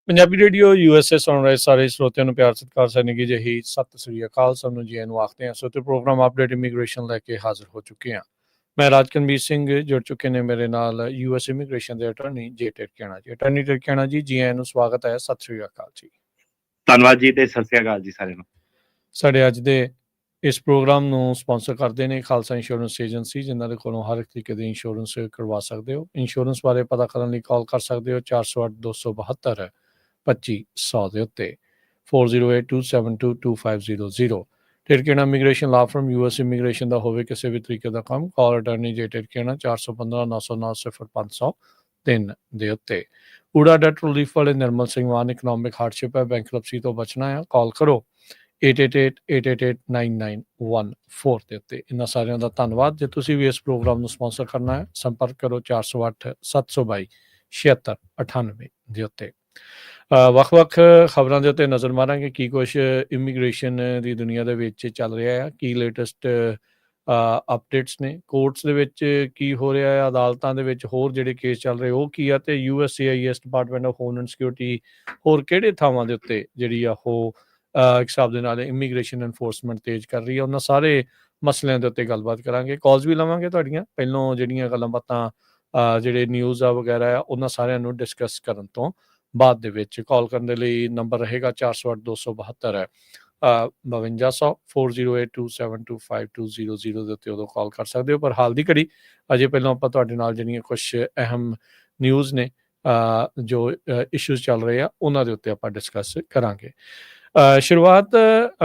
Punjabi radio USA ਸੁਣ ਰਹੇ ਸਾਰੇ ਸਰੋਤਿਆਂ ਨੂੰ ਪਿਆਰ ਸਤਿਕਾਰ ਸੈਨਿਕ ਜਿਹੀ ਸਤਿ ਸ੍ਰੀ ਅਕਾਲ। ਸਭ ਨੂੰ ਜੀ ਨੂੰ ਆਖਦੇ ਹਾਂ। ਸੋ ਤੇ ਪ੍ਰੋਗਰਾਮ ਅਪਡੇਟ ਇਮੀਗ੍ਰੇਸ਼ਨ ਲੈ ਕੇ ਹਾਜ਼ਰ ਹੋ ਚੁੱਕੇ ਹਾਂ। ਮੈਂ ਰਾਜਕਨਵੀਰ ਸਿੰਘ ਜੁੜ ਚੁੱਕੇ ਨੇ ਮੇਰੇ ਨਾਲ US ਇਮੀਗ੍ਰੇਸ਼ਨ ਦੇ ਅਟਾਰਨੀ ਟਰਕਿਆਣਾ ਜੀ। ਅਟਾਰਨੀ ਟਰਕਿਆਣਾ ਜੀ, ਜੀ ਆਇਆਂ ਨੂੰ ਸਵਾਗਤ ਹੈ। ਸਤਿ ਸ੍ਰੀ ਅਕਾਲ ਜੀ। ਧੰਨਵਾਦ ਜੀ ਤੇ ਸਤਿ ਸ੍ਰੀ ਅਕਾਲ ਜੀ ਸਾਰਿਆਂ ਨੂੰ। ਸਾਡੇ ਅੱਜ ਦੇ ਇਸ ਪ੍ਰੋਗਰਾਮ ਨੂੰ ਸਪਾਂਸਰ ਕਰਦੇ ਨੇ ਖਾਲਸਾ ਇੰਸ਼ੋਰੈਂਸ ਏਜੰਸੀ, ਜਿਨ੍ਹਾਂ ਦੇ ਕੋਲੋਂ ਹਰ ਇੱਕ ਤਰੀਕੇ ਦੀ ਇੰਸ਼ੋਰੈਂਸ ਕਰਵਾ ਸਕਦੇ ਹੋ। ਇੰਸ਼ੋਰੈਂਸ ਬਾਰੇ ਪਤਾ ਕਰਨ ਲਈ ਕਾਲ ਕਰ ਸਕਦੇ ਹੋ 408 272 2500 ਦੇ ਉੱਤੇ 4082722500। ਟਰਕਿਆਣਾ ਇਮੀਗ੍ਰੇਸ਼ਨ ਲਾ ਫਰਮ US ਇਮੀਗ੍ਰੇਸ਼ਨ ਦਾ ਹੋਵੇ ਕਿਸੇ ਵੀ ਤਰੀਕੇ ਦਾ ਕੰਮ, ਕਾਲ ਅਟਾਰਨੀ ਟਰਕਿਆਣਾ 415 909 0503 ਦੇ ਉੱਤੇ। ਊੜਾ ਡੈਟ ਰਿਲੀਫ ਵਾਲੇ ਨਿਰਮਲ ਸਿੰਘ ਮਾਨ ਇਕਨੋਮਿਕ ਹਾਰਡਸ਼ਿਪ ਹੈ, ਬੈਂਕਰਪਸੀ ਤੋਂ ਬਚਣਾ ਹੈ, ਕਾਲ ਕਰੋ 8888889914 ਦੇ ਉੱਤੇ। ਇਹਨਾਂ ਸਾਰਿਆਂ ਦਾ ਧੰਨਵਾਦ। ਜੇ ਤੁਸੀਂ ਵੀ ਇਸ ਪ੍ਰੋਗਰਾਮ ਨੂੰ ਸਪਾਂਸਰ ਕਰਨਾ ਹੈ, ਸੰਪਰਕ ਕਰੋ 408 722 7698 ਦੇ ਉੱਤੇ। ਵੱਖ-ਵੱਖ ਖਬਰਾਂ ਦੇ ਉੱਤੇ ਨਜ਼ਰ ਮਾਰਾਂਗੇ ਕੀ ਕੁਛ ਇਮੀਗ੍ਰੇਸ਼ਨ ਦੀ ਦੁਨੀਆ ਦੇ ਵਿੱਚ ਚੱਲ ਰਿਹਾ ਹੈ, ਕੀ ਲੇਟੈਸਟ ਅਪਡੇਟਸ ਨੇ, ਕੋਰਟਸ ਦੇ ਵਿੱਚ ਕੀ ਹੋ ਰਿਹਾ ਹੈ, ਅਦਾਲਤਾਂ ਦੇ ਵਿੱਚ ਹੋਰ ਜਿਹੜੇ ਕੇਸ ਚੱਲ ਰਹੇ ਉਹ ਕੀ ਆ, ਤੇ USCIS department of homeland security ਹੋਰ ਕਿਹੜੇ ਥਾਵਾਂ ਦੇ ਉੱਤੇ ਜਿਹੜੀ ਆ ਉਹ ਇੱਕ ਹਿਸਾਬ ਦੇ ਨਾਲ ਇਮੀਗ੍ਰੇਸ਼ਨ ਐਨਫੋਰਸਮੈਂਟ ਤੇਜ਼ ਕਰ ਰਹੀ ਹੈ। ਉਹਨਾਂ ਸਾਰੇ ਮਸਲਿਆਂ ਦੇ ਉੱਤੇ ਗੱਲਬਾਤ ਕਰਾਂਗੇ। ਕਾਲਸ ਵੀ ਲਵਾਂਗੇ ਤੁਹਾਡੀਆਂ। ਪਹਿਲੋਂ ਜਿਹੜੀਆਂ ਗੱਲਾਂ ਬਾਤਾਂ ਜਿਹੜੇ ਨਿਊਜ਼ ਆ ਵਗੈਰਾ ਆ ਉਹਨਾਂ ਸਾਰਿਆਂ ਨੂੰ ਡਿਸਕਸ ਕਰਨ ਤੋਂ ਬਾਅਦ ਦੇ ਵਿੱਚ ਕਾਲ ਕਰਨ ਦੇ ਲਈ ਨੰਬਰ ਰਹੇਗਾ 408 272 5200 4082722500 ਦੇ ਉੱਤੇ ਉਦੋਂ ਕਾਲ ਕਰ ਸਕਦੇ ਹੋ। ਪਰ ਹਾਲ ਦੀ ਘੜੀ ਅਜੇ ਪਹਿਲਾਂ ਆਪਾਂ ਤੁਹਾਡੇ ਨਾਲ ਜਿਹੜੀਆਂ ਕੁਛ ਅਹਿਮ ਨਿਊਜ਼ ਨੇ ਜੋ ਇਸ਼ੂਜ਼ ਚੱਲ ਰਹੇ ਆ ਉਹਨਾਂ ਦੇ ਉੱਤੇ ਆਪਾਂ ਡਿਸਕਸ ਕਰਾਂਗੇ। ਸ਼ੁਰੂਆਤ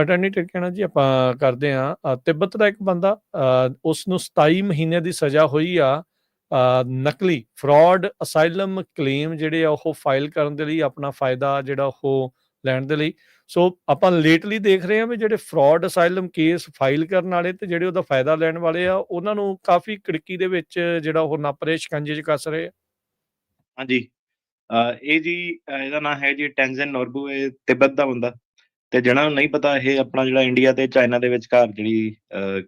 ਅਟਾਰਨੀ ਟਰਕਿਆਣਾ ਜੀ ਆਪਾਂ ਕਰਦੇ ਹਾਂ। ਤਿੱਬਤ ਦਾ ਇੱਕ ਬੰਦਾ, ਉਸ ਨੂੰ 27 ਮਹੀਨੇ ਦੀ ਸਜ਼ਾ ਹੋਈ ਆ ਨਕਲੀ ਫਰਾਡ ਅਸਾਈਲਮ ਕਲੇਮ ਜਿਹੜੇ ਆ ਉਹ ਫਾਈਲ ਕਰਨ ਦੇ ਲਈ, ਆਪਣਾ ਫਾਇਦਾ ਜਿਹੜਾ ਉਹ ਲੈਣ ਦੇ ਲਈ। ਸੋ ਆਪਾਂ ਲੇਟਲੀ ਦੇਖ ਰਹੇ ਹਾਂ ਵੀ ਜਿਹੜੇ ਫਰਾਡ ਅਸਾਈਲਮ ਕੇਸ ਫਾਈਲ ਕਰਨ ਵਾਲੇ ਤੇ ਜਿਹੜੇ ਉਹਦਾ ਫਾਇਦਾ ਲੈਣ ਵਾਲੇ ਆ ਉਹਨਾਂ ਨੂੰ ਕਾਫੀ ਕੜਕੀ ਦੇ ਵਿੱਚ ਜਿਹੜਾ ਉਹ ਨੱਪ ਰਹੇ, ਸ਼ਿਕੰਜੇ 'ਚ ਕੱਸ ਰਹੇ ਆ। ਹਾਂਜੀ, ਇਹ ਜੀ ਇਹਦਾ ਨਾਂ ਹੈ ਜੀ ਟੈਂਜ਼ਨ ਨੋਰਬੂ। ਇਹ ਤਿੱਬਤ ਦਾ ਬੰਦਾ, ਤੇ ਜਿਹਨਾਂ ਨੂੰ ਨਹੀਂ ਪਤਾ ਇਹ ਆਪਣਾ ਜਿਹੜਾ ਇੰਡੀਆ ਤੇ ਚਾਈਨਾ ਦੇ ਵਿਚਕਾਰ ਜਿਹੜੀ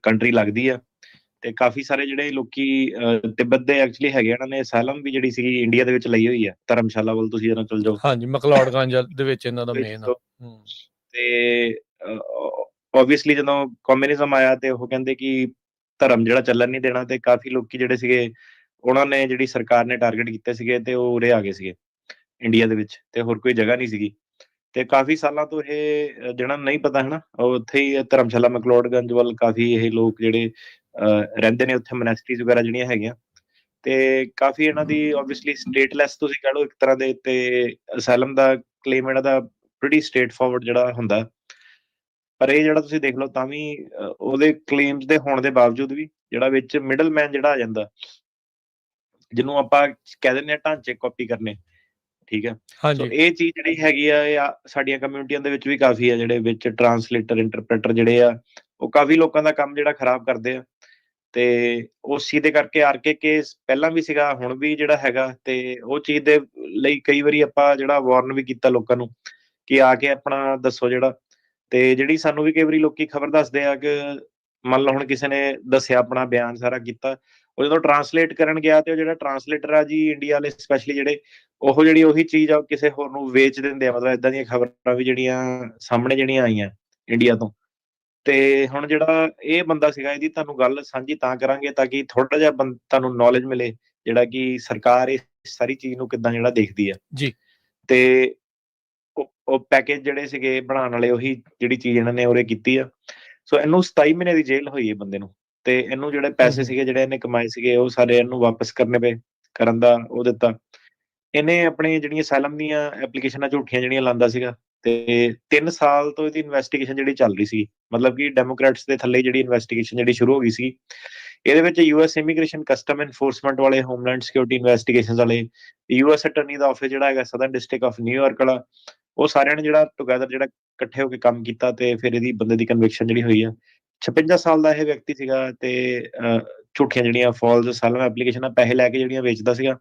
ਕੰਟਰੀ ਲੱਗਦੀ ਆ, ਤੇ ਕਾਫੀ ਸਾਰੇ ਜਿਹੜੇ ਲੋਕੀ ਤਿੱਬਤ ਦੇ ਐਕਚੁਅਲੀ ਹੈਗੇ, ਇਹਨਾਂ ਨੇ ਅਸਾਈਲਮ ਵੀ ਜਿਹੜੀ ਸੀਗੀ ਇੰਡੀਆ ਦੇ ਵਿੱਚ ਲਈ ਹੋਈ ਆ। ਧਰਮਸ਼ਾਲਾ ਵੱਲ ਤੁਸੀਂ ਜਦੋਂ ਚਲ ਜਾਓ, ਹਾਂਜੀ, ਮਕਲੌਡਗੰਜ ਦੇ ਵਿੱਚ ਇਹਨਾਂ ਦਾ ਮੇਨ। ਤੇ ਓਬਵੀਅਸਲੀ ਜਦੋਂ ਕਮਿਊਨਿਜ਼ਮ ਆਇਆ ਤੇ ਉਹ ਕਹਿੰਦੇ ਕਿ ਧਰਮ ਜਿਹੜਾ ਚੱਲਣ ਨਹੀਂ ਦੇਣਾ, ਤੇ ਕਾਫੀ ਲੋਕੀ ਜਿਹੜੇ ਸੀਗੇ ਉਹਨਾਂ ਨੇ ਜਿਹੜੀ ਸਰਕਾਰ ਨੇ ਟਾਰਗੇਟ ਕੀਤੇ ਸੀਗੇ ਤੇ ਉਹ ਉਰੇ ਆ ਗਏ ਸੀਗੇ ਇੰਡੀਆ ਦੇ ਵਿੱਚ, ਤੇ ਹੋਰ ਕੋਈ ਜਗ੍ਹਾ ਨਹੀਂ ਸੀਗੀ। ਤੇ ਕਾਫੀ ਸਾਲਾਂ ਤੋਂ ਇਹ ਜਿਹਨਾਂ ਨੂੰ ਨਹੀਂ ਪਤਾ ਹੈ ਨਾ, ਉਹ ਉੱਥੇ ਹੀ ਧਰਮਸ਼ਾਲਾ ਮਕਲੋਡਗੰਜ ਵੱਲ ਕਾਫੀ ਇਹ ਲੋਕ ਜਿਹੜੇ ਰਹਿੰਦੇ ਨੇ, ਉੱਥੇ ਮੋਨੈਸਟਰੀਜ਼ ਵਗੈਰਾ ਜਿਹੜੀਆਂ ਹੈਗੀਆਂ, ਤੇ ਕਾਫੀ ਇਹਨਾਂ ਦੀ ਓਬਵੀਅਸਲੀ ਸਟੇਟਲੈਸ ਤੁਸੀਂ ਕਹਿ ਲਓ ਇੱਕ ਤਰ੍ਹਾਂ ਦੇ। ਤੇ ਅਸਾਈਲਮ ਦਾ ਕਲੇਮ ਇਹਨਾਂ ਦਾ ਪ੍ਰੀਟੀ ਸਟ੍ਰੇਟ ਫਾਰਵਰਡ ਜਿਹੜਾ ਹੁੰਦਾ, ਪਰ ਇਹ ਜਿਹੜਾ ਤੁਸੀਂ ਦੇਖ ਲਓ ਤਾਂ ਵੀ ਉਹਦੇ ਕਲੇਮਸ ਦੇ ਹੋਣ ਦੇ ਬਾਵਜੂਦ ਵੀ ਜਿਹੜਾ ਵਿੱਚ ਮਿਡਲ ਮੈਨ ਜਿਹੜਾ ਆ ਜਾਂਦਾ, ਜਿਹਨੂੰ ਆਪਾਂ ਕਹਿ ਦਿੰਦੇ ਹਾਂ ਢਾਂਚੇ ਕਾਪੀ ਕਰਨੇ, ਠੀਕ ਹੈ। ਸੋ ਇਹ ਚੀਜ਼ ਜਿਹੜੀ ਹੈਗੀ ਆ ਇਹ ਸਾਡੀਆਂ ਕਮਿਊਨਿਟੀਆਂ ਦੇ ਵਿੱਚ ਵੀ ਕਾਫੀ ਆ, ਜਿਹੜੇ ਵਿੱਚ ਟਰਾਂਸਲੇਟਰ ਇੰਟਰਪ੍ਰੇਟਰ ਜਿਹੜੇ ਆ ਉਹ ਕਾਫੀ ਲੋਕਾਂ ਦਾ ਕੰਮ ਜਿਹੜਾ ਖਰਾਬ ਕਰਦੇ ਆ। ਤੇ ਉਸ ਚੀਜ਼ ਦੇ ਕਰਕੇ RK ਕੇਸ ਪਹਿਲਾਂ ਵੀ ਸੀਗਾ, ਹੁਣ ਵੀ ਜਿਹੜਾ ਹੈਗਾ, ਤੇ ਉਹ ਚੀਜ਼ ਦੇ ਲਈ ਕਈ ਵਾਰੀ ਆਪਾਂ ਜਿਹੜਾ ਵਾਰਨ ਵੀ ਕੀਤਾ ਲੋਕਾਂ ਨੂੰ ਕਿ ਆ ਕੇ ਆਪਣਾ ਦੱਸੋ ਜਿਹੜਾ। ਤੇ ਜਿਹੜੀ ਸਾਨੂੰ ਵੀ ਕਈ ਵਾਰੀ ਲੋਕੀ ਖਬਰ ਦੱਸਦੇ ਆ ਕਿ ਮੰਨ ਲਓ ਹੁਣ ਕਿਸੇ ਨੇ ਦੱਸਿਆ, ਆਪਣਾ ਬਿਆਨ ਸਾਰਾ ਕੀਤਾ, ਉਹ ਜਦੋਂ ਟਰਾਂਸਲੇਟ ਕਰਨ ਗਿਆ ਤੇ ਉਹ ਜਿਹੜਾ ਟਰਾਂਸਲੇਟਰ ਆ ਜੀ ਇੰਡੀਆ ਵਾਲੇ ਸਪੈਸ਼ਲੀ ਜਿਹੜੇ, ਉਹ ਜਿਹੜੀ ਉਹੀ ਚੀਜ਼ ਆ ਕਿਸੇ ਹੋਰ ਨੂੰ ਵੇਚ ਦਿੰਦੇ ਆ। ਮਤਲਬ ਏਦਾਂ ਦੀਆਂ ਖਬਰਾਂ ਵੀ ਜਿਹੜੀਆਂ ਸਾਹਮਣੇ ਜਿਹੜੀਆਂ ਆਈਆਂ ਇੰਡੀਆ ਤੋਂ। ਤੇ ਹੁਣ ਜਿਹੜਾ ਇਹ ਬੰਦਾ ਸੀਗਾ, ਇਹਦੀ ਤੁਹਾਨੂੰ ਗੱਲ ਸਾਂਝੀ ਤਾਂ ਕਰਾਂਗੇ ਤਾਂ ਕਿ ਥੋੜਾ ਜਿਹਾ ਤੁਹਾਨੂੰ ਨੌਲੇਜ ਮਿਲੇ, ਜਿਹੜਾ ਕਿ ਸਰਕਾਰ ਇਸ ਸਾਰੀ ਚੀਜ਼ ਨੂੰ ਕਿੱਦਾਂ ਜਿਹੜਾ ਦੇਖਦੀ ਆ ਜੀ। ਤੇ ਉਹ ਪੈਕੇਜ ਜਿਹੜੇ ਸੀਗੇ ਬਣਾਉਣ ਵਾਲੇ, ਉਹੀ ਜਿਹੜੀ ਚੀਜ਼ ਇਹਨਾਂ ਨੇ ਉਰੇ ਕੀਤੀ ਆ। ਸੋ ਇਹਨੂੰ 27 ਮਹੀਨੇ ਦੀ ਜੇਲ੍ਹ ਹੋਈ ਹੈ ਬੰਦੇ ਨੂੰ, ਤੇ ਇਹਨੂੰ ਜਿਹੜੇ ਪੈਸੇ ਸੀਗੇ ਜਿਹੜੇ ਇਹਨੇ ਕਮਾਏ ਸੀਗੇ ਉਹ ਸਾਰੇ ਇਹਨੂੰ ਵਾਪਸ ਕਰਨੇ ਪਏ, ਕਰਨ ਦਾ ਉਹ ਦਿੱਤਾ। ਇਹਨੇ ਆਪਣੀ ਜਿਹੜੀਆਂ ਅਸਾਈਲਮ ਦੀਆਂ ਐਪਲੀਕੇਸ਼ਨਾਂ ਝੂਠੀਆਂ ਜਿਹੜੀਆਂ ਲਾਉਂਦਾ ਸੀਗਾ, ਤੇ 3 ਸਾਲ ਤੋਂ ਇਹਦੀ ਇਨਵੈਸਟੀਗੇਸ਼ਨ ਜਿਹੜੀ ਚੱਲ ਰਹੀ ਸੀ, ਮਤਲਬ ਕਿ ਡੈਮੋਕ੍ਰੈਟਸ ਦੇ ਥੱਲੇ ਜਿਹੜੀ ਇਨਵੈਸਟੀਗੇਸ਼ਨ ਜਿਹੜੀ ਸ਼ੁਰੂ ਹੋ ਗਈ ਸੀ। ਇਹਦੇ ਵਿੱਚ US ਇਮੀਗ੍ਰੇਸ਼ਨ ਕਸਟਮ ਐਨਫੋਰਸਮੈਂਟ ਵਾਲੇ, ਹੋਮਲੈਂਡ ਸਿਕਿਉਰਿਟੀ ਇਨਵੈਸਟੀਗੇਸ਼ਨ ਵਾਲੇ, US ਅਟਰਨੀ ਦਾ ਆਫਿਸ ਜਿਹੜਾ ਹੈਗਾ ਸਦਰਨ ਡਿਸਟ੍ਰਿਕਟ ਆਫ ਨਿਊਯਾਰਕ ਵਾਲਾ, ਉਹ ਸਾਰਿਆਂ ਨੇ ਜਿਹੜਾ ਟੁਗੈਦਰ ਜਿਹੜਾ ਇਕੱਠੇ ਹੋ ਕੇ ਕੰਮ ਕੀਤਾ, ਤੇ ਫਿਰ ਇਹਦੀ ਬੰਦੇ ਦੀ ਕਨਵਿਕਸ਼ਨ ਜਿਹੜੀ ਹੋਈ ਆ। 56 ਸਾਲ ਦਾ ਇਹ ਵਿਅਕਤੀ ਸੀਗਾ, ਤੇ ਝੂਠੀਆਂ ਜਿਹੜੀਆਂ ਫਾਲਸ ਅਸਾਈਲਮ ਐਪਲੀਕੇਸ਼ਨਾਂ ਪੈਸੇ ਲੈ ਕੇ ਜਿਹੜੀਆਂ ਵੇਚਦਾ ਸੀਗਾ।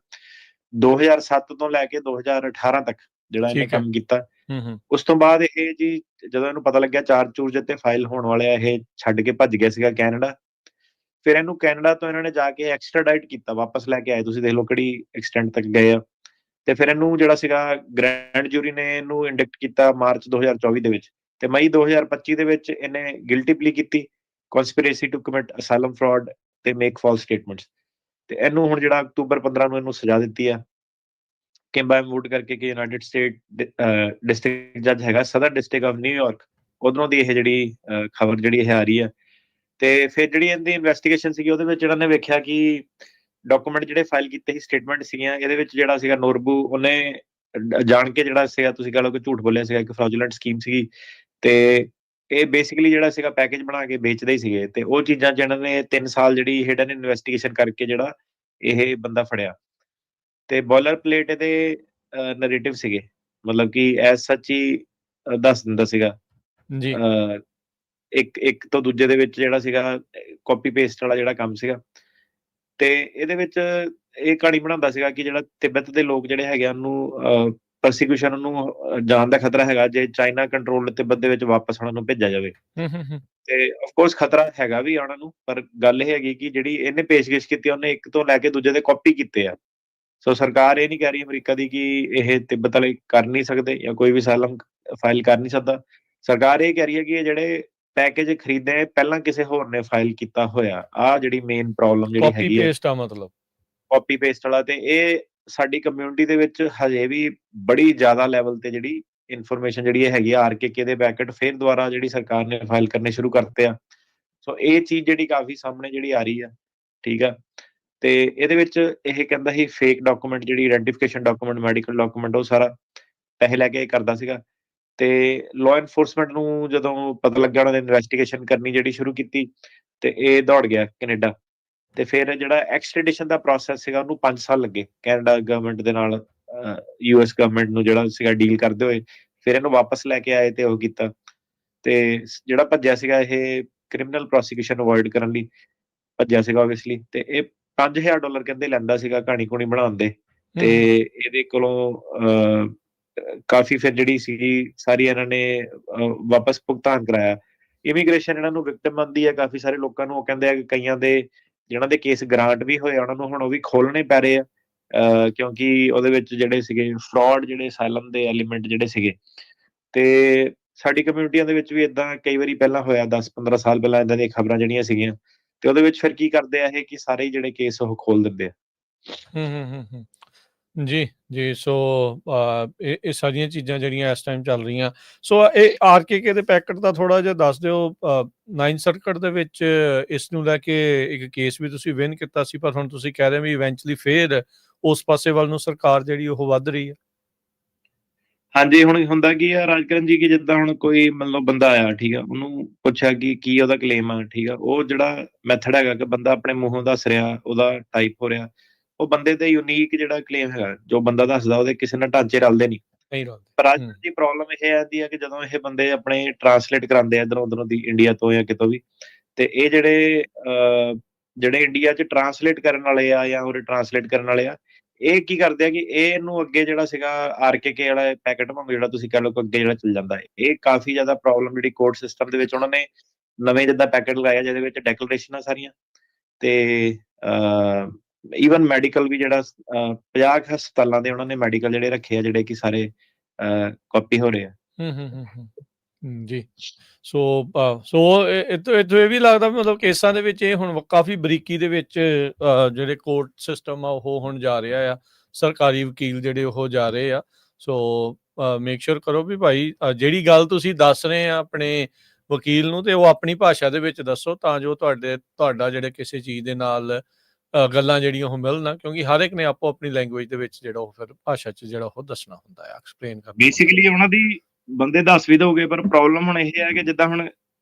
2007 ਤੋਂ ਲੈ ਕੇ 2018 ਤੱਕ ਜਿਹੜਾ ਇਹਨੇ ਕੰਮ ਕੀਤਾ। ਉਸ ਤੋਂ ਬਾਅਦ ਇਹ ਜੀ ਜਦੋਂ ਇਹਨੂੰ ਪਤਾ ਲੱਗਿਆ ਚਾਰਜ ਚੂਰਜ ਤੇ ਫਾਈਲ ਹੋਣ ਵਾਲੇ ਆ, ਇਹ ਛੱਡ ਕੇ ਭੱਜ ਗਿਆ ਸੀਗਾ ਕੈਨੇਡਾ। ਫਿਰ ਇਹਨੂੰ ਕੈਨੇਡਾ ਤੋਂ ਇਹਨਾਂ ਨੇ ਜਾ ਕੇ ਐਕਸਟਰਾਡਾਈਟ ਕੀਤਾ, ਵਾਪਸ ਲੈ ਕੇ ਆਏ। ਤੁਸੀਂ ਦੇਖ ਲਓ ਕਿਹੜੀ ਐਕਸਟੈਂਟ ਤੱਕ ਗਏ ਆ। ਤੇ ਫਿਰ ਇਹਨੂੰ ਜਿਹੜਾ ਸੀਗਾ ਗ੍ਰੈਂਡ ਜੂਰੀ ਨੇ ਇਹਨੂੰ ਇੰਡਿਕਟ ਕੀਤਾ ਮਾਰਚ 2024 ਦੇ ਵਿੱਚ, ਤੇ ਮਈ 2025 ਦੇ ਵਿੱਚ ਇਹਨੇ ਗਿਲਟੀ ਪਲੀ ਕੀਤੀ, conspiracy to commit asylum fraud ਤੇ ਮੇਕ ਫਾਲਸ ਸਟੇਟਮੈਂਟਸ। ਤੇ ਇਹਨੂੰ ਹੁਣ ਜਿਹੜਾ ਅਕਤੂਬਰ 15 ਨੂੰ ਇਹਨੂੰ ਸਜ਼ਾ ਦਿੱਤੀ ਆ ਕਿੰਬਾ ਵੁੱਡ ਕਰਕੇ, ਕਿ ਯੂਨਾਈਟਿਡ ਸਟੇਟ ਡਿਸਟ੍ਰਿਕਟ ਜੱਜ ਹੈਗਾ ਸਦਰ ਡਿਸਟ੍ਰਿਕਟ ਆਫ ਨਿਊਯਾਰਕ, ਉਧਰੋਂ ਦੀ ਇਹ ਜਿਹੜੀ ਖਬਰ ਜਿਹੜੀ ਇਹ ਆ ਰਹੀ ਆ। ਤੇ ਫਿਰ ਜਿਹੜੀ ਇਹਦੀ ਇਨਵੈਸਟੀਗੇਸ਼ਨ ਸੀਗੀ ਉਹਦੇ ਵਿੱਚ ਇਹਨਾਂ ਨੇ ਵੇਖਿਆ ਕਿ ਡਾਕੂਮੈਂਟ ਜਿਹੜੇ ਫਾਈਲ ਕੀਤੇ ਸੀ, ਸਟੇਟਮੈਂਟ ਸੀਗੀਆਂ, ਇਹਦੇ ਵਿੱਚ ਜਿਹੜਾ ਸੀਗਾ ਨੋਰਬੂ ਉਹਨੇ ਜਾਣ ਕੇ ਜਿਹੜਾ ਸੀਗਾ, ਤੁਸੀਂ ਕਹ ਲਓ ਕਿ ਝੂਠ ਬੋਲਿਆ ਸੀਗਾ, ਇੱਕ ਫਰਾਜੂਲੈਂਟ ਸਕੀਮ ਸੀਗੀ। ਤੇ ਇਹ ਬੇਸਿਕਲੀ ਜਿਹੜਾ ਸੀਗਾ ਪੈਕੇਜ ਬਣਾ ਕੇ ਵੇਚਦੇ ਹੀ ਸੀਗੇ। ਤੇ ਉਹ ਚੀਜ਼ਾਂ 'ਚ ਇਹਨਾਂ ਨੇ 3 ਸਾਲ ਜਿਹੜੀ ਹਿਡਨ ਇਨਵੈਸਟੀਗੇਸ਼ਨ ਕਰਕੇ ਜਿਹੜਾ ਇਹ ਬੰਦਾ ਫੜਿਆ। ਤੇ ਬੋਇਲਰ ਪਲੇਟ ਇਹਦੇ ਨੈਰੇਟਿਵ ਸੀਗੇ, ਮਤਲਬ ਕਿ ਐਜ਼ ਸੱਚ ਹੀ ਦੱਸ ਦਿੰਦਾ ਸੀਗਾ ਜੀ ਇੱਕ ਤੋਂ ਦੂਜੇ ਦੇ ਵਿੱਚ ਜਿਹੜਾ ਸੀਗਾ ਕਾਪੀ ਪੇਸਟ ਵਾਲਾ ਜਿਹੜਾ ਕੰਮ ਸੀਗਾ। ਤੇ ਇਹਦੇ ਵਿੱਚ ਇਹ ਕਹਾਣੀ ਬਣਾਉਂਦਾ ਸੀਗਾ ਕਿ ਜਿਹੜਾ ਤਿੱਬਤ ਦੇ ਲੋਕ ਜਿਹੜੇ ਹੈਗੇ ਉਹਨੂੰ ਪਰਸੀਕਿਊਸ਼ਨ, ਉਹਨੂੰ ਜਾਨ ਦਾ ਖਤਰਾ ਹੈਗਾ ਜੇ ਚਾਈਨਾ ਕੰਟਰੋਲ ਤਿੱਬਤ ਦੇ ਵਿੱਚ ਵਾਪਸ ਉਹਨਾਂ ਨੂੰ ਭੇਜਿਆ ਜਾਵੇ। ਤੇ ਆਫ ਕੋਰਸ ਖਤਰਾ ਹੈਗਾ ਵੀ ਉਹਨਾਂ ਨੂੰ, ਪਰ ਗੱਲ ਇਹ ਹੈਗੀ ਕਿ ਜਿਹੜੀ ਇਹਨੇ ਪੇਸ਼ਕਸ਼ ਕੀਤੀ ਉਹਨੇ ਇੱਕ ਤੋਂ ਲੈ ਕੇ ਦੂਜੇ ਦੇ ਕਾਪੀ ਕੀਤੇ ਆ। ਸੋ ਸਰਕਾਰ ਇਹ ਨਹੀਂ ਕਹਿ ਰਹੀ ਅਮਰੀਕਾ ਦੀ ਕਿ ਇਹ ਤਿੱਬਤ ਵਾਲੇ ਕਰ ਨਹੀਂ ਸਕਦੇ ਜਾਂ ਕੋਈ ਵੀ ਅਸਾਈਲਮ ਫਾਈਲ ਕਰ ਨਹੀਂ ਸਕਦਾ। ਸਰਕਾਰ ਇਹ ਕਹਿ ਰਹੀ ਹੈ ਕਿ ਇਹ ਜਿਹੜੇ ਪੈਕੇਜ ਖਰੀਦੇ ਪਹਿਲਾਂ ਕਿਸੇ ਹੋਰ ਨੇ ਫਾਈਲ ਕੀਤਾ ਹੋਇਆ। ਆ ਜਿਹੜੀ ਮੇਨ ਪ੍ਰੋਬਲਮ ਜਿਹੜੀ ਕਾਪੀ ਹੈਗੀ ਹੈ, ਪੇਸਟ ਆ ਮਤਲਬ ਕਾਪੀ ਪੇਸਟ ਵਾਲਾ। ਤੇ ਇਹ ਸਾਡੀ ਕਮਿਊਨਿਟੀ ਦੇ ਵਿੱਚ ਹਜੇ ਵੀ ਬੜੀ ਜ਼ਿਆਦਾ ਲੈਵਲ ਤੇ ਜਿਹੜੀ ਇਨਫੋਰਮੇਸ਼ਨ ਜਿਹੜੀ ਹੈਗੀ ਆ ਆਰਕੇਕੇ ਦੇ ਪੈਕੇਟ ਫਿਰ ਦੁਬਾਰਾ ਜਿਹੜੀ ਸਰਕਾਰ ਨੇ ਫਾਈਲ ਕਰਨੇ ਸ਼ੁਰੂ ਕਰਤੇ ਆ। ਸੋ ਇਹ ਚੀਜ਼ ਜਿਹੜੀ ਕਾਫੀ ਸਾਹਮਣੇ ਜਿਹੜੀ ਆ ਰਹੀ ਆ, ਠੀਕ ਆ। ਤੇ ਇਹਦੇ ਵਿੱਚ ਇਹ ਕਹਿੰਦਾ ਸੀ ਫੇਕ ਡਾਕੂਮੈਂਟ, ਜਿਹੜੀ ਆਇਡੈਂਟੀਫਿਕੇਸ਼ਨ ਡਾਕੂਮੈਂਟ, ਮੈਡੀਕਲ ਡਾਕੂਮੈਂਟ, ਉਹ ਸਾਰਾ ਪੈਸੇ ਲੈ ਕੇ ਕਰਦਾ ਸੀਗਾ। ਤੇ ਲਾਅ ਐਨਫੋਰਸਮੈਂਟ ਨੂੰ ਜਦੋਂ ਪਤਾ ਲੱਗਿਆ, ਉਹਨਾਂ ਨੇ ਇਨਵੈਸਟੀਗੇਸ਼ਨ ਕਰਨੀ ਜਿਹੜੀ ਸ਼ੁਰੂ ਕੀਤੀ, ਤੇ ਇਹ ਦੌੜ ਗਿਆ ਕੈਨੇਡਾ। ਤੇ ਫਿਰ ਜਿਹੜਾ ਐਕਸਟ੍ਰੈਡੀਸ਼ਨ ਦਾ ਪ੍ਰੋਸੈਸ ਸੀਗਾ ਉਹਨੂੰ 5 ਸਾਲ ਲੱਗੇ ਕੈਨੇਡਾ ਗਵਰਨਮੈਂਟ ਦੇ ਨਾਲ, US ਗਵਰਨਮੈਂਟ ਨੂੰ ਜਿਹੜਾ ਸੀਗਾ ਡੀਲ ਕਰਦੇ ਹੋਏ। ਫਿਰ ਇਹਨੂੰ ਵਾਪਸ ਲੈ ਕੇ ਆਏ ਤੇ ਉਹ ਕੀਤਾ। ਤੇ ਜਿਹੜਾ ਭੱਜਿਆ ਸੀਗਾ ਇਹ ਕ੍ਰਿਮੀਨਲ ਪ੍ਰੋਸੀਕਿਊਸ਼ਨ ਅਵੋਇਡ ਕਰਨ ਲਈ ਭੱਜਿਆ ਸੀਗਾ ਓਬਵੀਅਸਲੀ। ਤੇ ਇਹ $5000 ਕਹਿੰਦੇ ਲੈਂਦਾ ਸੀਗਾ ਕਹਾਣੀ ਕੂਣੀ ਬਣਾਉਣ ਦੇ। ਤੇ ਇਹਦੇ ਕੋਲੋਂ ਕਾਫੀ ਫਿਰ ਜਿਹੜੀ ਸੀਗੀ ਸਾਰੀ ਇਹਨਾਂ ਨੇ ਵਾਪਸ ਭੁਗਤਾਨ ਕਰਾਇਆ। ਇਮੀਗ੍ਰੇਸ਼ਨ ਇਹਨਾਂ ਨੂੰ ਵਿਕਟਮ ਮੰਨਦੀ ਹੈ ਕਾਫੀ ਸਾਰੇ ਲੋਕਾਂ ਨੂੰ। ਉਹ ਕਹਿੰਦੇ ਆ ਕਿ ਕਈਆਂ ਦੇ ਜਿਹਨਾਂ ਦੇ ਕੇਸ ਗ੍ਰਾਂਟ ਵੀ ਹੋਏ ਉਹਨਾਂ ਨੂੰ ਹੁਣ ਉਹ ਵੀ ਖੋਲਣੇ ਪੈ ਰਹੇ ਆ, ਕਿਉਂਕਿ ਉਹਦੇ ਵਿੱਚ ਜਿਹੜੇ ਸੀਗੇ ਫਰਾਡ, ਜਿਹੜੇ ਅਸਾਈਲਮ ਦੇ ਐਲੀਮੈਂਟ ਜਿਹੜੇ ਸੀਗੇ। ਤੇ ਸਾਡੀ ਕਮਿਊਨਿਟੀਆਂ ਦੇ ਵਿੱਚ ਵੀ ਇਦਾਂ ਕਈ ਵਾਰੀ ਪਹਿਲਾਂ ਹੋਇਆ, 10-15 ਸਾਲ ਪਹਿਲਾਂ ਇਦਾਂ ਦੀਆਂ ਖਬਰਾਂ ਜਿਹੜੀਆਂ ਸੀਗੀਆਂ। ਤੇ ਉਹਦੇ ਵਿੱਚ ਫਿਰ ਕੀ ਕਰਦੇ ਆ ਇਹ ਕਿ ਸਾਰੇ ਜਿਹੜੇ ਕੇਸ ਉਹ ਖੋਲ ਦਿੰਦੇ ਆ। ਜੀ ਸੋ ਇਹ ਸਾਰੀਆਂ ਚੀਜ਼ਾਂ ਜਿਹੜੀਆਂ ਇਸ ਟਾਈਮ ਚੱਲ ਰਹੀਆਂ। ਸੋ ਇਹ ਆਰਕੇਕੇ ਦੇ ਪੈਕਟ ਦਾ ਥੋੜਾ ਜਿਹਾ ਦੱਸ ਦਿਓ। 9 ਸਰਕਟ ਦੇ ਵਿੱਚ ਇਸ ਨੂੰ ਲੈ ਕੇ ਇੱਕ ਕੇਸ ਵੀ ਤੁਸੀਂ ਵਿਨ ਕੀਤਾ ਸੀ, ਪਰ ਹੁਣ ਤੁਸੀਂ ਕਹਿ ਰਹੇ ਵੀ ਇਵੈਂਚੁਅਲੀ ਫੇਰ ਉਸ ਪਾਸੇ ਵੱਲ ਨੂੰ ਸਰਕਾਰ ਜਿਹੜੀ ਉਹ ਵੱਧ ਰਹੀ ਹੈ। ਹਾਂਜੀ, ਹੁਣ ਹੁੰਦਾ ਕੀ ਆ ਰਾਜਕਰਨ ਜੀ, ਕਿ ਜਿੱਦਾਂ ਹੁਣ ਕੋਈ ਮਤਲਬ ਬੰਦਾ ਆਇਆ, ਠੀਕ ਆ, ਉਹਨੂੰ ਪੁੱਛਿਆ ਕਿ ਕੀ ਉਹਦਾ ਕਲੇਮ ਆ, ਠੀਕ ਆ। ਉਹ ਜਿਹੜਾ ਮੈਥਡ ਹੈਗਾ ਕਿ ਬੰਦਾ ਆਪਣੇ ਮੂੰਹੋਂ ਦੱਸ ਰਿਹਾ, ਉਹਦਾ ਟਾਈਪ ਹੋ ਰਿਹਾ, ਉਹ ਬੰਦੇ ਤੇ ਯੂਨੀਕ ਜਿਹੜਾ ਕਲੇਮ ਹੈਗਾ, ਜੋ ਬੰਦਾ ਦੱਸਦਾ ਉਹਦੇ ਕਿਸੇ ਨਾਲ ਢਾਂਚੇ ਰਲਦੇ ਨਹੀਂ। ਪਰ ਅੱਜ ਦੀ ਪ੍ਰੋਬਲਮ ਇਹ ਆਉਂਦੀ ਹੈ ਕਿ ਜਦੋਂ ਇਹ ਬੰਦੇ ਆਪਣੇ ਟਰਾਂਸਲੇਟ ਕਰਾਉਂਦੇ ਆ ਇੱਧਰੋਂ ਉੱਧਰੋਂ ਦੀ, ਇੰਡੀਆ ਤੋਂ ਜਾਂ ਕਿਤੋਂ ਵੀ, ਤੇ ਇਹ ਜਿਹੜੇ ਇੰਡੀਆ 'ਚ ਟਰਾਂਸਲੇਟ ਕਰਨ ਵਾਲੇ ਆ ਜਾਂ ਉਰੇ ਟਰਾਂਸਲੇਟ ਕਰਨ ਵਾਲੇ ਆ, ਇਹ ਕੀ ਕਰਦੇ ਆ ਕਿ ਇਹਨੂੰ ਅੱਗੇ ਜਿਹੜਾ ਸੀਗਾ ਆਰਕੇਕੇ ਵਾਲਾ ਪੈਕੇਟ ਵਾਂਗੂ ਜਿਹੜਾ ਤੁਸੀਂ ਕਹਿ ਲਓ ਕਿ ਅੱਗੇ ਜਿਹੜਾ ਚੱਲ ਜਾਂਦਾ ਹੈ। ਇਹ ਕਾਫੀ ਜ਼ਿਆਦਾ ਪ੍ਰੋਬਲਮ ਜਿਹੜੀ ਕੋਰਟ ਸਿਸਟਮ ਦੇ ਵਿੱਚ ਉਹਨਾਂ ਨੇ ਨਵੇਂ ਜਿੱਦਾਂ ਪੈਕੇਟ ਲਗਾਇਆ, ਜਿਹਦੇ ਵਿੱਚ ਡੈਕਲਰੇਸ਼ਨਾਂ ਸਾਰੀਆਂ, ਤੇ ਈਵਨ ਮੈਡੀਕਲ ਵੀ ਜਿਹੜਾ 50 ਹਸਪਤਾਲਾਂ ਦੇ ਉਹਨਾਂ ਨੇ ਮੈਡੀਕਲ ਜਿਹੜੇ ਰੱਖੇ ਆ, ਜਿਹੜੇ ਕਿ ਸਾਰੇ ਕਾਪੀ ਹੋ ਰਹੇ ਆ। ਜੀ ਸੋ ਇੱਥੋਂ ਇਹ ਵੀ ਲੱਗਦਾ ਮਤਲਬ ਕੇਸਾਂ ਦੇ ਵਿੱਚ ਇਹ ਹੁਣ ਕਾਫੀ ਬਰੀਕੀ ਦੇ ਵਿੱਚ ਜਿਹੜੇ ਕੋਰਟ ਸਿਸਟਮ ਆ ਉਹ ਹੁਣ ਜਾ ਰਿਹਾ ਆ, ਸਰਕਾਰੀ ਵਕੀਲ ਜਿਹੜੇ ਉਹ ਜਾ ਰਹੇ ਆ। ਸੋ ਮੇਕ ਸ਼ੋਰ ਕਰੋ ਵੀ ਭਾਈ ਜਿਹੜੀ ਗੱਲ ਤੁਸੀਂ ਦੱਸ ਰਹੇ ਆ ਆਪਣੇ ਵਕੀਲ ਨੂੰ, ਤੇ ਉਹ ਆਪਣੀ ਭਾਸ਼ਾ ਦੇ ਵਿੱਚ ਦੱਸੋ, ਤਾਂ ਜੋ ਤੁਹਾਡਾ ਜਿਹੜੇ ਕਿਸੇ ਚੀਜ਼ ਦੇ ਨਾਲ ਗੱਲਾਂ ਜਿਹੜੀਆਂ ਉਹ ਮਿਲਣ, ਕਿਉਂਕਿ ਹਰ ਇੱਕ ਨੇ ਆਪੋ ਆਪਣੀ ਲੈਂਗੁਏਜ ਦੇ ਵਿੱਚ ਜਿਹੜਾ ਉਹ ਫਿਰ ਭਾਸ਼ਾ 'ਚ ਜਿਹੜਾ ਉਹ ਦੱਸਣਾ ਹੁੰਦਾ ਹੈ, ਐਕਸਪਲੇਨ ਕਰਨਾ। ਬੇਸਿਕਲੀ ਉਹਨਾਂ ਦੀ ਬੰਦੇ ਦੱਸ ਵੀ ਦੋਗੇ, ਪਰ ਪ੍ਰੋਬਲਮ ਹੁਣ ਇਹ ਹੈ ਕਿ ਜਿੱਦਾਂ ਹੁਣ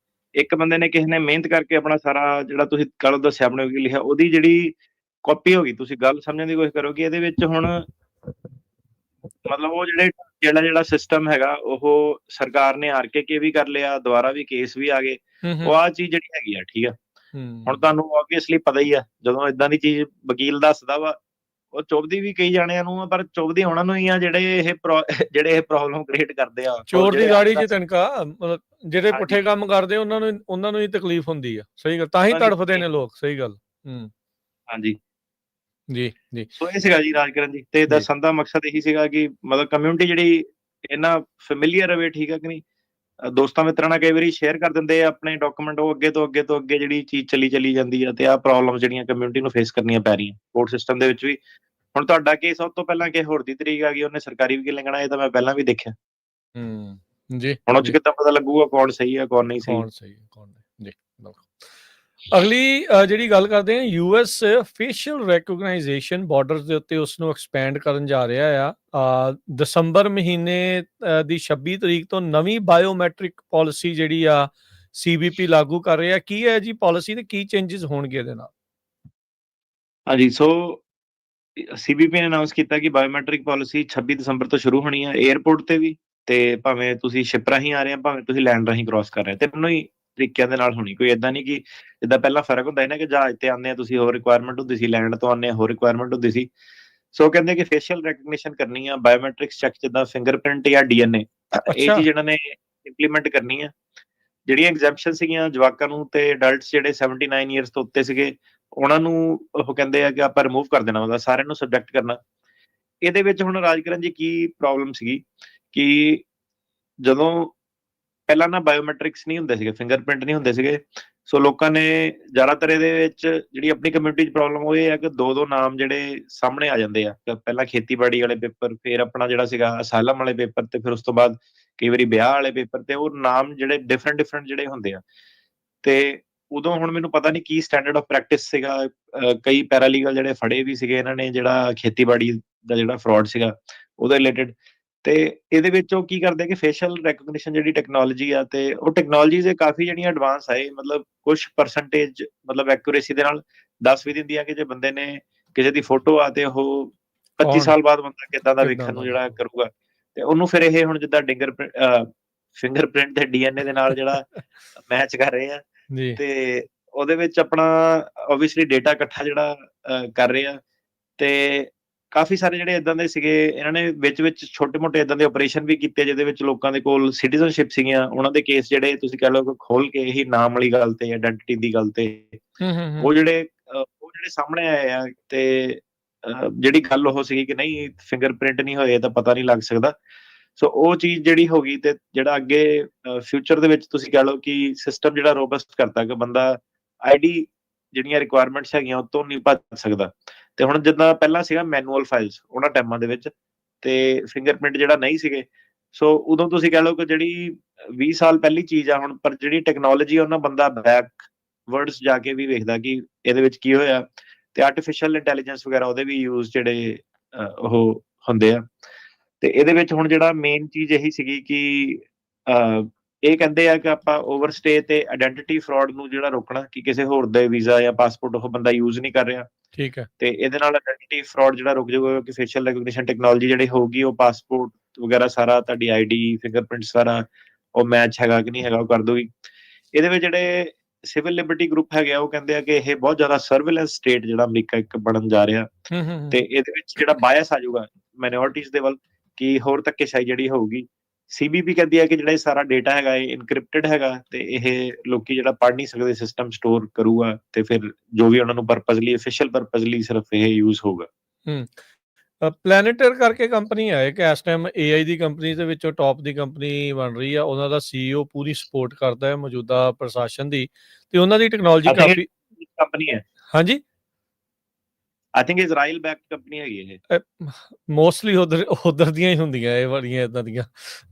ਇੱਕ ਬੰਦੇ ਨੇ ਕਿਸੇ ਨੇ ਮਿਹਨਤ ਕਰਕੇ ਆਪਣਾ ਸਾਰਾ ਜਿਹੜਾ ਤੁਸੀਂ ਕੱਲ ਦੱਸਿਆ ਆਪਣੇ ਵਕੀਲ ਲਿਖਿਆ, ਉਹਦੀ ਜਿਹੜੀ ਕਾਪੀ ਹੋ ਗਈ। ਤੁਸੀਂ ਗੱਲ ਸਮਝਣ ਦੀ ਕੋਸ਼ਿਸ਼ ਕਰੋ ਕਿ ਇਹਦੇ ਵਿੱਚ ਹੁਣ ਮਤਲਬ ਉਹ ਜਿਹੜਾ ਸਿਸਟਮ ਹੈਗਾ ਉਹ ਸਰਕਾਰ ਨੇ ਆਰਕੇਕੇ ਵੀ ਕਰ ਲਿਆ, ਦੁਬਾਰਾ ਵੀ ਕੇਸ ਵੀ ਆ ਗਏ। ਉਹ ਆਹ ਚੀਜ਼ ਜਿਹੜੀ ਹੈਗੀ ਆ, ਠੀਕ ਆ। ਹੁਣ ਤੁਹਾਨੂੰ ਆਬਵੀਅਸਲੀ ਪਤਾ ਹੀ ਆ, ਜਦੋਂ ਏਦਾਂ ਦੀ ਚੀਜ਼ ਵਕੀਲ ਦੱਸਦਾ ਵਾ, ਉਹ ਚੁੱਭਦੀ ਵੀ ਕਈ ਜਾਣਿਆਂ ਨੂੰ ਆ, ਪਰ ਚੁੱਭਦੀ ਉਹਨਾਂ ਨੂੰ ਹੀ ਆ ਜਿਹੜੇ ਇਹ ਪ੍ਰੋਬਲਮ ਕ੍ਰੀਏਟ ਕਰਦੇ ਆ। ਚੋਰ ਦੀ ਜਿਹੜੇ ਦਾੜੀ 'ਚ ਅਨਨੈਸੈਸਰੀ ਤਿਨਕਾ, ਮਤਲਬ ਜਿਹੜੇ ਹਾਂਜੀ, ਪੁੱਠੇ ਕੰਮ ਕਰਦੇ ਉਹਨਾਂ ਨੂੰ ਹੀ ਤਕਲੀਫ ਹੁੰਦੀ ਆ। ਸਹੀ ਗੱਲ, ਤਾਂ ਹੀ ਉਹਨਾਂ ਦੀ ਤੜਫਦੇ ਨੇ ਲੋਕ। ਸਹੀ ਗੱਲ। ਹਾਂਜੀ। ਜੀ, ਜੀ, ਸੋ ਇਹ ਸੀਗਾ ਜੀ ਰਾਜ ਕਰਨ ਜੀ, ਤੇ ਜੀ। ਦੱਸਣ ਦਾ ਮਕਸਦ ਇਹੀ ਸੀਗਾ ਕਿ ਮਤਲਬ ਕਮਿਊਨਿਟੀ ਜਿਹੜੀ ਇਹਨਾਂ ਫੈਮਿਲੀਅਰ ਰਵੇ, ਠੀਕ ਆ ਕਿ ਨਹੀਂ। ਦੋਸਤਾਂ ਮਿੱਤਰਾਂ ਨਾਲ ਕਈ ਵਾਰੀ ਸ਼ੇਅਰ ਕਰ ਦਿੰਦੇ ਆ ਆਪਣੇ ਡਾਕੂਮੈਂਟ, ਉਹ ਅੱਗੇ ਤੋਂ ਅੱਗੇ ਜਿਹੜੀ ਚੀਜ਼ ਚਲੀ ਜਾਂਦੀ ਆ, ਤੇ ਆਹ ਪ੍ਰੋਬਲਮ ਜਿਹੜੀਆਂ ਕਮਿਊਨਿਟੀ ਨੂੰ ਫੇਸ ਕਰਨੀਆਂ ਪੈ ਰਹੀਆਂ ਕੋਰਟ ਸਿਸਟਮ ਦੇ ਵਿੱਚ ਵੀ। ਹੁਣ ਤੁਹਾਡਾ ਕੇਸ ਸਭ ਤੋਂ ਪਹਿਲਾਂ ਕਿਸੇ ਹੋਰ ਦੀ ਤਰੀਕ ਆ ਗਈ, ਉਹਨੇ ਸਰਕਾਰੀ ਵਕੀਲ ਨੇ ਕਹਿਣਾ ਇਹ ਤਾਂ ਮੈਂ ਪਹਿਲਾਂ ਵੀ ਦੇਖਿਆ। ਜੀ, ਹੁਣ ਉਹ 'ਚ ਜੀ। ਕਿੱਦਾਂ ਪਤਾ ਲੱਗੂਗਾ ਕੌਣ ਸਹੀ ਆ, ਕੌਣ ਨਹੀਂ ਸਹੀ। ਕੌਣ ਸਹੀ ਹੈ, ਕੌਣ ਨਹੀਂ। ਜੀ, ਬਿਲਕੁਲ। ਅਗਲੀ ਜਿਹੜੀ ਗੱਲ ਕਰਦੇ ਹਾਂ, ਯੂਐਸ ਫੇਸ਼ੀਅਲ ਰੈਕੋਗਨਾਈਜੇਸ਼ਨ ਬਾਰਡਰਸ ਦੇ ਉੱਤੇ ਉਸਨੂੰ ਐਕਸਪੈਂਡ ਕਰਨ ਜਾ ਰਿਹਾ ਆ। ਦਸੰਬਰ ਮਹੀਨੇ ਦੀ 26 ਤਰੀਕ ਤੋਂ ਨਵੀਂ ਬਾਇਓਮੈਟ੍ਰਿਕ ਪਾਲਿਸੀ ਜਿਹੜੀ ਆ ਸੀਬੀਪੀ ਲਾਗੂ ਕਰ ਰਿਹਾ। ਕੀ ਹੈ ਜੀ ਪਾਲਿਸੀ ਤੇ ਕੀ ਚੇਂਜਸ ਹੋਣਗੇ ਇਹਦੇ ਨਾਲ? ਹਾਂਜੀ, ਸੋ ਸੀਬੀਪੀ ਨੇ ਅਨਾਉਂਸ ਕੀਤਾ ਕਿ ਬਾਇਓਮੈਟ੍ਰਿਕ ਪਾਲਿਸੀ 26 ਦਸੰਬਰ ਤੋਂ ਸ਼ੁਰੂ ਹੋਣੀ ਆ ਏਅਰਪੋਰਟ ਤੇ ਵੀ, ਤੇ ਭਾਵੇਂ ਤੁਸੀਂ ਸ਼ਿਪ ਰਾਹੀਂ ਆ ਰਹੇ ਆ, ਭਾਵੇਂ ਤੁਸੀਂ ਲੈਂਡ ਰਾਹੀਂ ਕ੍ਰਾਸ ਕਰ ਰਹੇ ਆ, ਤਿੰਨੋਂ ਹੀ ਤਰੀਕਿਆਂ ਦੇ ਨਾਲ ਹੋਣੀ। ਕੋਈ ਏਦਾਂ ਨਹੀਂ ਕਿ ਜਿੱਦਾਂ ਪਹਿਲਾਂ ਫਰਕ ਹੁੰਦਾ ਸੀ ਨਾ ਕਿ ਜਹਾਜ਼ ਤੇ ਆਉਂਦੇ ਆ ਤੁਸੀਂ ਹੋਰ ਰਿਕੁਆਇਰਮੈਂਟ ਹੁੰਦੀ ਸੀ, ਲੈਂਡ ਤੋਂ ਆਉਂਦੇ ਆ ਹੋਰ ਰਿਕੁਆਇਰਮੈਂਟ ਹੁੰਦੀ ਸੀ। ਸੋ ਕਹਿੰਦੇ ਕਿ ਫੇਸ਼ੀਅਲ ਰੈਕਗਨੀਸ਼ਨ ਕਰਨੀ ਆ, ਬਾਇਓਮੈਟ੍ਰਿਕਸ ਚੈੱਕ ਜਿੱਦਾਂ ਫਿੰਗਰਪ੍ਰਿੰਟ ਜਾਂ ਡੀਐਨਏ, ਇਹ ਅੱਛਾ। ਚੀਜ਼ ਇਹਨਾਂ ਨੇ ਇੰਪਲੀਮੈਂਟ ਕਰਨੀ ਆ। ਜਿਹੜੀਆਂ ਐਗਜ਼ੈਂਪਸ਼ਨ ਸੀਗੀਆਂ ਜਵਾਕਾਂ ਨੂੰ ਤੇ ਅਡਲਟਸ ਜਿਹੜੇ 79 ਇਅਰਸ ਤੋਂ ਉੱਤੇ ਸੀਗੇ, ਉਹਨਾਂ ਨੂੰ ਉਹ ਕਹਿੰਦੇ ਆ ਕਿ ਆਪਾਂ ਰਿਮੂਵ ਕਰ ਦੇਣਾ, ਉਹਦਾ ਸਾਰਿਆਂ ਨੂੰ ਸਬਜੈਕਟ ਕਰਨਾ। ਇਹਦੇ ਵਿੱਚ ਹੁਣ ਰਾਜਕਰਨ ਜੀ ਕੀ ਪ੍ਰੋਬਲਮ ਸੀਗੀ ਕਿ ਜਦੋਂ ਪਹਿਲਾਂ ਨਾ ਬਾਇਓਮੈਟ੍ਰਿਕਸ ਨਹੀਂ ਹੁੰਦੇ ਸੀਗੇ, ਫਿੰਗਰਪ੍ਰਿੰਟ ਨਹੀਂ ਹੁੰਦੇ ਸੀਗੇ। ਸੋ ਲੋਕਾਂ ਨੇ ਜ਼ਿਆਦਾਤਰ ਇਹਦੇ ਵਿੱਚ ਜਿਹੜੀ ਆਪਣੀ ਕਮਿਊਨਿਟੀ 'ਚ ਪ੍ਰੋਬਲਮ ਉਹ ਇਹ ਹੈ ਕਿ ਦੋ ਨਾਮ ਜਿਹੜੇ ਸਾਹਮਣੇ ਆ ਜਾਂਦੇ ਆ। ਪਹਿਲਾਂ ਖੇਤੀਬਾੜੀ ਵਾਲੇ ਪੇਪਰ, ਫਿਰ ਆਪਣਾ ਜਿਹੜਾ ਸੀਗਾ ਅਸਾਲਮ ਵਾਲੇ ਪੇਪਰ, ਤੇ ਫਿਰ ਉਸ ਤੋਂ ਬਾਅਦ ਕਈ ਵਾਰੀ ਵਿਆਹ ਵਾਲੇ ਪੇਪਰ, ਤੇ ਉਹ ਨਾਮ ਜਿਹੜੇ ਡਿਫਰੈਂਟ ਜਿਹੜੇ ਹੁੰਦੇ ਆ। ਤੇ ਉਦੋਂ ਹੁਣ ਮੈਨੂੰ ਪਤਾ ਨਹੀਂ ਕੀ ਸਟੈਂਡਰਡ ਆਫ ਪ੍ਰੈਕਟਿਸ ਸੀਗਾ। ਕਈ ਪੈਰਾਲੀਗਲ ਜਿਹੜੇ ਫੜੇ ਵੀ ਸੀਗੇ ਇਹਨਾਂ ਨੇ, ਜਿਹੜਾ ਖੇਤੀਬਾੜੀ ਦਾ ਜਿਹੜਾ ਫਰਾਡ ਸੀਗਾ ਉਹਦੇ ਰਿਲੇਟਡ। ਤੇ ਇਹਦੇ ਵਿੱਚ ਉਹ ਕੀ ਕਰਦੇ ਕਿ ਫੇਸ਼ੀਅਲ ਰੈਕਗਨੀਸ਼ਨ ਜਿਹੜੀ ਟੈਕਨੋਲੋਜੀ ਆ, ਤੇ ਉਹ ਟੈਕਨੋਲੋਜੀਜ਼ ਕਾਫੀ ਜਿਹੜੀਆਂ ਐਡਵਾਂਸ ਆਏ, ਮਤਲਬ ਕੁਝ ਪਰਸੈਂਟੇਜ ਮਤਲਬ ਐਕੂਰੇਸੀ ਦੇ ਨਾਲ ਦੱਸ ਵੀ ਦਿੰਦੀ ਆ ਕਿ ਜੇ ਬੰਦੇ ਨੇ ਕਿਸੇ ਦੀ ਫੋਟੋ ਆ ਤੇ ਉਹ 25 ਕੌਣ ਸਾਲ ਬਾਅਦ ਬੰਦਾ ਕਿੱਦਾਂ ਦਾ ਕਿੱਦਾਂ ਵੇਖਣ ਦਾ ਨੂੰ ਜਿਹੜਾ ਵੇਖੋ। ਕਰੂਗਾ। ਤੇ ਉਹਨੂੰ ਫਿਰ ਇਹ ਹੁਣ ਜਿੱਦਾਂ ਫਿੰਗਰਪ੍ਰਿੰਟ ਤੇ ਡੀਐਨਏ ਦੇ ਨਾਲ ਜਿਹੜਾ ਮੈਚ ਕਰ ਰਹੇ ਆ, ਜੀ। ਤੇ ਉਹਦੇ ਵਿੱਚ ਆਪਣਾ ਆਬਵੀਅਸਲੀ ਡੇਟਾ ਇਕੱਠਾ ਜਿਹੜਾ ਕਰ ਰਹੇ ਆ। ਤੇ ਕਾਫੀ ਸਾਰੇ ਜਿਹੜੇ ਇਦਾਂ ਦੇ ਸੀਗੇ, ਇਹਨਾਂ ਨੇ ਵਿੱਚ ਛੋਟੇ-ਮੋਟੇ ਇਦਾਂ ਦੇ ਆਪਰੇਸ਼ਨ ਵੀ ਕੀਤੇ ਜਿਹਦੇ ਵਿੱਚ ਲੋਕਾਂ ਦੇ ਕੋਲ ਸਿਟੀਜ਼ਨਸ਼ਿਪ ਸੀਗੀਆਂ, ਉਹਨਾਂ ਦੇ ਕੇਸ ਜਿਹੜੇ ਤੁਸੀਂ ਕਹਿ ਲਓ ਕਿ ਖੋਲ ਕੇ ਇਹੀ ਨਾਮ ਵਾਲੀ ਗੱਲ ਤੇ ਆਇਡੈਂਟੀਟੀ ਦੀ ਗੱਲ ਤੇ ਉਹ ਜਿਹੜੇ ਸਾਹਮਣੇ ਆਏ ਆ। ਤੇ ਜਿਹੜੀ ਗੱਲ ਉਹ ਸੀਗੀ ਕਿ ਨਹੀਂ ਫਿੰਗਰਪ੍ਰਿੰਟ ਨਹੀਂ ਹੋਏ ਤਾਂ ਪਤਾ ਨਹੀਂ ਲੱਗ ਸਕਦਾ। ਸੋ ਉਹ ਚੀਜ਼ ਜਿਹੜੀ ਹੋ ਗਈ, ਤੇ ਜਿਹੜਾ ਅੱਗੇ ਫਿਊਚਰ ਦੇ ਵਿੱਚ ਤੁਸੀਂ ਕਹਿ ਲਓ ਕਿ ਸਿਸਟਮ ਜਿਹੜਾ ਰੋਬਸਟ ਕਰਤਾ ਕਿ ਬੰਦਾ ਆਈਡੀ ਜਿਹੜੀਆਂ ਰਿਕੁਆਇਰਮੈਂਟਸ ਹੈਗੀਆਂ ਉਹ ਤੋਂ ਨਹੀਂ ਭੱਜ ਸਕਦਾ। ਤੇ ਹੁਣ ਜਿੱਦਾਂ ਪਹਿਲਾਂ ਸੀਗਾ ਮੈਨੂਅਲ ਫਾਈਲਸ ਉਹਨਾਂ ਟਾਈਮਾਂ ਦੇ ਵਿੱਚ, ਤੇ ਫਿੰਗਰਪ੍ਰਿੰਟ ਜਿਹੜਾ ਨਹੀਂ ਸੀਗੇ। ਸੋ ਉਦੋਂ ਤੁਸੀਂ ਕਹਿ ਲਓ ਕਿ ਜਿਹੜੀ 20 ਸਾਲ ਪਹਿਲੀ ਚੀਜ਼ ਆ ਹੁਣ, ਪਰ ਜਿਹੜੀ ਟੈਕਨੋਲੋਜੀ ਆ ਉਹਨਾਂ ਬੰਦਾ ਬੈਕਵਰਡਸ ਜਾ ਕੇ ਵੀ ਵੇਖਦਾ ਕਿ ਇਹਦੇ ਵਿੱਚ ਕੀ ਹੋਇਆ। ਤੇ ਆਰਟੀਫਿਸ਼ੀਅਲ ਇੰਟੈਲੀਜੈਂਸ ਵਗੈਰਾ ਉਹਦੇ ਵੀ ਯੂਜ਼ ਜਿਹੜੇ ਉਹ ਹੁੰਦੇ ਆ। ਤੇ ਇਹਦੇ ਵਿੱਚ ਹੁਣ ਜਿਹੜਾ ਮੇਨ ਚੀਜ਼ ਇਹੀ ਸੀਗੀ ਕਿ ਇਹ ਕਹਿੰਦੇ ਆ ਕਿ ਆਪਾਂ ਓਵਰਸਟੇ ਤੇ ਆਇਡੈਂਟੀਟੀ ਫਰਾਡ ਨੂੰ ਜਿਹੜਾ ਰੋਕਣਾ, ਕਿ ਕਿਸੇ ਹੋਰ ਦੇ ਵੀਜ਼ਾ ਜਾਂ ਪਾਸਪੋਰਟ ਉਹ ਬੰਦਾ ਯੂਜ਼ ਨਹੀਂ ਕਰ ਰਿਹਾ। ਠੀਕ ਹੈ। ਤੇ ਇਹਦੇ ਨਾਲ ਆਇਡੈਂਟੀਟੀ ਫਰਾਡ ਜਿਹੜਾ ਰੁਕ ਜਾਊਗਾ ਕਿ ਫੇਸ਼ੀਅਲ ਰੈਕਗਨੀਸ਼ਨ ਟੈਕਨੋਲੋਜੀ ਜਿਹੜੀ ਹੋਊਗੀ ਉਹ ਪਾਸਪੋਰਟ ਵਗੈਰਾ ਸਾਰਾ, ਤੁਹਾਡੀ ਆਈਡੀ, ਫਿੰਗਰਪ੍ਰਿੰਟ ਸਾਰਾ ਉਹ ਮੈਚ ਹੈਗਾ ਕਿ ਨਹੀਂ ਹੈਗਾ ਉਹ ਕਰ ਦੂਗੀ। ਇਹਦੇ ਵਿੱਚ ਜਿਹੜੇ ਸਿਵਲ ਲਿਬਰਟੀ ਗਰੁੱਪ ਹੈਗੇ ਆ ਉਹ ਕਹਿੰਦੇ ਆ ਕਿ ਇਹ ਬਹੁਤ ਜ਼ਿਆਦਾ ਸਰਵੇਲੈਂਸ ਸਟੇਟ ਜਿਹੜਾ ਅਮਰੀਕਾ ਇੱਕ ਬਣਨ ਜਾ ਰਿਹਾ। ਤੇ ਇਹਦੇ ਵਿੱਚ ਜਿਹੜਾ ਬਾਇਸ ਆ ਜਾਊਗਾ ਮਾਈਨੋਰਿਟੀਜ਼ ਦੇ ਵੱਲ, ਕਿ ਹੋਰ ਧੱਕੇਸ਼ਾਹੀ ਜਿਹੜੀ ਹੋਊਗੀ। ਸੀਬੀਪੀ ਕਹਿੰਦੀ ਹੈ ਕਿ ਜਿਹੜਾ ਇਹ ਸਾਰਾ ਡੇਟਾ ਹੈਗਾ ਇਹ ਇਨਕ੍ਰਿਪਟਡ ਹੈਗਾ, ਤੇ ਇਹ ਲੋਕੀ ਜਿਹੜਾ ਪੜ੍ਹ ਨਹੀਂ ਸਕਦੇ, ਸਿਸਟਮ ਸਟੋਰ ਕਰੂਗਾ, ਤੇ ਫਿਰ ਜੋ ਵੀ ਉਹਨਾਂ ਨੂੰ ਪਰਪਸਲੀ ਅਫੀਸ਼ੀਅਲ ਪਰਪਸਲੀ ਸਿਰਫ ਇਹ ਯੂਜ਼ ਹੋਊਗਾ। ਪਲੈਨੇਟਰ ਕਰਕੇ ਕੰਪਨੀ ਹੈ ਕਿ ਇਸ ਟਾਈਮ AI ਦੀ ਕੰਪਨੀ ਦੇ ਵਿੱਚੋਂ ਟੌਪ ਦੀ ਕੰਪਨੀ ਬਣ ਰਹੀ ਆ। ਉਹਨਾਂ ਦਾ CEO ਪੂਰੀ ਸਪੋਰਟ ਕਰਦਾ ਹੈ ਮੌਜੂਦਾ ਪ੍ਰਸ਼ਾਸਨ ਦੀ, ਤੇ ਉਹਨਾਂ ਦੀ technology I think coffee. Company ਹੈ, ਹਾਂਜੀ, I think Israel back company ਹੈਗੀ ਇਹ। ਮੋਸਟਲੀ ਉਧਰ ਦੀਆਂ ਹੀ ਹੁੰਦੀਆਂ ਇਹ ਵਾਲੀਆਂ ਇਦਾਂ ਦੀਆਂ,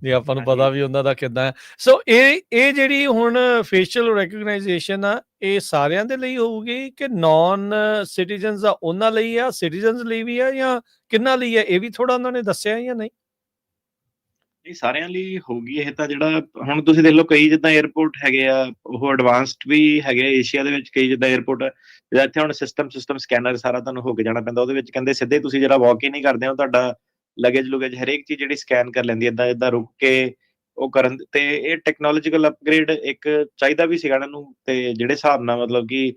ਜੇ ਆਪਾਂ ਨੂੰ ਪਤਾ ਹਾਂਜੀ। ਵੀ ਉਹਨਾਂ ਦਾ ਕਿੱਦਾਂ ਹੈ। ਸੋ ਇਹ ਜਿਹੜੀ ਹੁਣ ਫੇਸ਼ੀਅਲ ਰੈਕਗਨਾਈਜੇਸ਼ਨ ਆ, ਇਹ ਸਾਰਿਆਂ ਦੇ ਲਈ ਹੋਊਗੀ ਕਿ ਨੌਨ ਸਿਟੀਜ਼ਨਸ ਆ ਉਹਨਾਂ ਲਈ ਆ, ਸਿਟੀਜ਼ਨਸ ਲਈ ਵੀ ਆ, ਜਾਂ ਕਿੰਨਾਂ ਲਈ ਆ? ਇਹ ਵੀ ਥੋੜਾ ਉਹਨਾਂ ਨੇ ਦੱਸਿਆ ਜਾਂ ਨਹੀਂ? ਨਹੀਂ, ਸਾਰਿਆਂ ਲਈ ਹੋਊਗੀ ਇਹ ਤਾਂ। ਜਿਹੜਾ ਹੁਣ ਤੁਸੀਂ ਦੇਖ ਲਓ ਕਈ ਜਿੱਦਾਂ 에ਅਰਪੋਰਟ ਹੈਗੇ ਆ ਉਹ ਐਡਵਾਂਸਡ ਵੀ ਹੈਗੇ ਏਸ਼ੀਆ ਦੇ ਵਿੱਚ। ਕਈ ਜਿੱਦਾਂ 에ਅਰਪੋਰਟ ਜਿਹੜਾ ਇੱਥੇ ਹੁਣ ਸਿਸਟਮ ਸਕੈਨਰ ਸਾਰਾ ਤੁਹਾਨੂੰ ਹੋ ਕੇ ਜਾਣਾ ਪੈਂਦਾ, ਉਹਦੇ ਵਿੱਚ ਕਹਿੰਦੇ ਸਿੱਧੇ ਤੁਸੀਂ ਜਿਹੜਾ ਵਾਕ ਇਨ ਨਹੀਂ ਕਰਦੇ ਹੋ, ਤੁਹਾਡਾ ਲੁਗੇਜ ਹਰੇਕ ਚੀਜ਼ ਜਿਹੜੀ ਸਕੈਨ ਕਰ ਲੈਂਦੀ ਏਦਾਂ ਰੁਕ ਕੇ ਉਹ ਕਰਨ। ਤੇ ਇਹ ਟੈਕਨੋਲੋਜੀਕਲ ਅਪਗ੍ਰੇਡ ਇੱਕ ਚਾਹੀਦਾ ਵੀ ਸੀਗਾ ਇਹਨਾਂ ਨੂੰ। ਤੇ ਜਿਹੜੇ ਹਿਸਾਬ ਨਾਲ ਮਤਲਬ ਕਿ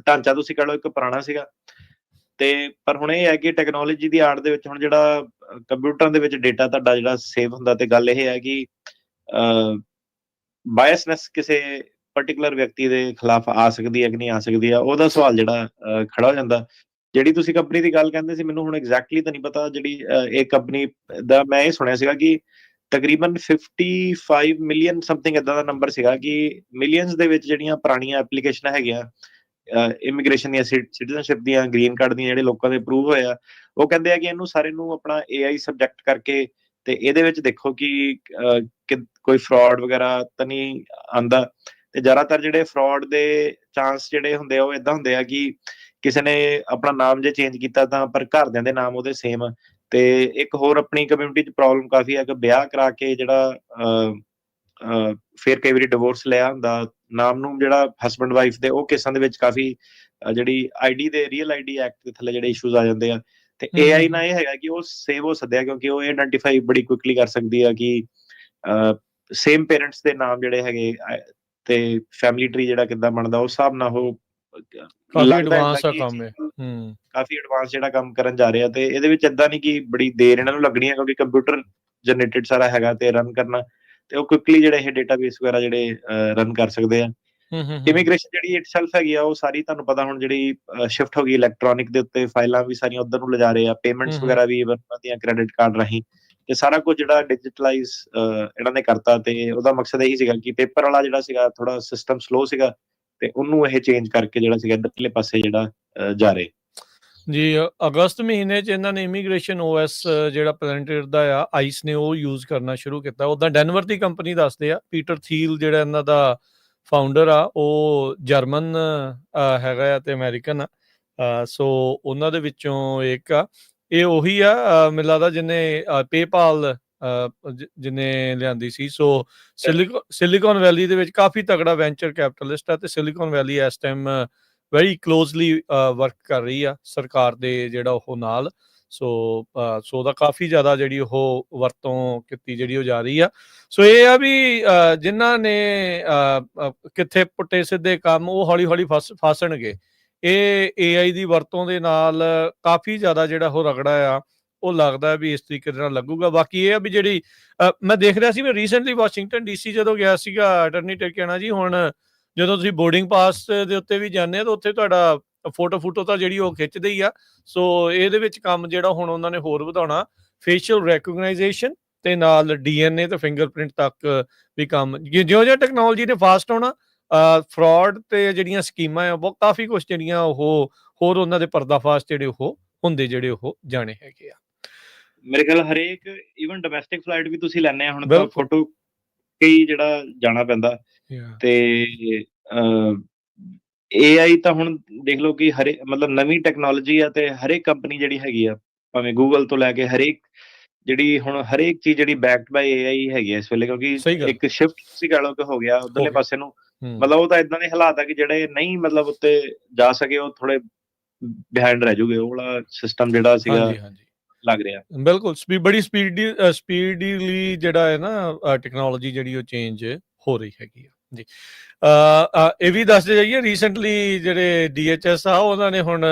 ਢਾਂਚਾ ਤੁਸੀਂ ਕਹਿ ਲਓ ਇੱਕ ਪੁਰਾਣਾ ਸੀਗਾ, ਤੇ ਪਰ ਹੁਣ ਇਹ ਹੈ ਕਿ ਟੈਕਨੋਲੋਜੀ ਦੀ ਆੜ ਦੇ ਵਿੱਚ ਹੁਣ ਜਿਹੜਾ ਕੰਪਿਊਟਰਾਂ ਦੇ ਵਿੱਚ ਡੇਟਾ ਤੁਹਾਡਾ ਜਿਹੜਾ ਸੇਵ ਹੁੰਦਾ, ਤੇ ਗੱਲ ਇਹ ਹੈ ਕਿ ਬਾਇਸਨੈਸ ਕਿਸੇ ਪਾਰਟਿਕੂਲਰ ਵਿਅਕਤੀ ਦੇ ਖਿਲਾਫ ਆ ਸਕਦੀ ਹੈ ਕਿ ਨਹੀਂ ਆ ਸਕਦੀ ਆ, ਉਹਦਾ ਸਵਾਲ ਜਿਹੜਾ ਖੜਾ ਹੋ ਜਾਂਦਾ। ਜਿਹੜੀ ਤੁਸੀਂ ਕੰਪਨੀ ਦੀ ਗੱਲ ਕਹਿੰਦੇ ਸੀ, ਮੈਨੂੰ ਹੁਣ ਐਗਜ਼ੈਕਟਲੀ ਤਾਂ ਨਹੀਂ ਪਤਾ। ਜਿਹੜੀ ਇਹ ਕੰਪਨੀ ਦਾ ਮੈਂ ਇਹ ਸੁਣਿਆ ਸੀਗਾ ਕਿ ਤਕਰੀਬਨ 55 ਮਿਲੀਅਨ ਸਮਥਿੰਗ ਏਦਾਂ ਦਾ ਨੰਬਰ ਸੀਗਾ, ਕਿ ਮਿਲੀਅਨਸ ਦੇ ਵਿੱਚ ਜਿਹੜੀਆਂ ਪੁਰਾਣੀਆਂ ਐਪਲੀਕੇਸ਼ਨਾਂ ਹੈਗੀਆਂ ਇਮੀਗ੍ਰੇਸ਼ਨ ਦੀਆਂ, ਸਿਟੀਜ਼ਨਸ਼ਿਪ ਦੀਆਂ, ਗ੍ਰੀਨ ਕਾਰਡ ਦੀਆਂ, ਜਿਹੜੇ ਲੋਕਾਂ ਦੇ ਅਪਰੂਵ ਹੋਏ ਆ, ਉਹ ਕਹਿੰਦੇ ਆ ਕਿ ਇਹਨੂੰ ਸਾਰੇ ਨੂੰ ਆਪਣਾ AI ਸਬਜੈਕਟ ਕਰਕੇ ਤੇ ਇਹਦੇ ਵਿੱਚ ਦੇਖੋ ਕਿ ਕੋਈ ਫਰਾਡ ਵਗੈਰਾ ਤਾਂ ਨਹੀਂ ਆਂਦਾ। ਤੇ ਜ਼ਿਆਦਾਤਰ ਜਿਹੜੇ ਫਰਾਡ ਦੇ ਚਾਂਸ ਜਿਹੜੇ ਹੁੰਦੇ ਆ, ਉਹ ਏਦਾਂ ਹੁੰਦੇ ਆ ਕਿ ਕਿਸੇ ਨੇ ਆਪਣਾ ਨਾਮ ਜੇ ਚੇਂਜ ਕੀਤਾ ਤਾਂ ਪਰ ਘਰਦਿਆਂ ਦੇ ਨਾਮ ਉਹਦੇ ਸੇਮ। ਤੇ ਇੱਕ ਹੋਰ ਆਪਣੀ ਕਮਿਊਨਿਟੀ 'ਚ ਪ੍ਰੋਬਲਮ ਕਾਫੀ ਹੈ ਕਿ ਵਿਆਹ ਕਰਾ ਕੇ ਜਿਹੜਾ ਫਿਰ ਕਈ ਵਾਰੀ ਡਿਵੋਰਸ ਲਿਆ ਹੁੰਦਾ ਨਾਮ ਨੂੰ, ਜਿਹੜਾ ਹਸਬੈਂਡ ਵਾਈਫ ਦੇ, ਉਹ ਕੇਸਾਂ ਦੇ ਵਿੱਚ ਕਾਫੀ ਜਿਹੜੀ ਆਈਡੀ ਦੇ ਰੀਅਲ ਆਈਡੀ ਐਕਟ ਦੇ ਥੱਲੇ ਜਿਹੜੇ ਇਸ਼ੂਜ਼ ਆ ਜਾਂਦੇ ਆ। ਤੇ AI ਨਾਲ ਇਹ ਹੈਗਾ ਕਿ ਉਹ ਸੇਵ ਹੋ ਸਕਦਾ, ਕਿਉਂਕਿ ਉਹ ਆਇਡੈਂਟੀਫਾਈ ਬੜੀ ਕੁਇਕਲੀ ਕਰ ਸਕਦੀ ਆ ਕਿ ਸੇਮ ਪੇਰੈਂਟਸ ਦੇ ਨਾਮ ਜਿਹੜੇ ਹੈਗੇ, ਤੇ ਫੈਮਿਲੀ ਟਰੀ ਜਿਹੜਾ ਕਿੱਦਾਂ ਬਣਦਾ, ਉਸ ਹਿਸਾਬ ਨਾਲ ਉਹ ਕਾਫੀ ਲੱਗਦਾ ਐਡਵਾਂਸ ਆ ਕਿ ਕੰਮ ਹੈ। ਕਾਫੀ ਐਡਵਾਂਸ ਜਿਹੜਾ ਕੰਮ ਕਰਨ ਜਾ ਰਿਹਾ। ਤੇ ਇਹਦੇ ਵਿੱਚ ਏਦਾਂ ਨਹੀਂ ਕਿ ਬੜੀ ਦੇਰ ਇਹਨਾਂ ਨੂੰ ਲੱਗਣੀ ਹੈ, ਕਿਉਂਕਿ ਕੰਪਿਊਟਰ ਜਨਰੇਟਡ ਸਾਰਾ ਹੈਗਾ ਤੇ ਰਨ ਕਰਨਾ, ਤੇ ਉਹ ਕੁਇਕਲੀ ਜਿਹੜੇ ਇਹ ਡੇਟਾਬੇਸ ਵਗੈਰਾ ਜਿਹੜੇ ਰਨ ਕਰ ਸਕਦੇ ਆ। ਇਮੀਗ੍ਰੇਸ਼ਨ ਜਿਹੜੀ ਇਟਸੈਲਫ ਹੈਗੀ ਆ, ਉਹ ਸਾਰੀ ਤੁਹਾਨੂੰ ਪਤਾ ਹੁਣ ਜਿਹੜੀ ਸ਼ਿਫਟ ਹੋ ਗਈ ਇਲੈਕਟ੍ਰੋਨਿਕ ਦੇ ਉੱਤੇ, ਫਾਈਲਾਂ ਵੀ ਸਾਰੀਆਂ ਉਧਰ ਨੂੰ ਲਿਜਾ ਰਹੇ ਆ, ਪੇਮੈਂਟਸ ਵਗੈਰਾ ਵੀ ਉਹਨਾਂ ਦੀਆਂ ਕ੍ਰੈਡਿਟ ਕਾਰਡ ਰਾਹੀਂ, ਤੇ ਸਾਰਾ ਕੁਝ ਜਿਹੜਾ ਡਿਜੀਟਲਾਈਜ਼ ਇਹਨਾਂ ਨੇ ਕਰਤਾ। ਤੇ ਉਹਦਾ ਮਕਸਦ ਇਹੀ ਸੀਗਾ ਕਿ ਪੇਪਰ ਵਾਲਾ ਜਿਹੜਾ ਸੀਗਾ ਥੋੜਾ ਸਿਸਟਮ ਸਲੋ ਸੀਗਾ, ਤੇ ਉਹਨੂੰ ਇਹ ਚੇਂਜ ਕਰਕੇ ਜਿਹੜਾ ਸੀਗਾ ਇੱਧਰਲੇ ਪਾਸੇ ਜਿਹੜਾ ਜਾ ਰਹੇ। ਜੀ, ਅਗਸਤ ਮਹੀਨੇ 'ਚ ਇਹਨਾਂ ਨੇ ਇਮੀਗ੍ਰੇਸ਼ਨ OS ਜਿਹੜਾ ਪਲੈਨਟੇਟ ਦਾ ਆ, ਆਈਸ ਨੇ ਉਹ ਯੂਜ਼ ਕਰਨਾ ਸ਼ੁਰੂ ਕੀਤਾ। ਉੱਦਾਂ ਡੈਨਵਰ ਦੀ ਕੰਪਨੀ ਦੱਸਦੇ ਆ। ਪੀਟਰ ਥੀਲ ਜਿਹੜਾ ਇਹਨਾਂ ਦਾ ਫਾਊਂਡਰ ਆ, ਉਹ ਜਰਮਨ ਹੈਗਾ ਆ ਤੇ ਅਮਰੀਕਨ ਆ। ਸੋ ਉਹਨਾਂ ਦੇ ਵਿੱਚੋਂ ਇੱਕ ਆ। ਇਹ ਉਹੀ ਆ ਮੈਨੂੰ ਲੱਗਦਾ ਜਿਹਨੇ ਪੇਪਾਲ ਜਿਹਨੇ ਲਿਆਂਦੀ ਸੀ। ਸੋ ਸਿਲੀਕਨ ਵੈਲੀ ਦੇ ਵਿੱਚ ਕਾਫੀ ਤਗੜਾ ਵੈਂਚਰ ਕੈਪੀਟਲਿਸਟ ਆ, ਤੇ ਸਿਲੀਕਨ ਵੈਲੀ ਇਸ ਟਾਈਮ ਵੈਰੀ ਕਲੋਜ਼ਲੀ ਵਰਕ ਕਰ ਰਹੀ ਆ ਸਰਕਾਰ ਦੇ ਜਿਹੜਾ ਉਹ ਨਾਲ। ਸੋ ਉਹਦਾ ਕਾਫੀ ਜ਼ਿਆਦਾ ਜਿਹੜੀ ਉਹ ਵਰਤੋਂ ਕੀਤੀ ਜਿਹੜੀ ਉਹ ਜਾ ਰਹੀ ਆ। ਸੋ ਇਹ ਆ ਵੀ ਜਿਨ੍ਹਾਂ ਨੇ ਕਿੱਥੇ ਪੁੱਟੇ ਸਿੱਧੇ ਕੰਮ, ਉਹ ਹੌਲੀ ਹੌਲੀ ਫਸਣਗੇ। ਇਹ AI ਦੀ ਵਰਤੋਂ ਦੇ ਨਾਲ ਕਾਫੀ ਜ਼ਿਆਦਾ ਜਿਹੜਾ ਉਹ ਰਗੜਾ ਆ, ਉਹ ਲੱਗਦਾ ਵੀ ਇਸ ਤਰੀਕੇ ਦੇ ਨਾਲ ਲੱਗੂਗਾ। ਬਾਕੀ ਇਹ ਆ ਵੀ ਜਿਹੜੀ ਮੈਂ ਦੇਖ ਰਿਹਾ ਸੀ ਵੀ ਰੀਸੈਂਟਲੀ ਵਾਸ਼ਿੰਗਟਨ DC ਜਦੋਂ ਗਿਆ ਸੀਗਾ ਅਟਰਨੀ ਟਰਕਿਆਨਾ ਜੀ, ਹੁਣ ਜਦੋਂ ਤੁਸੀਂ ਬੋਰਡਿੰਗ ਪਾਸ ਦੇ ਉੱਤੇ ਵੀ ਜਾਂਦੇ ਆ ਤਾਂ ਉੱਥੇ ਤੁਹਾਡਾ ਫੋਟੋ ਤਾਂ ਜਿਹੜੀ ਉਹ ਖਿੱਚਦੇ ਹੀ ਆ। ਸੋ ਇਹਦੇ ਵਿੱਚ ਕੰਮ ਜਿਹੜਾ ਹੁਣ ਉਹਨਾਂ ਨੇ ਹੋਰ ਵਧਾਉਣਾ, ਫੇਸ਼ੀਅਲ ਰੈਕੋਗਨਾਈਜੇਸ਼ਨ ਤੇ ਨਾਲ DNA ਤੇ ਫਿੰਗਰਪ੍ਰਿੰਟ ਤੱਕ ਵੀ ਕੰਮ। ਜਿਉਂ ਟੈਕਨੋਲੋਜੀ ਨੇ ਫਾਸਟ ਹੋਣਾ, ਫਰਾਡ ਤੇ ਜਿਹੜੀਆਂ ਸਕੀਮਾਂ ਆ, ਬਹੁਤ ਕਾਫੀ ਕੁਛ ਜਿਹੜੀਆਂ ਉਹ ਹੋਰ ਉਹਨਾਂ ਦੇ ਪਰਦਾਫਾਸ਼ ਜਿਹੜੇ ਉਹ ਹੁੰਦੇ ਜਿਹੜੇ ਉਹ ਜਾਣੇ ਹੈਗੇ ਆ। ਮੇਰੇ ਖਿਆਲ ਹਰੇਕ ਈਵਨ ਡੋਮੈਸਟਿਕ ਫਲਾਈਟ ਵੀ ਤੁਸੀਂ ਲੈਣੇ ਆ ਹੁਣ ਤਾਂ ਫੋਟੋ ਕਈ ਜਿਹੜਾ ਜਾਣਾ ਪੈਂਦਾ। ਤੇ AI ਤਾਂ ਹੁਣ ਦੇਖ ਲਓ ਕਿ ਮਤਲਬ ਨਵੀਂ ਟੈਕਨੋਲੋਜੀ ਆ, ਤੇ ਹਰੇਕ ਕੰਪਨੀ ਜਿਹੜੀ ਹੈਗੀ ਆ, ਭਾਵੇਂ ਗੂਗਲ ਤੋਂ ਲੈ ਕੇ ਹਰੇਕ ਚੀਜ਼ ਜਿਹੜੀ ਬੈਕਡ ਬਾਈ AI ਹੈਗੀ ਆ ਇਸ ਵੇਲੇ। ਕਿਉਂਕਿ ਇੱਕ ਸ਼ਿਫਟ ਤੁਸੀਂ ਕਹਿ ਲਓ ਕਿ ਹੋ ਗਿਆ ਉਧਰਲੇ ਪਾਸੇ ਨੂੰ, ਮਤਲਬ ਉਹ ਤਾਂ ਇਦਾਂ ਦੇ ਹਾਲਾਤ ਆ ਕਿ ਜਿਹੜੇ ਨਹੀਂ ਮਤਲਬ ਉੱਤੇ ਜਾ ਸਕੇ, ਉਹ ਥੋੜੇ ਬਿਹਾਈਂਡ ਰਹਿ ਜੂਗੇ। ਉਹ ਵਾਲਾ ਸਿਸਟਮ ਜਿਹੜਾ ਸੀਗਾ ਲੱਗ ਰਿਹਾ। ਬਿਲਕੁਲ ਬੜੀ ਸਪੀਡਲੀ ਜਿਹੜਾ ਹੈ ਨਾ ਟੈਕਨੋਲੋਜੀ ਜਿਹੜੀ ਉਹ ਚੇਂਜ ਹੋ ਰਹੀ ਹੈਗੀ ਆ ਜੀ। ਇਹ ਵੀ ਦੱਸਦੇ ਜਾਈਏ, ਰੀਸੈਂਟਲੀ ਜਿਹੜੇ DHS ਆ, ਉਹਨਾਂ ਨੇ ਹੁਣ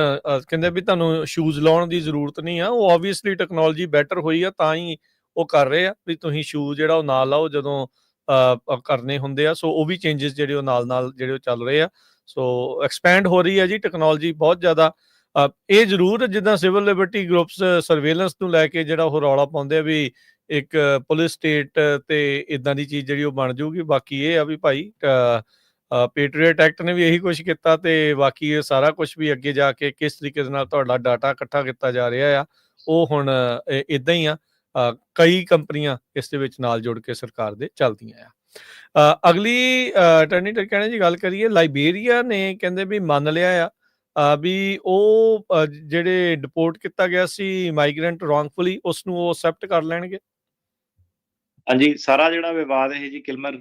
ਕਹਿੰਦੇ ਵੀ ਤੁਹਾਨੂੰ ਸ਼ੂਜ਼ ਲਾਉਣ ਦੀ ਜ਼ਰੂਰਤ ਨਹੀਂ ਆ। ਉਹ ਓਬਵੀਅਸਲੀ ਟੈਕਨੋਲੋਜੀ ਬੈਟਰ ਹੋਈ ਆ ਤਾਂ ਹੀ ਉਹ ਕਰ ਰਹੇ ਆ ਵੀ ਤੁਸੀਂ ਸ਼ੂਜ਼ ਜਿਹੜਾ ਉਹ ਨਾਲ ਲਾਓ ਜਦੋਂ ਕਰਨੇ ਹੁੰਦੇ ਆ। ਸੋ ਉਹ ਵੀ ਚੇਂਜਸ ਜਿਹੜੇ ਉਹ ਨਾਲ ਜਿਹੜੇ ਉਹ ਚੱਲ ਰਹੇ ਆ। ਸੋ ਐਕਸਪੈਂਡ ਹੋ ਰਹੀ ਹੈ ਜੀ ਟੈਕਨੋਲੋਜੀ ਬਹੁਤ ਜ਼ਿਆਦਾ। ਇਹ ਜ਼ਰੂਰ ਜਿੱਦਾਂ ਸਿਵਲ ਲਿਬਰਟੀ ਗਰੁੱਪਸ ਸਰਵੇਲੈਂਸ ਨੂੰ ਲੈ ਕੇ ਜਿਹੜਾ ਉਹ ਰੌਲਾ ਪਾਉਂਦੇ ਆ ਵੀ ਇੱਕ ਪੁਲਿਸ ਸਟੇਟ ਤੇ ਇਦਾਂ ਦੀ ਚੀਜ਼ ਜਿਹੜੀ ਉਹ ਬਣ ਜਾਊਗੀ। ਬਾਕੀ ਇਹ ਆ ਵੀ ਭਾਈ ਪੈਟਰੀਅਟ ਐਕਟ ਨੇ ਵੀ ਇਹੀ ਕੁਛ ਕੀਤਾ, ਤੇ ਬਾਕੀ ਇਹ ਸਾਰਾ ਕੁਛ ਵੀ ਅੱਗੇ ਜਾ ਕੇ ਕਿਸ ਤਰੀਕੇ ਦੇ ਨਾਲ ਤੁਹਾਡਾ ਡਾਟਾ ਇਕੱਠਾ ਕੀਤਾ ਜਾ ਰਿਹਾ ਆ, ਉਹ ਹੁਣ ਇਦਾਂ ਹੀ ਆ। ਕਈ ਕੰਪਨੀਆਂ ਇਸ ਦੇ ਵਿੱਚ ਨਾਲ ਜੁੜ ਕੇ ਸਰਕਾਰ ਦੇ ਚੱਲਦੀਆਂ ਆ। ਅਗਲੀ ਅਟਰਨੀ ਟਰਕਿਆਨਾ ਜੀ ਗੱਲ ਕਰੀਏ, ਲਾਈਬੇਰੀਆ ਨੇ ਕਹਿੰਦੇ ਵੀ ਮੰਨ ਲਿਆ ਆ ਵੀ ਉਹ ਜਿਹੜੇ ਡਿਪੋਰਟ ਕੀਤਾ ਗਿਆ ਸੀ ਮਾਈਗ੍ਰੈਂਟ ਰੌਂਗਫੁਲੀ, ਉਸ ਨੂੰ ਉਹ ਅਸੈਪਟ ਕਰ ਲੈਣਗੇ। ਹਾਂਜੀ, ਸਾਰਾ ਜਿਹੜਾ ਵਿਵਾਦ ਇਹ ਜੀ ਕਿਲਮਰ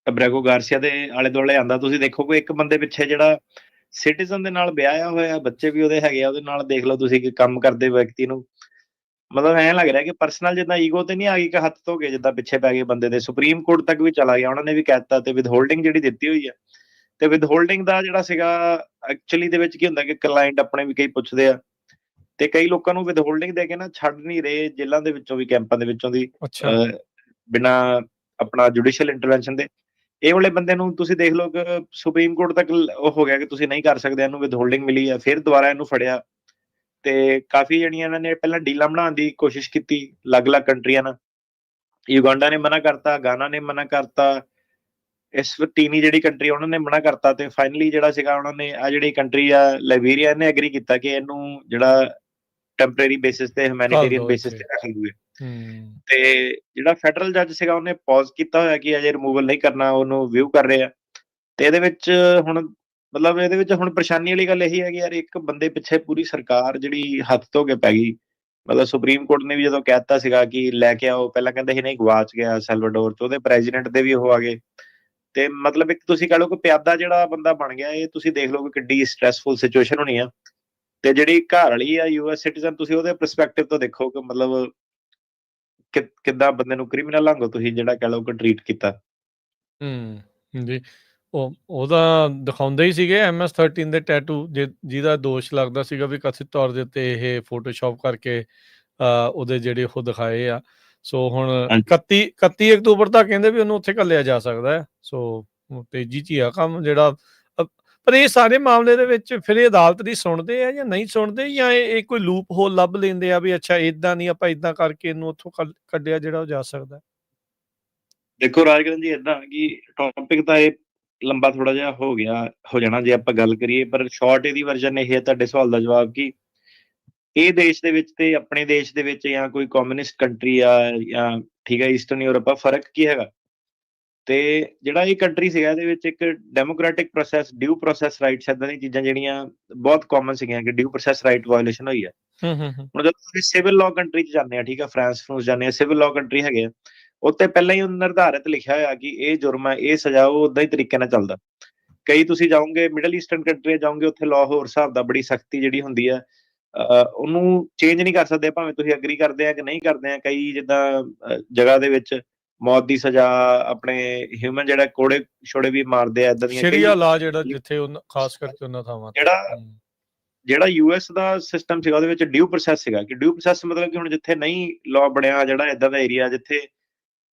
ਅਬਰੈਗੋ ਗਾਰਸੀਆ ਦੇ ਆਲੇ ਦੁਆਲੇ ਆਂਦਾ। ਤੁਸੀਂ ਦੇਖੋ ਕੋਈ ਇੱਕ ਬੰਦੇ ਪਿੱਛੇ ਜਿਹੜਾ ਸਿਟੀਜ਼ਨ ਦੇ ਨਾਲ ਵਿਆਹਿਆ ਹੋਇਆ, ਬੱਚੇ ਵੀ ਉਹਦੇ ਹੈਗੇ ਆ, ਉਹਦੇ ਨਾਲ ਦੇਖ ਲਓ ਤੁਸੀਂ ਕਿ ਕੰਮ ਕਰਦੇ ਵਿਅਕਤੀ ਨੂੰ, ਮਤਲਬ ਐਂ ਲੱਗ ਰਿਹਾ ਕਿ ਪਰਸਨਲ ਜਿੱਦਾਂ ਈਗੋ ਤੇ ਨਹੀਂ ਆ ਗਈ ਕਿ ਹੱਥ ਧੋ ਕੇ ਜਿੱਦਾਂ ਪਿੱਛੇ ਪੈ ਗਏ ਬੰਦੇ ਦੇ। ਸੁਪਰੀਮ ਕੋਰਟ ਤੱਕ ਵੀ ਚਲਾ ਗਿਆ, ਉਹਨਾਂ ਨੇ ਵੀ ਕਹਿ ਦਿੱਤਾ, ਤੇ ਵਿਦਹੋਲਡਿੰਗ ਜਿਹੜੀ ਦਿੱਤੀ ਹੋਈ ਆ ਤੇ ਵਿਦਹੋਲਡਿੰਗ ਦਾ ਜਿਹੜਾ ਸੀਗਾ ਐਕਚੁਅਲੀ ਦੇ ਵਿੱਚ ਕੀ ਹੁੰਦਾ ਕਿ ਕਲਾਇੰਟ ਆਪਣੇ ਵੀ ਕਈ ਪੁੱਛਦੇ ਆ, ਤੇ ਕਈ ਲੋਕਾਂ ਨੂੰ ਵਿਦਹੋਲਡਿੰਗ ਦੇ ਕੇ ਨਾ ਛੱਡ ਨਹੀਂ ਰਹੇ ਜੇਲ੍ਹਾਂ ਦੇ ਵਿੱਚੋਂ ਵੀ, ਕੈਂਪਾਂ ਦੇ ਵਿੱਚੋਂ ਦੀ, ਅੱਛਾ। ਬਿਨਾਂ ਆਪਣਾ ਜੁਡੀਸ਼ੀਅਲ ਇੰਟਰਵੈਂਸ਼ਨ ਦੇ। ਇਹ ਵਾਲੇ ਬੰਦੇ ਨੂੰ ਤੁਸੀਂ ਦੇਖ ਲਓ ਕਿ ਸੁਪਰੀਮ ਕੋਰਟ ਤੱਕ ਉਹ ਹੋ ਗਿਆ ਕਿ ਤੁਸੀਂ ਨਹੀਂ ਕਰ ਸਕਦੇ, ਇਹਨੂੰ ਵਿਦਹੋਲਡਿੰਗ ਮਿਲੀ ਆ, ਫਿਰ ਦੁਬਾਰਾ ਇਹਨੂੰ ਫੜਿਆ। ਤੇ ਕਾਫੀ ਜਿਹੜੀਆਂ ਇਹਨਾਂ ਨੇ ਪਹਿਲਾਂ ਡੀਲਾਂ ਬਣਾਉਣ ਦੀ ਕੋਸ਼ਿਸ਼ ਕੀਤੀ ਅਲੱਗ-ਅਲੱਗ ਕੰਟਰੀਆਂ ਨਾਲ। ਯੁਗਾਂਡਾ ਨੇ ਮਨਾ ਕਰਤਾ, ਗਾਨਾ ਨੇ ਮਨਾ ਕਰਤਾ, ਇਸਵਾਟੀਨੀ ਜਿਹੜੀ ਕੰਟਰੀ ਉਹਨਾਂ ਨੇ ਮਨਾ ਕਰਤਾ, ਤੇ ਫਾਈਨਲੀ ਜਿਹੜਾ ਸੀਗਾ ਉਹਨਾਂ ਨੇ ਆ ਜਿਹੜੀ ਕੰਟਰੀ ਆ ਲਾਇਬੇਰੀਆ, ਇਹਨੇ ਐਗਰੀ ਕੀਤਾ ਕਿ ਇਹਨੂੰ ਜਿਹੜਾ ਟੈਂਪਰੇਰੀ ਬੇਸਿਸ ਤੇ, ਘੱਲ ਹਿਊਮੈਨਿਟੇਰੀਅਨ ਦਿਓ ਬੇਸਿਸ ਇੱਥੇ। ਤੇ ਰੱਖ ਦੂਏ। ਹੂੰ। ਤੇ ਜਿਹੜਾ ਫੈਡਰਲ ਜੱਜ ਸੀਗਾ ਉਹਨੇ ਪੌਜ਼ ਕੀਤਾ ਹੋਇਆ ਕਿ ਅਜੇ ਰਿਮੂਵਲ ਨਹੀਂ ਕਰਨਾ, ਉਹਨੂੰ ਵਿਊ ਕਰ ਰਹੇ ਆ। ਤੇ ਇਹਦੇ ਵਿੱਚ ਹੁਣ ਮਤਲਬ ਇਹਦੇ ਵਿੱਚ ਹੁਣ ਪਰੇਸ਼ਾਨੀ ਵਾਲੀ ਗੱਲ ਇਹੀ ਹੈ ਕਿ ਯਾਰ ਇੱਕ ਬੰਦੇ ਪਿੱਛੇ ਪੂਰੀ ਸਰਕਾਰ ਜਿਹੜੀ ਹੱਥ ਧੋ ਕੇ ਪੈ ਗਈ। ਮਤਲਬ ਸੁਪਰੀਮ ਕੋਰਟ ਨੇ ਵੀ ਜਦੋਂ ਕਹਿ ਦਿੱਤਾ ਸੀਗਾ ਕਿ ਲੈ ਕੇ ਆਓ, ਪਹਿਲਾਂ ਕਹਿੰਦੇ ਸੀ ਨਹੀਂ ਗਵਾਚ ਗਿਆ ਸੈਲਵਾਡੋਰ ਚ, ਉਹਦੇ ਪ੍ਰੈਜ਼ੀਡੈਂਟ ਦੇ ਵੀ ਉਹ ਆ ਗਏ। ਤੇ ਮਤਲਬ ਇੱਕ ਤੁਸੀਂ ਕਹਿ ਲਓ ਕਿ ਪਿਆਦਾ ਜਿਹੜਾ ਬੰਦਾ ਬਣ ਗਿਆ, ਇਹ ਤੁਸੀਂ ਦੇਖ ਲਓ ਕਿ ਕਿੱਡੀ ਸਟ੍ਰੈਸਫੁਲ ਸਿਚੁਏਸ਼ਨ ਹੋਣੀ ਆ। ਤੇ ਜਿਹੜੀ ਘਰ ਵਾਲੀ ਆ ਯੂਐਸ ਸਿਟੀਜ਼ਨ, ਤੁਸੀਂ ਉਹਦੇ ਪਰਸਪੈਕਟਿਵ ਤੋਂ ਦੇਖੋ ਕਿ ਮਤਲਬ ਕਿੱਦਾਂ ਬੰਦੇ ਨੂੰ ਕ੍ਰਿਮੀਨਲ ਵਾਂਗੂ ਤੁਸੀਂ ਜਿਹੜਾ ਕਹਿ ਲਓ ਕਿ ਟਰੀਟ ਕੀਤਾ। ਜੀ। ਉਹਦਾ ਦਿਖਾਉਂਦੇ ਹੀ ਸੀਗੇ MS-13 ਦੇ ਟੈਟੂ, ਜਿਹਦਾ ਦੋਸ਼ ਲੱਗਦਾ ਸੀਗਾ ਵੀ ਕਥਿਤ ਤੌਰ ਦੇ ਉੱਤੇ ਇਹ ਫੋਟੋਸ਼ਾਪ ਕਰਕੇ ਉਹਦੇ ਜਿਹੜੇ ਉਹ ਦਿਖਾਏ ਆ। ਸੋ ਹੁਣ ਹਾਂਜੀ 31 ਅਕਤੂਬਰ ਤੱਕ ਕਹਿੰਦੇ ਵੀ ਉਹਨੂੰ ਉੱਥੇ ਘੱਲਿਆ ਜਾ ਸਕਦਾ ਹੈ। ਸੋ ਤੇਜ਼ੀ 'ਚ ਹੀ ਆ ਕੰਮ ਜਿਹੜਾ। ਪਰ ਇਹ ਸਾਰੇ ਮਾਮਲੇ ਦੇ ਵਿੱਚ ਫਿਰ ਇਹ ਅਦਾਲਤ ਦੀ ਸੁਣਦੇ ਆ ਜਾਂ ਨਹੀਂ ਸੁਣਦੇ, ਜਾਂ ਇਹ ਕੋਈ ਲੂਪ ਹੋਲ ਲੱਭ ਲੈਂਦੇ ਆ ਵੀ ਅੱਛਾ ਇੱਦਾਂ ਨਹੀਂ, ਆਪਾਂ ਇੱਦਾਂ ਕਰਕੇ ਇਹਨੂੰ ਉੱਥੋਂ ਕੱਢਿਆ ਜਿਹੜਾ ਉਹ ਜਾ ਸਕਦਾ। ਦੇਖੋ ਰਾਜਕਰਨ ਜੀ, ਏਦਾਂ ਕਿ ਟੌਪਿਕ ਤਾਂ ਇਹ ਲੰਬਾ ਥੋੜਾ ਜਿਹਾ ਹੋ ਜਾਣਾ ਜੇ ਆਪਾਂ ਗੱਲ ਕਰੀਏ, ਪਰ ਸ਼ਾਰਟ ਇਹਦੀ ਵਰਜਨ ਇਹ ਹੈ ਤੁਹਾਡੇ ਸਵਾਲ ਦਾ ਜਵਾਬ ਕਿ ਇਹ ਦੇਸ਼ ਦੇ ਵਿੱਚ ਤੇ ਆਪਣੇ ਦੇਸ਼ ਦੇ ਵਿੱਚ ਜਾਂ ਕੋਈ ਕਮਿਊਨਿਸਟ ਕੰਟਰੀ ਆ ਜਾਂ ਠੀਕ ਹੈ ਈਸਟਰਨ ਯੂਰਪ ਆ, ਫਰਕ ਕੀ ਹੈਗਾ? ਤੇ ਜਿਹੜਾ ਇਹ ਕੰਟਰੀ ਸੀਗਾ ਇਹਦੇ ਵਿੱਚ ਇੱਕ ਡੈਮੋਕ੍ਰੈਟਿਕ ਪ੍ਰੋਸੈਸ, ਡਿਊ ਪ੍ਰੋਸੈਸ ਰਾਈਟਸ, ਏਦਾਂ ਦੀਆਂ ਚੀਜ਼ਾਂ ਜਿਹੜੀਆਂ ਬਹੁਤ ਕਾਮਨ ਸੀਗੀਆਂ ਕਿ ਡਿਊ ਪ੍ਰੋਸੈਸ ਰਾਈਟ ਵਾਇਓਲੇਸ਼ਨ ਹੋਈ ਹੈ। ਹੁਣ ਜਦੋਂ ਤੁਸੀਂ ਸਿਵਲ ਲਾਅ ਕੰਟਰੀ 'ਚ ਜਾਂਦੇ ਆ, ਠੀਕ ਆ, ਫਰਾਂਸ ਫਰੂਸ ਜਾਂਦੇ ਆ, ਸਿਵਲ ਲਾਅ ਕੰਟਰੀ ਹੈਗੇ ਆ, ਉੱਤੇ ਪਹਿਲਾਂ ਹੀ ਨਿਰਧਾਰਿਤ ਲਿਖਿਆ ਹੋਇਆ ਕਿ ਇਹ ਜੁਰਮ ਹੈ, ਇਹ ਸਜ਼ਾ, ਉਹ ਉਦਾਂ ਹੀ ਤਰੀਕੇ ਨਾਲ ਚੱਲਦਾ। ਕਈ ਤੁਸੀਂ ਜਾਓਗੇ ਮਿਡਲ ਈਸਟਰਨ ਕੰਟਰੀ ਜਾਓਗੇ, ਉੱਥੇ ਲਾਅ ਹੋਰ ਹਿਸਾਬ ਦਾ, ਬੜੀ ਸਖਤੀ ਜਿਹੜੀ ਹੁੰਦੀ ਆ, ਉਹਨੂੰ ਚੇਂਜ ਨਹੀਂ ਕਰ ਸਕਦੇ ਭਾਵੇਂ ਤੁਸੀਂ ਐਗਰੀ ਕਰਦੇ ਆ ਕਿ ਨਹੀਂ ਕਰਦੇ ਆ। ਕਈ ਜਿੱਦਾਂ ਜਗ੍ਹਾ ਦੇ ਵਿੱਚ ਮੌਤ ਦੀ ਸਜ਼ਾ, ਆਪਣੇ ਹਿਊਮਨ ਜਿਹੜਾ ਕੋੜੇ ਛੋੜੇ ਵੀ ਮਾਰਦੇ ਆ, ਏਦਾਂ ਦੀਆਂ ਕਈ ਸ਼ਰੀਆ ਲਾ ਜਿਹੜਾ ਜਿੱਥੇ ਖਾਸ ਕਰਕੇ ਉਹਨਾਂ ਥਾਵਾਂ ਤੇ। ਜਿਹੜਾ ਯੂਐਸ ਦਾ ਸਿਸਟਮ ਸੀਗਾ ਉਹਦੇ ਵਿੱਚ ਡਿਊ ਪ੍ਰੋਸੈਸ ਸੀਗਾ ਕਿ ਡਿਊ ਪ੍ਰੋਸੈਸ ਮਤਲਬ ਕਿ ਹੁਣ ਜਿੱਥੇ ਨਹੀਂ ਲਾਅ ਬਣਿਆ, ਜਿਹੜਾ ਏਦਾਂ ਦਾ ਏਰੀਆ ਜਿੱਥੇ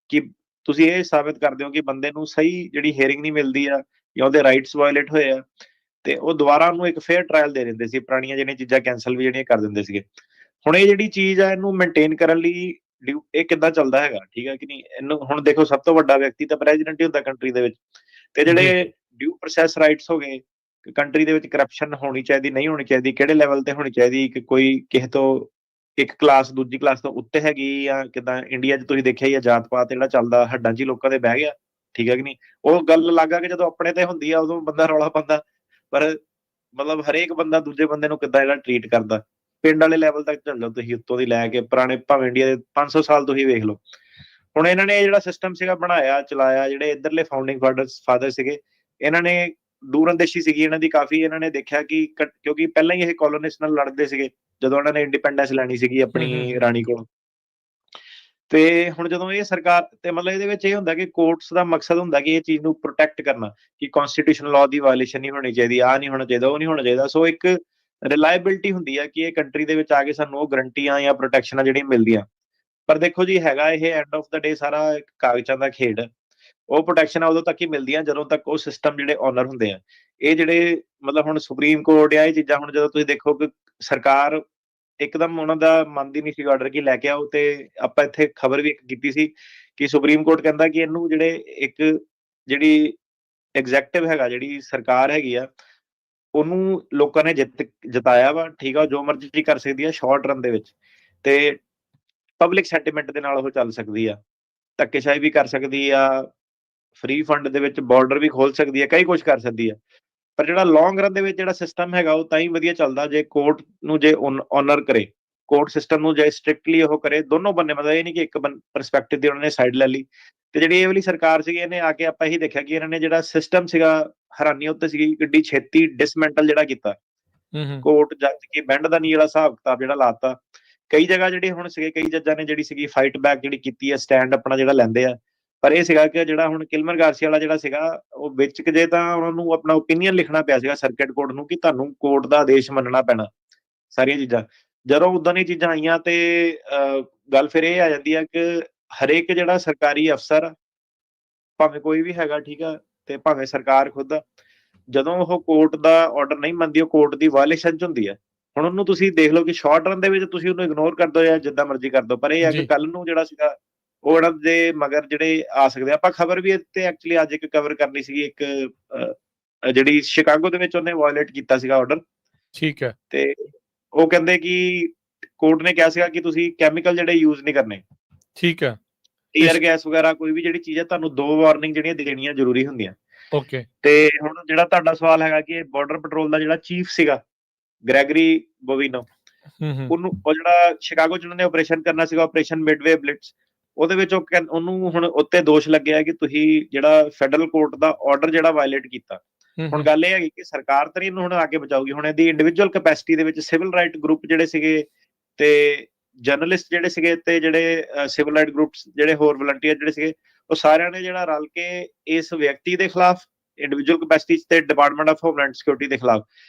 ਕਿ ਤੁਸੀਂ ਇਹ ਸਾਬਿਤ ਕਰਦੇ ਹੋ ਕਿ ਬੰਦੇ ਨੂੰ ਸਹੀ ਜਿਹੜੀ ਹੀਅਰਿੰਗ ਨਹੀਂ ਮਿਲਦੀ ਆ ਜਾਂ ਉਹਦੇ ਰਾਈਟਸ ਵਾਇਓਲੇਟ ਹੋਏ ਆ, ਤੇ ਉਹ ਦੁਬਾਰਾ ਉਹਨੂੰ ਇੱਕ ਫੇਅਰ ਟ੍ਰਾਇਲ ਦੇ ਦਿੰਦੇ ਸੀ, ਪੁਰਾਣੀਆਂ ਜਿਹੜੀਆਂ ਚੀਜ਼ਾਂ ਕੈਂਸਲ ਵੀ ਜਿਹੜੀਆਂ ਕਰ ਦਿੰਦੇ ਸੀਗੇ। ਹੁਣ ਇਹ ਜਿਹੜੀ ਚੀਜ਼ ਆ ਇਹਨੂੰ ਮੇਨਟੇਨ ਕਰਨ ਲਈ ਇਹ ਕਿੱਦਾਂ ਚੱਲਦਾ ਹੈਗਾ, ਠੀਕ ਹੈ ਕਿ ਨਹੀਂ? ਇਹਨੂੰ ਹੁਣ ਦੇਖੋ, ਸਭ ਤੋਂ ਵੱਡਾ ਵਿਅਕਤੀ ਤਾਂ ਪ੍ਰੈਜ਼ੀਡੈਂਟ ਹੀ ਹੁੰਦਾ ਕੰਟਰੀ ਦੇ ਵਿੱਚ, ਤੇ ਜਿਹੜੇ ਡਿਊ ਪ੍ਰੋਸੈਸ ਰਾਈਟਸ ਹੋ ਗਏ, ਕੰਟਰੀ ਦੇ ਵਿੱਚ ਕਰਪਸ਼ਨ ਹੋਣੀ ਚਾਹੀਦੀ, ਨਹੀਂ ਹੋਣੀ ਚਾਹੀਦੀ, ਕਿਹੜੇ ਲੈਵਲ ਤੇ ਹੋਣੀ ਚਾਹੀਦੀ, ਕਿ ਕੋਈ ਕਿਸੇ ਤੋਂ ਇੱਕ ਕਲਾਸ ਦੂਜੀ ਕਲਾਸ ਤੋਂ ਉੱਤੇ ਹੈਗੀ, ਜਾਂ ਕਿੱਦਾਂ ਇੰਡੀਆ 'ਚ ਤੁਸੀਂ ਦੇਖਿਆ ਹੀ ਆ ਜਾਤ ਪਾਤ ਜਿਹੜਾ ਚੱਲਦਾ, ਹੱਡਾਂ 'ਚ ਹੀ ਲੋਕਾਂ ਦੇ ਬਹਿ ਗਿਆ, ਠੀਕ ਹੈ ਕਿ ਨਹੀਂ? ਉਹ ਗੱਲ ਅਲੱਗ ਆ ਕਿ ਜਦੋਂ ਆਪਣੇ ਤੇ ਹੁੰਦੀ ਆ ਉਦੋਂ ਬੰਦਾ ਰੌਲਾ ਪਾਉਂਦਾ, ਪਰ ਮਤਲਬ ਹਰੇਕ ਬੰਦਾ ਦੂਜੇ ਬੰਦੇ ਨੂੰ ਕਿੱਦਾਂ ਜਿਹੜਾ ਟਰੀਟ ਕਰਦਾ। ਪਿੰਡ ਵਾਲੇ ਲੈਵਲ ਤੱਕ ਚੱਲ ਜਾਓ ਤੁਸੀਂ, ਉੱਤੋਂ ਦੀ ਲੈ ਕੇ ਪੁਰਾਣੇ ਭਾਵੇਂ ਇੰਡੀਆ ਦੇ 500 ਸਾਲ ਤੁਸੀਂ ਵੇਖ ਲਓ। ਹੁਣ ਇਹਨਾਂ ਨੇ ਜਿਹੜਾ ਸਿਸਟਮ ਸੀਗਾ ਬਣਾਇਆ, ਚਲਾਇਆ, ਜਿਹੜੇ ਇੱਧਰਲੇ ਫਾਊਂਡਿੰਗ ਫਾਦਰ ਸੀਗੇ, ਇਹਨਾਂ ਨੇ ਦੂਰਅੰਦੇਸ਼ੀ ਸੀਗੀ ਇਹਨਾਂ ਦੀ ਕਾਫੀ। ਇਹਨਾਂ ਨੇ ਦੇਖਿਆ ਕਿ ਕਿਉਂਕਿ ਪਹਿਲਾਂ ਹੀ ਇਹ ਕਲੋਨੀਸ ਨਾਲ ਲੜਦੇ ਸੀਗੇ ਜਦੋਂ ਉਹਨਾਂ ਨੇ ਇੰਡੀਪੈਂਡੈਂਸ ਲੈਣੀ ਸੀਗੀ ਆਪਣੀ ਰਾਣੀ ਕੋਲੋਂ। ਤੇ ਹੁਣ ਜਦੋਂ ਇਹ ਸਰਕਾਰ ਤੇ ਮਤਲਬ ਇਹਦੇ ਵਿੱਚ ਇਹ ਹੁੰਦਾ ਕਿ ਕੋਰਟਸ ਦਾ ਮਕਸਦ ਹੁੰਦਾ ਕਿ ਇਹ ਚੀਜ਼ ਨੂੰ ਪ੍ਰੋਟੈਕਟ ਕਰਨਾ, ਕਿ ਕਨਸਟੀਟਿਊਸ਼ਨ ਲਾਅ ਦੀ ਵਾਇਓਲੇਸ਼ਨ ਨਹੀਂ ਹੋਣੀ ਚਾਹੀਦੀ, ਆਹ ਨਹੀਂ ਹੋਣਾ ਚਾਹੀਦਾ, ਉਹ ਨਹੀਂ ਹੋਣਾ ਚਾਹੀਦਾ। ਸੋ ਇੱਕ ਰਿਲਾਇਬਿਲਿਟੀ ਹੁੰਦੀ ਆ ਕਿ ਇਹ ਕੰਟਰੀ ਦੇ ਵਿੱਚ ਆ ਕੇ ਸਾਨੂੰ ਉਹ ਗਰੰਟੀਆਂ ਜਾਂ ਪ੍ਰੋਟੈਕਸ਼ਨਾਂ ਜਿਹੜੀਆਂ ਮਿਲਦੀਆਂ। ਪਰ ਦੇਖੋ ਜੀ, ਹੈਗਾ ਇਹ ਐਂਡ ਆਫ ਦਾ ਡੇ ਸਾਰਾ ਕਾਗਜ਼ਾਂ ਦਾ ਖੇਡ। ਉਹ ਪ੍ਰੋਟੈਕਸ਼ਨਾਂ ਉਦੋਂ ਤੱਕ ਹੀ ਮਿਲਦੀਆਂ ਜਦੋਂ ਤੱਕ ਉਹ ਸਿਸਟਮ ਜਿਹੜੇ ਓਨਰ ਹੁੰਦੇ ਆ। ਇਹ ਜਿਹੜੇ ਮਤਲਬ ਹੁਣ ਸੁਪਰੀਮ ਕੋਰਟ ਆ, ਇਹ ਚੀਜ਼ਾਂ ਹੁਣ ਜਦੋਂ ਤੁਸੀਂ ਦੇਖੋ ਕਿ ਸਰਕਾਰ ਇੱਕਦਮ ਉਹਨਾਂ ਦਾ ਮੰਨਦੀ ਨਹੀਂ ਸੀ ਆਰਡਰ ਕਿ ਲੈ ਕੇ ਆਓ। ਤੇ ਆਪਾਂ ਇੱਥੇ ਖਬਰ ਵੀ ਇੱਕ ਕੀਤੀ ਸੀ ਕਿ ਸੁਪਰੀਮ ਕੋਰਟ ਕਹਿੰਦਾ ਕਿ ਇਹਨੂੰ ਜਿਹੜੀ ਐਗਜ਼ੈਕਟਿਵ ਹੈਗਾ, ਜਿਹੜੀ ਸਰਕਾਰ ਹੈਗੀ ਆ, ਉਹਨੂੰ ਲੋਕਾਂ ਨੇ ਜਿਤਾਇਆ ਵਾ, ਠੀਕ ਆ, ਜੋ ਮਰਜ਼ੀ ਕਰ ਸਕਦੀ ਆ ਸ਼ਾਰਟ ਰਨ ਦੇ ਵਿੱਚ, ਤੇ ਪਬਲਿਕ ਸੈਂਟੀਮੈਂਟ ਦੇ ਨਾਲ ਉਹ ਚੱਲ ਸਕਦੀ ਆ, ਧੱਕੇਸ਼ਾਹੀ ਵੀ ਕਰ ਸਕਦੀ ਆ, ਫ੍ਰੀ ਫੰਡ ਦੇ ਵਿੱਚ ਬਾਰਡਰ ਵੀ ਖੋਲ ਸਕਦੀ ਆ, ਕਈ ਕੁਝ ਕਰ ਸਕਦੀ ਆ। ਪਰ ਜਿਹੜਾ ਲੌਂਗ ਰਨ ਦੇ ਵਿੱਚ ਜਿਹੜਾ ਸਿਸਟਮ ਹੈਗਾ ਉਹ ਤਾਂ ਹੀ ਵਧੀਆ ਚੱਲਦਾ ਜੇ ਕੋਰਟ ਨੂੰ ਜੇ ਓਨਰ ਕਰੇ, ਕੋਰਟ ਸਿਸਟਮ ਨੂੰ ਜੇ ਸਟ੍ਰਿਕਟਲੀ ਉਹ ਕਰੇ ਦੋਨੋਂ ਬੰਨੇ। ਮਤਲਬ ਇਹ ਨਹੀਂ ਕਿ ਇੱਕ ਪਰਸਪੈਕਟਿਵ ਦੀ ਉਹਨਾਂ ਨੇ ਸਾਈਡ ਲੈ ਲਈ। ਤੇ ਜਿਹੜੀ ਇਹ ਵਾਲੀ ਸਰਕਾਰ ਸੀਗੀ, ਇਹਨੇ ਆ ਕੇ ਆਪਾਂ ਇਹੀ ਦੇਖਿਆ ਕਿ ਇਹਨਾਂ ਨੇ ਜਿਹੜਾ ਸਿਸਟਮ ਸੀਗਾ, ਹੈਰਾਨੀ ਉੱਤੇ ਸੀਗੀ, ਕਿੱਡੀ ਛੇਤੀ ਡਿਸਮੈਂਟਲ ਜਿਹੜਾ ਕੀਤਾ। ਕੋਰਟ ਜੱਜ ਕੀ ਬੈਂਡ ਦਾ ਨਹੀਂ ਜਿਹੜਾ ਹਿਸਾਬ ਕਿਤਾਬ ਜਿਹੜਾ ਲਾਤਾ। ਕਈ ਜਗ੍ਹਾ ਜਿਹੜੇ ਹੁਣ ਸੀਗੇ, ਕਈ ਜੱਜਾਂ ਨੇ ਜਿਹੜੀ ਸੀਗੀ ਫਾਈਟ ਬੈਕ ਜਿਹੜੀ ਕੀਤੀ ਹੈ, ਸਟੈਂਡ ਆਪਣਾ ਜਿਹੜਾ ਲੈਂਦੇ ਆ, ਪਰ ਇਹ ਸੀਗਾ ਕਿ ਜਿਹੜਾ ਹੁਣ ਕਿਲਮਰ ਗਾਰਸੀਆ ਵਾਲਾ ਜਿਹੜਾ ਸੀਗਾ, ਉਹ ਵਿੱਚ ਜੇ ਤਾਂ ਉਹਨਾਂ ਨੂੰ ਆਪਣਾ ਓਪੀਨੀਅਨ ਲਿਖਣਾ ਪਿਆ ਸੀਗਾ ਸਰਕਿਟ ਕੋਰਟ ਨੂੰ, ਕਿ ਤੁਹਾਨੂੰ ਕੋਰਟ ਦਾ ਆਦੇਸ਼ ਮੰਨਣਾ ਪੈਣਾ ਸਾਰੀਆਂ ਚੀਜ਼ਾਂ। ਜਦੋਂ ਉਦਾਂ ਦੀਆਂ ਚੀਜ਼ਾਂ ਆਈਆਂ ਤੇ ਗੱਲ ਫਿਰ ਇਹ ਆ ਜਾਂਦੀ ਆ ਕਿ ਹਰੇਕ ਜਿਹੜਾ ਸਰਕਾਰੀ ਅਫਸਰ, ਭਾਵੇਂ ਕੋਈ ਵੀ ਹੈਗਾ, ਠੀਕ ਆ, ਤੇ ਭਾਵੇਂ ਸਰਕਾਰ ਖੁਦ ਆ, ਜਦੋਂ ਉਹ ਕੋਰਟ ਦਾ ਆਰਡਰ ਨਹੀਂ ਮੰਨਦੀ, ਉਹ ਕੋਰਟ ਦੀ ਵਾਇਲੇਸ਼ਨ 'ਚ ਹੁੰਦੀ ਹੈ। ਹੁਣ ਉਹਨੂੰ ਤੁਸੀਂ ਦੇਖ ਲਓ ਕਿ ਸ਼ਾਰਟ ਰਨ ਦੇ ਵਿੱਚ ਤੁਸੀਂ ਉਹਨੂੰ ਇਗਨੋਰ ਕਰ ਦਿਓ ਜਾਂ ਜਿੱਦਾਂ ਮਰਜ਼ੀ ਕਰ ਦਿਓ, ਪਰ ਇਹ ਹੈ ਕਿ ਜੀ ਕੱਲ ਨੂੰ ਜਿਹੜਾ ਸੀਗਾ ਉਹ ਜਿਹੜਾ ਦੇ ਮਗਰ ਜਿਹੜੇ ਆ ਸਕਦੇ ਆ। ਆਪਾਂ ਖਬਰ ਵੀ ਇੱਥੇ ਐਕਚੁਅਲੀ ਅੱਜ ਇੱਕ ਕਵਰ ਕਰਨੀ ਸੀਗੀ, ਇੱਕ ਜਿਹੜੀ ਸ਼ਿਕਾਗੋ ਦੇ ਵਿੱਚ ਉਹਨੇ ਵਾਇਲੇਟ ਕੀਤਾ ਸੀਗਾ ਆਰਡਰ, ਠੀਕ ਹੈ ਤੇ ਉਹ ਕਹਿੰਦੇ ਕਿ ਕੋਰਟ ਨੇ ਕਿਹਾ ਸੀਗਾ ਕਿ ਤੁਸੀਂ ਕੈਮੀਕਲ ਜਿਹੜੇ ਯੂਜ਼ ਨਹੀਂ ਕਰਨੇ, ਠੀਕ ਹੈ ਟੀਅਰ ਇਸ ਗੈਸ ਵਗੈਰਾ ਕੋਈ ਵੀ ਜਿਹੜੀ ਚੀਜ਼ ਹੈ, ਤੁਹਾਨੂੰ 2 ਵਾਰਨਿੰਗ ਜਿਹੜੀਆਂ ਦੇਣੀਆਂ ਜ਼ਰੂਰੀ ਹੁੰਦੀਆਂ। ਓਕੇ ਤੇ ਹੁਣ ਜਿਹੜਾ ਤੁਹਾਡਾ ਸਵਾਲ ਹੈਗਾ ਕਿ ਬਾਰਡਰ ਪੈਟਰੋਲ ਦਾ ਜਿਹੜਾ ਚੀਫ ਸੀਗਾ ਗ੍ਰੈਗਰੀ ਬੋਵੀਨੋ, ਹੂੰ ਉਹਨੂੰ ਉਹ ਜਿਹੜਾ ਸ਼ਿਕਾਗੋ 'ਚ ਉਹਨਾਂ ਨੇ ਆਪਰੇਸ਼ਨ ਕਰਨਾ ਸੀਗਾ, ਆਪਰੇਸ਼ਨ ਮਿਡਵੇ ਬਲਿਟਸ, ਉਹਦੇ ਵਿੱਚ ਉਹਨੂੰ ਹੁਣ ਉੱਤੇ ਦੋਸ਼ ਲੱਗਿਆ ਕਿ ਤੁਸੀਂ ਜਿਹੜਾ ਫੈਡਰਲ ਕੋਰਟ ਦਾ ਆਰਡਰ ਜਿਹੜਾ ਵਾਇਲੇਟ ਕੀਤਾ। ਹੁਣ ਗੱਲ ਇਹ ਹੈਗੀ ਕਿ ਸਰਕਾਰ ਤਾਂ ਇਹਨੂੰ ਹੁਣ ਆ ਕੇ ਬਚਾਊਗੀ। ਹੁਣ ਇਹਦੀ ਇੰਡੀਵਿਜੂਅਲ ਕੈਪੈਸਿਟੀ ਦੇ ਵਿੱਚ ਸਿਵਲ ਰਾਈਟ ਗਰੁੱਪ ਜਿਹੜੇ ਸੀਗੇ ਤੇ ਜਰਨਲਿਸਟ ਜਿਹੜੇ ਸੀਗੇ ਤੇ ਜਿਹੜੇ ਸਿਵਲ ਰਾਈਟ ਗਰੁੱਪਸ ਜਿਹੜੇ ਹੋਰ ਵਲੰਟੀਅਰ ਜਿਹੜੇ ਸੀਗੇ, ਉਹ ਸਾਰਿਆਂ ਨੇ ਜਿਹੜਾ ਰਲ ਕੇ ਇਸ ਵਿਅਕਤੀ ਦੇ ਖਿਲਾਫ ਇੰਡੀਵਿਜੂਅਲ ਕੈਪੈਸਿਟੀ ਤੇ ਡਿਪਾਰਟਮੈਂਟ ਆਫ ਹੋਮਲੈਂਡ ਸਿਕਿਉਰਿਟੀ ਦੇ ਖਿਲਾਫ,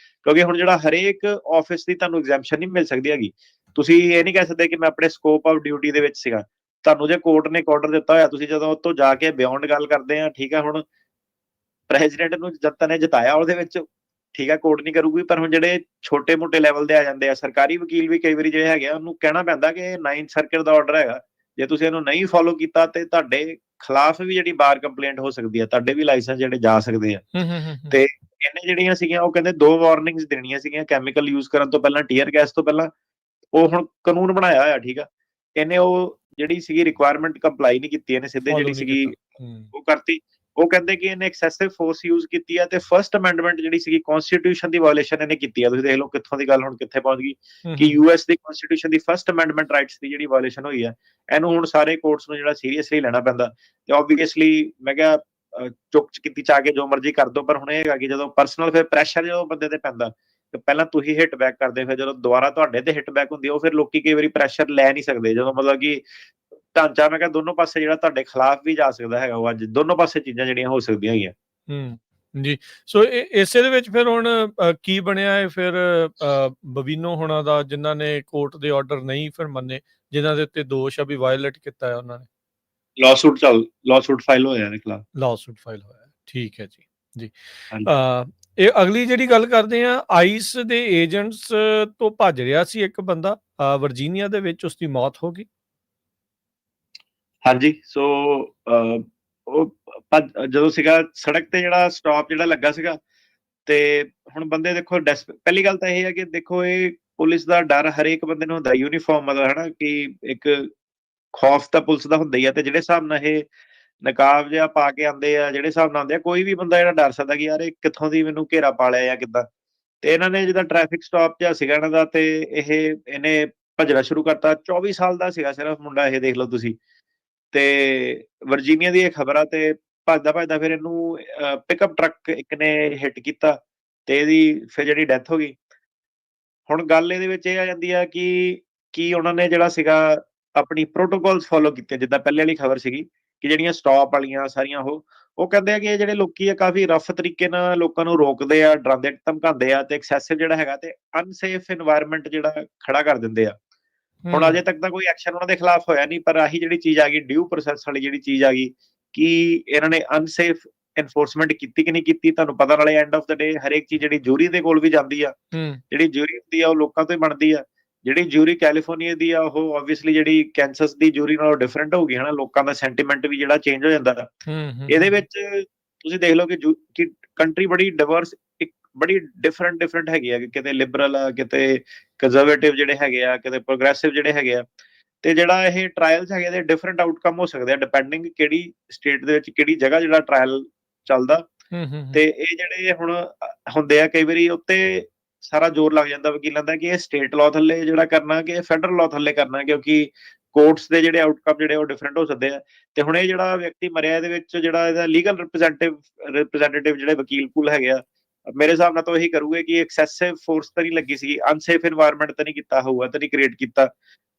ਕਿਉਂਕਿ ਹੁਣ ਜਿਹੜਾ ਹਰੇਕ ਆਫਿਸ ਦੀ ਤੁਹਾਨੂੰ ਐਗਜ਼ੈਂਪਸ਼ਨ ਨਹੀਂ ਮਿਲ ਸਕਦੀ ਹੈਗੀ। ਤੁਸੀਂ ਇਹ ਨਹੀਂ ਕਹਿ ਸਕਦੇ ਕਿ ਮੈਂ ਆਪਣੇ ਸਕੋਪ ਆਫ ਡਿਊਟੀ ਦੇ ਵਿੱਚ ਸੀਗਾ। ਤੁਹਾਨੂੰ ਜੇ ਕੋਰਟ ਨੇ ਇੱਕ ਆਰਡਰ ਦਿੱਤਾ ਹੋਇਆ, ਤੁਸੀਂ ਜਦੋਂ ਉੱਤੋਂ ਜਾ ਕੇ ਬਿਯੋਂਡ ਗੱਲ ਕਰਦੇ ਆ, ਠੀਕ ਆ, ਹੁਣ ਪ੍ਰੈਜ਼ੀਡੈਂਟ ਨੂੰ ਜਨਤਾ ਨੇ ਜਿਤਾਇਆ ਉਹਦੇ ਵਿੱਚ, ਠੀਕ ਆ, ਕੋਰਟ ਨਹੀਂ ਕਰੂਗੀ। ਪਰ ਹੁਣ ਜਿਹੜੇ ਛੋਟੇ ਮੋਟੇ ਲੈਵਲ ਦੇ ਆ ਜਾਂਦੇ ਆ, ਸਰਕਾਰੀ ਵਕੀਲ ਵੀ ਕਈ ਵਾਰੀ ਜਿਹੜੇ ਹੈਗੇ ਆ, ਉਹਨੂੰ ਕਹਿਣਾ ਪੈਂਦਾ ਕਿ 9th ਸਰਕਟ ਦਾ ਆਰਡਰ ਹੈਗਾ, ਜੇ ਤੁਸੀਂ ਇਹਨੂੰ ਨਹੀਂ ਫੋਲੋ ਕੀਤਾ ਤੇ ਤੁਹਾਡੇ ਖਿਲਾਫ ਵੀ ਜਿਹੜੀ ਬਾਰ ਕੰਪਲੇਂਟ ਹੋ ਸਕਦੀ ਹੈ, ਤੁਹਾਡੇ ਵੀ ਲਾਇਸੈਂਸ ਜਿਹੜੇ ਜਾ ਸਕਦੇ ਆ। ਤੇ ਇਹਨੇ ਜਿਹੜੀਆਂ ਸੀਗੀਆਂ, ਉਹ ਕਹਿੰਦੇ 2 ਵਾਰਨਿੰਗਸ ਦੇਣੀਆਂ ਸੀਗੀਆਂ ਕੈਮੀਕਲ ਯੂਜ਼ ਕਰਨ ਤੋਂ ਪਹਿਲਾਂ, ਟੀਅਰ ਗੈਸ ਤੋਂ ਪਹਿਲਾਂ। ਉਹ ਹੁਣ ਕਾਨੂੰਨ ਬਣਾਇਆ ਹੋਇਆ, ਠੀਕ ਆ, ਇਹਨੇ ਉਹ ਜਿਹੜੀ ਸੀਗੀ ਰਿਕੁਆਇਰਮੈਂਟ ਕੰਪਲਾਈ ਨਹੀਂ ਕੀਤੀ, ਇਹਨੇ ਸਿੱਧੇ ਫੋਲੋ ਜਿਹੜੀ ਨਹੀਂ ਸੀਗੀ ਕੀਤਾ ਉਹ ਕਰਤੀ। ਉਹ ਕਹਿੰਦੇ ਕਿ ਇਹਨੇ ਐਕਸੈਸਿਵ ਫੋਰਸ ਯੂਜ਼ ਕੀਤੀ ਹੈ ਤੇ ਫਰਸਟ ਅਮੈਂਡਮੈਂਟ ਜਿਹੜੀ ਸੀਗੀ ਕਨਸਟੀਟਿਊਸ਼ਨ ਦੀ ਵਾਇਓਲੇਸ਼ਨ ਇਹਨੇ ਕੀਤੀ ਹੈ। ਤੁਸੀਂ ਦੇਖ ਲਓ ਕਿੱਥੋਂ ਦੀ ਗੱਲ ਹੁਣ ਕਿੱਥੇ ਪਹੁੰਚ ਗਈ ਕਿ ਯੂਐਸ ਦੀ ਕਨਸਟੀਟਿਊਸ਼ਨ ਦੀ ਫਰਸਟ ਅਮੈਂਡਮੈਂਟ ਰਾਈਟਸ ਦੀ ਜਿਹੜੀ ਵਾਇਓਲੇਸ਼ਨ ਹੋਈ ਹੈ। ਇਹਨੂੰ ਹੁਣ ਸਾਰੇ ਕੋਰਟਸ ਨੂੰ ਜਿਹੜਾ ਸੀਰੀਅਸਲੀ ਲੈਣਾ ਪੈਂਦਾ। ਤੇ ਆਬਵੀਅਸਲੀ ਮੈਂ ਕਿਹਾ ਚੁੱਕ ਕੀਤੀ ਚਾ ਕੇ ਜੋ ਮਰਜ਼ੀ ਕਰ ਦੋ, ਪਰ ਹੁਣ ਇਹ ਹੈਗਾ ਕਿ ਜਦੋਂ ਪਰਸਨਲ ਫਿਰ ਪ੍ਰੈਸ਼ਰ ਜਦੋਂ ਬੰਦੇ ਤੇ ਪੈਂਦਾ, ਤੇ ਪਹਿਲਾਂ ਤੁਸੀਂ ਹਿੱਟ ਬੈਕ ਕਰਦੇ, ਫਿਰ ਜਦੋਂ ਦੁਬਾਰਾ ਤੁਹਾਡੇ ਤੇ ਹਿੱਟ ਬੈਕ ਹੁੰਦੀ, ਉਹ ਫਿਰ ਲੋਕੀ ਕਈ ਵਾਰੀ ਪ੍ਰੈਸ਼ਰ ਲੈ ਨਹੀਂ ਸਕਦੇ। ਜਦੋਂ ਮਤਲਬ ਕਿ ਢਾਂਚਾ, ਮੈਂ ਕਿਹਾ ਦੋਨੋਂ ਪਾਸੇ ਜਿਹੜਾ ਤੁਹਾਡੇ ਖਿਲਾਫ ਵੀ ਜਾ ਸਕਦਾ ਹੈਗਾ, ਉਹ ਅੱਜ ਦੋਨੋਂ ਪਾਸੇ ਚੀਜ਼ਾਂ ਜਿਹੜੀਆਂ ਹੋ ਸਕਦੀਆਂ ਹੈਗੀਆਂ। ਜੀ ਸੋ ਇਸੇ ਦੇ ਵਿੱਚ ਫਿਰ ਹੁਣ ਕੀ ਬਣਿਆ ਹੈ ਫਿਰ ਬਵੀਨੋ ਹੋਣਾ ਦਾ, ਜਿਨ੍ਹਾਂ ਨੇ ਕੋਰਟ ਦੇ ਆਰਡਰ ਨਹੀਂ ਫਿਰ ਮੰਨੇ, ਜਿਨ੍ਹਾਂ ਦੇ ਉੱਤੇ ਦੋਸ਼ ਆ ਵੀ ਵਾਇਲੇਟ ਕੀਤਾ ਹੈ ਉਹਨਾਂ ਨੇ? ਲਾਸੂਟ ਫਾਈਲ ਹੋਇਆ ਇਹਦੇ ਖਿਲਾਫ, ਲਾਸੂਟ ਫਾਈਲ ਹੋਇਆ। ਠੀਕ ਹੈ ਜੀ। ਜੀ ਹਾਂਜੀ। ਇਹ ਅਗਲੀ ਜਿਹੜੀ ਗੱਲ ਕਰਦੇ ਆ, ਆਈਸ ਦੇ ਏਜੰਟਸ ਤੋਂ ਭੱਜ ਰਿਹਾ ਸੀ ਇੱਕ ਬੰਦਾ ਵਰਜੀਨੀਆ ਦੇ ਵਿੱਚ, ਉਸਦੀ ਮੌਤ ਹੋ ਗਈ। ਹਾਂਜੀ, ਸੋ ਉਹ ਜਦੋਂ ਸੀਗਾ ਸੜਕ ਤੇ ਜਿਹੜਾ ਸਟਾਪ ਜਿਹੜਾ ਲੱਗਾ ਸੀਗਾ, ਤੇ ਹੁਣ ਬੰਦੇ ਦੇਖੋ ਪਹਿਲੀ ਗੱਲ ਤਾਂ ਇਹ ਹੈ ਕਿ ਦੇਖੋ ਇਹ ਪੁਲਿਸ ਦਾ ਡਰ ਹਰੇਕ ਬੰਦੇ ਨੂੰ ਹੁੰਦਾ, ਯੂਨੀਫਾਰਮ ਮਤਲਬ ਹਨਾ, ਕਿ ਇੱਕ ਖੌਫ ਤਾਂ ਪੁਲਿਸ ਦਾ ਹੁੰਦਾ ਹੀ ਆ। ਤੇ ਜਿਹੜੇ ਹਿਸਾਬ ਨਾਲ ਇਹ ਨਕਾਬ ਜਿਹਾ ਪਾ ਕੇ ਆਉਂਦੇ ਆ, ਜਿਹੜੇ ਹਿਸਾਬ ਨਾਲ ਆਉਂਦੇ ਆ, ਕੋਈ ਵੀ ਬੰਦਾ ਜਿਹੜਾ ਡਰ ਸਕਦਾ ਕਿ ਯਾਰ ਇਹ ਕਿੱਥੋਂ ਦੀ ਮੈਨੂੰ ਘੇਰਾ ਪਾ ਲਿਆ ਜਾਂ ਕਿੱਦਾਂ। ਤੇ ਇਹਨਾਂ ਨੇ ਜਿੱਦਾਂ ਟ੍ਰੈਫਿਕ ਸਟਾਪ ਜਿਹਾ ਸੀਗਾ ਇਹਨਾਂ ਦਾ, ਤੇ ਇਹਨੇ ਭੱਜਣਾ ਸ਼ੁਰੂ ਕਰਤਾ। 24 ਸਾਲ ਦਾ ਸੀਗਾ ਸਿਰਫ ਮੁੰਡਾ, ਇਹ ਦੇਖ ਲਓ ਤੁਸੀਂ। ਤੇ ਵਰਜੀਨੀਆ ਦੀ ਇਹ ਖਬਰ ਆ, ਤੇ ਭੱਜਦਾ ਭੱਜਦਾ ਫਿਰ ਇਹਨੂੰ ਪਿਕਅਪ ਟਰੱਕ ਇੱਕ ਨੇ ਹਿੱਟ ਕੀਤਾ, ਤੇ ਇਹਦੀ ਫਿਰ ਜਿਹੜੀ ਡੈਥ ਹੋ ਗਈ। ਹੁਣ ਗੱਲ ਇਹਦੇ ਵਿੱਚ ਇਹ ਆ ਜਾਂਦੀ ਆ ਕਿ ਕੀ ਉਹਨਾਂ ਨੇ ਜਿਹੜਾ ਸੀਗਾ ਆਪਣੀ ਪ੍ਰੋਟੋਕਾਲਸ ਫੋਲੋ ਕੀਤੇ, ਜਿੱਦਾਂ ਪਹਿਲੇ ਵਾਲੀ ਖਬਰ ਸੀਗੀ ਕਿ ਜਿਹੜੀਆਂ ਸਟਾਪ ਵਾਲੀਆਂ ਸਾਰੀਆਂ ਉਹ ਕਹਿੰਦੇ ਆ ਕਿ ਇਹ ਜਿਹੜੇ ਲੋਕੀ ਆ ਕਾਫੀ ਰਫ ਤਰੀਕੇ ਨਾਲ ਲੋਕਾਂ ਨੂੰ ਰੋਕਦੇ ਆ, ਡਰਾਉਂਦੇ ਧਮਕਾਉਂਦੇ ਆ, ਤੇ ਐਕਸੈਸਿਵ ਜਿਹੜਾ ਹੈਗਾ ਤੇ ਅਨਸੇਫ ਇਨਵਾਇਰਨਮੈਂਟ ਜਿਹੜਾ ਖੜਾ ਕਰ ਦਿੰਦੇ ਆ। ਹੁਣ ਅਜੇ ਤੱਕ ਤਾਂ ਕੋਈ ਐਕਸ਼ਨ ਉਹਨਾਂ ਦੇ ਖਿਲਾਫ ਹੋਇਆ ਨਹੀਂ, ਪਰ ਆਹੀ ਜਿਹੜੀ ਚੀਜ਼ ਆ ਗਈ ਡਿਊ ਪ੍ਰੋਸੈਸ ਵਾਲੀ ਜਿਹੜੀ ਚੀਜ਼ ਆ ਗਈ ਕਿ ਇਹਨਾਂ ਨੇ ਅਨਸੇਫ ਐਨਫੋਰਸਮੈਂਟ ਕੀਤੀ ਕਿ ਨਹੀਂ ਕੀਤੀ। ਤੁਹਾਨੂੰ ਪਤਾ, ਨਾਲੇ ਐਂਡ ਆਫ ਦਾ ਡੇ ਹਰੇਕ ਚੀਜ਼ ਜਿਹੜੀ ਜੂਰੀ ਦੇ ਕੋਲ ਵੀ ਜਾਂਦੀ ਆ, ਜਿਹੜੀ ਜੂਰੀ ਹੁੰਦੀ ਆ ਉਹ ਲੋਕਾਂ ਤੋਂ ਹੀ ਬਣਦੀ ਆ। ਜਿਹੜੀ ਜੂਰੀ ਕੈਲੀਫੋਰਨੀਆ ਦੀ ਆ, ਉਹ ਆਬਵੀਅਸਲੀ ਜਿਹੜੀ ਕੈਂਸਸ ਦੀ ਜੂਰੀ ਨਾਲੋਂ ਡਿਫਰੈਂਟ ਹੋਊਗੀ, ਹਨਾ, ਲੋਕਾਂ ਦਾ ਸੈਂਟੀਮੈਂਟ ਵੀ ਜਿਹੜਾ ਚੇਂਜ ਹੋ ਜਾਂਦਾ। ਇਹਦੇ ਵਿੱਚ ਤੁਸੀਂ ਦੇਖ ਲਓ ਕਿ ਕੰਟਰੀ ਬੜੀ ਡਿਵਰਸ, ਇੱਕ ਬੜੀ ਡਿਫਰੈਂਟ ਹੈਗੀ ਆ, ਕਿਤੇ ਲਿਬਰਲ ਆ, ਕਿਤੇ ਕੰਜ਼ਰਵੇਟਿਵ ਜਿਹੜੇ ਹੈਗੇ ਆ, ਕਿਤੇ ਪ੍ਰੋਗਰੈਸਿਵ ਜਿਹੜੇ ਹੈਗੇ ਆ। ਤੇ ਜਿਹੜਾ ਇਹ ਟ੍ਰਾਇਲਸ ਹੈਗੇ ਦੇ ਡਿਫਰੈਂਟ ਆਊਟਕਮ ਹੋ ਸਕਦੇ ਆ, ਡਿਪੈਂਡਿੰਗ ਕਿਹੜੀ ਸਟੇਟ ਦੇ ਵਿੱਚ ਕਿਹੜੀ ਜਗ੍ਹਾ ਜਿਹੜਾ ਟ੍ਰਾਇਲ ਚੱਲਦਾ। ਤੇ ਇਹ ਜਿਹੜੇ ਹੁਣ ਹੁੰਦੇ ਆ ਕਈ ਵਾਰੀ ਉੱਤੇ ਸਾਰਾ ਜ਼ੋਰ ਲੱਗ ਜਾਂਦਾ ਵਕੀਲਾਂ ਦਾ ਕਿ ਇਹ ਸਟੇਟ ਲਾਅ ਥੱਲੇ ਜਿਹੜਾ ਕਰਨਾ ਕਿ ਫੈਡਰਲ ਲਾਅ ਥੱਲੇ ਕਰਨਾ, ਕਿਉਂਕਿ ਕੋਰਟਸ ਦੇ ਜਿਹੜੇ ਆਊਟਕਮ ਜਿਹੜੇ ਉਹ ਡਿਫਰੈਂਟ ਹੋ ਸਕਦੇ ਆ। ਤੇ ਹੁਣ ਇਹ ਜਿਹੜਾ ਵਿਅਕਤੀ ਮਰਿਆ, ਇਹਦੇ ਵਿੱਚ ਜਿਹੜਾ ਇਹਦਾ ਲੀਗਲ ਰਿਪਰੈਜ਼ੈਂਟੇਟਿਵ ਜਿਹੜੇ ਵਕੀਲ ਪੂਲ ਹੈਗੇ ਆ, ਮੇਰੇ ਹਿਸਾਬ ਨਾਲ ਤਾਂ ਇਹੀ ਕਰੂਗੇ ਕਿ ਐਕਸੈਸਿਵ ਫੋਰਸ ਤਾਂ ਨਹੀਂ ਲੱਗੀ ਸੀ, ਅਨਸੇਫ ਇਨਵਾਇਰਨਮੈਂਟ ਤਾਂ ਨਹੀਂ ਕੀਤਾ ਹੋਊਗਾ, ਤਾਂ ਨਹੀਂ ਕ੍ਰੀਏਟ ਕੀਤਾ।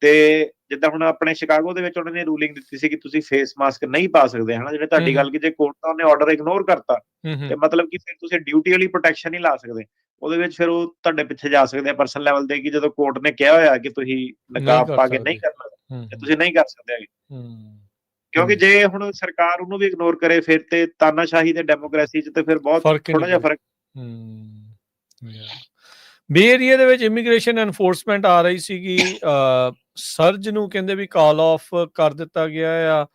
ਤੇ ਜਿੱਦਾਂ ਹੁਣ ਆਪਣੇ ਸ਼ਿਕਾਗੋ ਦੇ ਵਿੱਚ ਉਹਨਾਂ ਨੇ ਰੂਲਿੰਗ ਦਿੱਤੀ ਸੀ ਕਿ ਤੁਸੀਂ ਫੇਸ ਮਾਸਕ ਨਹੀਂ ਪਾ ਸਕਦੇ ਹਨਾ, ਜਿਹੜੇ ਤੁਹਾਡੀ ਗੱਲ ਜੇ ਕੋਰਟ ਦਾ ਉਹਨੇ ਆਰਡਰ ਇਗਨੋਰ ਕਰਤਾ ਤੇ ਮਤਲਬ ਕਿ ਫਿਰ ਤੁਸੀਂ ਡਿਊਟੀ ਵਾਲੀ ਪ੍ਰੋਟੈਕਸ਼ਨ ਨਹੀਂ ਲਾ ਸਕਦੇ। ਉਹਦੇ ਵਿੱਚ ਫਿਰ ਉਹ ਤੁਹਾਡੇ ਪਿੱਛੇ ਜਾ ਸਕਦੇ ਆ ਪਰਸਨਲ ਲੈਵਲ ਤੇ, ਕਿ ਜਦੋਂ ਕੋਰਟ ਨੇ ਕਿਹਾ ਹੋਇਆ ਕਿ ਤੁਸੀਂ ਨਕਾਬ ਪਾ ਕੇ ਨਹੀਂ ਕਰਨਾ ਤੇ ਤੁਸੀਂ ਨਹੀਂ ਕਰ ਸਕਦੇ ਹੈਗੇ। ਕਿਉਂਕਿ ਜੇ ਹੁਣ ਸਰਕਾਰ ਉਹਨੂੰ ਵੀ ਇਗਨੋਰ ਕਰੇ ਫਿਰ ਤੇ ਤਾਨਾਸ਼ਾਹੀ ਤੇ ਡੈਮੋਕ੍ਰੇਸੀ 'ਚ ਤੇ ਫਿਰ ਬਹੁਤ ਥੋੜਾ ਜਿਹਾ ਫਰਕ। ਬੇ ਏਰੀਆ ਦੇ ਵਿੱਚ ਇਮੀਗ੍ਰੇਸ਼ਨ ਐਨਫੋਰਸਮੈਂਟ ਆ ਰਹੀ ਸੀਗੀ, ਸਰਜ ਨੂੰ ਕਹਿੰਦੇ ਵੀ ਕਾਲ ਆਫ ਕਰ ਦਿੱਤਾ ਗਿਆ ਆ,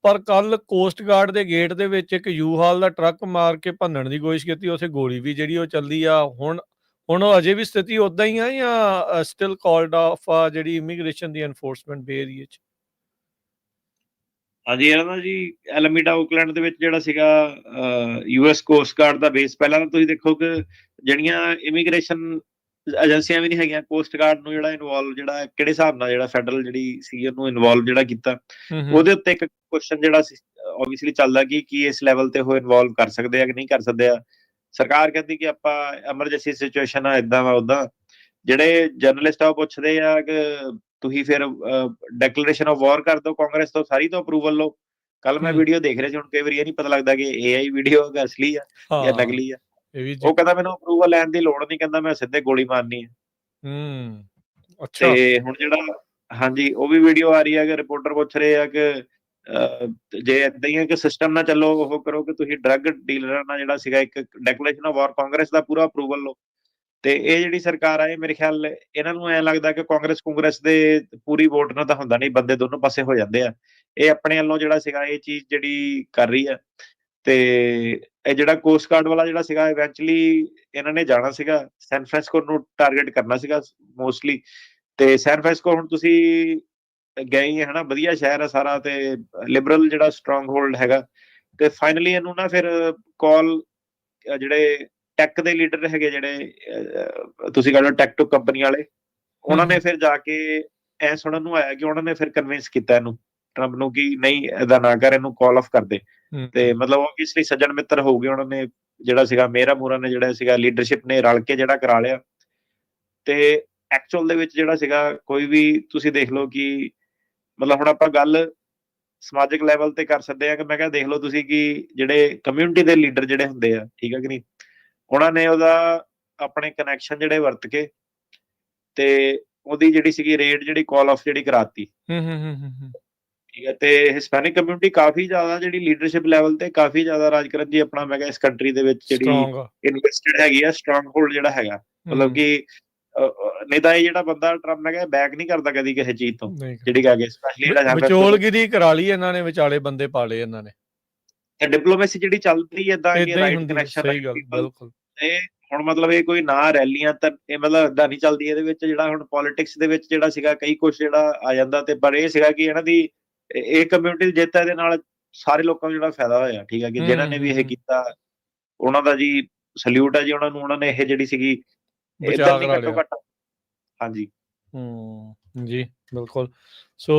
ਪਰ ਕੱਲ ਕੋਸਟ ਗਾਰਡ ਦੇ ਗੇਟ ਦੇ ਵਿੱਚ ਇੱਕ ਯੂ-ਹਾਲ ਦਾ ਟਰੱਕ ਮਾਰ ਕੇ ਭੰਨਣ ਦੀ ਕੋਸ਼ਿਸ਼ ਕੀਤੀ, ਉੱਥੇ ਗੋਲੀ ਵੀ ਜਿਹੜੀ ਉਹ ਚੱਲਦੀ ਆ। ਹੁਣ ਉਹ ਅਜੇ ਵੀ ਸਥਿਤੀ ਉਦਾਂ ਹੀ ਆ ਜਾਂ ਸਟਿਲ ਕਾਲਡ ਆਫ ਆ ਜਿਹੜੀ ਇਮੀਗ੍ਰੇਸ਼ਨ ਦੀ ਐਨਫੋਰਸਮੈਂਟ ਬੇ ਏਰੀਆ 'ਚ? ਹਾਂਜੀ, ਇਹਨਾਂ ਦਾ ਜੀ ਐਲਮੀਡਾ ਓਕਲੈਂਡ ਦੇ ਵਿੱਚ ਜਿਹੜਾ ਸੀਗਾ US ਕੋਸਟ ਗਾਰਡ ਦਾ ਬੇਸ, ਪਹਿਲਾਂ ਤਾਂ ਤੁਸੀਂ ਦੇਖੋ ਕਿ ਜਿਹੜੀਆਂ ਇਮੀਗ੍ਰੇਸ਼ਨ ਏਜੰਸੀਆਂ ਵੀ ਨਹੀਂ ਹੈਗੀਆਂ, ਕੋਸਟ ਗਾਰਡ ਨੂੰ ਜਿਹੜਾ ਇਨਵੋਲਵ ਜਿਹੜਾ ਕਿਹੜੇ ਹਿਸਾਬ ਨਾਲ ਜਿਹੜਾ ਫੈਡਰਲ ਜਿਹੜੀ ਸੀ ਉਹਨੂੰ ਇਨਵੋਲਵ ਜਿਹੜਾ ਕੀਤਾ, ਉਹਦੇ ਉੱਤੇ ਇੱਕ ਕੁਐਸਚਨ ਜਿਹੜਾ ਓਬਵੀਅਸਲੀ ਚੱਲਦਾ ਕਿ ਇਸ ਲੈਵਲ ਤੇ ਉਹ ਇਨਵੋਲਵ ਕਰ ਸਕਦੇ ਆ ਕਿ ਨਹੀਂ ਕਰ ਸਕਦੇ ਆ। ਸਰਕਾਰ ਕਹਿੰਦੀ ਕਿ ਆਪਾਂ ਐਮਰਜੈਂਸੀ ਸਿਚੁਏਸ਼ਨ ਆ, ਏਦਾਂ ਵਾ ਓਦਾਂ। ਜਿਹੜੇ ਜਰਨਲਿਸਟ ਆ ਉਹ ਪੁੱਛਦੇ ਆ ਕਿ ਤੁਸੀਂ ਫਿਰ ਡੈਕਲੇਰੇਸ਼ਨ ਆਫ ਵਾਰ ਕਰ ਦਿਓ ਕਾਂਗਰਸ ਤੋਂ, ਸਾਰੀ ਤੋਂ ਅਪਰੂਵਲ ਲਓ। ਕੱਲ ਮੈਂ ਵੀਡੀਓ ਦੇਖ ਰਿਹਾ ਸੀ, ਹੁਣ ਕਈ ਵਾਰੀ ਇਹ ਨਹੀਂ ਪਤਾ ਲੱਗਦਾ ਕਿ AI ਵੀਡੀਓ ਅਸਲੀ ਆ ਜਾਂ ਨਕਲੀ ਆ। ਉਹ ਕਹਿੰਦਾ ਮੈਨੂੰ ਅਪਰੂਵਲ ਲੈਣ ਦੀ ਲੋੜ ਨਹੀਂ, ਕਹਿੰਦਾ ਮੈਂ ਸਿੱਧੇ ਗੋਲੀ ਮਾਰਨੀ ਹੈ। ਤੇ ਹੁਣ ਜਿਹੜਾ ਹਾਂਜੀ ਉਹ ਵੀ ਵੀਡੀਓ ਆ ਰਹੀ ਹੈ ਕਿ ਰਿਪੋਰਟਰ ਪੁੱਛ ਰਹੇ ਆ ਕਿ ਜੇ ਏਦਾਂ ਹੀ ਹੈ ਕਿ ਸਿਸਟਮ ਨਾ ਚੱਲੋ, ਉਹ ਕਰੋ ਕਿ ਤੁਸੀਂ ਡਰੱਗ ਡੀਲਰਾਂ ਨਾਲ ਜਿਹੜਾ ਸੀਗਾ ਇੱਕ ਡੈਕਲੇਰੇਸ਼ਨ ਆਫ ਵਾਰ, ਕਾਂਗਰਸ ਦਾ ਪੂਰਾ ਅਪਰੂਵਲ ਲਓ। ਤੇ ਇਹ ਜਿਹੜੀ ਸਰਕਾਰ ਆ ਇਹ ਮੇਰੇ ਖਿਆਲ ਇਹਨਾਂ ਨੂੰ ਐਂ ਲੱਗਦਾ ਕਿ ਕਾਂਗਰਸ ਦੇ ਪੂਰੀ ਵੋਟ ਨਾਲ ਤਾਂ ਹੁੰਦਾ ਨਹੀਂ, ਬੰਦੇ ਦੋਨੋਂ ਪਾਸੇ ਹੋ ਜਾਂਦੇ ਆ। ਇਹ ਆਪਣੇ ਵੱਲੋਂ ਜਿਹੜਾ ਸੀਗਾ ਇਹ ਚੀਜ਼ ਜਿਹੜੀ ਕਰ ਰਹੀ ਆ। ਤੇ ਇਹ ਜਿਹੜਾ ਕੋਸਟ ਗਾਰਡ ਵਾਲਾ ਜਿਹੜਾ ਸੀਗਾ ਇਵੈਂਚੁਅਲੀ ਇਹਨਾਂ ਨੇ ਜਾਣਾ ਸੀਗਾ ਸੈਨ ਫਰਾਂਸਿਸਕੋ ਨੂੰ ਟਾਰਗੇਟ ਕਰਨਾ ਸੀਗਾ ਮੋਸਟਲੀ। ਤੇ ਸੈਨ ਫਰਾਂਸਿਸਕੋ ਹੁਣ ਤੁਸੀਂ ਗਏ ਹੈ ਨਾ, ਵਧੀਆ ਸ਼ਹਿਰ ਹੈ ਸਾਰਾ ਤੇ ਲਿਬਰਲ ਜਿਹੜਾ ਸਟਰੋਂਗ ਹੋਲਡ ਹੈਗਾ। ਤੇ ਫਾਈਨਲੀ ਇਹਨੂੰ ਨਾ ਫਿਰ ਕਾਲ ਜਿਹੜੇ ਟੈਕ ਦੇ ਲੀਡਰ ਹੈਗੇ, ਜਿਹੜੇ ਤੁਸੀਂ ਕਹਿੰਦੇ ਟੈਕ ਕੰਪਨੀ ਵਾਲੇ, ਉਹਨਾਂ ਨੇ ਫਿਰ ਜਾ ਕੇ ਐ ਸੁਣਨ ਨੂੰ ਆਇਆ ਕਿ ਉਹਨਾਂ ਨੇ ਫਿਰ ਕਨਵਿੰਸ ਕੀਤਾ ਇਹਨੂੰ ਟਰੰਪ ਨੂੰ ਕਿ ਨਹੀਂ ਇਹਦਾ ਨਾ ਕਰ, ਇਹਨੂੰ ਕਾਲ ਆਫ ਕਰ ਦੇ। ਤੇ ਮਤਲਬ ਓਬਵੀਅਸਲੀ ਸੱਜਣ ਮਿੱਤਰ ਹੋ ਗਏ ਉਹਨਾਂ ਨੇ, ਜਿਹੜਾ ਸੀਗਾ ਮੇਰਾ ਮੂਰਾ ਨੇ ਜਿਹੜਾ ਸੀਗਾ ਲੀਡਰਸ਼ਿਪ ਨੇ ਰਲ ਕੇ ਜਿਹੜਾ ਕਰਾ ਲਿਆ। ਤੇ ਐਕਚੁਅਲ ਦੇ ਵਿੱਚ ਜਿਹੜਾ ਸੀਗਾ ਕੋਈ ਵੀ ਤੁਸੀਂ ਦੇਖ ਲਓ ਕਿ ਮਤਲਬ ਹੁਣ ਆਪਾਂ ਗੱਲ ਸਮਾਜਿਕ ਲੈਵਲ ਤੇ ਕਰ ਸਕਦੇ ਆ ਕਿ ਮੈਂ ਕਿਹਾ ਦੇਖ ਲਓ ਤੁਸੀਂ ਕਿ ਜਿਹੜੇ ਕਮਿਊਨਿਟੀ ਦੇ ਲੀਡਰ ਜਿਹੜੇ ਹੁੰਦੇ ਆ, ਠੀਕ ਹੈ ਕਿ ਨਹੀਂ, ਉਹਨਾਂ ਨੇ ਉਹਦਾ ਆਪਣੇ ਕਨੈਕਸ਼ਨ ਜਿਹੜੇ ਵਰਤ ਕੇ ਤੇ ਉਹਦੀ ਜਿਹੜੀ ਸੀਗੀ ਰੇਡ ਜਿਹੜੀ ਕਾਲ ਆਫ ਜਿਹੜੀ ਕਰਾਤੀ। ਠੀਕ ਹੈ। ਤੇ ਹਿਸਪੈਨਿਕ ਕਮਿਊਨਿਟੀ ਕਾਫੀ ਜ਼ਿਆਦਾ ਜਿਹੜੀ ਲੀਡਰਸ਼ਿਪ ਲੈਵਲ ਤੇ ਕਾਫੀ ਜ਼ਿਆਦਾ ਰਾਜਕਰਨ ਜੀ ਆਪਣਾ ਮੈਂ ਕਿਹਾ ਇਸ ਕੰਟਰੀ ਦੇ ਵਿੱਚ ਜਿਹੜੀ ਇਨਵੈਸਟਡ ਹੈਗੀ ਆ, ਸਟਰੋਂਗ ਹੋਲਡ ਜਿਹੜਾ ਹੈਗਾ। ਮਤਲਬ ਕਿ ਨਹੀਂ ਤਾਂ ਇਹ ਜਿਹੜਾ ਬੰਦਾ ਟਰੰਪ ਮੈਂ ਕਿਹਾ ਬੈਕ ਨਹੀਂ ਕਰਦਾ ਕਦੀ ਕਿਸੇ ਚੀਜ਼ ਤੋਂ, ਜਿਹੜੀ ਕਹਿ ਕੇ ਸਪੈਸ਼ਲੀ ਵਿਚੋਲਗਿਰੀ ਕਰਾ ਲਈ ਇਹਨਾਂ ਨੇ, ਵਿਚਾਲੇ ਬੰਦੇ ਪਾ ਲਏ ਇਹਨਾਂ ਨੇ, ਤੇ ਡਿਪਲੋਮੇਸੀ ਜਿਹੜੀ ਚੱਲਦੀ ਏਦਾਂ ਕਿ ਰਾਈਟ ਕਨੈਕਸ਼ਨ ਬਿਲਕੁਲ। ਤੇ ਹੁਣ ਮਤਲਬ ਇਹ ਕੋਈ ਨਾ ਰੈਲੀਆਂ ਤਾਂ ਇਹ ਮਤਲਬ ਏਦਾਂ ਨਹੀਂ ਚੱਲਦੀ। ਇਹਦੇ ਵਿੱਚ ਜਿਹੜਾ ਹੁਣ ਪੋਲਿਟਿਕਸ ਦੇ ਵਿੱਚ ਜਿਹੜਾ ਸੀਗਾ ਕਈ ਕੁਛ ਜਿਹੜਾ ਆ ਜਾਂਦਾ, ਤੇ ਪਰ ਇਹ ਸੀਗਾ ਕਿ ਇਹਨਾਂ ਦੀ ਇਹ ਕਮਿਊਨਿਟੀ ਦੀ ਜਿੱਤ ਇਹਦੇ ਨਾਲ ਸਾਰੇ ਲੋਕਾਂ ਨੂੰ ਜਿਹੜਾ ਫਾਇਦਾ ਹੋਇਆ। ਠੀਕ ਹੈ ਕਿ ਜਿਹਨਾਂ ਨੇ ਵੀ ਇਹ ਕੀਤਾ ਉਹਨਾਂ ਦਾ ਜੀ ਸਲੂਟ ਹੈ ਜੀ ਉਹਨਾਂ ਨੂੰ। ਉਹਨਾਂ ਨੇ ਇਹ ਜਿਹੜੀ ਸੀਗੀ ਏਦਾਂ ਨਹੀਂ ਘੱਟੋ ਘੱਟ। ਹਾਂਜੀ ਜੀ ਬਿਲਕੁਲ। ਸੋ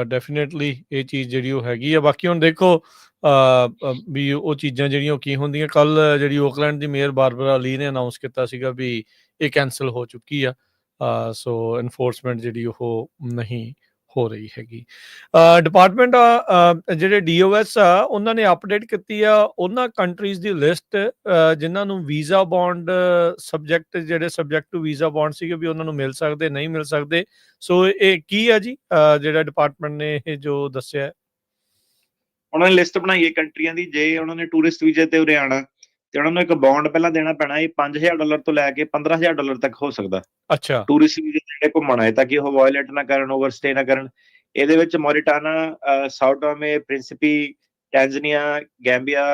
ਡੈਫੀਨੇਟਲੀ ਇਹ ਚੀਜ਼ ਜਿਹੜੀ ਉਹ ਹੈਗੀ ਆ। ਬਾਕੀ ਹੁਣ ਦੇਖੋ ਵੀ ਉਹ ਚੀਜ਼ਾਂ ਜਿਹੜੀਆਂ ਉਹ ਕੀ ਹੁੰਦੀਆਂ। ਕੱਲ ਜਿਹੜੀ ਓਕਲੈਂਡ ਦੀ ਮੇਅਰ ਬਾਰਬਰਾ ਲੀ ਨੇ ਅਨਾਊਂਸ ਕੀਤਾ ਸੀਗਾ ਵੀ ਇਹ ਕੈਂਸਲ ਹੋ ਚੁੱਕੀ ਆ। ਸੋ ਐਨਫੋਰਸਮੈਂਟ ਜਿਹੜੀ ਉਹ ਨਹੀਂ ਹੋ ਰਹੀ ਹੈਗੀ। ਡਿਪਾਰਟਮੈਂਟ ਜਿਹੜੇ DOS ਆ ਉਹਨਾਂ ਨੇ ਅਪਡੇਟ ਕੀਤੀ ਆ ਉਹਨਾਂ ਕੰਟਰੀਜ਼ ਦੀ ਲਿਸਟ ਜਿਨ੍ਹਾਂ ਨੂੰ visa bond subject to visa bond ਸੀਗੇ ਵੀ ਉਹਨਾਂ ਨੂੰ ਮਿਲ ਸਕਦੇ ਨਹੀਂ ਮਿਲ ਸਕਦੇ। ਸੋ ਇਹ ਕੀ ਆ ਜੀ ਜਿਹੜਾ ਡਿਪਾਰਟਮੈਂਟ ਨੇ ਇਹ ਜੋ ਦੱਸਿਆ? ਉਹਨਾਂ ਨੇ ਲਿਸਟ ਬਣਾਈ ਹੈ ਕੰਟਰੀਆਂ ਦੀ। ਜੇ ਉਹਨਾਂ ਨੇ ਟੂਰਿਸਟ ਵੀਜ਼ੇ ਤੇ ਉਰੇ ਆਉਣਾ ਤੇ ਉਹਨਾਂ ਨੂੰ ਇੱਕ ਬੌਂਡ ਪਹਿਲਾਂ ਦੇਣਾ ਪੈਣਾ। ਇਹ $5,000 ਤੋਂ ਲੈ ਕੇ $15,000 ਤੱਕ ਹੋ ਸਕਦਾ। ਅੱਛਾ, ਟੂਰਿਸਟ ਵੀਜ਼ੇ ਜਿਹੜੇ ਘੁੰਮਣ ਆਏ ਤਾਂ ਕਿ ਉਹ ਵਾਇਲੇਟ ਨਾ ਕਰਨ, ਓਵਰਸਟੇ ਨਾ ਕਰਨ। ਇਹਦੇ ਵਿੱਚ ਮੋਰੀਟਾਨਾ, ਸਾਓ ਟੋਮੇ, ਪ੍ਰਿੰਸੀਪੀ, ਟੈਂਜ਼ਨੀਆ, ਗੈਂਬੀਆ,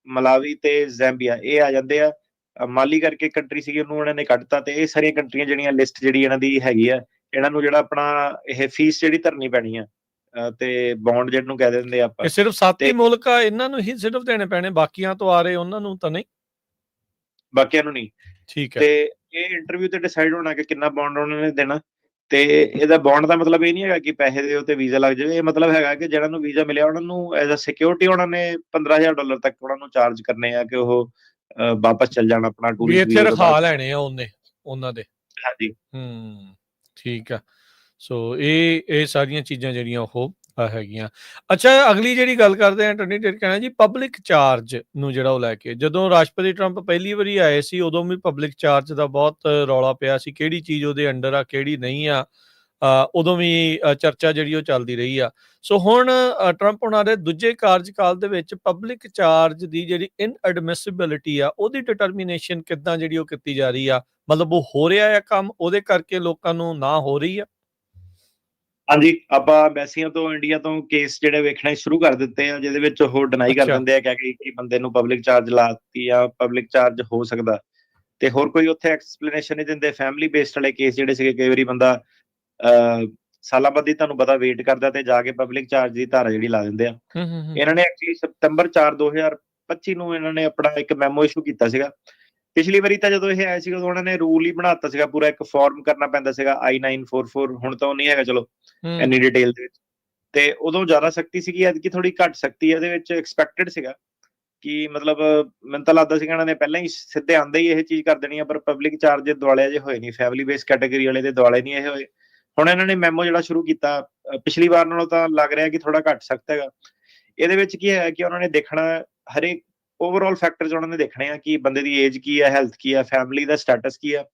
ਮਲਾਵੀ ਤੇ ਜ਼ੈਂਬੀਆ ਇਹ ਆ ਜਾਂਦੇ ਆ। ਮਾਲੀ ਕਰਕੇ ਕੰਟਰੀ ਸੀਗੀ ਉਹਨੂੰ ਉਹਨਾਂ ਨੇ ਕੱਢਤਾ। ਤੇ ਇਹ ਸਾਰੀਆਂ ਕੰਟਰੀਆਂ ਜਿਹੜੀਆਂ ਲਿਸਟ ਜਿਹੜੀ ਇਹਨਾਂ ਦੀ ਹੈਗੀ ਆ, ਇਹਨਾਂ ਨੂੰ ਜਿਹੜਾ ਆਪਣਾ ਇਹ ਫੀਸ ਜਿਹੜੀ ਭਰਨੀ ਪੈਣੀ ਆ ਤੇ ਬੌਂਡ ਜਿਹਨੂੰ ਕਹਿ ਦਿੰਦੇ ਆਪਾਂ। ਸਿਰਫ 7 ਹੀ ਮੁਲਕ ਆ ਇਹਨਾਂ ਨੂੰ ਹੀ ਸਿਰਫ ਦੇਣੇ ਪੈਣੇ, ਬਾਕੀਆਂ ਤੋਂ ਆ ਰਹੇ ਉਹਨਾਂ ਨੂੰ ਤਾਂ ਨਹੀਂ? ਬਾਕੀਆਂ ਨੂੰ ਨਹੀਂ। ਠੀਕ ਹੈ। ਤੇ ਇਹ ਇੰਟਰਵਿਊ ਤੇ ਡਿਸਾਈਡ ਹੋਣਾ ਕਿ ਕਿੰਨਾ ਬੌਂਡ ਉਹਨਾਂ ਨੇ ਦੇਣਾ। ਤੇ ਇਹਦਾ ਬੌਂਡ ਦਾ ਮਤਲਬ ਇਹ ਨਹੀਂ ਹੈਗਾ ਕਿ ਪੈਸੇ ਦਿਓ ਤੇ ਵੀਜ਼ਾ ਲੱਗ ਜਾਵੇ। ਇਹ ਮਤਲਬ ਹੈਗਾ ਕਿ ਜਿਹਨਾਂ ਨੂੰ ਵੀਜ਼ਾ ਮਿਲਿਆ ਉਹਨਾਂ ਨੂੰ ਐਜ਼ ਅ ਸਿਕਿਉਰਿਟੀ ਉਹਨਾਂ ਨੇ $15,000 ਤੱਕ ਉਹਨਾਂ ਨੂੰ ਚਾਰਜ ਕਰਨੇ ਆ ਕਿ ਉਹ ਵਾਪਸ ਚੱਲ ਜਾਣ ਆਪਣਾ ਟੂਰਿਸਟ ਵੀਜ਼ਾ ਰਖਾ ਲੈਣੇ ਆ ਉਹਨੇ ਉਹਨਾਂ ਦੇ। ਹਾਂਜੀ ਠੀਕ ਆ। ਸੋ ਇਹ ਸਾਰੀਆਂ ਚੀਜ਼ਾਂ ਜਿਹੜੀਆਂ ਉਹ ਹੈਗੀਆਂ। ਅੱਛਾ, ਅਗਲੀ ਜਿਹੜੀ ਗੱਲ ਕਰਦੇ ਹਾਂ ਅਟਾਰਨੀ ਟਰਕਿਆਨਾ ਜੀ, ਪਬਲਿਕ ਚਾਰਜ ਨੂੰ ਜਿਹੜਾ ਉਹ ਲੈ ਕੇ, ਜਦੋਂ ਰਾਸ਼ਟਰਪਤੀ ਟਰੰਪ ਪਹਿਲੀ ਵਾਰੀ ਆਏ ਸੀ ਉਦੋਂ ਵੀ ਪਬਲਿਕ ਚਾਰਜ ਦਾ ਬਹੁਤ ਰੌਲਾ ਪਿਆ ਸੀ, ਕਿਹੜੀ ਚੀਜ਼ ਉਹਦੇ ਅੰਡਰ ਆ ਕਿਹੜੀ ਨਹੀਂ ਆ। ਉਦੋਂ ਵੀ ਚਰਚਾ ਜਿਹੜੀ ਉਹ ਚੱਲਦੀ ਰਹੀ ਆ। ਸੋ ਹੁਣ ਟਰੰਪ ਉਹਨਾਂ ਦੇ ਦੂਜੇ ਕਾਰਜਕਾਲ ਦੇ ਵਿੱਚ ਪਬਲਿਕ ਚਾਰਜ ਦੀ ਜਿਹੜੀ ਇਨਐਡਮਿਸਿਬਿਲਿਟੀ ਆ ਉਹਦੀ ਡਿਟਰਮੀਨੇਸ਼ਨ ਕਿੱਦਾਂ ਜਿਹੜੀ ਉਹ ਕੀਤੀ ਜਾ ਰਹੀ ਆ, ਮਤਲਬ ਉਹ ਹੋ ਰਿਹਾ ਆ ਕੰਮ ਉਹਦੇ ਕਰਕੇ ਲੋਕਾਂ ਨੂੰ ਨਾ ਹੋ ਰਹੀ ਆ। ਹਾਂਜੀ, ਆਪਾਂ ਐਮਬੈਸੀਆਂ ਤੋਂ ਇੰਡੀਆ ਤੋਂ ਕੇਸ ਜਿਹੜੇ ਵੇਖਣੇ ਸ਼ੁਰੂ ਕਰ ਦਿੱਤੇ ਆ, ਜਿਹਦੇ ਵਿੱਚ ਉਹ ਡਿਨਾਈ ਕਰ ਦਿੰਦੇ ਆ, ਕਹਿ ਕੇ ਕਿ ਬੰਦੇ ਨੂੰ ਪਬਲਿਕ ਚਾਰਜ ਲਾਤੀ ਆ, ਪਬਲਿਕ ਚਾਰਜ ਹੋ ਸਕਦਾ, ਤੇ ਹੋਰ ਕੋਈ ਉੱਥੇ ਐਕਸਪਲੇਨੇਸ਼ਨ ਨਹੀਂ ਦਿੰਦੇ। ਫੈਮਿਲੀ ਬੇਸਡ ਵਾਲੇ ਕੇਸ ਜਿਹੜੇ ਸੀਗੇ, ਕਈ ਵਾਰੀ ਬੰਦਾ ਸਾਲਾਂ ਬਾਅਦ ਹੀ ਤੁਹਾਨੂੰ ਪਤਾ ਵੇਟ ਕਰਦਾ ਤੇ ਜਾ ਕੇ ਪਬਲਿਕ ਚਾਰਜ ਦੀ ਧਾਰਾ ਜਿਹੜੀ ਲਾ ਦਿੰਦੇ ਆ। ਇਹਨਾਂ ਨੇ ਐਕਚੁਅਲੀ ਸਤੰਬਰ 4 2025 ਨੂੰ ਇਹਨਾਂ ਨੇ ਆਪਣਾ ਇੱਕ ਮੈਮੋ ਇਸ਼ੂ ਕੀਤਾ ਸੀਗਾ। ਪਿਛਲੀ ਵਾਰੀ ਤਾਂ ਜਦੋਂ ਇਹ ਆਏ ਸੀ ਉਦੋਂ ਉਹਨਾਂ ਨੇ ਰੂਲ ਹੀ ਬਣਾਤਾ ਸੀਗਾ, ਪੂਰਾ ਇੱਕ ਫਾਰਮ ਕਰਨਾ ਪੈਂਦਾ ਸੀਗਾ I-944, ਹੁਣ ਤਾਂ ਉਹ ਨਹੀਂ ਹੈਗਾ ਚਲੋ ਇੰਨੀ ਡਿਟੇਲ ਦੇ ਵਿੱਚ, ਤੇ ਉਦੋਂ ਜ਼ਿਆਦਾ ਸਖਤੀ ਸੀਗੀ, ਐਤਕੀ ਥੋੜੀ ਘੱਟ ਸਖਤੀ ਇਹਦੇ ਵਿੱਚ ਐਕਸਪੈਕਟਡ ਸੀਗਾ ਕਿ ਮਤਲਬ ਮੈਨੂੰ ਤਾਂ ਲੱਗਦਾ ਸੀਗਾ ਇਹਨਾਂ ਨੇ ਪਹਿਲਾਂ ਹੀ ਸਿੱਧੇ ਆਂਦੇ ਹੀ ਇਹ ਚੀਜ਼ ਕਰ ਦੇਣੀ ਆ, ਪਰ ਪਬਲਿਕ ਚਾਰਜ ਦੇ ਦੁਆਲੇ ਅਜੇ ਹੋਏ ਨਹੀਂ, ਫੈਮਿਲੀ ਬੇਸ ਕੈਟਾਗਰੀ ਵਾਲੇ ਦੇ ਦੁਆਲੇ ਨਹੀਂ ਇਹ ਹੋਏ। ਹੁਣ ਇਹਨਾਂ ਨੇ ਮੈਮੋ ਜਿਹੜਾ ਸ਼ੁਰੂ ਕੀਤਾ, ਪਿਛਲੀ ਵਾਰ ਨਾਲੋਂ ਤਾਂ ਲੱਗ ਰਿਹਾ ਕਿ ਥੋੜਾ ਘੱਟ ਸਖਤ ਹੈਗਾ। ਇਹਦੇ ਵਿੱਚ ਕੀ ਹੈ ਕਿ ਉਹਨਾਂ ਨੇ ਦੇਖਣਾ ਹਰੇਕ ਓਵਰਆਲ ਫੈਕਟਰਸ ਉਹਨਾਂ ਨੇ ਦੇਖਣੇ ਆ ਕਿ ਬੰਦੇ ਦੀ ਏਜ ਕੀ ਹੈ, ਹੈਲਥ ਕੀ ਹੈ, ਫੈਮਿਲੀ ਦਾ ਸਟੇਟਸ ਕੀ ਹੈ,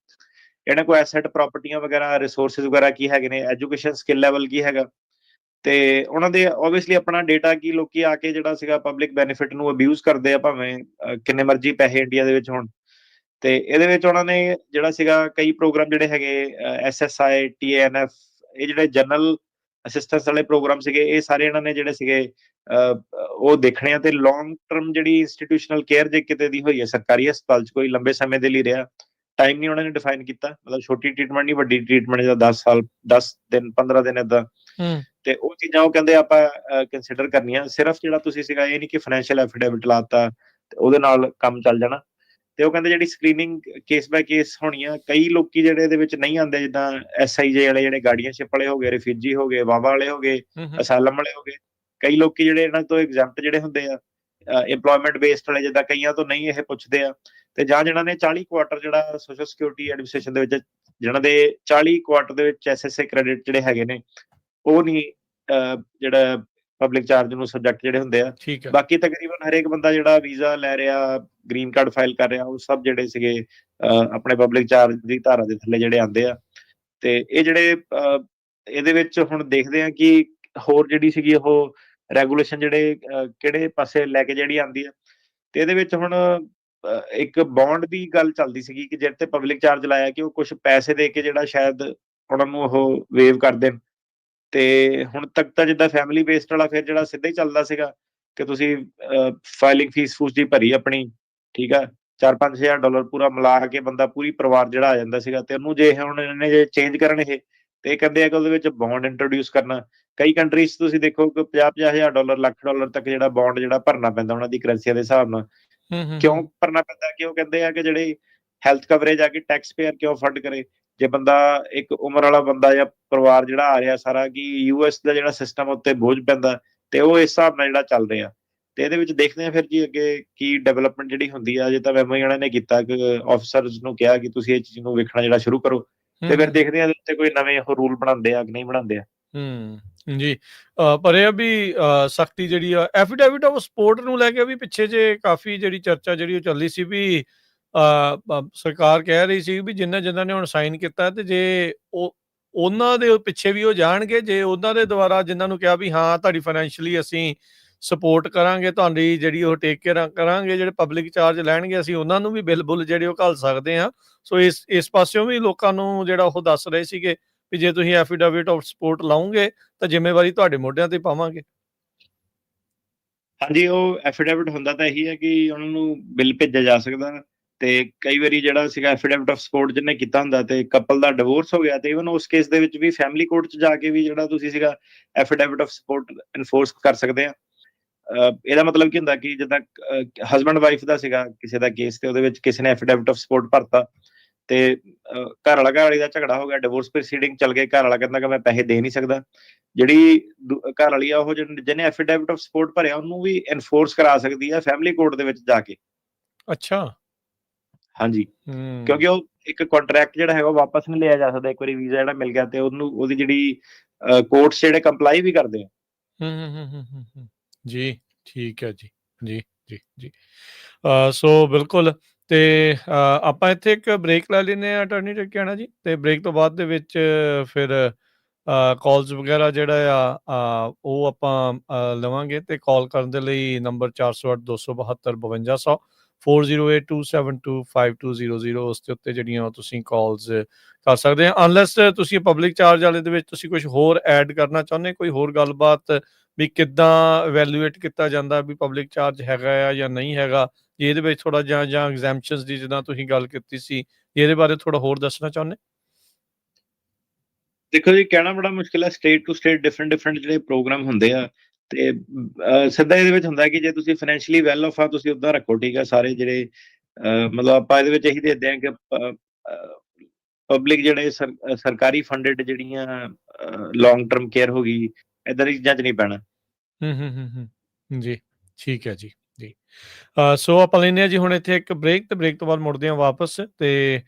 ਇਹਨਾਂ ਕੋਲ ਐਸੈਟ ਪ੍ਰਾਪਰਟੀਆਂ ਵਗੈਰਾ, ਰਿਸੋਰਸਿਸ ਵਗੈਰਾ ਕੀ ਹੈਗੇ ਨੇ, ਐਜੂਕੇਸ਼ਨ ਸਕਿੱਲ ਲੈਵਲ ਕੀ ਹੈਗਾ, ਤੇ ਉਹਨਾਂ ਦੇ ਓਬਵੀਅਸਲੀ ਆਪਣਾ ਡੇਟਾ ਕੀ ਲੋਕੀ ਆ ਕੇ ਜਿਹੜਾ ਸੀਗਾ ਪਬਲਿਕ ਬੈਨੀਫਿਟ ਨੂੰ ਅਬਿਊਜ਼ ਕਰਦੇ ਆ, ਭਾਵੇਂ ਕਿੰਨੇ ਮਰਜ਼ੀ ਪੈਸੇ ਇੰਡੀਆ ਦੇ ਵਿੱਚ ਹੋਣ। ਤੇ ਇਹਦੇ ਵਿੱਚ ਉਹਨਾਂ ਨੇ ਜਿਹੜਾ ਸੀਗਾ ਕਈ ਪ੍ਰੋਗਰਾਮ ਜਿਹੜੇ ਹੈਗੇ SSI TANF, ਇਹ ਜਿਹੜੇ ਜਨਰਲ ਅਸਿਸਟੈਂਸ ਵਾਲੇ ਪ੍ਰੋਗਰਾਮ ਸੀਗੇ, ਇਹ ਸਾਰੇ ਇਹਨਾਂ ਨੇ ਜਿਹੜੇ ਸੀਗੇ ਉਹ ਦੇਖਣੇ ਆ। ਤੇ ਲੌਂਗ ਟਰਮ ਜਿਹੜੀ ਇੰਸਟੀਟਿਊਸ਼ਨਲ ਕੇਅਰ ਜੇ ਕਿਤੇ ਦੀ ਹੋਈ ਹੈ ਸਰਕਾਰੀ ਹਸਪਤਾਲ 'ਚ, ਕੋਈ ਲੰਬੇ ਸਮੇਂ ਦੇ ਲਈ ਰਿਹਾ, ਟਾਈਮ ਨਹੀਂ ਉਹਨਾਂ ਨੇ ਡਿਫਾਈਨ ਕੀਤਾ, ਮਤਲਬ ਛੋਟੀ ਟ੍ਰੀਟਮੈਂਟ ਨਹੀਂ ਵੱਡੀ ਟ੍ਰੀਟਮੈਂਟ, ਜਾਂ 10 ਸਾਲ 10 ਦਿਨ 15 ਦਿਨ ਏਦਾਂ, ਤੇ ਉਹ ਚੀਜ਼ਾਂ ਉਹ ਕਹਿੰਦੇ ਆਪਾਂ ਕੰਸੀਡਰ ਕਰਨੀਆਂ। ਸਿਰਫ ਜਿਹੜਾ ਤੁਸੀਂ ਸੀਗਾ ਇਹ ਨਹੀਂ ਕਿ ਫਾਈਨੈਂਸ਼ੀਅਲ ਐਫੀਡੇਵਿਟ ਲਾਤਾ ਤੇ ਉਹਦੇ ਨਾਲ ਕੰਮ ਚੱਲ ਜਾਣਾ। ਤੇ ਉਹ ਕਹਿੰਦੇ ਜਿਹੜੀ ਸਕਰੀਨਿੰਗ ਕੇਸ ਬਾय ਕੇਸ ਹੋਣੀ ਆ, ਕਈ ਲੋਕੀ ਜਿਹੜੇ ਇਹਦੇ ਵਿੱਚ ਨਹੀਂ ਆਉਂਦੇ, ਜਿੱਦਾਂ SIJ ਵਾਲੇ ਜਿਹੜੇ ਗਾਰਡੀਅਨਸ਼ਿਪ ਵਾਲੇ ਹੋ ਗਏ, ਰਿਫਿਊਜੀ ਹੋ ਗਏ, ਵਾਵਾ ਵਾਲੇ ਹੋ ਗਏ, ਅਸਾਲਮ ਵਾਲੇ ਹੋ ਗਏ, ਕਈ ਲੋਕੀ ਜਿਹੜੇ ਇਹਨਾਂ ਤੋਂ ਐਗਜ਼ੈਂਪਟ ਜਿਹੜੇ ਹੁੰਦੇ ਆ, ਇੰਪਲੋਇਮੈਂਟ ਬੇਸਡ ਵਾਲੇ, ਜਿੱਦਾਂ ਕਈਆਂ ਤੋਂ ਨਹੀਂ ਇਹ ਪੁੱਛਦੇ ਆ, ਤੇ ਜਾਂ ਜਿਹਨਾਂ ਨੇ 40 ਕੁਆਟਰ ਜਿਹੜਾ ਸੋਸ਼ਲ ਸਿਕਿਉਰਿਟੀ ਐਡਮਿਨਿਸਟ੍ਰੇਸ਼ਨ ਦੇ ਵਿੱਚ, ਜਿਹਨਾਂ ਦੇ 40 ਕੁਆਟਰ ਦੇ ਵਿੱਚ SSA ਕ੍ਰੈਡਿਟ ਜਿਹੜੇ ਹੈਗੇ ਨੇ, ਉਹ ਨਹੀਂ ਜਿਹੜਾ ਪਬਲਿਕ ਚਾਰਜ ਨੂੰ ਸਬਜੈਕਟ ਜਿਹੜੇ ਹੁੰਦੇ ਆ। ਬਾਕੀ ਤਕਰੀਬਨ ਹਰੇਕ ਬੰਦਾ ਜਿਹੜਾ ਵੀਜ਼ਾ ਲੈ ਰਿਹਾ, ਗ੍ਰੀਨ ਕਾਰਡ ਫਾਈਲ ਕਰ ਰਿਹਾ, ਉਹ ਸਭ ਜਿਹੜੇ ਸੀਗੇ ਆਪਣੇ ਪਬਲਿਕ ਚਾਰਜ ਦੀ ਧਾਰਾ ਦੇ ਥੱਲੇ ਜਿਹੜੇ ਆਉਂਦੇ ਆ। ਤੇ ਇਹ ਜਿਹੜੇ ਇਹਦੇ ਵਿੱਚ ਹੁਣ ਦੇਖਦੇ ਆ ਕਿ ਹੋਰ ਜਿਹੜੀ ਸੀਗੀ ਉਹ ਰੈਗੂਲੇਸ਼ਨ ਜਿਹੜੇ ਕਿਹੜੇ ਪਾਸੇ ਲੈ ਕੇ ਜਿਹੜੀ ਆਉਂਦੀ ਆ। ਤੇ ਇਹਦੇ ਵਿੱਚ ਹੁਣ ਇੱਕ ਬੌਂਡ ਦੀ ਗੱਲ ਚੱਲਦੀ ਸੀਗੀ ਕਿ ਜਿਹੜੇ ਤੇ ਪਬਲਿਕ ਚਾਰਜ ਲਾਇਆ ਕਿ ਉਹ ਕੁਝ ਪੈਸੇ ਦੇ ਕੇ ਜਿਹੜਾ ਸ਼ਾਇਦ ਉਹਨਾਂ ਨੂੰ ਉਹ ਵੇਵ ਕਰ ਦੇਣ। ਤੇ ਹੁਣ ਤੱਕ ਤਾਂ ਜਿੱਦਾਂ ਫੈਮਿਲੀ ਬੇਸਡ ਵਾਲਾ ਫਿਰ ਜਿਹੜਾ ਸਿੱਧਾ ਹੀ ਚੱਲਦਾ ਸੀਗਾ ਕਿ ਤੁਸੀਂ ਫਾਈਲਿੰਗ ਫੀਸ ਫੂਸ ਦੀ ਭਰੀ ਆਪਣੀ, ਠੀਕ ਆ, $4-5,000 ਪੂਰਾ ਮਿਲਾ ਕੇ ਬੰਦਾ ਪੂਰੀ ਪਰਿਵਾਰ ਜਿਹੜਾ ਆ ਜਾਂਦਾ ਸੀਗਾ। ਤੇ ਉਹਨੂੰ ਜੇ ਹੁਣ ਇਹਨੇ ਜੇ ਚੇਂਜ ਕਰਨ ਇਹ, ਤੇ ਇਹ ਕਹਿੰਦੇ ਆ ਕਿ ਉਹਦੇ ਵਿੱਚ ਬੌਂਡ ਇੰਟਰੋਡਿਊਸ ਕਰਨਾ। ਕਈ ਕੰਟਰੀਜ਼ ਤੁਸੀਂ ਦੇਖੋ ਕਿ $50,000 $1,00,000 ਤੱਕ ਜਿਹੜਾ ਬੌਂਡ ਜਿਹੜਾ ਭਰਨਾ ਪੈਂਦਾ ਉਹਨਾਂ ਦੀ ਕਰੰਸੀਆਂ ਦੇ ਹਿਸਾਬ ਨਾਲ। ਕਿਉਂ ਭਰਨਾ ਪੈਂਦਾ? ਕਿ ਉਹ ਕਹਿੰਦੇ ਆ ਕਿ ਜਿਹੜੀ ਹੈਲਥ ਕਵਰੇਜ ਆ ਕਿ ਟੈਕਸ ਪੇਅਰ ਕਿਉਂ ਫੰਡ ਕਰੇ। ਜੇ ਬੰਦਾ ਇੱਕ ਉਮਰ ਵਾਲਾ ਬੰਦਾ ਜਾਂ ਪਰਿਵਾਰ ਜਿਹੜਾ ਆ ਰਿਹਾ ਸਾਰਾ, ਕਿ US ਦਾ ਜਿਹੜਾ ਸਿਸਟਮ ਉੱਤੇ ਬੋਝ ਪੈਂਦਾ, ਤੇ ਉਹ ਇਸ ਹਿਸਾਬ ਨਾਲ ਜਿਹੜਾ ਚੱਲ ਰਿਹਾ। ਤੇ ਇਹਦੇ ਵਿੱਚ ਦੇਖਦੇ ਆ ਫਿਰ ਜੀ ਅੱਗੇ ਕੀ ਡਿਵੈਲਪਮੈਂਟ ਜਿਹੜੀ ਹੁੰਦੀ ਆ। ਜੇ ਤਾਂ ਮੈਮੋ ਇਹਨਾਂ ਨੇ ਕੀਤਾ ਕਿ ਆਫਿਸਰਸ ਨੂੰ ਕਿਹਾ ਕਿ ਤੁਸੀਂ ਇਹ ਚੀਜ਼ ਨੂੰ ਵੇਖਣਾ ਜਿਹੜਾ ਸ਼ੁਰੂ ਕਰੋ, ਤੇ ਫਿਰ ਦੇਖਦੇ ਆ ਉੱਤੇ ਕੋਈ ਨਵੇਂ ਉਹ ਰੂਲ ਬਣਾਉਂਦੇ ਆ ਕਿ ਨਹੀਂ ਬਣਾਉਂਦੇ ਆ। ਜੀ, ਪਰ ਇਹ ਵੀ ਸਖਤੀ ਜਿਹੜੀ ਆ ਐਫੀਡੇਵਿਟ ਆਫ ਸਪੋਰਟ ਨੂੰ ਲੈ ਕੇ ਵੀ ਪਿੱਛੇ ਜੇ ਕਾਫੀ ਜਿਹੜੀ ਚਰਚਾ ਜਿਹੜੀ ਉਹ ਚੱਲੀ ਸੀ ਵੀ ਸਰਕਾਰ ਕਹਿ ਰਹੀ ਸੀ ਵੀ ਜਿਨ੍ਹਾਂ ਨੇ ਹੁਣ ਸਾਈਨ ਕੀਤਾ, ਤੇ ਜੇ ਉਹਨਾਂ ਦੇ ਪਿੱਛੇ ਵੀ ਉਹ ਜਾਣਗੇ, ਜੇ ਉਹਨਾਂ ਦੇ ਦੁਆਰਾ ਜਿਨ੍ਹਾਂ ਨੂੰ ਕਿਹਾ ਵੀ ਹਾਂ ਤੁਹਾਡੀ ਫਾਈਨੈਂਸ਼ੀਅਲੀ ਅਸੀਂ ਸਪੋਰਟ ਕਰਾਂਗੇ, ਤੁਹਾਡੀ ਜਿਹੜੀ ਉਹ ਟੇਕ ਕੇਅਰ ਕਰਾਂਗੇ, ਜਿਹੜੇ ਪਬਲਿਕ ਚਾਰਜ ਲੈਣਗੇ ਅਸੀਂ ਉਹਨਾਂ ਨੂੰ ਵੀ ਬਿੱਲ ਬੁੱਲ ਜਿਹੜੇ ਉਹ ਘੱਲ ਸਕਦੇ ਹਾਂ। ਸੋ ਇਸ ਪਾਸਿਓਂ ਵੀ ਲੋਕਾਂ ਨੂੰ ਜਿਹੜਾ ਉਹ ਦੱਸ ਰਹੇ ਸੀਗੇ ਵੀ ਜੇ ਤੁਸੀਂ ਐਫੀਡੇਵਿਟ ਆਫ ਸਪੋਰਟ ਲਾਉਂਗੇ ਤਾਂ ਜ਼ਿੰਮੇਵਾਰੀ ਤੁਹਾਡੇ ਮੋਢਿਆਂ ਤੇ ਪਾਵਾਂਗੇ। ਹਾਂਜੀ, ਉਹ ਐਫੀਡੇਵਿਟ ਹੁੰਦਾ ਤਾਂ ਇਹੀ ਹੈ ਕਿ ਉਹਨਾਂ ਨੂੰ ਬਿੱਲ ਭੇਜਿਆ ਜਾ ਸਕਦਾ। ਤੇ ਕਈ ਵਾਰੀ ਜਿਹੜਾ ਸੀਗਾ ਐਫੀਡੇਵਿਟ ਆਫ ਸਪੋਰਟ ਜਿਹਨੇ ਕੀਤਾ ਹੁੰਦਾ ਤੇ ਕਪਲ ਦਾ ਡਿਵੋਰਸ ਹੋ ਗਿਆ, ਤੇ ਇਵਨ ਉਸ ਕੇਸ ਦੇ ਵਿੱਚ ਵੀ ਫੈਮਿਲੀ ਕੋਰਟ 'ਚ ਜਾ ਕੇ ਵੀ ਜਿਹੜਾ ਤੁਸੀਂ ਸੀਗਾ ਐਫੀਡੇਵਿਟ ਆਫ ਸਪੋਰਟ ਇਨਫੋਰਸ ਕਰ ਸਕਦੇ ਆ। ਇਹਦਾ ਮਤਲਬ ਕੀ ਹੁੰਦਾ ਕਿ ਜਿੱਦਾਂ ਹਸਬੈਂਡ ਵਾਈਫ ਦਾ ਸੀਗਾ ਕਿਸੇ ਦਾ ਕੇਸ, ਤੇ ਉਹਦੇ ਵਿੱਚ ਕਿਸੇ ਨੇ ਐਫੀਡੇਵਿਟ ਆਫ ਸਪੋਰਟ ਭਰਤਾ, ਤੇ ਘਰ ਵਾਲੀ ਦਾ ਝਗੜਾ ਹੋ ਗਿਆ, ਡਿਵੋਰਸ ਪ੍ਰੋਸੀਡਿੰਗ ਚੱਲ ਗਏ, ਘਰ ਵਾਲਾ ਕਹਿੰਦਾ ਕਿ ਮੈਂ ਪੈਸੇ ਦੇ ਨਹੀਂ ਸਕਦਾ। ਜਿਹੜੀ ਘਰ ਵਾਲੀ ਆ ਉਹ ਜਿਹਨੇ ਐਫੀਡੇਵਿਟ ਆਫ ਸਪੋਰਟ ਭਰਿਆ ਉਹਨੂੰ ਵੀ ਐਨਫੋਰਸ ਕਰਾ ਸਕਦੀ ਆ ਫੈਮਿਲੀ ਕੋਰਟ ਦੇ ਵਿੱਚ ਜਾ ਕੇ। ਅੱਛਾ, ਹਾਂਜੀ, ਕਿਉਂਕਿ ਉਹ ਇੱਕ ਕੰਟਰੈਕਟ ਜਿਹੜਾ ਹੈਗਾ ਉਹ ਵਾਪਸ ਨਹੀਂ ਲਿਆ ਜਾ ਸਕਦਾ। ਇੱਕ ਵਾਰੀ ਵੀਜ਼ਾ ਜਿਹੜਾ ਮਿਲ ਗਿਆ ਤੇ ਉਹਨੂੰ ਉਹਦੀ ਜਿਹੜੀ ਕੋਰਟਸ ਜਿਹੜੇ ਕੰਪਲਾਈ ਵੀ ਕਰਦੇ ਆ। ਹੂੰ। ਜੀ, ਠੀਕ ਹੈ ਜੀ। ਜੀ, ਜੀ, ਜੀ। ਸੋ ਬਿਲਕੁਲ ਤੇ ਆਪਾਂ ਇੱਥੇ ਇੱਕ ਬ੍ਰੇਕ ਲੈ ਲੈਂਦੇ ਹਾਂ ਅਟਾਰਨੀ ਟਰਕਿਆਣਾ ਜੀ, ਤੇ ਬ੍ਰੇਕ ਤੋਂ ਬਾਅਦ ਦੇ ਵਿੱਚ ਫਿਰ ਕਾਲਸ ਵਗੈਰਾ ਜਿਹੜਾ ਉਹ ਆਪਾਂ ਲਵਾਂਗੇ, ਤੇ ਕਾਲ ਕਰਨ ਦੇ ਲਈ ਨੰਬਰ 408 272 5200 4082725200 ਉਸ ਦੇ ਉੱਤੇ ਜਿਹੜੀਆਂ ਤੁਸੀਂ ਕਾਲਸ ਕਰ ਸਕਦੇ ਆ, ਅਨਲੈਸ ਤੁਸੀਂ ਪਬਲਿਕ ਚਾਰਜ ਵਾਲੇ ਦੇ ਵਿੱਚ ਤੁਸੀਂ ਕੁਝ ਹੋਰ ਐਡ ਕਰਨਾ ਚਾਹੁੰਦੇ, ਕੋਈ ਹੋਰ ਗੱਲਬਾਤ ਵੀ ਕਿੱਦਾਂ ਇਵੈਲੂਏਟ ਕੀਤਾ ਜਾਂਦਾ ਵੀ ਪਬਲਿਕ ਚਾਰਜ ਹੈਗਾ ਆ ਜਾਂ ਨਹੀਂ ਹੈਗਾ, ਜੇ ਇਹਦੇ ਵਿੱਚ ਥੋੜਾ ਜਾਂ ਐਗਜ਼ੈਂਪਸ਼ਨਸ ਦੀ ਜਿੱਦਾਂ ਤੁਸੀਂ ਗੱਲ ਕੀਤੀ ਸੀ, ਇਹਦੇ ਬਾਰੇ ਥੋੜਾ ਹੋਰ ਦੱਸਣਾ ਚਾਹੁੰਦੇ? ਦੇਖੋ ਜੀ, ਕਹਿਣਾ ਬੜਾ ਮੁਸ਼ਕਿਲ ਹੈ। ਸਟੇਟ ਟੂ ਸਟੇਟ ਡਿਫਰੈਂਟ ਜਿਹੜੇ ਪ੍ਰੋਗਰਾਮ ਹੁੰਦੇ ਆ, ਤੇ ਸਿੱਧਾ ਇਹਦੇ ਵਿੱਚ ਹੁੰਦਾ ਕਿ ਜੇ ਤੁਸੀਂ ਫਾਈਨੈਂਸ਼ੀਅਲੀ ਵੈਲ ਆਫ ਆ ਤੁਸੀਂ ਉੱਦਾਂ ਰੱਖੋ, ਠੀਕ ਆ। ਸਾਰੇ ਜਿਹੜੇ ਮਤਲਬ ਆਪਾਂ ਇਹਦੇ ਵਿੱਚ ਇਹੀ ਦੇਖਦੇ ਹਾਂ ਕਿ ਪਬਲਿਕ ਜਿਹੜੇ ਸਰਕਾਰੀ ਫੰਡਡ ਜਿਹੜੀਆਂ ਲੌਂਗ ਟਰਮ ਕੇਅਰ ਹੋ ਗਈ, ਏਦਾਂ ਦੀ ਚੀਜ਼ਾਂ 'ਚ ਨਹੀਂ ਪੈਣਾ। ਜੀ, ਠੀਕ ਹੈ ਜੀ। ਜੀ, ਸੋ ਆਪਾਂ ਲੈਂਦੇ ਹਾਂ ਜੀ ਹੁਣ ਇੱਥੇ ਇੱਕ ਬ੍ਰੇਕ, ਤੇ ਬ੍ਰੇਕ ਤੋਂ ਬਾਅਦ ਮੁੜਦੇ ਹਾਂ ਵਾਪਸ, ਤੇ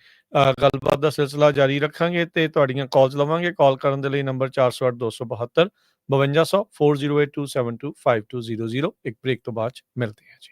ਗੱਲਬਾਤ ਦਾ ਸਿਲਸਿਲਾ ਜਾਰੀ ਰੱਖਾਂਗੇ ਤੇ ਤੁਹਾਡੀਆਂ ਕਾਲਸ ਲਵਾਂਗੇ। ਕਾਲ ਕਰਨ ਦੇ ਲਈ ਨੰਬਰ 408 272 5200 4082725200। ਇੱਕ ਬ੍ਰੇਕ ਤੋਂ ਬਾਅਦ ਮਿਲਦੇ ਹਾਂ ਜੀ।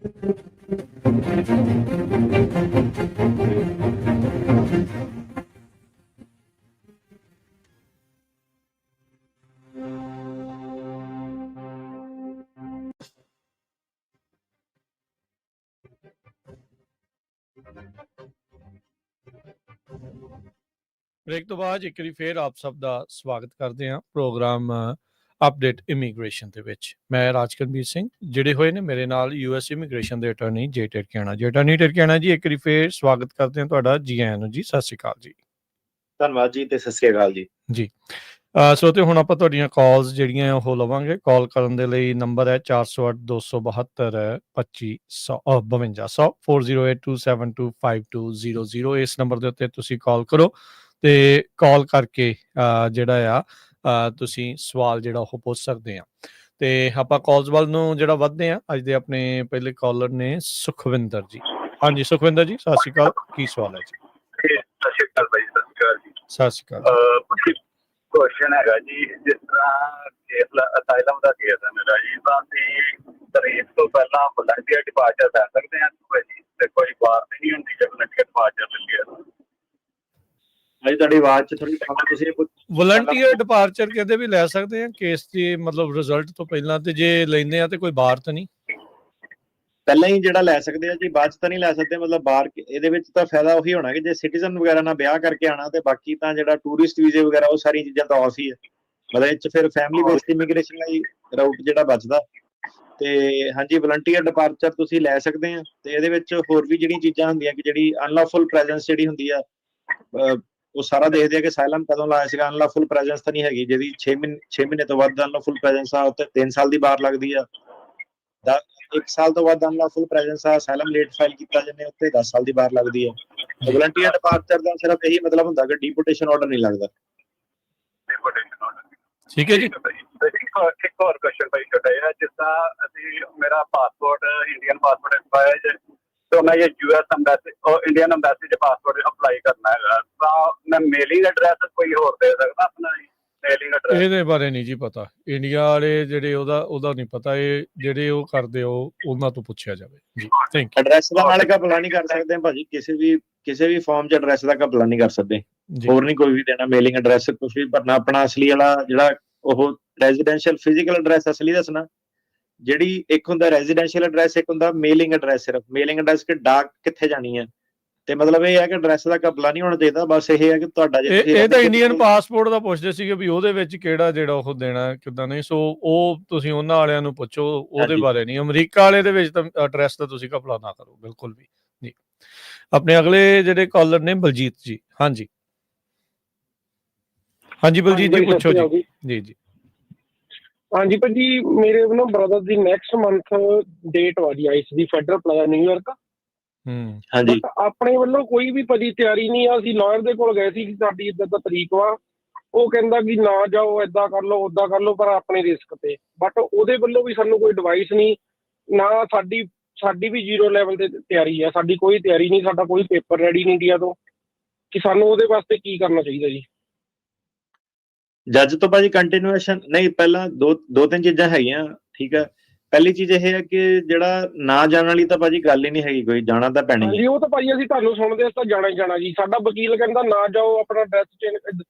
ਬ੍ਰੇਕ ਤੋਂ ਬਾਅਦ ਇੱਕ ਵਾਰੀ ਫੇਰ ਆਪ ਸਭ ਦਾ ਸਵਾਗਤ ਕਰਦੇ ਹਾਂ ਪ੍ਰੋਗਰਾਮ ਅਪਡੇਟ ਇਮੀਗ੍ਰੇਸ਼ਨ ਦੇ ਵਿੱਚ। ਮੈਂ ਰਾਜਕਰਮੀਤ ਸਿੰਘ, ਜਿਹੜੇ ਹੋਏ ਨੇ ਮੇਰੇ ਨਾਲ US ਇਮੀਗ੍ਰੇਸ਼ਨ ਦੇ ਅਟਾਰਨੀ ਜੇ ਟਰਕਿਆਣਾ। ਜੇ ਅਟਾਰਨੀ ਟਰਕਿਆਣਾ ਜੀ, ਇੱਕ ਵਾਰੀ ਫੇਰ ਸਵਾਗਤ ਕਰਦੇ ਹਾਂ ਤੁਹਾਡਾ। ਜੀ ਆਇਆਂ ਨੂੰ ਜੀ, ਸਤਿ ਸ਼੍ਰੀ ਅਕਾਲ ਜੀ। ਧੰਨਵਾਦ ਜੀ ਤੇ ਸਤਿ ਸ੍ਰੀ ਅਕਾਲ ਜੀ। ਜੀ ਸੋ ਤੇ ਹੁਣ ਆਪਾਂ ਤੁਹਾਡੀਆਂ ਕਾਲਸ ਜਿਹੜੀਆਂ ਉਹ ਲਵਾਂਗੇ। ਕਾਲ ਕਰਨ ਦੇ ਲਈ ਨੰਬਰ ਹੈ 4082722500 4082725200। ਇਸ ਨੰਬਰ ਦੇ ਉੱਤੇ ਤੁਸੀਂ ਕਾਲ ਕਰੋ ਤੇ ਕਾਲ ਕਰਕੇ ਜਿਹੜਾ ਆ ਤੁਸੀਂ ਸਵਾਲ ਜਿਹੜਾ ਉਹ ਪੁੱਛ ਸਕਦੇ ਆ। ਤੇ ਆਪਾਂ ਕਾਲਸ ਵੱਲ ਨੂੰ ਜਿਹੜਾ ਵੱਧਦੇ ਆ। ਅੱਜ ਦੇ ਆਪਣੇ ਪਹਿਲੇ ਕਾਲਰ ਨੇ ਸੁਖਵਿੰਦਰ ਜੀ। ਹਾਂਜੀ ਸੁਖਵਿੰਦਰ ਜੀ, ਸਤਿ ਸ਼੍ਰੀ ਅਕਾਲ। ਕੀ ਸਵਾਲ ਹੈ ਜੀ? ਸਤਿ ਸ਼੍ਰੀ ਅਕਾਲ ਭਾਈ। ਸਤਿ ਸ਼੍ਰੀ ਅਕਾਲ ਜੀ। ਸਤਿ ਸ਼੍ਰੀ ਅਕਾਲ। ਕੁਐਸਚਨ ਹੈਗਾ ਜੀ, ਜਿਸ ਤਰ੍ਹਾਂ ਕੇਸ ਅਸਾਈਲਮ ਦਾ ਕੇਸ ਹੈ ਮੇਰਾ ਜੀ, ਤਾਂ ਅਸੀਂ ਤਰੀਕ ਤੋਂ ਪਹਿਲਾਂ ਵਲੰਟੀਅਰ ਡਿਪਾਰਚਰ ਲੈ ਸਕਦੇ ਹਾਂ ਜੀ? ਤੇ ਕੋਈ ਬਾਤ ਨਹੀਂ ਹੁੰਦੀ ਜੇ ਵਲੰਟੀਅਰ ਡਿਪਾਰਚਰ ਮਿਲ ਗਿਆ। ਭਾਈ ਤੁਹਾਡੀ ਆਵਾਜ਼ 'ਚ ਥੋੜੀ ਤੁਸੀਂ ਵਲੰਟੀਅਰ ਡਿਪਾਰਚਰ ਕਹਿੰਦੇ ਵੀ ਲੈ ਸਕਦੇ ਆ ਕੇਸ ਦੀ, ਮਤਲਬ ਰਿਜ਼ਲਟ ਤੋਂ ਪਹਿਲਾਂ, ਤੇ ਜੇ ਲੈਂਦੇ ਆ ਤੇ ਕੋਈ ਬਾਹਰ ਤਾਂ ਨਹੀਂ? ਪਹਿਲਾਂ ਹੀ ਜਿਹੜਾ ਲੈ ਸਕਦੇ ਆ ਜੀ, ਬਾਅਦ 'ਚ ਤਾਂ ਨਹੀਂ ਲੈ ਸਕਦੇ। ਮਤਲਬ ਬਾਹਰ ਇਹਦੇ ਵਿੱਚ ਤਾਂ ਫਾਇਦਾ ਉਹੀ ਹੋਣਾ ਕਿ ਜੇ ਸਿਟੀਜ਼ਨ ਵਗੈਰਾ ਨਾਲ ਵਿਆਹ ਕਰਕੇ ਆਉਣਾ, ਤੇ ਬਾਕੀ ਤਾਂ ਜਿਹੜਾ ਟੂਰਿਸਟ ਵੀਜ਼ੇ ਵਗੈਰਾ ਉਹ ਸਾਰੀਆਂ ਚੀਜ਼ਾਂ ਤਾਂ ਆਫ ਹੀ ਹੈ। ਮਤਲਬ ਇਹ 'ਚ ਫਿਰ ਫੈਮਿਲੀ ਬੇਸਡ ਇਮੀਗ੍ਰੇਸ਼ਨ ਲਈ ਰਾਊਟ ਜਿਹੜਾ ਬਚਦਾ। ਤੇ ਹਾਂਜੀ, ਵਲੰਟੀਅਰ ਡਿਪਾਰਚਰ ਤੁਸੀਂ ਲੈ ਸਕਦੇ ਆ। ਤੇ ਇਹਦੇ ਵਿੱਚ ਹੋਰ ਵੀ ਜਿਹੜੀਆਂ ਚੀਜ਼ਾਂ ਹੁੰਦੀਆਂ ਕਿ ਜਿਹੜੀ ਅਨਲੌਫੁਲ ਪ੍ਰੈਜ਼ੈਂਸ ਜਿਹੜੀ ਹੁੰਦੀ ਆ, ਉਹ ਸਾਰਾ ਦੇਖਦੇ ਆ ਕਿ ਅਸਾਈਲਮ ਕਦੋਂ ਲਾਇਆ ਸੀਗਾ। ਅਨਲੌਫੁਲ ਪ੍ਰੈਜ਼ੈਂਸ ਤਾਂ ਨਹੀਂ ਹੈਗੀ। ਜਿਹਦੀ 6 ਮਹੀਨੇ ਤੋਂ ਵੱਧ ਅਨਲੌਫੁਲ ਪ੍ਰੈਜ਼ੈਂਸ ਆ, ਉੱਤੇ 3 ਸਾਲ ਦੀ ਬਾਰ ਲੱਗਦੀ ਆ। 1 ਸਾਲ ਤੋਂ ਵੱਧ ਅਨਲੌਫੁਲ ਪ੍ਰੈਜ਼ੈਂਸ ਆ, ਅਸਾਈਲਮ ਲੇਟ ਫਾਈਲ ਕੀਤਾ ਜਿਹਨੇ, ਉੱਤੇ 10 ਸਾਲ ਦੀ ਬਾਰ ਲੱਗਦੀ ਹੈ। ਵਲੰਟੀਅਰ ਡਿਪਾਰਚਰ ਦਾ ਸਿਰਫ ਇਹੀ ਮਤਲਬ ਹੁੰਦਾ ਕਿ ਡੀਪੋਰਟੇਸ਼ਨ ਆਰਡਰ ਨਹੀਂ ਲੱਗਦਾ। ਠੀਕ ਹੈ ਜੀ। ਇੱਕ ਹੋਰ ਕੁਐਸਚਨ ਭਾਈ ਛੋਟਾ ਜਿਹਾ, ਜਿਸ ਤਰ੍ਹਾਂ ਅਸੀਂ ਮੇਰਾ ਪਾਸਪੋਰਟ ਇੰਡੀਅਨ ਪਾਸਪੋਰਟ ਐਕਸਪਾਇਰ ਹੈ, तो मैं ये US एम्बेसी और इंडियन एम्बेसी के पासपोर्ट अप्लाई करना है, तो मैं मेलिंग एड्रेस कोई और दे सकता अपना? मेलिंग एड्रेस ਇਹਦੇ ਬਾਰੇ ਨਹੀਂ ਜੀ ਪਤਾ। ਇੰਡੀਆ ਵਾਲੇ ਜਿਹੜੇ ਉਹਦਾ ਨਹੀਂ ਪਤਾ। ਇਹ ਜਿਹੜੇ ਉਹ ਕਰਦੇ ਉਹਨਾਂ ਤੋਂ ਪੁੱਛਿਆ ਜਾਵੇ ਜੀ। Thank you. ਐਡਰੈਸ ਦਾ ਨਾਲ ਘਪਲਾ ਨਹੀਂ ਕਰ ਸਕਦੇ ਭਾਜੀ। ਕਿਸੇ ਵੀ ਫਾਰਮ 'ਚ ਐਡਰੈਸ ਦਾ ਘਪਲਾ ਨਹੀਂ ਕਰ ਸਕਦੇ। ਹੋਰ ਨਹੀਂ ਕੋਈ ਵੀ ਦੇਣਾ ਮੇਲਿੰਗ ਐਡਰੈਸ, ਕੁਝ ਵੀ ਭਰਨਾ। ਆਪਣਾ ਅਸਲੀ ਵਾਲਾ ਜਿਹੜਾ ਉਹ ਰੈਜ਼ੀਡੈਂਸ਼ੀਅਲ ਫਿਜ਼ੀਕਲ ਐਡਰੈਸ ਅਸਲੀ ਦੱਸਣਾ। ਜਿਹੜੀ ਇੱਕ ਹੁੰਦਾ ਰੈਜ਼ੀਡੈਂਸ਼ੀਅਲ ਐਡਰੈਸ, ਇੱਕ ਹੁੰਦਾ ਮੇਲਿੰਗ ਐਡਰੈਸ। ਸਿਰਫ ਮੇਲਿੰਗ ਐਡਰੈਸ ਕਿ ਡਾਕ ਕਿੱਥੇ ਜਾਣੀ ਹੈ। ਤੇ ਮਤਲਬ ਇਹ ਹੈ ਕਿ ਐਡਰੈਸ ਦਾ ਘਪਲਾ ਨਹੀਂ ਹੋਣਾ ਚਾਹੀਦਾ। ਬਸ ਇਹ ਹੈ ਕਿ ਤੁਹਾਡਾ ਇਹ ਤਾਂ ਇੰਡੀਅਨ ਪਾਸਪੋਰਟ ਦਾ ਪੁੱਛਦੇ ਸੀਗੇ ਵੀ ਉਹਦੇ ਵਿੱਚ ਕਿਹੜਾ ਜਿਹੜਾ ਉਹ ਦੇਣਾ ਕਿੱਦਾਂ ਨਹੀਂ। ਸੋ ਉਹ ਤੁਸੀਂ ਉਹਨਾਂ ਵਾਲਿਆਂ ਨੂੰ ਪੁੱਛੋ, ਉਹਦੇ ਬਾਰੇ ਨਹੀਂ। ਅਮਰੀਕਾ ਵਾਲੇ ਦੇ ਵਿੱਚ ਤਾਂ ਐਡਰੈਸ ਦਾ ਤੁਸੀਂ ਘਪਲਾ ਨਾ ਕਰੋ ਬਿਲਕੁਲ ਵੀ ਜੀ। ਆਪਣੇ ਅਗਲੇ ਜਿਹੜੇ ਕਾਲਰ ਨੇ ਬਲਜੀਤ ਜੀ। ਹਾਂਜੀ ਹਾਂਜੀ ਬਲਜੀਤ ਜੀ, ਪੁੱਛੋ ਜੀ। ਜੀ ਜੀ ਹਾਂਜੀ ਭਾਜੀ, ਮੇਰੇ ਨਾ ਬ੍ਰਦਰ ਦੀ ਨੈਕਸਟ ਮੰਥ ਡੇਟ ਵਾ ਜੀ ਆਈਸ ਦੀ ਫੈਡਰਲ ਪਲਾਜ਼ਾ ਨਿਊਯਾਰਕ। ਹਾਂਜੀ, ਆਪਣੇ ਵੱਲੋਂ ਕੋਈ ਵੀ ਭਾਜੀ ਤਿਆਰੀ ਨਹੀਂ ਆ। ਅਸੀਂ ਲਾਇਰ ਦੇ ਕੋਲ ਗਏ ਸੀ ਕਿ ਸਾਡੀ ਇੱਦਾਂ ਦਾ ਤਰੀਕ ਵਾ। ਉਹ ਕਹਿੰਦਾ ਕਿ ਨਾ ਜਾਓ, ਏਦਾਂ ਕਰ ਲਓ, ਓਦਾਂ ਕਰ ਲਓ, ਪਰ ਆਪਣੇ ਰਿਸਕ ਤੇ। ਬਟ ਉਹਦੇ ਵੱਲੋਂ ਵੀ ਸਾਨੂੰ ਕੋਈ ਐਡਵਾਈਸ ਨਹੀਂ ਨਾ। ਸਾਡੀ ਵੀ 0 ਲੈਵਲ ਤੇ ਤਿਆਰੀ ਆ। ਸਾਡੀ ਕੋਈ ਤਿਆਰੀ ਨਹੀਂ, ਸਾਡਾ ਕੋਈ ਪੇਪਰ ਰੈਡੀ ਨਹੀਂ ਇੰਡੀਆ ਤੋਂ, ਕਿ ਸਾਨੂੰ ਉਹਦੇ ਵਾਸਤੇ ਕੀ ਕਰਨਾ ਚਾਹੀਦਾ ਜੀ? ਜੱਜ ਤੋਂ ਭਾਜੀ ਕੰਟੀਨਿਊਏਸ਼ਨ ਨਹੀਂ, ਪਹਿਲਾਂ ਦੋ ਤਿੰਨ ਚੀਜ਼ਾਂ ਹੈਗੀਆਂ। ਠੀਕ ਹੈ, ਪਹਿਲੀ ਚੀਜ਼ ਇਹ ਹੈ ਕਿ ਜਿਹੜਾ ਨਾ ਜਾਣ ਵਾਲੀ ਤਾਂ ਭਾਜੀ ਗੱਲ ਹੀ ਨਹੀਂ ਹੈਗੀ ਕੋਈ। ਜਾਣਾ ਤਾਂ ਪੈਣਾ ਹੀ। ਉਹ ਤਾਂ ਭਾਜੀ ਅਸੀਂ ਤੁਹਾਨੂੰ ਸੁਣਦੇ ਤਾਂ ਜਾਣਾ ਹੀ ਜਾਣਾ ਜੀ। ਸਾਡਾ ਵਕੀਲ ਕਹਿੰਦਾ ਨਾ ਜਾਓ, ਆਪਣਾ ਐਡਰੈਸ ਚੇਂਜ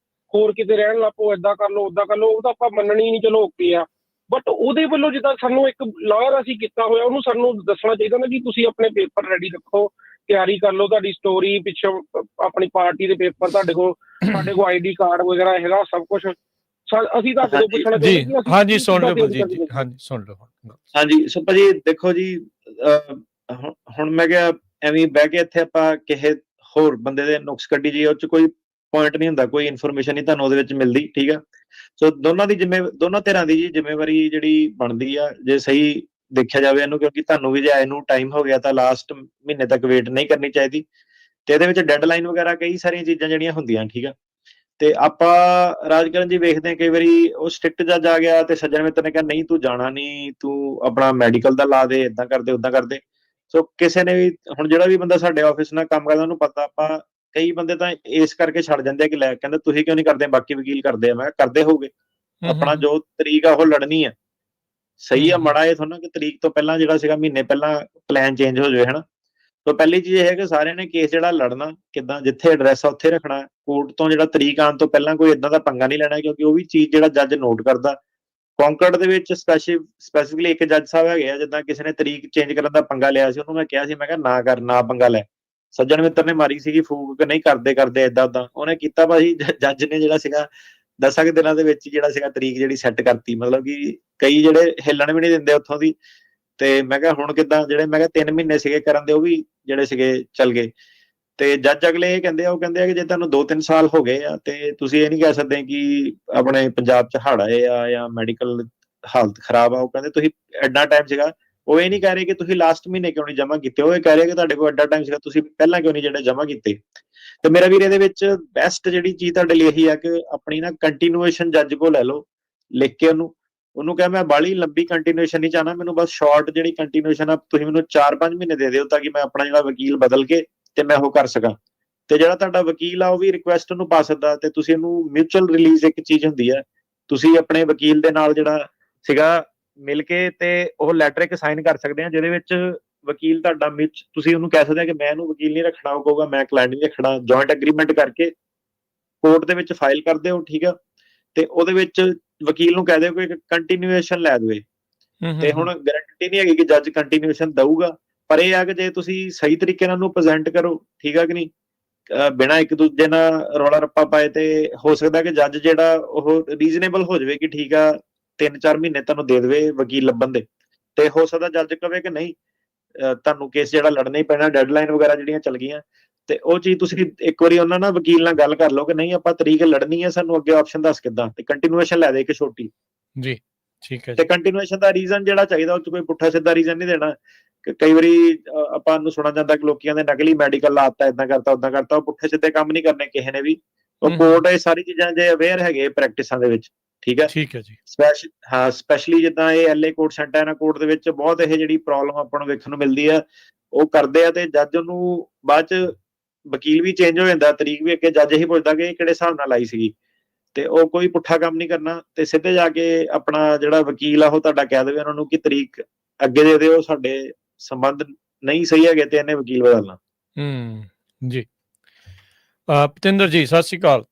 ਹੋਰ ਕਿਤੇ ਰਹਿਣ ਲੱਗ ਪਓ, ਏਦਾਂ ਕਰ ਲਓ, ਓਦਾਂ ਕਰ ਲਓ। ਉਹ ਤਾਂ ਆਪਾਂ ਮੰਨਣੀ ਨਹੀਂ, ਚਲੋ ਓਕੇ ਆ। ਬਟ ਉਹਦੇ ਵੱਲੋਂ ਜਿੱਦਾਂ ਸਾਨੂੰ ਇੱਕ ਲਾਇਰ ਅਸੀਂ ਕੀਤਾ ਹੋਇਆ, ਉਹਨੂੰ ਸਾਨੂੰ ਦੱਸਣਾ ਚਾਹੀਦਾ ਨਾ ਕਿ ਤੁਸੀਂ ਆਪਣੇ ਪੇਪਰ ਰੈਡੀ ਰੱਖੋ, ਤਿਆਰੀ ਕਰ ਲਓ, ਤੁਹਾਡੀ ਸਟੋਰੀ ਪਿੱਛੋਂ ਆਪਣੀ ਪਾਰਟੀ ਦੇ ਪੇਪਰ ਤੁਹਾਡੇ ਕੋਲ ID ਕਾਰਡ ਵਗੈਰਾ ਹੈਗਾ ਸਭ ਕੁਛ। ਅਸੀਂ ਤੁਹਾਡੇ ਤੋਂ ਪੁੱਛਣਾ ਚਾਹੁੰਦੇ ਜੀ। ਹਾਂਜੀ ਸੁਣ ਲਓ ਬਲਜੀਤ ਜੀ। ਹਾਂਜੀ ਸੁਣ ਲਓ। ਹਾਂਜੀ ਸੋ ਭਾਜੀ ਦੇਖੋ ਜੀ, ਹੁਣ ਮੈਂ ਕਿਹਾ ਐਵੇਂ ਬਹਿ ਕੇ ਇੱਥੇ ਆਪਾਂ ਕਿਸੇ ਹੋਰ ਬੰਦੇ ਦੇ ਨੁਕਸ ਕੱਢੀ ਜੀ, ਉਹ 'ਚ ਕੋਈ ਪੁਆਇੰਟ ਨਹੀਂ ਹੁੰਦਾ, ਕੋਈ ਇਨਫੋਰਮੇਸ਼ਨ ਨਹੀਂ ਤੁਹਾਨੂੰ ਉਹਦੇ ਵਿੱਚ ਮਿਲਦੀ। ਠੀਕ ਆ, ਸੋ ਦੋਨਾਂ ਧਿਰਾਂ ਦੀ ਜੀ ਜ਼ਿੰਮੇਵਾਰੀ ਜਿਹੜੀ ਬਣਦੀ ਆ, ਜੇ ਸਹੀ ਦੇਖਿਆ ਜਾਵੇ ਇਹਨੂੰ, ਕਿਉਂਕਿ ਤੁਹਾਨੂੰ ਵੀ ਜੇ ਆਏ ਨੂੰ ਟਾਈਮ ਹੋ ਗਿਆ ਤਾਂ ਲਾਸਟ ਮਹੀਨੇ ਤੱਕ ਵੇਟ ਨਹੀਂ ਕਰਨੀ ਚਾਹੀਦੀ। ਤੇ ਇਹਦੇ ਵਿੱਚ ਡੈਡਲਾਈਨ ਵਗੈਰਾ ਕਈ ਸਾਰੀਆਂ ਚੀਜ਼ਾਂ ਜਿਹੜੀਆਂ ਹੁੰਦੀਆਂ। ਠੀਕ ਆ, ਤੇ ਆਪਾਂ ਰਾਜਕਰਨ ਜੀ ਵੇਖਦੇ ਹਾਂ ਕਈ ਵਾਰੀ ਉਹ ਸਟ੍ਰਿਕਟ ਜੱਜ ਆ ਗਿਆ ਤੇ ਸੱਜਣ ਮਿੱਤਰ ਨੇ ਕਿਹਾ ਨਹੀਂ ਤੂੰ ਜਾਣਾ ਨਹੀਂ, ਤੂੰ ਆਪਣਾ ਮੈਡੀਕਲ ਦਾ ਲਾ ਦੇ, ਏਦਾਂ ਕਰਦੇ ਓਦਾਂ ਕਰਦੇ। ਸੋ ਕਿਸੇ ਨੇ ਵੀ ਹੁਣ ਜਿਹੜਾ ਵੀ ਬੰਦਾ ਸਾਡੇ ਆਫਿਸ ਨਾਲ ਕੰਮ ਕਰਦਾ ਉਹਨੂੰ ਪਤਾ, ਆਪਾਂ ਕਈ ਬੰਦੇ ਤਾਂ ਇਸ ਕਰਕੇ ਛੱਡ ਜਾਂਦੇ ਆ ਕਿ ਲੈ ਕਹਿੰਦੇ ਤੁਸੀਂ ਕਿਉਂ ਨਹੀਂ ਕਰਦੇ, ਬਾਕੀ ਵਕੀਲ ਕਰਦੇ ਆ। ਮੈਂ ਕਿਹਾ ਕਰਦੇ ਹੋਗੇ, ਆਪਣਾ ਜੋ ਤਰੀਕ ਆ ਉਹ ਲੜਨੀ ਆ। ਸਹੀ ਆ ਮਾੜਾ ਇਹ ਥੋੜਾ ਕਿ ਤਰੀਕ ਤੋਂ ਪਹਿਲਾਂ ਜਿਹੜਾ ਸੀਗਾ ਮਹੀਨੇ ਪਹਿਲਾਂ ਪਲਾਨ ਚੇਂਜ ਹੋ ਜਾਵੇ, ਹਨਾ। ਤਾਂ ਪਹਿਲੀ ਚੀਜ਼ ਇਹ ਹੈ ਕਿ ਸਾਰਿਆਂ ਨੇ ਕੇਸ ਜਿਹੜਾ ਲੜਨਾ ਕਿੱਦਾਂ, ਜਿੱਥੇ ਐਡਰੈਸ ਆ ਉੱਥੇ ਰੱਖਣਾ। ਕੋਰਟ ਤੋਂ ਜਿਹੜਾ ਤਰੀਕ ਆਉਣ ਤੋਂ ਪਹਿਲਾਂ ਕੋਈ ਏਦਾਂ ਦਾ ਪੰਗਾ ਨਹੀਂ ਲੈਣਾ, ਕਿਉਂਕਿ ਉਹ ਵੀ ਚੀਜ਼ ਜਿਹੜਾ ਜੱਜ ਨੋਟ ਕਰਦਾ। ਕੌਂਕਰਡ ਦੇ ਵਿੱਚ ਸਪੈਸੀਫਿਕਲੀ ਇੱਕ ਜੱਜ ਸਾਹਿਬ ਹੈਗੇ ਆ, ਜਿੱਦਾਂ ਕਿਸੇ ਨੇ ਤਰੀਕ ਚੇਂਜ ਕਰਨ ਦਾ ਪੰਗਾ ਲਿਆ ਸੀ, ਉਹਨੂੰ ਮੈਂ ਕਿਹਾ ਸੀ, ਮੈਂ ਕਿਹਾ ਨਾ ਕਰ, ਨਾ ਪੰਗਾ ਲੈ। ਸੱਜਣ ਮਿੱਤਰ ਨੇ ਮਾਰੀ ਸੀਗੀ ਫੂਕ ਕਿ ਨਹੀਂ ਕਰਦੇ ਏਦਾਂ ਉਦਾਂ, ਉਹਨੇ ਕੀਤਾ ਭਾਜੀ। ਜੱਜ ਨੇ ਜਿਹੜਾ ਸੀਗਾ 10 ਦਿਨਾਂ ਦੇ ਵਿੱਚ ਜਿਹੜਾ ਸੀਗਾ ਤਰੀਕ ਜਿਹੜੀ ਸੈੱਟ ਕਰਤੀ, ਮਤਲਬ ਕਿ ਕਈ ਜਿਹੜੇ ਹਿੱਲਣ ਵੀ ਨਹੀਂ ਦਿੰਦੇ ਉੱਥੋਂ ਦੀ। ਤੇ ਮੈਂ ਕਿਹਾ ਹੁਣ ਕਿੱਦਾਂ, ਜਿਹੜੇ ਮੈਂ ਕਿਹਾ 3 ਮਹੀਨੇ ਸੀਗੇ ਕਰਨ ਦੇ, ਉਹ ਵੀ ਜਿਹੜੇ ਸੀਗੇ ਚੱਲ ਗਏ। ਤੇ ਜੱਜ ਅਗਲੇ ਇਹ ਕਹਿੰਦੇ ਆ, ਉਹ ਕਹਿੰਦੇ ਆ ਕਿ ਜੇ ਤੁਹਾਨੂੰ 2-3 ਸਾਲ ਹੋ ਗਏ ਆ ਤੇ ਤੁਸੀਂ ਇਹ ਨਹੀਂ ਕਹਿ ਸਕਦੇ ਕਿ ਆਪਣੇ ਪੰਜਾਬ 'ਚ ਹੜ੍ਹ ਆਏ ਆ ਜਾਂ ਮੈਡੀਕਲ ਹਾਲਤ ਖਰਾਬ ਆ। ਉਹ ਕਹਿੰਦੇ ਤੁਸੀਂ ਐਡਾ ਟਾਈਮ ਸੀਗਾ, ਉਹ ਇਹ ਨਹੀਂ ਕਹਿ ਰਹੇ ਕਿ ਤੁਸੀਂ ਲਾਸਟ ਮਹੀਨੇ ਕਿਉਂ ਨਹੀਂ ਜਮ੍ਹਾਂ ਕੀਤੇ, ਉਹ ਇਹ ਕਹਿ ਰਹੇ ਕਿ ਤੁਹਾਡੇ ਕੋਲ ਐਡਾ ਟਾਈਮ ਸੀਗਾ, ਤੁਸੀਂ ਪਹਿਲਾਂ ਕਿਉਂ ਨਹੀਂ ਜਿਹੜੇ ਜਮ੍ਹਾਂ ਕੀਤੇ। ਤੇ ਮੇਰਾ ਵੀਰ ਇਹਦੇ ਵਿੱਚ ਬੈਸਟ ਜਿਹੜੀ ਚੀਜ਼ ਤੁਹਾਡੇ ਲਈ ਇਹੀ ਆ ਕਿ ਆਪਣੀ ਨਾ ਕੰਟੀਨਿਊਏਸ਼ਨ ਜੱਜ ਕੋਲ ਲੈ ਲਓ, ਲਿਖ ਕੇ ਉਹਨੂੰ ਕਿਹਾ ਮੈਂ ਬਾਹਲੀ ਲੰਬੀ ਕੰਟੀਨਿਊਏਸ਼ਨ ਨਹੀਂ ਚਾਹਨਾ, ਮੈਨੂੰ ਬਸ ਸ਼ਾਰਟ ਜਿਹੜੀ ਕੰਟੀਨਿਊਏਸ਼ਨ ਆ ਤੁਸੀਂ ਮੈਨੂੰ 4-5 ਮਹੀਨੇ ਦੇ ਦਿਓ, ਤਾਂ ਕਿ ਮੈਂ ਆਪਣਾ ਜਿਹੜਾ ਵਕੀਲ ਬਦਲ ਕੇ ਤੇ ਮੈਂ ਉਹ ਕਰ ਸਕਾਂ। ਤੇ ਜਿਹੜਾ ਤੁਹਾਡਾ ਵਕੀਲ ਆ ਉਹ ਵੀ ਰਿਕੁਐਸਟ ਉਹਨੂੰ ਪਾ ਸਕਦਾ, ਤੇ ਤੁਸੀਂ ਇਹਨੂੰ ਮਿਊਚੁਅਲ ਰਿਲੀਜ਼ ਇੱਕ ਚੀਜ਼ ਹੁੰਦੀ ਹੈ, ਤੁਸੀਂ ਆਪਣੇ ਵਕੀਲ ਦੇ ਨਾਲ ਜਿਹੜਾ ਸੀਗਾ ਮਿਲ ਕੇ ਤੇ ਉਹ ਲੈਟਰ ਇੱਕ ਸਾਈਨ ਕਰ ਸਕਦੇ ਆ, ਜਿਹਦੇ ਵਿੱਚ ਵਕੀਲ ਤੁਹਾਡਾ ਤੁਸੀਂ ਉਹਨੂੰ ਕਹਿ ਸਕਦੇ ਆ ਕਿ ਮੈਂ ਇਹਨੂੰ ਵਕੀਲ ਨਹੀਂ ਰੱਖਣਾ, ਉਹ ਕਹੂਗਾ ਮੈਂ ਕਲਾਇੰਟ ਨਹੀਂ ਰੱਖਣਾ। ਜੁਆਇੰਟ ਐਗਰੀਮੈਂਟ ਕਰਕੇ ਕੋਰਟ ਦੇ ਵਿੱਚ ਫਾਈਲ ਕਰ ਦਿਓ, ਠੀਕ ਆ। ਤੇ ਉਹਦੇ ਵਿੱਚ ਵਕੀਲ ਨੂੰ ਕਹਿ ਦਿਓ ਕਿ ਕੰਟੀਨਿਊਏਸ਼ਨ ਲੈ ਦੇਵੇ। ਤੇ ਹੁਣ ਗਾਰੰਟੀ ਨਹੀਂ ਹੈਗੀ ਕਿ ਜੱਜ ਕੰਟੀਨਿਊਏਸ਼ਨ ਦਊਗਾ, ਪਰ ਇਹ ਆ ਕਿ ਜੇ ਤੁਸੀਂ ਸਹੀ ਤਰੀਕੇ ਨਾਲ ਉਹਨੂੰ ਪ੍ਰੈਜ਼ੈਂਟ ਕਰੋ, ਠੀਕ ਆ ਕਿ ਨਹੀਂ, ਬਿਨਾਂ ਇੱਕ ਦੂਜੇ ਨਾਲ ਰੌਲਾ ਰੱਪਾ ਪਾਏ, ਤੇ ਹੋ ਸਕਦਾ ਕਿ ਜੱਜ ਜਿਹੜਾ ਉਹ ਰੀਜ਼ਨੇਬਲ ਹੋ ਜਾਵੇ ਕਿ ਠੀਕ ਆ 3-4 ਮਹੀਨੇ ਤੁਹਾਨੂੰ ਦੇ ਦੇਵੇ ਵਕੀਲ ਲੱਭਣ ਦੇ। ਤੇ ਹੋ ਸਕਦਾ ਜੱਜ ਕਵੇ ਕਿ ਨਹੀਂ, ਤੁਹਾਨੂੰ ਕੇਸ ਜਿਹੜਾ ਲੜਨਾ ਹੀ ਪੈਣਾ, ਡੈਡਲਾਈਨ ਵਗੈਰਾ ਜਿਹੜੀਆਂ ਚੱਲ ਗਈਆਂ। ਤੇ ਉਹ ਚੀਜ਼ ਤੁਸੀਂ ਇੱਕ ਵਾਰੀ ਉਹਨਾਂ ਨਾਲ ਵਕੀਲ ਨਾਲ ਗੱਲ ਕਰ ਲਓ ਕਿ ਨਹੀਂ ਆਪਾਂ ਤਰੀਕ ਲੜਨੀ ਹੈ, ਸਾਨੂੰ ਅੱਗੇ ਆਪਸ਼ਨ ਦੱਸ ਕਿੱਦਾਂ, ਤੇ ਕੰਟੀਨਿਊਏਸ਼ਨ ਲੈ ਦੇ ਇੱਕ ਛੋਟੀ ਜੀ। ਠੀਕ ਹੈ। ਤੇ ਕੰਟੀਨਿਊਏਸ਼ਨ ਦਾ ਰੀਜ਼ਨ ਜਿਹੜਾ ਚਾਹੀਦਾ ਉਹ 'ਚ ਕੋਈ ਪੁੱਠਾ ਸਿੱਧਾ ਰੀਜ਼ਨ ਨਹੀਂ ਦੇਣਾ। ਕਈ ਵਾਰੀ ਆਪਾਂ ਨੂੰ ਸੁਣਾ ਜਾਂਦਾ ਕਿ ਲੋਕਾਂ ਦੇ ਨਕਲੀ ਮੈਡੀਕਲ ਲਾਤਾ, ਏਦਾਂ ਕਰਤਾ ਉਦਾਂ ਕਰਤਾ, ਉਹ ਪੁੱਠੇ ਸਿੱਧੇ ਕੰਮ ਨਹੀਂ ਕਰਨੇ ਕਿਸੇ ਨੇ ਵੀ। ਉਹ ਕੋਰਟ ਇਹ ਸਾਰੀ ਚੀਜ਼ਾਂ ਜੇ ਅਵੇਅਰ ਹੈਗੇ ਪ੍ਰੈਕਟਿਸਾਂ ਦੇ ਵਿੱਚ, ਠੀਕ ਹੈ। ਠੀਕ ਹੈ ਜੀ। ਸਪੈਸ਼ਲੀ ਜਿੱਦਾਂ ਇਹ LA ਕੋਰਟ, ਸੈਂਟਾਨਾ ਕੋਰਟ ਦੇ ਵਿੱਚ ਬਹੁਤ ਇਹ ਜਿਹੜੀ ਪ੍ਰੋਬਲਮ ਆਪਾਂ ਨੂੰ ਵੇਖਣ ਨੂੰ ਮਿਲਦੀ ਆ, ਉਹ ਕਰਦੇ ਆ ਤੇ ਜੱਜ ਉਹਨੂੰ ਬਾਅਦ 'ਚ ਵਕੀਲ ਵੀ ਚੇਂਜ ਹੋ ਜਾਂਦਾ, ਤਰੀਕ ਵੀ ਅੱਗੇ ਜੱਜ ਇਹੀ ਪੁੱਛਦਾ ਕਿ ਇਹ ਕਿਹੜੇ ਹਿਸਾਬ ਨਾਲ ਆਈ ਸੀਗੀ। ਤੇ ਉਹ ਕੋਈ ਪੁੱਠਾ ਕੰਮ ਨਹੀਂ ਕਰਨਾ, ਤੇ ਸਿੱਧੇ ਜਾ ਕੇ ਆਪਣਾ ਜਿਹੜਾ ਵਕੀਲ ਆ ਉਹ ਤੁਹਾਡਾ ਕਹਿ ਦੇਵੇ ਉਹਨਾਂ ਨੂੰ ਕਿ ਤਰੀਕ ਅੱਗੇ ਦੇ ਦਿਓ, ਸਾਡੇ ਸੰਬੰਧ ਨਹੀਂ ਸਹੀ ਹੈਗੇ ਤੇ ਇਹਨੇ ਵਕੀਲ ਬਦਲਣਾ। ਜੀ। ਪਤਿੰਦਰ ਜੀ ਸਤਿ ਸ਼੍ਰੀ ਅਕਾਲ।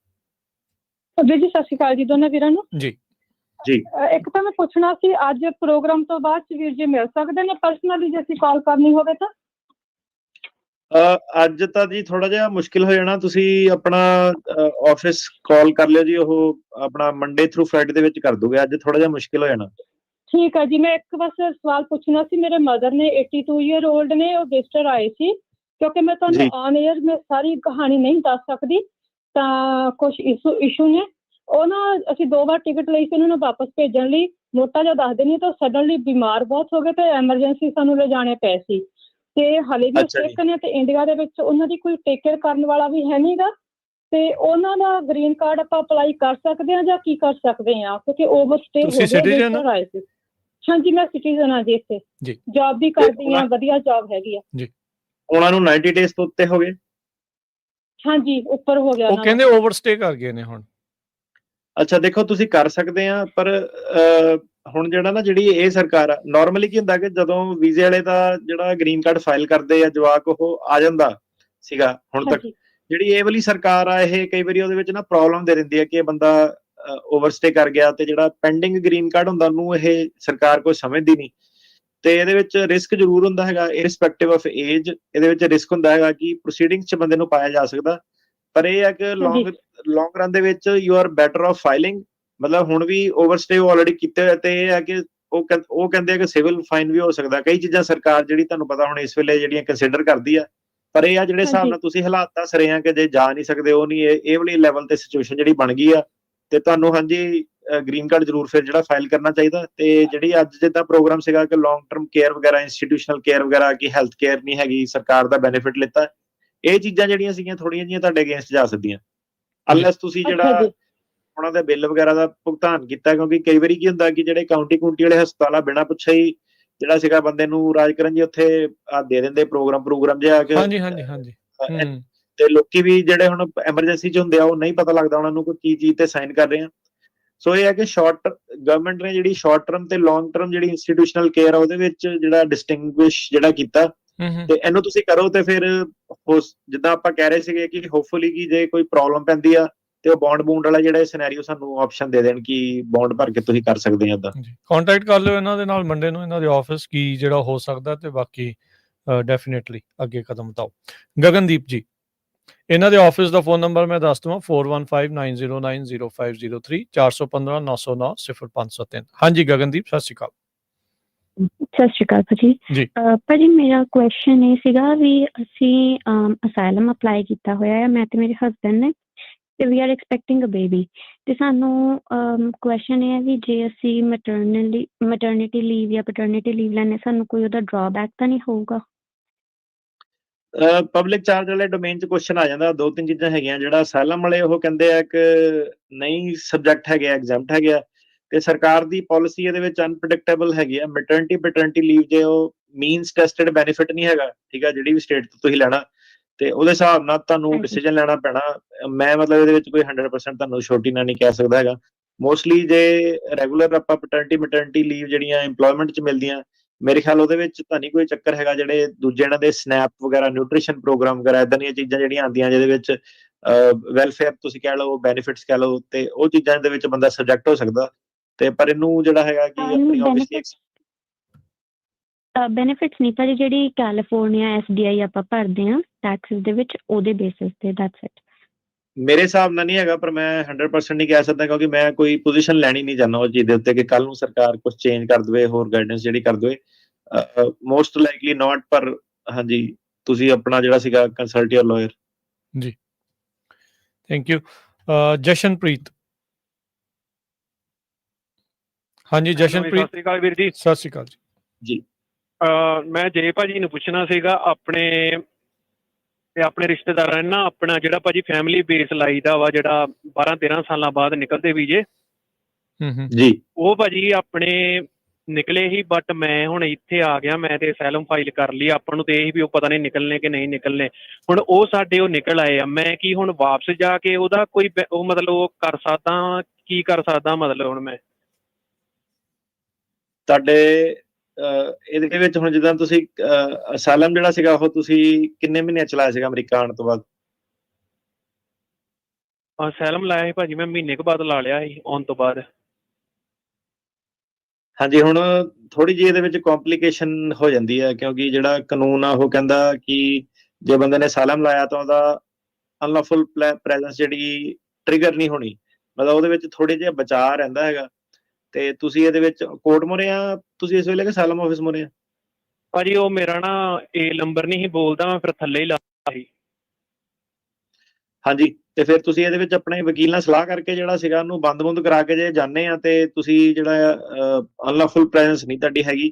ਵੀਰ ਜੀ ਸਤਿ ਸ਼੍ਰੀ ਅਕਾਲ ਜੀ ਦੋਨਾਂ ਵੀਰਾਂ ਨੂੰ। ਜੀ ਜੀ। ਇੱਕ ਤਾਂ ਮੈਂ ਪੁੱਛਣਾ ਸੀ, ਅੱਜ ਪ੍ਰੋਗਰਾਮ ਤੋਂ ਬਾਅਦ ਵੀਰ ਜੀ ਮਿਲ ਸਕਦੇ ਨੇ ਪਰਸਨਲੀ ਜੇ ਅਸੀਂ ਕਾਲ ਕਰਨੀ ਹੋਵੇ ਤਾਂ? ਅੱਜ ਤਾਂ ਜੀ ਥੋੜਾ ਜਿਹਾ ਮੁਸ਼ਕਿਲ ਹੋ ਜਾਣਾ, ਤੁਸੀਂ ਆਪਣਾ ਆਫਿਸ ਕਾਲ ਕਰ ਲਿਓ ਜੀ, ਉਹ ਆਪਣਾ ਮੰਡੇ ਥਰੂ ਫਰਾਈਡੇ ਦੇ ਵਿੱਚ ਕਰ ਦੋਗੇ, ਅੱਜ ਥੋੜਾ ਜਿਹਾ ਮੁਸ਼ਕਿਲ ਹੋ ਜਾਣਾ। ਠੀਕ ਹੈ ਜੀ। ਮੈਂ ਇੱਕ ਬਸ ਸਵਾਲ ਪੁੱਛਣਾ ਸੀ, ਮੇਰੇ ਮਦਰ ਨੇ 82 ਈਅਰ ਓਲਡ ਨੇ, ਉਹ ਵਿਜ਼ਟਰ ਆਏ ਸੀ, ਕਿਉਂਕਿ ਮੈਂ ਤੁਹਾਨੂੰ ਔਨ ਏਅਰ ਮੈਂ ਸਾਰੀ ਕਹਾਣੀ ਨਹੀਂ ਦੱਸ ਸਕਦੀ, ਤਾਂ ਕੁਛ ਇਸ਼ੂ ਨੇ। ਉਹ ਨਾ ਅਸੀਂ 2 ਵਾਰ ਟਿਕਟ ਲਈ ਸੀ ਉਹਨਾਂ ਨੂੰ ਵਾਪਸ ਭੇਜਣ ਲਈ, ਮੋਟਾ ਜਿਹਾ ਦੱਸ ਦਿੰਦੀ ਤਾਂ ਸਡਨਲੀ ਬਿਮਾਰ ਬਹੁਤ ਹੋ ਗਏ ਤੇ ਐਮਰਜੈਂਸੀ ਸਾਨੂੰ ਲਿਜਾਣੇ ਪਏ ਸੀ, ਤੇ ਹਲੇ ਵੀ ਸਿੱਖ ਨੇ, ਤੇ ਇੰਡੀਆ ਦੇ ਵਿੱਚ ਉਹਨਾਂ ਦੀ ਕੋਈ ਟੇਕ ਕੇਅਰ ਕਰਨ ਵਾਲਾ ਵੀ ਹੈ ਨੀਗਾ, ਤੇ ਉਹਨਾਂ ਦਾ ਗ੍ਰੀਨ ਕਾਰਡ ਆਪਾਂ ਅਪਲਾਈ ਕਰ ਸਕਦੇ ਹਾਂ ਜਾਂ ਕੀ ਕਰ ਸਕਦੇ ਹਾਂ, ਕਿਉਂਕਿ ਓਵਰਸਟੇ ਹੋ ਗਏ ਆਏ ਸੀ। ਹਾਂਜੀ ਮੈਂ ਸਿਟੀਜ਼ਨ ਹਾਂ ਜੀ, ਇੱਥੇ ਜੌਬ ਵੀ ਕਰਦੀ ਹਾਂ, ਵਧੀਆ ਜੌਬ ਹੈਗੀ ਆ ਜੀ। ਉਹਨਾਂ ਨੂੰ 90 ਡੇਜ਼ ਤੋਂ ਉੱਤੇ ਹੋ ਗਏ? ਹਾਂਜੀ ਉੱਪਰ ਹੋ ਗਿਆ। ਉਹ ਕਹਿੰਦੇ ਓਵਰਸਟੇ ਕਰ ਗਏ ਨੇ ਹੁਣ। ਅੱਛਾ ਦੇਖੋ ਤੁਸੀਂ ਕਰ ਸਕਦੇ ਆ, ਪਰ ਹੁਣ ਜਿਹੜਾ ਨਾ ਜਿਹੜੀ ਇਹ ਸਰਕਾਰ ਆ, ਨਾਰਮਲੀ ਕੀ ਹੁੰਦਾ ਕਿ ਜਦੋਂ ਵੀਜ਼ੇ ਵਾਲੇ ਦਾ ਜਿਹੜਾ ਗ੍ਰੀਨ ਕਾਰਡ ਫਾਈਲ ਕਰਦੇ ਆ ਜਵਾਕ, ਉਹ ਆ ਜਾਂਦਾ ਸੀਗਾ ਹੁਣ ਤੱਕ। ਜਿਹੜੀ ਇਹ ਵਾਲੀ ਸਰਕਾਰ ਆ, ਇਹ ਕਈ ਵਾਰੀ ਉਹਦੇ ਵਿੱਚ ਨਾ ਪ੍ਰੋਬਲਮ ਦੇ ਦਿੰਦੀ ਹੈ ਕਿ ਇਹ ਬੰਦਾ ਓਵਰਸਟੇ ਕਰ ਗਿਆ, ਤੇ ਜਿਹੜਾ ਪੈਂਡਿੰਗ ਗ੍ਰੀਨ ਕਾਰਡ ਹੁੰਦਾ ਉਹਨੂੰ ਇਹ ਸਰਕਾਰ ਕੋਈ ਸਮਝਦੀ ਨਹੀਂ। ਤੇ ਇਹਦੇ ਵਿੱਚ ਰਿਸਕ ਜ਼ਰੂਰ ਹੁੰਦਾ ਹੈਗਾ, ਇਰਰਿਸਪੈਕਟਿਵ ਆਫ ਏਜ। ਇਹਦੇ ਵਿੱਚ ਰਿਸਕ ਹੁੰਦਾ ਹੈਗਾ ਕਿ ਪ੍ਰੋਸੀਡਿੰਗਸ 'ਚ ਬੰਦੇ ਨੂੰ ਪਾਇਆ ਜਾ ਸਕਦਾ, ਪਰ ਇਹ ਹੈ ਕਿ ਲੌਂਗ ਰਨ ਦੇ ਵਿੱਚ you are better of filing. ਮਤਲਬ ਹੁਣ ਵੀ ਓਵਰਸਟੇ ਆਲਰੇਡੀ ਕੀਤੇ ਹੋਏ, ਤੇ ਇਹ ਹੈ ਕਿ ਉਹ ਕਹਿੰਦੇ ਆ ਕਿ ਸਿਵਲ ਫਾਈਨ ਵੀ ਹੋ ਸਕਦਾ। ਕਈ ਚੀਜ਼ਾਂ ਸਰਕਾਰ ਜਿਹੜੀ ਤੁਹਾਨੂੰ ਪਤਾ ਹੁਣ ਇਸ ਵੇਲੇ ਜਿਹੜੀਆਂ ਕੰਸੀਡਰ ਕਰਦੀ ਆ, ਪਰ ਇਹ ਆ ਜਿਹੜੇ ਹਿਸਾਬ ਨਾਲ ਤੁਸੀਂ ਹਾਲਾਤ ਦੱਸ ਰਹੇ ਆ ਕਿ ਜੇ ਜਾ ਨਹੀਂ ਸਕਦੇ, ਉਹ ਨਹੀਂ, ਇਹ ਵਾਲੀ ਲੈਵਲ ਤੇ ਸਿਚੁਏਸ਼ਨ ਜਿਹੜੀ ਬਣ ਗਈ ਆ, ਤੇ ਤੁਹਾਨੂੰ ਹਾਂਜੀ ਗ੍ਰੀਨ ਕਾਰਡ ਜ਼ਰੂਰ ਫਿਰ ਜਿਹੜਾ ਫਾਈਲ ਕਰਨਾ ਚਾਹੀਦਾ। ਤੇ ਜਿਹੜੀ ਅੱਜ ਜਿੱਦਾਂ ਪ੍ਰੋਗਰਾਮ ਸੀਗਾ ਕਿ ਲੌਂਗ ਟਰਮ ਕੇਅਰ ਵਗੈਰਾ, ਇੰਸਟੀਟਿਊਸ਼ਨਲ ਕੇਅਰ ਵਗੈਰਾ, ਕਿ ਹੈਲਥ ਕੇਅਰ ਨਹੀਂ ਹੈਗੀ, ਸਰਕਾਰ ਦਾ ਬੈਨੀਫਿਟ ਲਿੱਤਾ, ਇਹ ਚੀਜ਼ਾਂ ਜਿਹੜੀਆਂ ਸੀਗੀਆਂ ਥੋੜੀਆਂ ਜਿਹੀਆਂ ਤੁਹਾਡੇ ਅਗੇਂਸਟ ਜਾ ਸਕਦੀਆਂ, ਅਨਲੈਸ ਤੁਸੀਂ ਜਿਹੜਾ ਉਹਨਾਂ ਦੇ ਬਿੱਲ ਵਗੈਰਾ ਦਾ ਭੁਗਤਾਨ ਕੀਤਾ। ਕਿਉਂਕਿ ਕਈ ਵਾਰੀ ਕੀ ਹੁੰਦਾ ਕਿ ਜਿਹੜੇ ਕਾਉਂਟੀ ਵਾਲੇ ਹਸਪਤਾਲ ਆ, ਬਿਨਾਂ ਪੁੱਛੇ ਹੀ ਜਿਹੜਾ ਸੀਗਾ ਬੰਦੇ ਨੂੰ ਰਾਜ ਕਰਨ ਜੀ ਉੱਥੇ ਦੇ ਦਿੰਦੇ ਪ੍ਰੋਗਰਾਮ ਜਿਹਾ ਕਿ ਤੇ ਲੋਕੀ ਵੀ ਜਿਹੜੇ ਹੁਣ ਐਮਰਜੈਂਸੀ 'ਚ ਹੁੰਦੇ ਆ, ਉਹ ਨਹੀਂ ਪਤਾ ਲੱਗਦਾ ਉਹਨਾਂ ਨੂੰ ਕੋਈ ਕੀ ਚੀਜ਼ ਤੇ ਸਾਈਨ ਕਰ ਰਹੇ ਆ। ਸੋ ਇਹ ਹੈ ਕਿ ਗਵਰਨਮੈਂਟ ਨੇ ਜਿਹੜੀ ਸ਼ਾਰਟ ਟਰਮ ਤੇ ਲੌਂਗ ਟਰਮ ਜਿਹੜੀ ਇੰਸਟੀਟਿਊਸ਼ਨਲ ਕੇਅਰ ਆ ਉਹਦੇ ਵਿੱਚ ਜਿਹੜਾ ਡਿਸਟਿੰਗੁਇਸ਼ ਜਿਹੜਾ ਕੀਤਾ, ਤੇ ਇਹਨੂੰ ਤੁਸੀਂ ਕਰੋ ਤੇ ਫਿਰ ਜਿੱਦਾਂ ਆਪਾਂ ਕਹਿ ਰਹੇ ਸੀਗੇ ਕਿ ਹੋਪਫੁਲੀ ਕਿ ਜੇ ਕੋਈ ਪ੍ਰੋਬਲਮ ਪੈਂਦੀ ਆ ਤੇ ਉਹ ਬੌਂਡ ਵਾਲਾ ਜਿਹੜਾ ਸਿਨੈਰੀਓ ਸਾਨੂੰ ਆਪਸ਼ਨ ਦੇ ਦੇਣ ਕਿ ਬੌਂਡ ਭਰ ਕੇ ਤੁਸੀਂ ਕਰ ਸਕਦੇ ਆ। ਏਦਾਂ ਕੰਟੈਕਟ ਕਰ ਲਿਓ ਇਹਨਾਂ ਦੇ ਨਾਲ ਮੰਡੇ ਨੂੰ, ਇਹਨਾਂ ਦੇ ਆਫਿਸ ਕੀ ਜਿਹੜਾ ਹੋ ਸਕਦਾ, ਤੇ ਬਾਕੀ ਡੈਫੀਨੇਟਲੀ ਅੱਗੇ ਕਦਮ ਵਧਾਓ। ਗਗਨਦੀਪ ਜੀ, ਇਹਨਾਂ ਦੇ ਆਫਿਸ ਦਾ ਫੋਨ ਨੰਬਰ ਮੈਂ ਦੱਸ ਦਵਾਂ 4159090503 415-909-0503। ਹਾਂਜੀ ਗਗਨਦੀਪ, ਸਤਿ ਸ਼੍ਰੀ ਅਕਾਲ। ਸਤਿ ਸ਼੍ਰੀ ਅਕਾਲ ਭਾਜੀ। ਭਾਜੀ ਮੇਰਾ ਕੁਐਸਚਨ ਇਹ ਸੀਗਾ ਵੀ ਅਸੀਂ ਅਸਾਈਲਮ ਅਪਲਾਈ ਕੀਤਾ ਹੋਇਆ ਹੈ, ਮੈਂ ਤੇ ਮੇਰੇ ਹਸਬੈਂਡ ਨੇ, ਤੇ we are expecting a baby. ਤੇ ਸਾਨੂੰ ਕੁਐਸਚਨ ਇਹ ਹੈ ਵੀ ਜੇ ਅਸੀਂ ਮੈਟਰਨਿਟੀ ਲੀਵ ਜਾਂ ਪੈਟਰਨਿਟੀ ਲੀਵ ਲੈਂਦੇ, ਸਾਨੂੰ ਕੋਈ ਉਹਦਾ ਡਰਾਬੈਕ ਤਾਂ ਨਹੀਂ ਹੋਊਗਾ? ਪਬਲਿਕ ਚਾਰਜ ਵਾਲੇ ਡੋਮੇਨ 'ਚ ਕੁਐਸਚਨ ਆ ਜਾਂਦਾ। 2-3 ਚੀਜ਼ਾਂ ਹੈਗੀਆਂ। ਜਿਹੜਾ ਅਸਾਈਲਮ ਵਾਲੇ ਉਹ ਕਹਿੰਦੇ ਆ ਕਿ ਨਹੀਂ ਸਬਜੈਕਟ ਹੈਗੇ, ਐਗਜ਼ੈਂਪਟ ਹੈਗੇ ਆ, ਤੇ ਸਰਕਾਰ ਦੀ ਪਾਲਿਸੀ ਇਹਦੇ ਵਿੱਚ ਅਨਪ੍ਰੈਡਿਕਟੇਬਲ ਹੈਗੀ ਆ। ਮੈਟਰਨਿਟੀ ਪੈਟਰਨਿਟੀ ਲੀਵ ਜੇ ਉਹ ਮੀਨਸ ਟੈਸਟਡ ਬੈਨੀਫਿਟ ਨਹੀਂ ਹੈਗਾ, ਠੀਕ ਆ, ਜਿਹੜੀ ਵੀ ਸਟੇਟ ਤੋਂ ਤੁਸੀਂ ਲੈਣਾ, ਤੇ ਉਹਦੇ ਹਿਸਾਬ ਨਾਲ ਤੁਹਾਨੂੰ ਡਿਸੀਜਨ ਲੈਣਾ ਪੈਣਾ। ਮੈਂ ਮਤਲਬ ਇਹਦੇ ਵਿੱਚ ਕੋਈ 100% ਤੁਹਾਨੂੰ ਛੋਟੀ ਨਾ ਨਹੀਂ ਕਹਿ ਸਕਦਾ ਹੈਗਾ। ਮੋਸਟਲੀ ਜੇ ਰੈਗੂਲਰ ਆਪਾਂ ਮੈਟਰਨਿਟੀ ਲੀਵ ਜਿਹੜੀਆਂ ਇੰਪਲੋਇਮੈਂਟ 'ਚ ਮਿਲਦੀਆਂ, ਮੇਰੇ ਖਿਆਲ ਉਹਦੇ ਵਿੱਚ ਤਾਂ ਨਹੀਂ ਕੋਈ ਚੱਕਰ ਹੈਗਾ। ਜਿਹੜੇ ਦੂਜੇ ਇਹਨਾਂ ਦੇ ਸਨੈਪ ਵਗੈਰਾ, ਨਿਊਟ੍ਰੀਸ਼ਨ ਪ੍ਰੋਗਰਾਮ ਵਗੈਰਾ, ਏਦਾਂ ਦੀਆਂ ਚੀਜ਼ਾਂ ਜਿਹੜੀਆਂ ਆਉਂਦੀਆਂ ਜਿਹਦੇ ਵਿੱਚ ਵੈਲਫੇਅਰ ਤੁਸੀਂ ਕਹਿ ਲਓ, ਬੈਨੀਫਿਟਸ ਕਹਿ ਲਓ, ਤੇ ਉਹ ਚੀਜ਼ਾਂ ਦੇ ਵਿੱਚ ਬੰਦਾ ਸਬਜੈਕਟ ਹੋ ਸਕਦਾ। ਤੇ ਪਰ ਇਹਨੂੰ ਜਿਹੜਾ ਹੈਗਾ ਕਿ ਆਪਣੀ ਆਬਵੀਅਸਲੀ ਬੈਨੀਫਿਟਸ ਨਹੀਂ ਭਾਜੀ, ਜਿਹੜੀ ਕੈਲੀਫੋਰਨੀਆ SDI ਆਪਾਂ ਭਰਦੇ ਹਾਂ ਟੈਕਸਿਸ ਦੇ ਵਿੱਚ, ਉਹਦੇ ਬੇਸਿਸ ਤੇ, ਦੈਟਸ ਇਟ। ਮੇਰੇ ਹਿਸਾਬ ਨਾਲ ਨਹੀਂ ਹੈਗਾ, ਪਰ ਮੈਂ 100% ਨਹੀਂ ਕਹਿ ਸਕਦਾ ਕਿਉਂਕਿ ਮੈਂ ਕੋਈ ਪੋਜੀਸ਼ਨ ਲੈਣੀ ਨਹੀਂ ਚਾਹੁੰਦਾ ਉਸ ਚੀਜ਼ ਦੇ ਉੱਤੇ ਕਿ ਕੱਲ ਨੂੰ ਸਰਕਾਰ ਕੁਝ ਚੇਂਜ ਕਰ ਦੇਵੇ, ਹੋਰ ਗਾਈਡੈਂਸ ਜਿਹੜੀ ਕਰ ਦੇਵੇ। ਮੋਸਟ ਲਾਈਕਲੀ ਨਾਟ, ਪਰ ਹਾਂਜੀ ਤੁਸੀਂ ਆਪਣਾ ਜਿਹੜਾ ਸੀਗਾ ਕੰਸਲਟ ਯੂਰ ਲਾਇਰ। ਜੀ ਥੈਂਕ ਯੂ। ਜਸ਼ਨਪ੍ਰੀਤ। ਹਾਂਜੀ ਜਸ਼ਨਪ੍ਰੀਤ। ਸਤਿ ਸ਼੍ਰੀ ਅਕਾਲ ਵੀਰ ਜੀ। ਸਤਿ ਸ਼੍ਰੀ ਅਕਾਲ ਜੀ। ਮੈਂ ਜੈ ਭਾਜੀ ਨੂੰ ਪੁੱਛਣਾ ਸੀਗਾ, ਆਪਣੇ ਰਿਸ਼ਤੇਦਾਰਾਂ ਨੇ ਨਾ ਆਪਣਾ ਜਿਹੜਾ ਭਾਜੀ ਫੈਮਿਲੀ ਬੇਸ ਲਾਈਦਾ ਵਾ, ਜਿਹੜਾ 12-13 ਸਾਲਾਂ ਬਾਅਦ ਨਿਕਲਦੇ ਵੀਜੇ ਜੀ, ਉਹ ਭਾਜੀ ਆਪਣੇ ਨਿਕਲੇ ਹੀ, ਬਟ ਮੈਂ ਹੁਣ ਇੱਥੇ ਆ ਗਿਆ, ਮੈਂ ਤੇ ਅਸਾਈਲਮ ਫਾਈਲ ਕਰ ਲਈ। ਆਪਾਂ ਨੂੰ ਤੇ ਇਹ ਵੀ ਉਹ ਪਤਾ ਨਹੀਂ ਨਿਕਲਣੇ ਕਿ ਨਹੀਂ ਨਿਕਲਣੇ। ਹੁਣ ਉਹ ਸਾਡੇ ਉਹ ਨਿਕਲ ਆਏ ਆ, ਮੈਂ ਕੀ ਹੁਣ ਵਾਪਸ ਜਾ ਕੇ ਉਹਦਾ ਕੋਈ ਉਹ ਮਤਲਬ ਉਹ ਕਰ ਸਕਦਾ, ਕੀ ਕਰ ਸਕਦਾ ਮਤਲਬ ਹੁਣ ਮੈਂ? ਤੁਹਾਡੇ ਇਹਦੇ ਵਿੱਚ ਹੁਣ ਜਿੱਦਾਂ ਤੁਸੀਂ ਅਸਾਈਲਮ ਜਿਹੜਾ ਸੀਗਾ ਉਹ ਤੁਸੀਂ ਕਿੰਨੇ ਮਹੀਨੇ ਚਲਾਇਆ ਸੀਗਾ ਅਮਰੀਕਾ ਆਉਣ ਤੋਂ ਬਾਅਦ? ਅਸਾਈਲਮ ਲਾਇਆ ਸੀ ਭਾਜੀ ਮੈਂ ਮਹੀਨੇ ਕੁ ਬਾਅਦ ਲਾ ਲਿਆ ਸੀ ਆਉਣ ਤੋਂ ਬਾਅਦ। ਹਾਂਜੀ, ਹੁਣ ਥੋੜੀ ਜਿਹੀ ਇਹਦੇ ਵਿੱਚ ਕੰਪਲਿਕੇਸ਼ਨ ਹੋ ਜਾਂਦੀ ਹੈ ਕਿਉਂਕਿ ਜਿਹੜਾ ਕਾਨੂੰਨ ਆ ਉਹ ਕਹਿੰਦਾ ਕਿ ਜੇ ਬੰਦੇ ਨੇ ਅਸਾਈਲਮ ਲਾਇਆ ਤਾਂ ਉਹਦਾ ਅਨਲੌਫੁਲ ਪ੍ਰੈਜ਼ੈਂਸ ਜਿਹੜੀ ਟ੍ਰਿਗਰ ਨਹੀਂ ਹੋਣੀ, ਮਤਲਬ ਉਹਦੇ ਵਿੱਚ ਥੋੜੇ ਜਿਹਾ ਬਚਾਅ ਰਹਿੰਦਾ ਹੈਗਾ। ਤੇ ਤੁਸੀਂ ਇਹਦੇ ਵਿੱਚ ਕੋਰਟ ਮੁਰੇ ਆ ਤੁਸੀਂ ਇਸ ਵੇਲੇ ਕਿ ਅਸਾਈਲਮ ਆਫਿਸ ਮੁਰੇ ਆ? ਭਾਜੀ ਉਹ ਮੇਰਾ ਨਾ ਇਹ ਨੰਬਰ ਨਹੀਂ ਸੀ ਬੋਲਦਾ, ਮੈਂ ਫਿਰ ਥੱਲੇ ਹੀ ਲਾਇਆ ਸੀ। ਹਾਂਜੀ, ਤੇ ਫਿਰ ਤੁਸੀਂ ਇਹਦੇ ਵਿੱਚ ਆਪਣੇ ਵਕੀਲ ਨਾਲ ਸਲਾਹ ਕਰਕੇ ਜਿਹੜਾ ਸੀਗਾ ਉਹਨੂੰ ਬੰਦ ਕਰਾ ਕੇ ਜੇ ਜਾਂਦੇ ਆ ਤੇ ਤੁਸੀਂ ਜਿਹੜਾ ਅਨਲੌਫੁਲ ਪ੍ਰੈਜ਼ੈਂਸ ਨਹੀਂ ਤੁਹਾਡੀ ਹੈਗੀ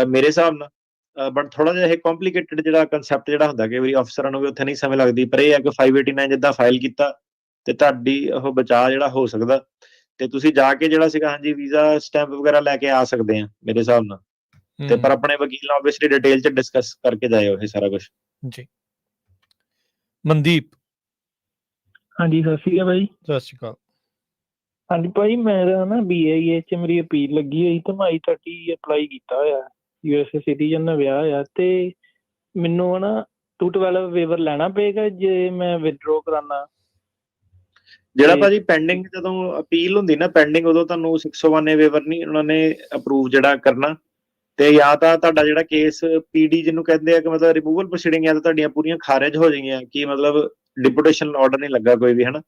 ਮੇਰੇ ਹਿਸਾਬ ਨਾਲ। ਬਟ ਥੋੜਾ ਜਿਹਾ ਇਹ ਕੰਪਲਿਕੇਟਡ ਜਿਹੜਾ ਕਨਸੈਪਟ ਜਿਹੜਾ ਹੁੰਦਾ ਕਿ ਵੀ ਅਫਸਰਾਂ ਨੂੰ ਵੀ ਉੱਥੇ ਨਹੀਂ ਸਮਝ ਲੱਗਦੀ, ਪਰ ਇਹ ਹੈ ਕਿ 589 ਜਿੱਦਾਂ ਫਾਈਲ ਕੀਤਾ ਤੇ ਤੁਹਾਡੀ ਉਹ ਬਚਾਅ ਜਿਹੜਾ ਹੋ ਸਕਦਾ ਤੇ ਤੁਸੀਂ ਜਾ ਕੇ ਜਿਹੜਾ ਸੀਗਾ ਹਾਂਜੀ ਵੀਜ਼ਾ ਸਟੈਂਪ ਵਗੈਰਾ ਲੈ ਕੇ ਆ ਸਕਦੇ ਆ ਮੇਰੇ ਹਿਸਾਬ ਨਾਲ। ਤੇ ਪਰ ਆਪਣੇ ਵਕੀਲ ਨਾਲ ਆਬਵੀਅਸਲੀ ਡਿਟੇਲ ਚ ਡਿਸਕਸ ਕਰਕੇ ਜਾਇਓ ਇਹ ਸਾਰਾ ਕੁਝ। ਜੀ ਮਨਦੀਪ। ਹਾਂਜੀ ਸਤਿ ਸ਼੍ਰੀ ਅਕਾਲ ਭਾਈ। ਸਤਿ ਸ਼੍ਰੀ ਅਕਾਲ। ਹਾਂਜੀ ਭਾਈ ਮੇਰਾ ਨਾ BIA 'ਚ ਮੇਰੀ ਅਪੀਲ ਲੱਗੀ ਹੋਈ ਤੇ ਮੈਂ I-30 ਅਪਲਾਈ ਕੀਤਾ ਹੋਇਆ, USA ਸਿਟੀਜ਼ਨ ਨਾਲ ਵਿਆਹ ਹੋਇਆ, ਤੇ ਮੈਨੂੰ ਨਾ 212 ਵੇਵਰ ਲੈਣਾ ਪਏਗਾ ਜੇ ਮੈਂ ਵਿਦਡਰੋ ਕਰਾਉਣਾ? ਜਿਹੜਾ ਭਾਜੀ ਪੈਂਡਿੰਗ ਜਦੋਂ ਅਪੀਲ ਹੁੰਦੀ ਨਾ ਪੈਂਡਿੰਗ, ਉਦੋਂ ਤੁਹਾਨੂੰ 601A ਵੇਵਰ ਨਹੀਂ ਉਹਨਾਂ ਨੇ ਅਪਰੂਵ ਜਿਹੜਾ ਕਰਨਾ, ਤੇ ਜਾਂ ਤਾਂ ਤੁਹਾਡਾ ਜਿਹੜਾ ਕੇਸ PD ਜਿਹਨੂੰ ਕਹਿੰਦੇ ਆ ਕਿ ਮਤਲਬ ਰਿਮੂਵਲ ਪ੍ਰੋਸੀਡਿੰਗ ਆ ਤਾਂ ਤੁਹਾਡੀਆਂ ਪੂਰੀਆਂ ਖਾਰਿਜ ਹੋ ਜਾਈਆਂ ਕਿ ਮਤਲਬ ਡਿਪੂਟੇਸ਼ਨ ਆਰਡਰ ਨਹੀਂ ਲੱਗਾ ਕੋਈ ਵੀ, ਹਨਾ।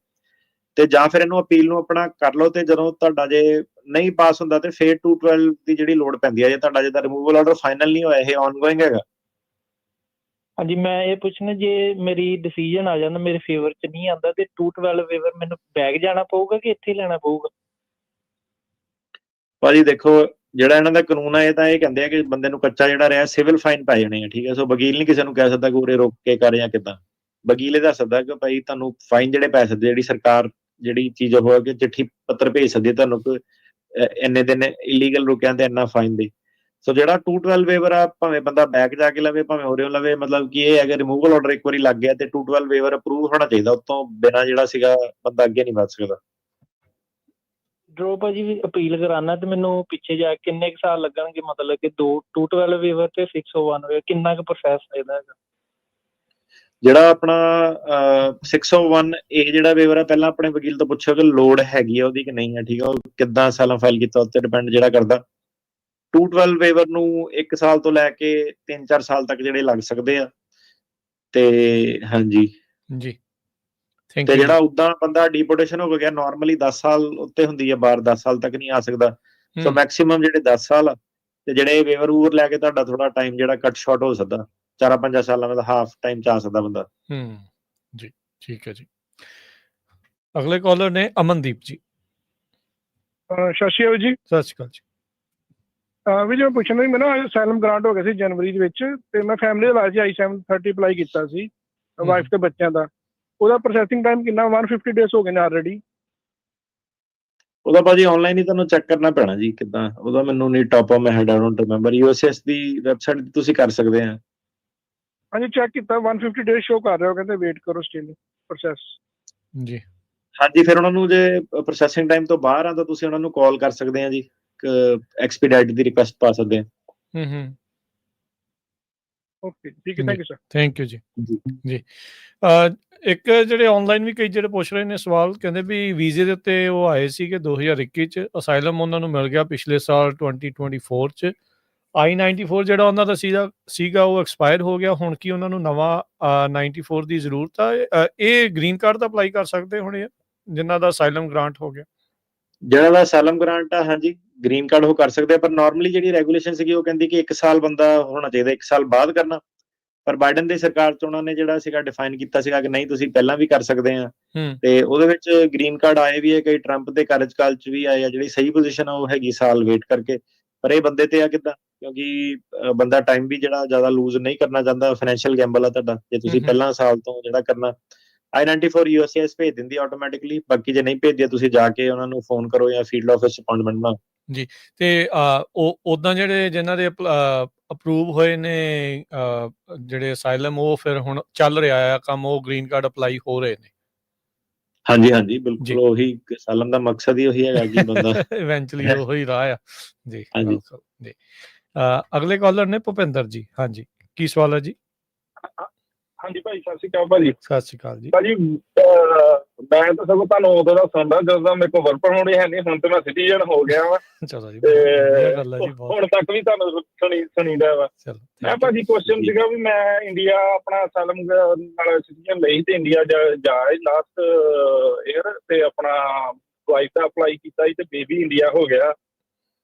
ਤੇ ਜਾਂ ਫਿਰ ਇਹਨੂੰ ਅਪੀਲ ਨੂੰ ਆਪਣਾ ਕਰ ਲਓ ਤੇ ਜਦੋਂ ਤੁਹਾਡਾ ਜੇ ਨਹੀਂ ਪਾਸ ਹੁੰਦਾ ਤੇ ਫਿਰ 212 ਦੀ ਜਿਹੜੀ ਲੋੜ ਪੈਂਦੀ ਹੈ ਜੇ ਤੁਹਾਡਾ ਜਿੱਦਾਂ ਰਿਮੂਵਲ ਆਰਡਰ ਫਾਈਨਲ ਨਹੀਂ ਹੋਇਆ, ਇਹ ਆਨਗੋਇੰਗ ਹੈਗਾ। ਹਾਂਜੀ ਮੈਂ ਇਹ ਪੁੱਛਣਾ ਜੇ ਮੇਰੀ ਡਿਸੀਜਨ ਆ ਜਾਂਦਾ ਮੇਰੇ ਫੇਵਰ 'ਚ ਨਹੀਂ ਆਉਂਦਾ ਤੇ 212 ਵੇਵਰ ਮੈਨੂੰ ਬੈਗ ਜਾਣਾ ਪਊਗਾ ਕਿ ਇੱਥੇ ਲੈਣਾ ਪਊਗਾ? ਭਾਜੀ ਦੇਖੋ ਜਿਹੜਾ ਇਹਨਾਂ ਦਾ ਕਾਨੂੰਨ ਆ ਇਹ ਤਾਂ ਇਹ ਕਹਿੰਦੇ ਆ ਕਿ ਬੰਦੇ ਨੂੰ ਕੱਚਾ ਜਿਹੜਾ ਰਿਹਾ ਸਿਵਲ ਫਾਈਨ ਪੈ ਜਾਣੇ ਆ, ਠੀਕ ਹੈ। ਸੋ ਵਕੀਲ ਨਹੀਂ ਕਿਸੇ ਨੂੰ ਕਹਿ ਸਕਦਾ ਕਿ ਉਰੇ ਰੋਕ ਕੇ ਕਰ ਜਾਂ ਕਿੱਦਾਂ। ਵਕੀਲ ਇਹ ਦੱਸ ਸਕਦਾ ਕਿ ਭਾਈ ਤੁਹਾਨੂੰ ਫਾਈਨ ਜਿਹੜੇ ਪੈ ਸਕਦੇ, ਜਿਹੜੀ ਸਰਕਾਰ ਜਿਹੜੀ ਚੀਜ਼ ਉਹ ਕਿ ਚਿੱਠੀ ਪੱਤਰ ਭੇਜ ਸਕਦੀ ਹੈ ਤੁਹਾਨੂੰ ਕਿ ਇੰਨੇ ਦਿਨ ਇਲੀਗਲ ਰੁਕਿਆ ਤੇ ਇੰਨਾ ਫਾਈਨ ਦੇ। ਸੋ ਜਿਹੜਾ 212 ਵੇਵਰ ਆ ਭਾਵੇਂ ਬੰਦਾ ਬੈਕ ਜਾ ਕੇ ਲਵੇ ਭਾਵੇਂ ਉਰੇ ਲਵੇ, ਮਤਲਬ ਕਿ ਇਹ ਹੈ ਕਿ ਰਿਮੂਵਲ ਆਰਡਰ ਇੱਕ ਵਾਰੀ ਲੱਗ ਗਿਆ ਤੇ 212 ਵੇਵਰ ਅਪਰੂਵ ਹੋਣਾ ਚਾਹੀਦਾ, ਉਤੋਂ ਬਿਨਾਂ ਜਿਹੜਾ ਸੀਗਾ ਬੰਦਾ ਅੱਗੇ ਨਹੀਂ ਵੱਧ ਸਕਦਾ। ਵਿਡਰੋ ਭਾਜੀ ਅਪੀਲ ਕਰਾਉਣਾ ਤੇ ਮੈਨੂੰ ਪਿੱਛੇ ਜਾ ਕੇ ਕਿੰਨੇ ਕੁ ਸਾਲ ਲੱਗਣਗੇ, ਮਤਲਬ ਕਿ 212 ਵੇਵਰ ਤੇ 601 ਵੇਵਰ, ਕਿੰਨਾ ਕੁ ਪ੍ਰੋਸੈਸ ਇਹਦਾ ਹੈਗਾ? ਜਿਹੜਾ ਆਪਣਾ 601 ਇਹ ਜਿਹੜਾ ਵੇਵਰ ਆ, ਪਹਿਲਾਂ ਆਪਣੇ ਵਕੀਲ ਤੋਂ ਪੁੱਛੋ ਕਿ ਲੋੜ ਹੈਗੀ ਆ ਉਹਦੀ ਕਿ ਨਹੀਂ ਹੈ, ਠੀਕ ਆ, ਉਹ ਕਿੱਦਾਂ ਅਸਾਈਲਮ ਫਾਈਲ ਕੀਤਾ ਉੱਤੇ ਡਿਪੈਂਡ ਜਿਹੜਾ ਕਰਦਾ। 212 ਵੇਵਰ ਨੂੰ 1 ਸਾਲ ਤੋਂ ਲੈ ਕੇ 3-4 ਸਾਲ ਤੱਕ ਜਿਹੜੇ ਲੱਗ ਸਕਦੇ ਆ। ਤੇ ਹਾਂਜੀ ਜੀ ਤੇ ਜਿਹੜਾ ਉਦਾਂ ਬੰਦਾ ਡੀਪੋਰਟੇਸ਼ਨ ਹੋ ਗਿਆ, ਨਾਰਮਲੀ 10 ਸਾਲ ਉੱਤੇ ਹੁੰਦੀ ਹੈ ਬਾਹਰ, 10 ਸਾਲ ਤੱਕ ਨਹੀਂ ਆ ਸਕਦਾ। ਸੋ ਮੈਕਸਿਮਮ ਜਿਹੜੇ 10 ਸਾਲ ਆ, ਤੇ ਜਿਹੜੇ ਵੇਵਰ ਵੂਵਰ ਲੈ ਕੇ ਤੁਹਾਡਾ ਥੋੜਾ ਟਾਈਮ ਜਿਹੜਾ ਕੱਟ ਸ਼ਾਰਟ ਹੋ ਸਕਦਾ, 4-5 ਸਾਲਾਂ ਦਾ ਹਾਫ ਟਾਈਮ ਚ ਆ ਸਕਦਾ ਬੰਦਾ। ਜੀ ਠੀਕ ਹੈ ਜੀ। ਅਗਲੇ ਕਾਲਰ ਨੇ ਅਮਨਦੀਪ ਜੀ। ਸਤਿ ਸ਼੍ਰੀ ਅਕਾਲ ਜੀ। ਸਤਿ ਸ਼੍ਰੀ ਅਕਾਲ ਜੀ। ਵੀ ਜੀ ਮੈਂ ਪੁੱਛਣਾ ਸੀ, ਮੈਨੂੰ ਅਸਾਈਲਮ ਗ੍ਰਾਂਟ ਹੋ ਗਿਆ ਸੀ ਜਨਵਰੀ ਦੇ ਵਿੱਚ, ਤੇ ਮੈਂ ਫੈਮਿਲੀ ਦਾ ਲਾਇਆ ਸੀ I-730 ਅਪਲਾਈ ਕੀਤਾ ਸੀ, ਵਾਈਫ ਤੇ ਬੱਚਿਆਂ ਦਾ। ਉਹਦਾ ਪ੍ਰੋਸੈਸਿੰਗ ਟਾਈਮ ਕਿੰਨਾ? 150 ਡੇਜ਼ ਹੋ ਗਏ ਨੇ ਆਲਰੇਡੀ। ਉਹਦਾ ਭਾਜੀ ਆਨਲਾਈਨ ਹੀ ਤੁਹਾਨੂੰ ਚੈੱਕ ਕਰਨਾ ਪੈਣਾ ਜੀ, ਕਿੱਦਾਂ ਉਹਦਾ ਮੈਨੂੰ ਨਹੀਂ top of my head, I don't remember. USS the website ਤੇ ਤੁਸੀਂ ਕਰ ਸਕਦੇ ਆ। ਹਾਂਜੀ ਚੈੱਕ ਕੀਤਾ, 150 ਡੇਜ਼ ਸ਼ੋ ਕਰ ਰਿਹਾ, ਉਹ ਕਹਿੰਦੇ ਵੇਟ ਕਰੋ ਸਟਿਲ ਪ੍ਰੋਸੈਸ। ਜੀ ਹਾਂਜੀ, ਫਿਰ ਉਹਨਾਂ ਨੂੰ ਜੇ ਪ੍ਰੋਸੈਸਿੰਗ ਟਾਈਮ ਤੋਂ ਬਾਹਰ ਆ ਤਾਂ ਤੁਸੀਂ ਉਹਨਾਂ ਨੂੰ ਕਾਲ ਕਰ ਸਕਦੇ ਆ ਜੀ, ਐਕਸਪੀਡਾਈਟ ਦੀ ਰਿਕੁਐਸਟ ਪਾ ਸਕਦੇ ਆ। ਓਕੇ ਠੀਕ ਹੈ, thank you sir. Thank you ਜੀ। ਜੀ ਇੱਕ ਜਿਹੜੇ ਆਨਲਾਈਨ ਵੀ ਕਈ ਜਿਹੜੇ ਪੁੱਛ ਰਹੇ ਨੇ ਸਵਾਲ, ਕਹਿੰਦੇ ਵੀ ਵੀਜ਼ੇ ਦੇ ਉੱਤੇ ਉਹ ਆਏ ਸੀਗੇ 2021 ਚ, ਅਸਾਈਲਮ ਉਹਨਾਂ ਨੂੰ ਮਿਲ ਗਿਆ ਪਿਛਲੇ ਸਾਲ 2024 ਚ। I-94 ਜਿਹੜਾ ਉਹਨਾਂ ਦਾ ਸੀਗਾ ਉਹ ਐਕਸਪਾਇਰ ਹੋ ਗਿਆ, ਹੁਣ ਕੀ ਉਹਨਾਂ ਨੂੰ ਨਵਾਂ 94 ਦੀ ਜ਼ਰੂਰਤ ਆ? ਇਹ ਗ੍ਰੀਨ ਕਾਰਡ ਦਾ ਅਪਲਾਈ ਕਰ ਸਕਦੇ ਹੁਣ ਇਹ ਜਿਨ੍ਹਾਂ ਦਾ ਅਸਾਈਲਮ ਗ੍ਰਾਂਟ ਹੋ ਗਿਆ? ਜਿਹੜਾ ਦਾ ਅਸਾਈਲਮ ਗ੍ਰਾਂਟ ਆ, ਹਾਂਜੀ ਗ੍ਰੀਨ ਕਾਰਡ ਉਹ ਕਰ ਸਕਦੇ ਆ, ਪਰ ਨਾਰਮਲੀ ਜਿਹੜੀ ਰੈਗੂਲੇਸ਼ਨ ਸੀਗੀ ਉਹ ਕਹਿੰਦੀ ਕਿ 1 ਸਾਲ ਬੰਦਾ ਹੋਣਾ ਚਾਹੀਦਾ, 1 ਸਾਲ ਬਾਅਦ ਕਰਨਾ। ਪਰ ਬਾਈਡਨ ਦੀ ਸਰਕਾਰ ਚ ਉਹਨਾਂ ਨੇ ਜਿਹੜਾ ਸੀਗਾ ਡਿਫਾਈਨ ਕੀਤਾ ਸੀਗਾ ਕਿ ਨਹੀਂ ਤੁਸੀਂ ਪਹਿਲਾਂ ਵੀ ਕਰ ਸਕਦੇ ਆ, ਤੇ ਉਹਦੇ ਵਿੱਚ ਗ੍ਰੀਨ ਕਾਰਡ ਆਏ ਵੀ ਹੈ, ਕਈ ਟਰੰਪ ਦੇ ਕਾਰਜਕਾਲ ਚ ਵੀ ਆਏ ਆ। ਜਿਹੜੀ ਸਹੀ ਪੋਜੀਸ਼ਨ ਆ ਉਹ ਹੈਗੀ ਸਾਲ ਵੇਟ ਕਰਕੇ, ਪਰ ਇਹ ਬੰਦੇ ਤੇ ਆ ਕਿੱਦਾਂ, ਕਿਉਂਕਿ ਬੰਦਾ ਟਾਈਮ ਵੀ ਜਿਹੜਾ ਜ਼ਿਆਦਾ ਲੂਜ਼ ਨਹੀਂ ਕਰਨਾ ਚਾਹੁੰਦਾ, ਫਾਈਨੈਂਸ਼ੀਅਲ ਗੈਂਬਲ ਆ ਤੁਹਾਡਾ ਜੇ ਤੁਸੀਂ ਪਹਿਲਾਂ ਸਾਲ ਤੋਂ ਜਿਹੜਾ ਕਰਨਾ। I-94 USCIS ਭੇਜ ਦਿੰਦੀ ਆਟੋਮੈਟਿਕਲੀ, ਬਾਕੀ ਜੇ ਨਹੀਂ ਭੇਜਦੀ ਤੁਸੀਂ ਜਾ ਕੇ ਉਹਨਾਂ ਨੂੰ ਫੋਨ ਕਰੋ ਜਾਂ ਫੀਲਡ ਆਫਿਸ ਅਪਾਇੰਟਮੈਂਟ ਬਣਾਓ। ਜੀ ਤੇ ਉਦਾਂ ਜਿਹੜੇ ਜਿਨ੍ਹਾਂ ਦੇ ਅਪਰੂਵ ਹੋਏ ਨੇ ਜਿਹੜੇ ਅਸਾਈਲਮ, ਉਹ ਫਿਰ ਹੁਣ ਚੱਲ ਰਿਹਾ ਆ ਕੰਮ, ਉਹ ਗ੍ਰੀਨ ਕਾਰਡ ਅਪਲਾਈ ਹੋ ਰਹੇ ਨੇ? ਹਾਂਜੀ ਹਾਂਜੀ ਬਿਲਕੁਲ, ਉਹੀ ਅਸਾਈਲਮ ਦਾ ਮਕਸਦ ਹੀ ਉਹੀ ਹੈਗਾ ਕਿ ਬੰਦਾ ਇਵੈਂਚੁਅਲੀ ਉਹੀ ਰਾਹ ਆ ਜੀ। ਜੀ ਅਗਲੇ ਕਾਲਰ ਨੇ ਭੁਪਿੰਦਰ ਜੀ। ਹਾਂਜੀ ਕੀ ਸਵਾਲ ਹੈ ਜੀ? ਹਾਂਜੀ ਭਾਈ ਸਤਿ ਸ਼੍ਰੀ ਅਕਾਲ ਭਾਜੀ। ਸਤਿ ਸ਼੍ਰੀ ਅਕਾਲ ਜੀ। ਭਾਜੀ ਮੈਂ ਤਾਂ ਸਗੋਂ ਤੁਹਾਨੂੰ ਉਦੋਂ ਦਾ ਸੁਣਦਾ ਜਦੋਂ ਮੇਰੇ ਕੋਲ ਵਰਕ ਪਰਮਿਟ ਹੈ ਨਹੀਂ, ਹੁਣ ਤੇ ਮੈਂ ਸਿਟੀਜ਼ਨ ਹੋ ਗਿਆ ਵਾ, ਚਲੋ ਜੀ ਹੁਣ ਤੱਕ ਵੀ ਤੁਹਾਨੂੰ ਸੁਣੀਦਾ ਵਾ। ਮੈਂ ਭਾਜੀ ਕੁਐਸਚਨ ਸੀਗਾ ਵੀ ਮੈਂ ਇੰਡੀਆ ਆਪਣਾ ਅਸਾਈਲਮ ਨਾਲ ਸਿਟੀਜ਼ਨ ਲਈ ਤੇ ਇੰਡੀਆ ਜਾਏ ਲਾਸਟ ਈਅਰ, ਤੇ ਆਪਣਾ ਵਾਈਫ ਦਾ ਅਪਲਾਈ ਕੀਤਾ ਸੀ ਤੇ ਬੇਬੀ ਇੰਡੀਆ ਹੋ ਗਿਆ,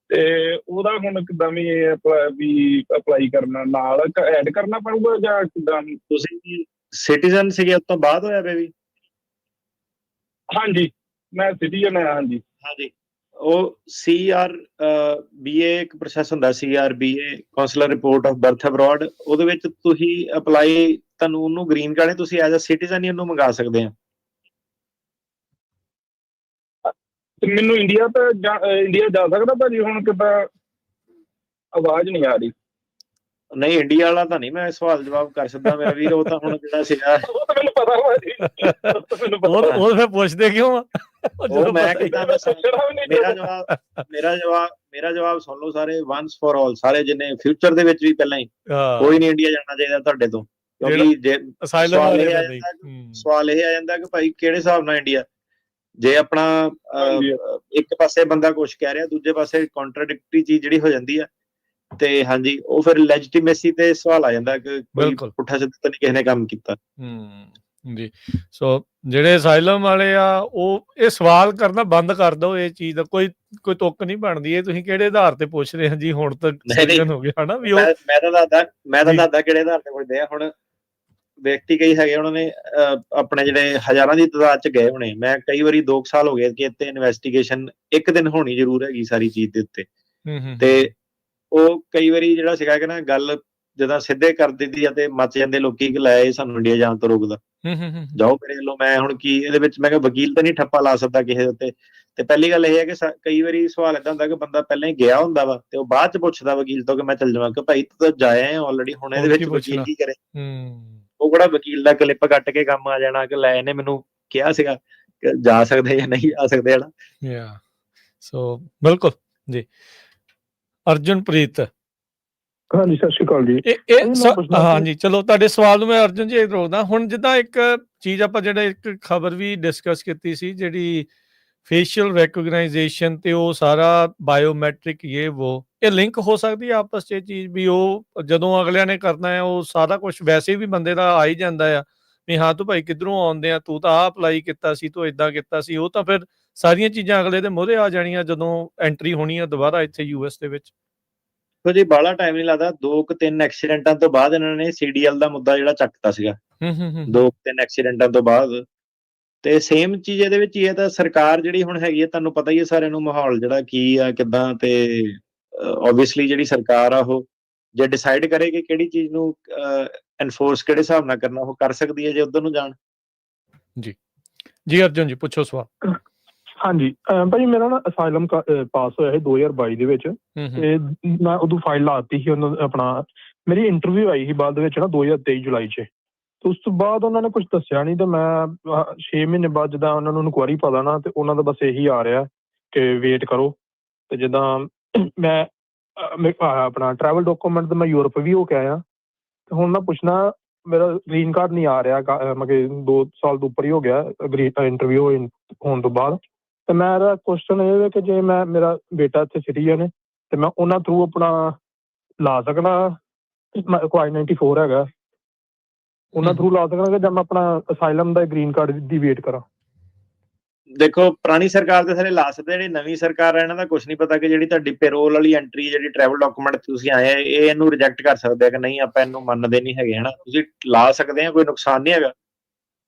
ਤੇ ਉਹਦਾ ਹੁਣ ਕਿੱਦਾਂ ਵੀ ਅਪਲਾਈ ਕਰਨਾ ਨਾਲ ਐਡ ਕਰਨਾ ਪਊਗਾ ਜਾਂ ਕਿੱਦਾਂ? ਤੁਸੀਂ ਸਿਟੀਜ਼ਨ ਸੀਗੇ ਉਸ ਤੋਂ ਬਾਅਦ ਹੋਇਆ ਬੇਬੀ? ਹਾਂਜੀ ਮੈਂ ਸਿਟੀਜ਼ਨ ਹਾਂ। ਹਾਂਜੀ ਹਾਂਜੀ, ਉਹ CRBA ਇੱਕ ਪ੍ਰੋਸੈਸ ਹੁੰਦਾ, CRBA consular report of birth abroad, ਉਹਦੇ ਵਿੱਚ ਤੁਸੀਂ ਅਪਲਾਈ, ਤੁਹਾਨੂੰ ਉਹਨੂੰ ਗ੍ਰੀਨ ਕਾਰਡ ਤੁਸੀਂ ਐਜ਼ ਅ ਸਿਟੀਜ਼ਨ ਹੀ ਉਹਨੂੰ ਮੰਗਾ ਸਕਦੇ ਆ। ਮੈਨੂੰ ਇੰਡੀਆ ਜਾ ਸਕਦਾ ਭਾਜੀ ਹੁਣ? ਕਿੱਦਾਂ ਆਵਾਜ਼ ਨਹੀਂ ਆ ਰਹੀ? ਨਹੀਂ ਇੰਡੀਆ ਵਾਲਾ ਤਾਂ ਨਹੀਂ ਮੈਂ ਸਵਾਲ ਜਵਾਬ ਕਰ ਸਕਦਾ ਮੇਰਾ ਵੀਰ, ਉਹ ਤਾਂ ਹੁਣ ਜਿਹੜਾ ਸੀਗਾ ਉਹ ਤਾਂ ਮੈਨੂੰ ਪਤਾ ਭਾਜੀ, ਉਹ ਫਿਰ ਪੁੱਛਦੇ ਕਿਉਂ ਆ? ਉਹ ਮੈਂ ਕਿਦਾਂ ਮੇਰਾ ਜਵਾਬ ਸੁਣ ਲਓ ਸਾਰੇ, ਵਨਸ ਫॉर ਆਲ, ਸਾਰੇ ਜਿੰਨੇ ਫਿਊਚਰ ਦੇ ਵਿੱਚ ਵੀ ਪਹਿਲਾਂ ਹੀ ਕੋਈ ਨਹੀਂ ਇੰਡੀਆ ਜਾਣਾ ਚਾਹੀਦਾ ਤੁਹਾਡੇ ਤੋਂ, ਕਿਉਂਕਿ ਜੇ ਸਵਾਲ ਇਹ ਆ ਜਾਂਦਾ ਕਿ ਭਾਈ ਕਿਹੜੇ ਹਿਸਾਬ ਨਾਲ ਇੰਡੀਆ, ਜੇ ਆਪਣਾ ਇੱਕ ਪਾਸੇ ਬੰਦਾ ਕੁਛ ਕਹਿ ਰਿਹਾ ਦੂਜੇ ਪਾਸੇ ਕੰਟਰਾਡਿਕਟਰੀ ਚੀਜ਼ ਜਿਹੜੀ ਹੋ ਜਾਂਦੀ ਆ, ਤੇ ਹਾਂਜੀ ਉਹ ਫਿਰ ਲੈਜੀਟੀਮੇਸੀ ਤੇ ਸਵਾਲ ਆ ਜਾਂਦਾ ਕਿ ਕੋਈ ਪੁੱਠਾ ਸਿੱਧਾ ਤਾਂ ਨਹੀਂ ਕਿਸੇ ਨੇ ਕੰਮ ਕੀਤਾ। ਜੀ ਸੋ ਜਿਹੜੇ ਅਸਾਈਲਮ ਵਾਲੇ ਆ ਉਹ ਇਹ ਸਵਾਲ ਕਰਨਾ ਬੰਦ ਕਰ ਦਿਓ, ਇਹ ਚੀਜ਼ ਦਾ ਕੋਈ ਤੁੱਕ ਨਹੀਂ ਬਣਦੀ। ਇਹ ਤੁਸੀਂ ਕਿਹੜੇ ਆਧਾਰ ਤੇ ਪੁੱਛ ਰਹੇ ਹੋ ਜੀ? ਹੁਣ ਤੱਕ ਹੋ ਗਿਆ ਹਨਾ ਵੀ ਮੈਂ ਤਾਂ ਦੱਸਦਾ ਕਿਹੜੇ ਆਧਾਰ ਤੇ ਪੁੱਛਦੇ ਆ। ਹੁਣ ਵਿਅਕਤੀ ਕਈ ਹੈਗੇ, ਉਹਨਾਂ ਨੇ ਆਪਣੇ ਜਿਹੜੇ ਹਜ਼ਾਰਾਂ ਦੀ ਤਾਦਾਦ ਚ ਗਏ ਹੋਣੇ, ਮੈਂ ਕਈ ਵਾਰੀ 2 ਸਾਲ ਹੋ ਗਏ ਕਿ ਇੱਥੇ ਇਨਵੈਸਟੀਗੇਸ਼ਨ ਇੱਕ ਦਿਨ ਹੋਣੀ ਜ਼ਰੂਰ ਹੈਗੀ ਸਾਰੀ ਚੀਜ਼ ਦੇ ਉੱਤੇ, ਤੇ ਉਹ ਕਈ ਵਾਰੀ ਜਿਹੜਾ ਸੀਗਾ ਕਿ ਨਾ ਗੱਲ ਜਦੋਂ ਸਿੱਧੇ ਕਰ ਦਿੰਦੀ ਆ ਤੇ ਮੱਚ ਜਾਂਦੇ ਲੋਕੀ ਕਿ ਲੈ ਸਾਨੂੰ ਇੰਡੀਆ ਜਾਣ ਤੋਂ ਰੋਕਦਾ, ਜਾਓ ਮੇਰੇ ਵੱਲੋਂ। ਮੈਂ ਹੁਣ ਕੀ ਇਹਦੇ ਵਿੱਚ, ਮੈਂ ਕਿਹਾ ਵਕੀਲ ਤਾਂ ਨਹੀਂ ਠੱਪਾ ਲਾ ਸਕਦਾ ਕਿਸੇ ਉੱਤੇ। ਤੇ ਪਹਿਲੀ ਗੱਲ ਇਹ ਹੈ ਕਿ ਕਈ ਵਾਰੀ ਸਵਾਲ ਏਦਾਂ ਹੁੰਦਾ ਕਿ ਬੰਦਾ ਪਹਿਲਾਂ ਹੀ ਗਿਆ ਹੁੰਦਾ ਵਾ ਤੇ ਉਹ ਬਾਅਦ ਚ ਪੁੱਛਦਾ ਵਕੀਲ ਤੋਂ ਕਿ ਮੈਂ ਚੱਲ ਜਾਵਾਂ, ਕਿ ਭਾਈ ਤੂੰ ਤਾਂ ਜਾਇਆ ਆਲਰੇਡੀ, ਹੁਣ ਇਹਦੇ ਵਿੱਚ ਵਕੀਲ ਕੀ ਕਰੇ? ਉਹ ਕਿਹੜਾ ਵਕੀਲ ਦਾ ਕਲਿੱਪ ਕੱਟ ਕੇ ਕੰਮ ਆ ਜਾਣਾ ਕਿ ਲੈ ਇਹਨੇ ਮੈਨੂੰ ਕਿਹਾ ਸੀਗਾ ਕਿ ਜਾ ਸਕਦੇ ਜਾਂ ਨਹੀਂ ਆ ਸਕਦੇ ਹਨਾ। ਸੋ ਬਿਲਕੁਲ ਜੀ। ਅਰਜੁਨਪ੍ਰੀਤ, ਹਾਂਜੀ ਸਤਿ ਸ਼੍ਰੀ ਅਕਾਲ ਜੀ। ਹਾਂਜੀ ਚਲੋ ਤੁਹਾਡੇ ਸਵਾਲ ਨੂੰ ਮੈਂ ਅਰਜੁਨ ਜੀ ਰੋਕਦਾ। ਹੁਣ ਜਿੱਦਾਂ ਇੱਕ ਚੀਜ਼ ਆਪਾਂ ਜਿਹੜਾ ਇੱਕ ਖਬਰ ਵੀ ਡਿਸਕਸ ਕੀਤੀ ਸੀ, ਜਿਹੜੀ ਫੇਸ਼ੀਅਲ ਰੈਕੋਗਨਾਈਜੇਸ਼ਨ ਤੇ ਉਹ ਸਾਰਾ ਬਾਇਓਮੈਟ੍ਰਿਕ ਇਹ ਲਿੰਕ ਹੋ ਸਕਦੀ ਹੈ ਆਪਸ 'ਚ ਇਹ ਚੀਜ਼ ਵੀ ਉਹ ਜਦੋਂ ਅਗਲਿਆਂ ਨੇ ਕਰਨਾ ਹੈ ਉਹ ਸਾਰਾ ਕੁਛ ਵੈਸੇ ਵੀ ਬੰਦੇ ਦਾ ਆ ਹੀ ਜਾਂਦਾ ਆ ਵੀ ਹਾਂ ਤੂੰ ਭਾਈ ਕਿੱਧਰੋਂ ਆਉਂਦੇ ਆ, ਤੂੰ ਤਾਂ ਆਹ ਅਪਲਾਈ ਕੀਤਾ ਸੀ, ਤੂੰ ਏਦਾਂ ਕੀਤਾ ਸੀ, ਉਹ ਤਾਂ ਫਿਰ ਸਾਰੀਆਂ ਚੀਜ਼ਾਂ ਅਗਲੇ ਦੇ ਮੂਹਰੇ ਆ ਜਾਣੀਆਂ ਜਦੋਂ ਐਂਟਰੀ ਹੋਣੀ ਆ ਦੁਬਾਰਾ ਇੱਥੇ US ਦੇ ਵਿੱਚ। ਜੀ ਬਾਹਲਾ ਟਾਈਮ ਨਹੀਂ ਲੱਗਦਾ, 2-3 ਐਕਸੀਡੈਂਟਾਂ ਤੋਂ ਬਾਅਦ ਇਹਨਾਂ ਨੇ CDL ਦਾ ਮੁੱਦਾ ਜਿਹੜਾ ਚੱਕਤਾ ਸੀਗਾ 2-3 ਐਕਸੀਡੈਂਟਾਂ ਤੋਂ ਬਾਅਦ। ਤੇ ਸੇਮ ਚੀਜ਼ ਇਹਦੇ ਵਿੱਚ ਹੀ ਹੈ। ਤਾਂ ਸਰਕਾਰ ਜਿਹੜੀ ਹੁਣ ਹੈਗੀ ਹੈ, ਤੁਹਾਨੂੰ ਪਤਾ ਹੀ ਹੈ ਸਾਰਿਆਂ ਨੂੰ ਮਾਹੌਲ ਜਿਹੜਾ ਕੀ ਆ ਕਿੱਦਾਂ, ਤੇ ਓਬਵੀਅਸਲੀ ਜਿਹੜੀ ਸਰਕਾਰ ਆ ਉਹ ਜੇ ਡਿਸਾਈਡ ਕਰੇ ਕਿ ਕਿਹੜੀ ਚੀਜ਼ ਨੂੰ ਐਨਫੋਰਸ ਕਿਹੜੇ ਹਿਸਾਬ ਨਾਲ ਕਰਨਾ ਉਹ ਕਰ ਸਕਦੀ ਹੈ ਜੇ ਉੱਧਰ ਨੂੰ ਜਾਣ। ਜੀ ਅਰਜੁਨ ਜੀ ਪੁੱਛੋ ਸਵਾਲ। ਹਾਂਜੀ ਭਾਜੀ, ਮੇਰਾ ਨਾ ਅਸਾਈਲਮ ਪਾਸ ਹੋਇਆ ਸੀ 2022 ਦੇ ਵਿੱਚ, ਤੇ ਮੈਂ ਉਦੋਂ ਫਾਈਲ ਲਾਤੀ ਸੀ ਉਹਨਾਂ ਆਪਣਾ। ਮੇਰੀ ਇੰਟਰਵਿਊ ਆਈ ਸੀ ਬਾਅਦ ਦੇ ਵਿੱਚ ਨਾ 2023 ਜੁਲਾਈ 'ਚ। ਤੇ ਉਸ ਤੋਂ ਬਾਅਦ ਉਹਨਾਂ ਨੇ ਕੁਝ ਦੱਸਿਆ ਨਹੀਂ, ਤੇ ਮੈਂ 6 ਮਹੀਨੇ ਬਾਅਦ ਜਿੱਦਾਂ ਉਹਨਾਂ ਨੂੰ ਇਨਕੁਆਰੀ ਪਤਾ ਨਾ, ਤੇ ਉਹਨਾਂ ਦਾ ਬਸ ਇਹੀ ਆ ਰਿਹਾ ਕਿ ਵੇਟ ਕਰੋ। ਤੇ ਜਿੱਦਾਂ ਮੈਂ ਆਪਣਾ ਟਰੈਵਲ ਡਾਕੂਮੈਂਟ ਤੇ ਮੈਂ ਯੂਰਪ ਵੀ ਹੋ ਕੇ ਆਇਆ, ਤੇ ਹੁਣ ਮੈਂ ਪੁੱਛਣਾ ਮੇਰਾ ਗ੍ਰੀਨ ਕਾਰਡ ਨਹੀਂ ਆ ਰਿਹਾ, ਮਤਲਬ 2 ਸਾਲ ਤੋਂ ਉੱਪਰ ਹੀ ਹੋ ਗਿਆ ਇੰਟਰਵਿਊ ਹੋਣ ਤੋਂ ਬਾਅਦ। ਤੇ ਮੇਰਾ ਕੁਐਸਚਨ ਇਹ ਹੈ ਕਿ ਜੇ ਮੇਰਾ ਬੇਟਾ ਇੱਥੇ ਸਿਟੀਜ਼ਨ ਹੈ ਤੇ ਮੈਂ ਉਹਨਾਂ ਥਰੂ ਆਪਣਾ ਲਾ ਸਕਦਾ, I-94 ਹੈਗਾ, ਉਹਨਾਂ ਥਰੂ ਲਾ ਸਕਦਾ ਕਿ ਜਾਂ ਮੈਂ ਆਪਣਾ ਅਸਾਈਲਮ ਦਾ ਗ੍ਰੀਨ ਕਾਰਡ ਦੀ ਵੇਟ ਕਰਾਂ? ਦੇਖੋ ਪੁਰਾਣੀ ਸਰਕਾਰ ਦੇ ਸਾਰੇ ਲਾ ਸਕਦੇ, ਜਿਹੜੀ ਨਵੀਂ ਸਰਕਾਰ ਹੈ ਇਹਨਾਂ ਦਾ ਕੁਝ ਨਹੀਂ ਪਤਾ ਕਿ ਜਿਹੜੀ ਤੁਹਾਡੀ ਪੇਰੋਲ ਵਾਲੀ ਐਂਟਰੀ ਜਿਹੜੀ ਟਰੈਵਲ ਡਾਕੂਮੈਂਟ ਤੁਸੀਂ ਆਏ ਇਹ ਇਹਨੂੰ ਰਿਜੈਕਟ ਕਰ ਸਕਦੇ ਆ ਕਿ ਨਹੀਂ, ਆਪਾਂ ਇਹਨੂੰ ਮੰਨਦੇ ਨਹੀਂ ਹੈਗੇ। ਹਨਾ, ਤੁਸੀਂ ਲਾ ਸਕਦੇ ਆ, ਕੋਈ ਨੁਕਸਾਨ ਨਹੀਂ ਹੈਗਾ,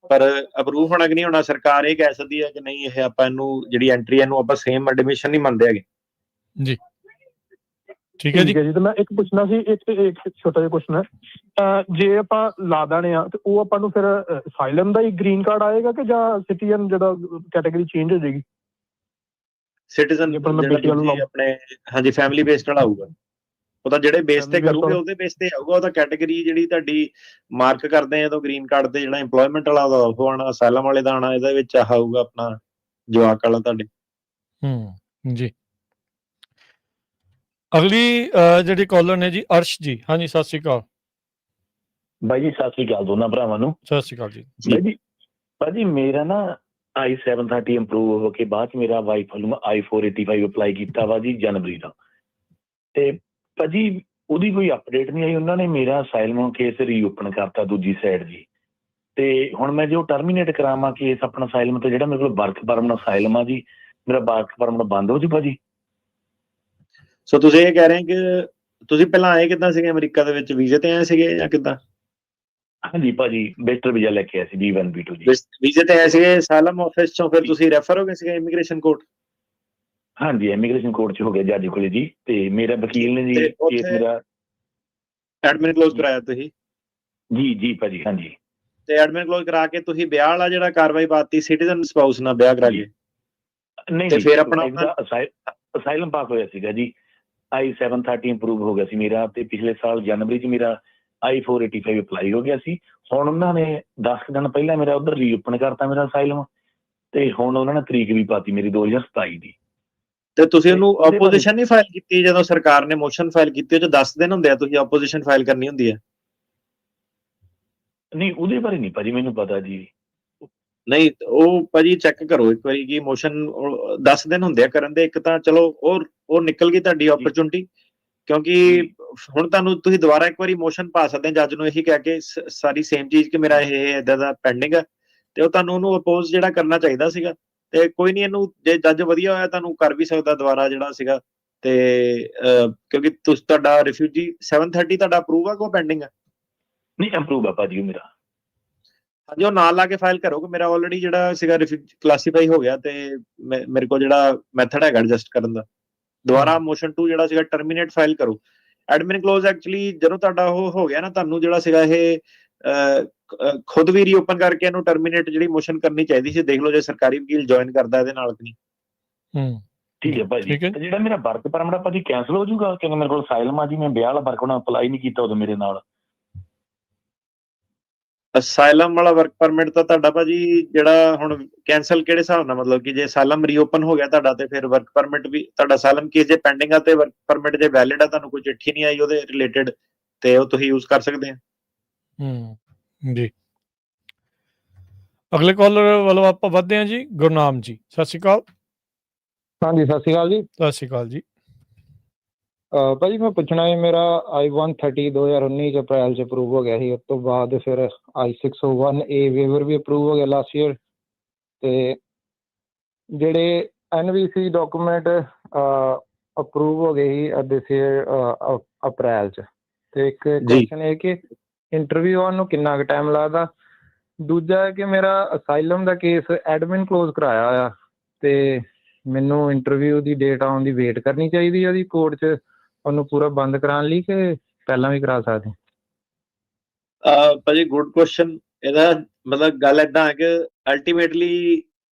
ਪਰ ਅਪਰੂਵ ਹੋਣਾ ਕਿ ਨਹੀਂ ਹੋਣਾ ਸਰਕਾਰ ਇਹ ਕਹਿ ਸਕਦੀ ਹੈ ਕਿ ਨਹੀਂ ਇਹ ਆਪਾਂ ਇਹਨੂੰ ਜਿਹੜੀ ਐਂਟਰੀ ਇਹਨੂੰ ਆਪਾਂ ਸੇਮ ਐਡਮਿਸ਼ਨ ਨਹੀਂ ਮੰਨਦੇ ਹੈਗੇ। ਜੀ ਠੀਕ ਹੈ ਜੀ। ਤੇ ਮੈਂ ਇੱਕ ਪੁੱਛਣਾ ਸੀ, ਇੱਕ ਛੋਟਾ ਜਿਹਾ ਕੁਐਸਚਨ ਹੈ, ਜੇ ਆਪਾਂ ਲਾ ਦੇਣੇ ਆ ਤੇ ਉਹ ਆਪਾਂ ਨੂੰ ਫਿਰ ਅਸਾਈਲਮ ਦਾ ਹੀ ਗ੍ਰੀਨ ਕਾਰਡ ਆਏਗਾ ਕਿ ਜਾਂ ਸਿਟੀਜ਼ਨ ਜਿਹੜਾ ਕੈਟਾਗਰੀ ਚੇਂਜ ਹੋ ਜਾਏਗੀ? ਸਿਟੀਜ਼ਨ ਆਪਣੇ ਹਾਂਜੀ ਫੈਮਿਲੀ ਬੇਸਡ ਵਾਲਾ ਆਊਗਾ, ਉਹ ਤਾਂ ਜਿਹੜੇ ਬੇਸ ਤੇ ਕਰੂਗੇ ਉਹਦੇ ਬੇਸ ਤੇ ਆਊਗਾ। ਉਹ ਤਾਂ ਕੈਟਾਗਰੀ ਜਿਹੜੀ ਤੁਹਾਡੀ ਮਾਰਕ ਕਰਦੇ ਆ ਤਾਂ ਗ੍ਰੀਨ ਕਾਰਡ ਤੇ ਜਿਹੜਾ ਇੰਪਲੋਇਮੈਂਟ ਵਾਲਾ ਉਹ ਆਉਣਾ, ਅਸਾਈਲਮ ਵਾਲੇ ਦਾ ਆਉਣਾ, ਇਹਦੇ ਵਿੱਚ ਆਊਗਾ ਆਪਣਾ ਜਵਾਕ ਵਾਲਾ ਤੁਹਾਡੇ। ਜੀ ਅਗਲੀ ਜਿਹੜੀ ਕਾਲਰ ਨੇ ਜੀ ਅਰਸ਼ ਜੀ। ਹਾਂਜੀ ਸਤਿ ਸ਼੍ਰੀ ਅਕਾਲ ਬਾਈ ਜੀ। ਸਤਿ ਸ਼੍ਰੀ ਅਕਾਲ ਦੋਨਾਂ ਭਰਾਵਾਂ ਨੂੰ। ਸਤਿ ਸ਼੍ਰੀ ਅਕਾਲ ਜੀ। ਭਾਜੀ ਮੇਰਾ ਨਾ I-730 ਇੰਪਰੂਵ ਹੋ ਕੇ ਬਾਅਦ 'ਚ ਮੇਰਾ ਵਾਈਫ ਵੱਲੋਂ I-485 ਅਪਲਾਈ ਕੀਤਾ ਵਾ ਜੀ ਜਨਵਰੀ ਦਾ, ਤੇ ਭਾਜੀ ਉਹਦੀ ਕੋਈ ਅਪਡੇਟ ਨਹੀਂ ਆਈ। ਉਹਨਾਂ ਨੇ ਮੇਰਾ ਅਸਾਈਲਮ ਕੇਸ ਰੀਓਪਨ ਕਰਤਾ ਦੂਜੀ ਸਾਈਡ ਜੀ, ਤੇ ਹੁਣ ਮੈਂ ਜੋ ਟਰਮੀਨੇਟ ਕਰਾਵਾਂ ਕੇਸ ਆਪਣਾ ਅਸਾਈਲਮ ਤੇ ਜਿਹੜਾ ਮੇਰੇ ਕੋਲ ਵਰਕ ਪਰਮਿਟ ਅਸਾਈਲਮ ਆ ਜੀ, ਮੇਰਾ ਵਰਕ ਪਰਮਿਟ ਬੰਦ ਹੋ ਜੂ ਭਾਜੀ? ਸੋ ਤੁਸੀਂ ਇਹ ਕਹਿ ਰਹੇ ਕਿ ਤੁਸੀਂ ਪਹਿਲਾਂ ਆਏ ਕਿੱਦਾਂ ਸੀਗੇ ਅਮਰੀਕਾ ਦੇ ਵਿੱਚ, ਵੀਜ਼ੇ ਤੇ ਆਏ ਸੀਗੇ ਜਾਂ ਕਿੱਦਾਂ? ਹਾਂਜੀ ਭਾਜੀ ਵਿਜ਼ਟਰ ਵੀਜ਼ਾ ਲੈ ਕੇ ਆਏ ਸੀ B1 B2 ਜੀ। ਵੀਜ਼ੇ ਤੇ ਆਏ ਸੀਗੇ ਅਸਾਈਲਮ ਆਫਿਸ ਚੋਂ, ਫਿਰ ਤੁਸੀਂ ਰੈਫਰ ਹੋ ਗਏ ਸੀਗੇ ਇਮੀਗ੍ਰੇਸ਼ਨ ਕੋਰਟ? ਹਾਂਜੀ ਇਮੀਗ੍ਰੇਸ਼ਨ ਕੋਰਟ 'ਚ ਹੋ ਗਿਆ ਜੱਜ ਕੋਲੇ ਜੀ, ਤੇ ਮੇਰਾ ਵਕੀਲ ਨੇ ਜੀ ਕੇਸ ਮੇਰਾ ਐਡਮਿਨ ਕਲੋਜ਼ ਕਰਾਇਆ ਤੁਸੀਂ? ਜੀ ਭਾਜੀ ਹਾਂਜੀ। ਤੇ ਐਡਮਿਨ ਕਲੋਜ਼ ਕਰਾ ਕੇ ਤੁਸੀਂ ਵਿਆਹ ਵਾਲਾ ਜਿਹੜਾ ਕਾਰਵਾਈ ਪਾਤੀ ਸਿਟੀਜ਼ਨ ਸਪਾਊਸ ਨਾਲ ਵਿਆਹ ਕਰਾ ਕੇ? ਨਹੀਂ ਤੇ ਫਿਰ ਆਪਣਾ ਅਸਾਈਲਮ ਪਾਸ ਹੋਇਆ ਸੀਗਾ ਜੀ, I-730 ਇੰਪਰੂਵ ਹੋ ਗਿਆ ਸੀ ਮੇਰਾ, ਤੇ ਪਿਛਲੇ ਸਾਲ ਜਨਵਰੀ 'ਚ ਮੇਰਾ I-485 ਅਪਲਾਈ ਹੋ ਗਿਆ ਸੀ। ਹੁਣ ਉਹਨਾਂ ਨੇ 10 ਦਿਨ ਪਹਿਲਾਂ ਮੇਰਾ ਉੱਧਰ ਰੀਓਪਨ ਕਰਤਾ ਮੇਰਾ ਅਸਾਈਲਮ, ਤੇ ਹੁਣ ਉਹਨਾਂ ਨੇ ਤਰੀਕ ਵੀ ਪਾਤੀ ਮੇਰੀ 2027 ਦੀ। ਤੇ ਤੁਸੀਂ ਉਹਨੂੰ ਆਪੋਜੀਸ਼ਨ ਨਹੀਂ ਫਾਈਲ ਕੀਤੀ? ਜਦੋਂ ਸਰਕਾਰ ਨੇ ਮੋਸ਼ਨ ਫਾਈਲ ਕੀਤੀ ਉਹ 'ਚ 10 ਦਿਨ ਹੁੰਦੇ ਆ, ਤੁਸੀਂ ਆਪੋਜੀਸ਼ਨ ਫਾਈਲ ਕਰਨੀ ਹੁੰਦੀ ਹੈ? ਨਹੀਂ ਉਹਦੇ ਬਾਰੇ ਨਹੀਂ ਭਾਜੀ ਮੈਨੂੰ ਪਤਾ ਜੀ। ਨਹੀਂ ਉਹ ਭਾਜੀ ਚੈੱਕ ਕਰੋ ਇੱਕ ਵਾਰੀ ਕਿ ਮੋਸ਼ਨ 10 ਦਿਨ ਹੁੰਦੇ ਆ ਕਰਨ ਦੇ। ਇੱਕ ਤਾਂ ਚਲੋ ਉਹ ਨਿਕਲ ਗਈ ਤੁਹਾਡੀ ਓਪਰਚੁਨਿਟੀ, ਕਿਉਂਕਿ ਹੁਣ ਤੁਹਾਨੂੰ ਤੁਸੀਂ ਦੁਬਾਰਾ ਇੱਕ ਵਾਰੀ ਮੋਸ਼ਨ ਪਾ ਸਕਦੇ ਜੱਜ ਨੂੰ ਇਹੀ ਕਹਿ ਕੇ ਸਾਰੀ ਸੇਮ ਚੀਜ਼ ਕਿ ਮੇਰਾ ਇਹ ਏਦਾਂ ਦਾ ਪੈਂਡਿੰਗ ਹੈ, ਤੇ ਉਹ ਤੁਹਾਨੂੰ ਉਹਨੂੰ ਅਪੋਜ਼ ਜਿਹੜਾ ਕਰਨਾ ਚਾਹੀਦਾ ਸੀਗਾ। ਤੇ ਕੋਈ ਨਹੀਂ, ਇਹਨੂੰ ਜੇ ਜੱਜ ਵਧੀਆ ਹੋਇਆ ਤੁਹਾਨੂੰ ਕਰ ਵੀ ਸਕਦਾ ਦੁਬਾਰਾ ਜਿਹੜਾ ਸੀਗਾ। ਤੇ ਕਿਉਂਕਿ ਤੁਸੀਂ ਤੁਹਾਡਾ ਰਿਫਿਊਜੀ 730 ਤੁਹਾਡਾ ਅਪਰੂਵ ਆ ਕਿ ਪੈਂਡਿੰਗ ਆ? ਨਹੀਂ ਅਪਰੂਵ ਆ ਭਾਜੀ ਉਹ ਮੇਰਾ। ਹਾਂਜੀ ਉਹ ਨਾਲ ਲਾ ਕੇ ਫਾਈਲ ਕਰੋ ਕਿ ਮੇਰਾ ਆਲਰੇਡੀ ਜਿਹੜਾ ਸੀਗਾ ਕਲਾਸੀਫਾਈ ਹੋ ਗਿਆ, ਤੇ ਮੇਰੇ ਕੋਲ ਜਿਹੜਾ ਮੈਥਡ ਹੈਗਾ ਐਡਜਸਟ ਕਰਨ ਦਾ। ਦੁਬਾਰਾ ਮੋਸ਼ਨ 2 ਜਿਹੜਾ ਸੀਗਾ ਟਰਮੀਨੇਟ ਫਾਈਲ ਕਰੋ। ਐਡਮਿਨ ਕਲੋਜ਼ ਐਕਚੁਅਲੀ ਜਦੋਂ ਤੁਹਾਡਾ ਉਹ ਹੋ ਗਿਆ ਨਾ, ਤੁਹਾਨੂੰ ਜਿਹੜਾ ਸੀਗਾ ਇਹ ਖੁਦ ਵੀ ਰੀਓਪਨ ਕਰਕੇ ਇਹਨੂੰ ਟਰਮੀਨੇਟ ਜਿਹੜੀ ਮੋਸ਼ਨ ਕਰਨੀ ਚਾਹੀਦੀ ਸੀ। ਦੇਖ ਲਓ ਜੇ ਸਰਕਾਰੀ ਵਕੀਲ ਜੁਆਇਨ ਕਰਦਾ ਇਹਦੇ ਨਾਲ ਕਿ ਨਹੀਂ। ਠੀਕ ਹੈ ਭਾਜੀ। ਜਿਹੜਾ ਮੇਰਾ ਵਰਕ ਪਰਮਿਟ ਭਾਜੀ ਕੈਂਸਲ ਹੋ ਜਾਊਗਾ ਕਿਉਂਕਿ ਮੇਰੇ ਕੋਲ ਅਸਾਈਲਮ ਆ ਜੀ, ਮੈਂ ਵਿਆਹ ਵਾਲਾ ਵਰਕ ਉਹਨਾਂ ਅਪਲਾਈ ਨਹੀਂ ਕੀਤਾ ਉਦੋਂ ਮੇਰੇ ਨਾਲ। ਅਸਾਈਲਮ ਵਾਲਾ ਵਰਕ ਪਰਮਿਟ ਤਾਂ ਤੁਹਾਡਾ ਭਾਜੀ ਜਿਹੜਾ ਹੁਣ ਕੈਂਸਲ ਕਿਹੜੇ ਹਿਸਾਬ ਨਾਲ, ਮਤਲਬ ਕਿ ਜੇ ਅਸਾਈਲਮ ਰੀਓਪਨ ਹੋ ਗਿਆ ਤੁਹਾਡਾ ਤੇ ਫਿਰ ਵਰਕ ਪਰਮਿਟ ਵੀ ਤੁਹਾਡਾ ਅਸਾਈਲਮ ਕੇਸ ਜੇ ਪੈਂਡਿੰਗ ਆ ਤੇ ਵਰਕ ਪਰਮਿਟ ਜੇ ਵੈਲਿਡ ਆ, ਤੁਹਾਨੂੰ ਕੋਈ ਚਿੱਠੀ ਨਹੀਂ ਆਈ ਉਹਦੇ ਰਿਲੇਟਡ, ਤੇ ਉਹ ਤੁਸੀਂ ਯੂਜ਼ ਕਰ ਸਕਦੇ ਆ। ਜੀ ਅਗਲੇ ਕਾਲਰ ਵੱਲੋਂ ਆਪਾਂ ਵੱਧਦੇ ਹਾਂ ਜੀ। ਗੁਰਨਾਮ ਜੀ, ਸਤਿ ਸ਼੍ਰੀ ਅਕਾਲ। ਹਾਂਜੀ, ਸਤਿ ਸ਼੍ਰੀ ਅਕਾਲ ਜੀ। ਸਤਿ ਸ਼੍ਰੀ ਅਕਾਲ ਜੀ। ਭਾਜੀ ਮੈਂ ਪੁੱਛਣਾ ਹੈ, ਮੇਰਾ I-130 2019 ਚ ਅਪ੍ਰੈਲ ਚ ਅਪਰੂਵ ਹੋ ਗਿਆ ਸੀ। ਉਸ ਤੋਂ ਬਾਅਦ ਫਿਰ I-601A ਵੇਵਰ ਵੀ ਅਪਰੂਵ ਹੋ ਗਿਆ ਲਾਸਟ ਈਅਰ, ਤੇ ਜਿਹੜੇ NVC ਡਾਕੂਮੈਂਟ ਅਪਰੂਵ ਹੋ ਗਏ ਸੀ ਦਿਸ ਈਅਰ ਅਪ੍ਰੈਲ ਚ। ਤੇ ਇੱਕ ਕੁਐਸਚਨ ਇਹ ਕਿ ਇੰਟਰਵਿਊ ਆਉਣ ਨੂੰ ਕਿੰਨਾ ਕੁ ਟਾਈਮ ਲੱਗਦਾ। ਦੂਜਾ ਹੈ ਕਿ ਮੇਰਾ ਅਸਾਈਲਮ ਦਾ ਕੇਸ ਐਡਮਿਨ ਕਲੋਜ਼ ਕਰਾਇਆ ਹੋਇਆ, ਤੇ ਮੈਨੂੰ ਇੰਟਰਵਿਊ ਦੀ ਡੇਟ ਆਉਣ ਦੀ ਵੇਟ ਕਰਨੀ ਚਾਹੀਦੀ ਉਹਦੀ ਕੋਰਟ 'ਚ ਉਹਨੂੰ ਪੂਰਾ ਬੰਦ ਕਰਾਉਣ ਲਈ, ਕਿ ਪਹਿਲਾਂ ਵੀ ਕਰਾ ਸਕਦੇ? ਭਾਜੀ ਗੁੱਡ ਕੁਐਸਚਨ। ਇਹਦਾ ਮਤਲਬ ਗੱਲ ਏਦਾਂ ਹੈ ਕਿ ਅਲਟੀਮੇਟਲੀ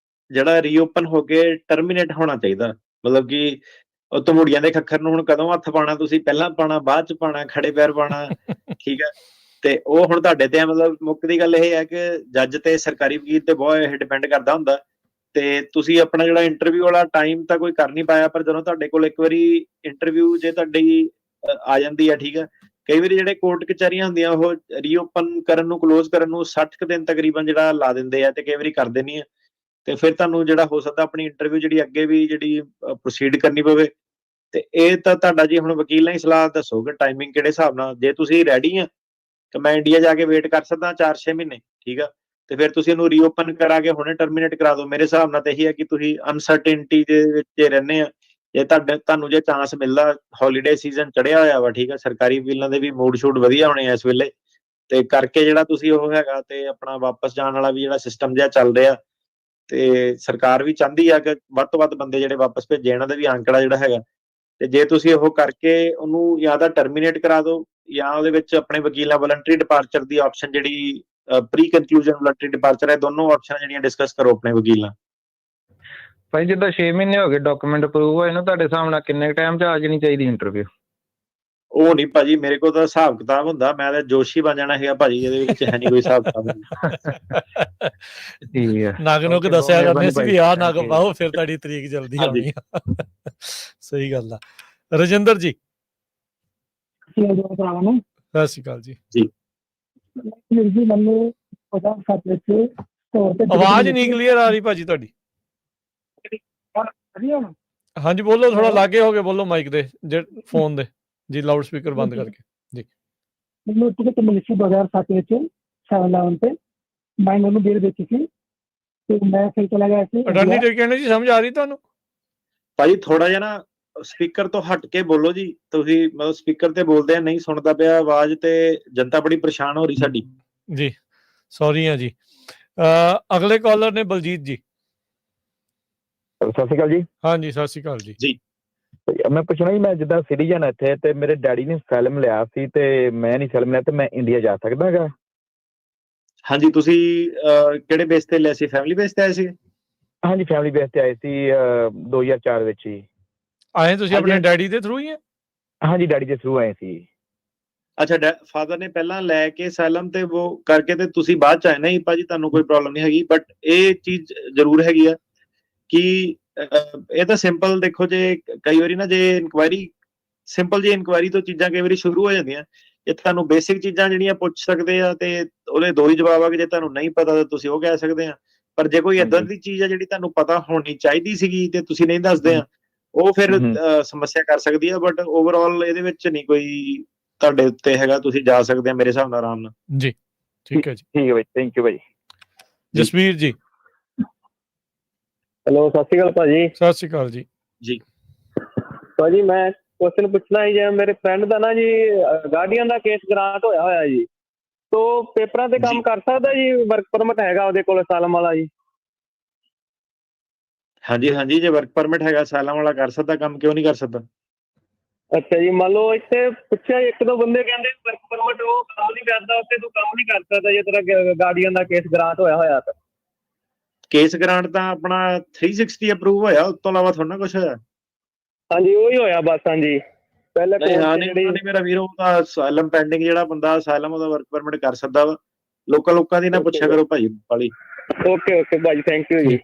ਜਿਹੜਾ ਰੀਓਪਨ ਹੋ ਕੇ ਟਰਮੀਨੇਟ ਹੋਣਾ ਚਾਹੀਦਾ, ਮਤਲਬ ਕਿ ਉਹ ਤਮੂੜੀਆਂ ਦੇ ਖੱਖਰ ਨੂੰ ਹੁਣ ਕਦੋਂ ਹੱਥ ਪਾਉਣਾ, ਤੁਸੀਂ ਪਹਿਲਾਂ ਪਾਉਣਾ, ਬਾਅਦ ਚ ਪਾਉਣਾ, ਖੜੇ ਪੈਰ ਪਾਉਣਾ, ਠੀਕ ਹੈ। ਤੇ ਉਹ ਹੁਣ ਤੁਹਾਡੇ ਤੇ ਆ। ਮਤਲਬ ਮੁੱਖ ਦੀ ਗੱਲ ਇਹ ਹੈ ਕਿ ਜੱਜ ਤੇ ਸਰਕਾਰੀ ਵਕੀਲ ਤੇ ਬਹੁਤ ਇਹ ਡਿਪੈਂਡ ਕਰਦਾ ਹੁੰਦਾ। ਤੇ ਤੁਸੀਂ ਆਪਣਾ ਜਿਹੜਾ ਇੰਟਰਵਿਊ ਵਾਲਾ ਟਾਈਮ ਤਾਂ ਕੋਈ ਕਰ ਨਹੀਂ ਪਾਇਆ, ਪਰ ਜਦੋਂ ਤੁਹਾਡੇ ਕੋਲ ਇੱਕ ਵਾਰੀ ਇੰਟਰਵਿਊ ਜੇ ਤੁਹਾਡੀ ਆ ਜਾਂਦੀ ਹੈ, ਠੀਕ ਹੈ। ਕਈ ਵਾਰੀ ਜਿਹੜੇ ਕੋਰਟ ਕਚਹਿਰੀਆਂ ਹੁੰਦੀਆਂ ਉਹ ਰੀਓਪਨ ਕਰਨ ਨੂੰ, ਕਲੋਜ਼ ਕਰਨ ਨੂੰ 60 ਕੁ ਦਿਨ ਤਕਰੀਬਨ ਜਿਹੜਾ ਲਾ ਦਿੰਦੇ ਆ, ਤੇ ਕਈ ਵਾਰੀ ਕਰਦੇ ਨਹੀਂ ਆ। ਤੇ ਫਿਰ ਤੁਹਾਨੂੰ ਜਿਹੜਾ ਹੋ ਸਕਦਾ ਆਪਣੀ ਇੰਟਰਵਿਊ ਜਿਹੜੀ ਅੱਗੇ ਵੀ ਜਿਹੜੀ ਪ੍ਰੋਸੀਡ ਕਰਨੀ ਪਵੇ। ਤੇ ਇਹ ਤਾਂ ਤੁਹਾਡਾ ਜੀ ਹੁਣ ਵਕੀਲ ਨਾਲ ਹੀ ਸਲਾਹ ਦੱਸੋ ਕਿ ਟਾਈਮਿੰਗ ਕਿਹੜੇ ਹਿਸਾਬ ਨਾਲ। ਜੇ ਤੁਸੀਂ ਰੈਡੀ ਆ ਕਿ ਮੈਂ ਇੰਡੀਆ ਜਾ ਕੇ ਵੇਟ ਕਰ ਸਕਦਾ 4-6 ਮਹੀਨੇ, ਠੀਕ ਆ, ਤੇ ਫਿਰ ਤੁਸੀਂ ਇਹਨੂੰ ਰੀਓਪਨ ਕਰਾ ਕੇ ਹੁਣੇ ਟਰਮੀਨੇਟ ਕਰਾ ਦਿਓ। ਮੇਰੇ ਹਿਸਾਬ ਨਾਲ ਤਾਂ ਇਹੀ ਹੈ ਕਿ ਤੁਸੀਂ ਅਨਸਰਟੇਨਟੀ ਦੇ ਵਿੱਚ ਰਹਿੰਦੇ ਆ। ਜੇ ਤੁਹਾਨੂੰ ਜੇ ਚਾਂਸ ਮਿਲਦਾ, ਹੌਲੀਡੇ ਸੀਜ਼ਨ ਚੜਿਆ ਹੋਇਆ ਵਾ, ਠੀਕ ਆ, ਸਰਕਾਰੀ ਵਕੀਲਾਂ ਦੇ ਵੀ ਮੂਡ ਸ਼ੂਡ ਵਧੀਆ ਹੋਣੇ ਆ ਇਸ ਵੇਲੇ, ਤੇ ਕਰਕੇ ਜਿਹੜਾ ਤੁਸੀਂ ਉਹ ਹੈਗਾ ਤੇ ਆਪਣਾ ਵਾਪਸ ਜਾਣ ਵਾਲਾ ਵੀ ਜਿਹੜਾ ਸਿਸਟਮ ਜਿਹਾ ਚੱਲ ਰਿਹਾ, ਤੇ ਸਰਕਾਰ ਵੀ ਚਾਹੁੰਦੀ ਆ ਕਿ ਵੱਧ ਤੋਂ ਵੱਧ ਬੰਦੇ ਜਿਹੜੇ ਵਾਪਸ ਭੇਜੇ, ਇਹਨਾਂ ਦਾ ਵੀ ਅੰਕੜਾ ਜਿਹੜਾ ਹੈਗਾ। ਤੇ ਜੇ ਤੁਸੀਂ ਉਹ ਕਰਕੇ ਉਹਨੂੰ ਜਾਂ ਤਾਂ ਟਰਮੀਨੇਟ ਕਰਾ ਦਿਓ, ਜਾਂ ਉਹਦੇ ਵਿੱਚ ਆਪਣੇ ਵਕੀਲ ਨਾਲ ਵਲੰਟਰੀ ਡਿਪਾਰਚਰ ਦੀ ਆਪਸ਼ਨ ਜਿਹੜੀ ਪ੍ਰੀ ਕੰਕਲੂਜਨ ਵਲੰਟਰੀ ਡਿਪਾਰਚਰ ਹੈ, ਦੋਨੋਂ ਆਪਸ਼ਨਾਂ ਜਿਹੜੀਆਂ ਡਿਸਕਸ ਕਰੋ ਆਪਣੇ ਵਕੀਲ ਨਾਲ। ਭਾਈ ਜਿੱਦਾਂ 6 ਮਹੀਨੇ ਹੋ ਗਏ ਡਾਕੂਮੈਂਟ ਅਪਰੂਵ ਹੋਏ ਨੂੰ, ਤੁਹਾਡੇ ਹਿਸਾਬ ਨਾਲ ਕਿੰਨੇ ਟਾਈਮ 'ਚ ਆ ਜਾਣੀ ਚਾਹੀਦੀ ਇੰਟਰਵਿਊ? ਉਹ ਨਹੀਂ ਭਾਜੀ, ਮੇਰੇ ਕੋਲ ਤਾਂ ਹਿਸਾਬ ਕਿਤਾਬ ਹੁੰਦਾ, ਮੈਂ ਤਾਂ ਜੋਸ਼ੀ ਬਣ ਜਾਣਾ ਹੈਗਾ ਭਾਜੀ, ਇਹਦੇ ਵਿੱਚ ਹੈ ਨਹੀਂ ਕੋਈ ਹਿਸਾਬ ਕਿਤਾਬ। ਠੀਕ ਹੈ, ਨਗ ਨੂੰ ਦੱਸਿਆ ਕਰਨੇ ਸੀ ਵੀ ਆਹ ਨਗ ਪਾਓ, ਫਿਰ ਤੁਹਾਡੀ ਤਰੀਕ ਜਲਦੀ ਆਉਣੀ ਆ। ਸਹੀ ਗੱਲ ਆ। ਰਜਿੰਦਰ ਜੀ, ਸਤਿ ਸ਼੍ਰੀ ਅਕਾਲ ਜੀ। ਜੀ ਮੈਨੂੰ ਆਵਾਜ਼ ਨਹੀਂ ਕਲੀਅਰ ਆ ਰਹੀ ਭਾਜੀ ਤੁਹਾਡੀ। ਹਾਂਜੀ ਬੋਲੋ, ਥੋੜਾ ਲਾਗੇ ਹੋ ਕੇ ਬੋਲੋ ਮਾਈਕ ਦੇ, ਫੋਨ ਦੇ ਜੀ, ਲਾਊਡ ਸਪੀਕਰ ਬੰਦ ਕਰਕੇ ਜੀ। ਮੈਨੂੰ ਟਿਕਟ ਮਿਲੀ ਸੀ 2007 ਵਿੱਚ 7/11 ਤੇ, ਮੈਂ ਉਹਨੂੰ ਬੇਲ ਵੇਚੀ ਸੀ ਤੇ ਮੈਂ ਫਿਰ ਚਲਾ ਗਿਆ ਸੀ। ਅਟਾਰਨੀ ਟਰਕਿਆਨਾ ਜੀ, ਸਮਝ ਆ ਰਹੀ ਤੁਹਾਨੂੰ? ਭਾਜੀ ਥੋੜਾ ਜਿਹਾ ਨਾ ਸਪੀਕਰ ਤੋਂ ਹਟ ਕੇ ਬੋਲੋ ਜੀ, ਤੁਸੀਂ ਮਤਲਬ ਸਪੀਕਰ ਤੇ ਬੋਲਦੇ ਆ, ਨਹੀਂ ਸੁਣਦਾ ਪਿਆ ਆਵਾਜ਼, ਤੇ ਜਨਤਾ ਬੜੀ ਪਰੇਸ਼ਾਨ ਹੋ ਰਹੀ ਸਾਡੀ ਜੀ। ਸੌਰੀ ਆ ਜੀ। ਅਗਲੇ ਕਾਲਰ ਨੇ ਬਲਜੀਤ ਜੀ। ਸਤਿ ਸ਼੍ਰੀ ਅਕਾਲ ਜੀ। ਹਾਂਜੀ ਸਤਿ ਸ਼੍ਰੀ ਅਕਾਲ ਜੀ। ਜੀ ਮੈਂ ਪੁੱਛਣਾ ਜੀ, ਮੈਂ ਜਿੱਦਾਂ ਸਿਟੀਜ਼ਨ ਇੱਥੇ, ਤੇ ਮੇਰੇ ਡੈਡੀ ਨੇ ਅਸਾਈਲਮ ਲਿਆ ਸੀ ਤੇ ਮੈਂ ਨਹੀਂ ਅਸਾਈਲਮ ਲਿਆ, ਤੇ ਮੈਂ ਇੰਡੀਆ ਜਾ ਸਕਦਾ ਹੈਗਾ? ਹਾਂਜੀ, ਤੁਸੀਂ ਕਿਹੜੇ ਬੇਸ ਤੇ ਲਿਆ ਸੀ? ਫੈਮਿਲੀ ਬੇਸ ਤੇ ਆਏ ਸੀ? ਹਾਂਜੀ ਫੈਮਿਲੀ ਬੇਸ ਤੇ ਆਏ ਸੀ 2004 ਵਿੱਚ ਹੀ। ਆਏ ਤੁਸੀਂ ਆਪਣੇ ਡੈਡੀ ਦੇ ਥਰੂ ਹੀ ਹੈ? ਹਾਂਜੀ ਡੈਡੀ ਦੇ ਥਰੂ ਆਏ ਸੀ। ਅੱਛਾ, ਫਾਦਰ ਨੇ ਪਹਿਲਾਂ ਲੈ ਕੇ ਅਸਾਈਲਮ ਤੇ ਉਹ ਕਰਕੇ ਤੇ ਤੁਸੀਂ ਬਾਅਦ ਚ ਆਏ? ਨਹੀਂ ਭਾਜੀ, ਤੁਹਾਨੂੰ ਕੋਈ ਪ੍ਰੋਬਲਮ ਨਹੀਂ ਹੈਗੀ, ਬਟ ਇਹ ਚੀਜ਼ ਜ਼ਰੂਰ ਹੈਗੀ ਆ ਕਿ ਇਹ ਤਾਂ ਸਿੰਪਲ ਦੇਖੋ, ਜੇ ਕਈ ਵਾਰੀ ਨਾ ਜੇ ਇਨਕੁਆਇਰੀ ਸਿੰਪਲ ਜੀ ਇਨਕੁਆਇਰੀ ਤੋਂ ਚੀਜ਼ਾਂ ਕਈ ਵਾਰੀ ਸ਼ੁਰੂ ਹੋ ਜਾਂਦੀਆਂ। ਜੇ ਤੁਹਾਨੂੰ ਬੇਸਿਕ ਚੀਜ਼ਾਂ ਜਿਹੜੀਆਂ ਪੁੱਛ ਸਕਦੇ ਆ ਤੇ ਉਹਦੇ ਦੋ ਹੀ ਜਵਾਬ ਆ ਕਿ ਜੇ ਤੁਹਾਨੂੰ ਨਹੀਂ ਪਤਾ ਤਾਂ ਤੁਸੀਂ ਉਹ ਕਹਿ ਸਕਦੇ ਆ, ਪਰ ਜੇ ਕੋਈ ਏਦਾਂ ਦੀ ਚੀਜ਼ ਆ ਜਿਹੜੀ ਤੁਹਾਨੂੰ ਪਤਾ ਹੋਣੀ ਚਾਹੀਦੀ ਸੀਗੀ ਤੇ ਤੁਸੀਂ ਨਹੀਂ ਦੱਸਦੇ ਆ, ਉਹ ਫਿਰ ਸਮੱਸਿਆ ਕਰ ਸਕਦੀ ਆ। ਬਟ ਓਵਰਆਲ ਇਹਦੇ ਵਿੱਚ ਨਹੀਂ ਕੋਈ ਤੁਹਾਡੇ ਉੱਤੇ ਹੈਗਾ, ਤੁਸੀਂ ਜਾ ਸਕਦੇ ਆ ਮੇਰੇ ਹਿਸਾਬ ਨਾਲ ਆਰਾਮ ਨਾਲ ਜੀ। ਠੀਕ ਹੈ ਜੀ, ਠੀਕ ਹੈ ਭਾਈ, ਥੈਂਕ ਯੂ ਭਾਈ। ਜਸਵੀਰ ਜੀ। ਹੈਲੋ, ਸਤਿ ਸ਼੍ਰੀ ਅਕਾਲ ਭਾਜੀ। ਸਤਿ ਸ਼੍ਰੀ ਅਕਾਲ ਜੀ। ਜੀ ਭਾਜੀ ਮੈਂ ਕੁਐਸਚਨ ਪੁੱਛਣਾ ਜੀ, ਮੇਰੇ ਫਰੈਂਡ ਦਾ ਨਾ ਜੀ ਗਾਰਡੀਅਨ ਦਾ ਕੇਸ ਗ੍ਰਾਂਟ ਹੋਇਆ ਜੀ, ਤੋ ਪੇਪਰਾਂ ਤੇ ਕੰਮ ਕਰ ਸਕਦਾ ਜੀ? ਵਰਕ ਪਰਮਿਟ ਹੈਗਾ ਉਹਦੇ ਕੋਲ ਅਸਾਈਲਮ ਵਾਲਾ ਜੀ? ਹਾਂਜੀ ਹਾਂਜੀ, ਜੇ ਵਰਕ ਪਰਮਿਟ ਹੈਗਾ ਅਸਾਈਲਮ ਵਾਲਾ ਕਰ ਸਕਦਾ ਕੰਮ, ਕਿਉਂ ਨਹੀਂ ਕਰ ਸਕਦਾ? ਅੱਛਾ ਜੀ, ਮੰਨ ਲਓ ਇੱਥੇ ਪੁੱਛਿਆ ਇੱਕ ਦੋ ਬੰਦੇ ਕਹਿੰਦੇ ਵਰਕ ਪਰਮਿਟ ਉਹ ਕੰਮ ਨਹੀਂ ਕਰਦਾ, ਉੱਥੇ ਤੂੰ ਕੰਮ ਨਹੀਂ ਕਰ ਸਕਦਾ ਜੇ ਤੇਰਾ ਗਾਰਡੀਅਨ ਦਾ ਕੇਸ ਗ੍ਰਾਂਟ ਹੋਇਆ ਤਾਂ। ਕੇਸ ਗ੍ਰਾਂਟ ਤਾਂ ਆਪਣਾ 360 ਅਪਰੂਵ ਹੋਇਆ, ਉਸ ਤੋਂ ਇਲਾਵਾ ਥੋੜਾ ਕੁਝ ਹੋਇਆ? ਹਾਂਜੀ ਉਹੀ ਹੋਇਆ ਬਸ। ਹਾਂਜੀ ਪਹਿਲਾਂ ਮੇਰਾ ਵੀਰ, ਉਹਦਾ ਅਸਾਈਲਮ ਪੈਂਡਿੰਗ ਜਿਹੜਾ ਬੰਦਾ ਅਸਾਈਲਮ ਉਹਦਾ ਵਰਕ ਪਰਮਿਟ ਕਰ ਸਕਦਾ ਵਾ, ਲੋਕਾਂ ਦੀ ਨਾ ਪੁੱਛਿਆ ਕਰੋ ਭਾਜੀ ਵਾਲੀ। ਓਕੇ ਭਾਜੀ, ਥੈਂਕ ਯੂ ਜੀ।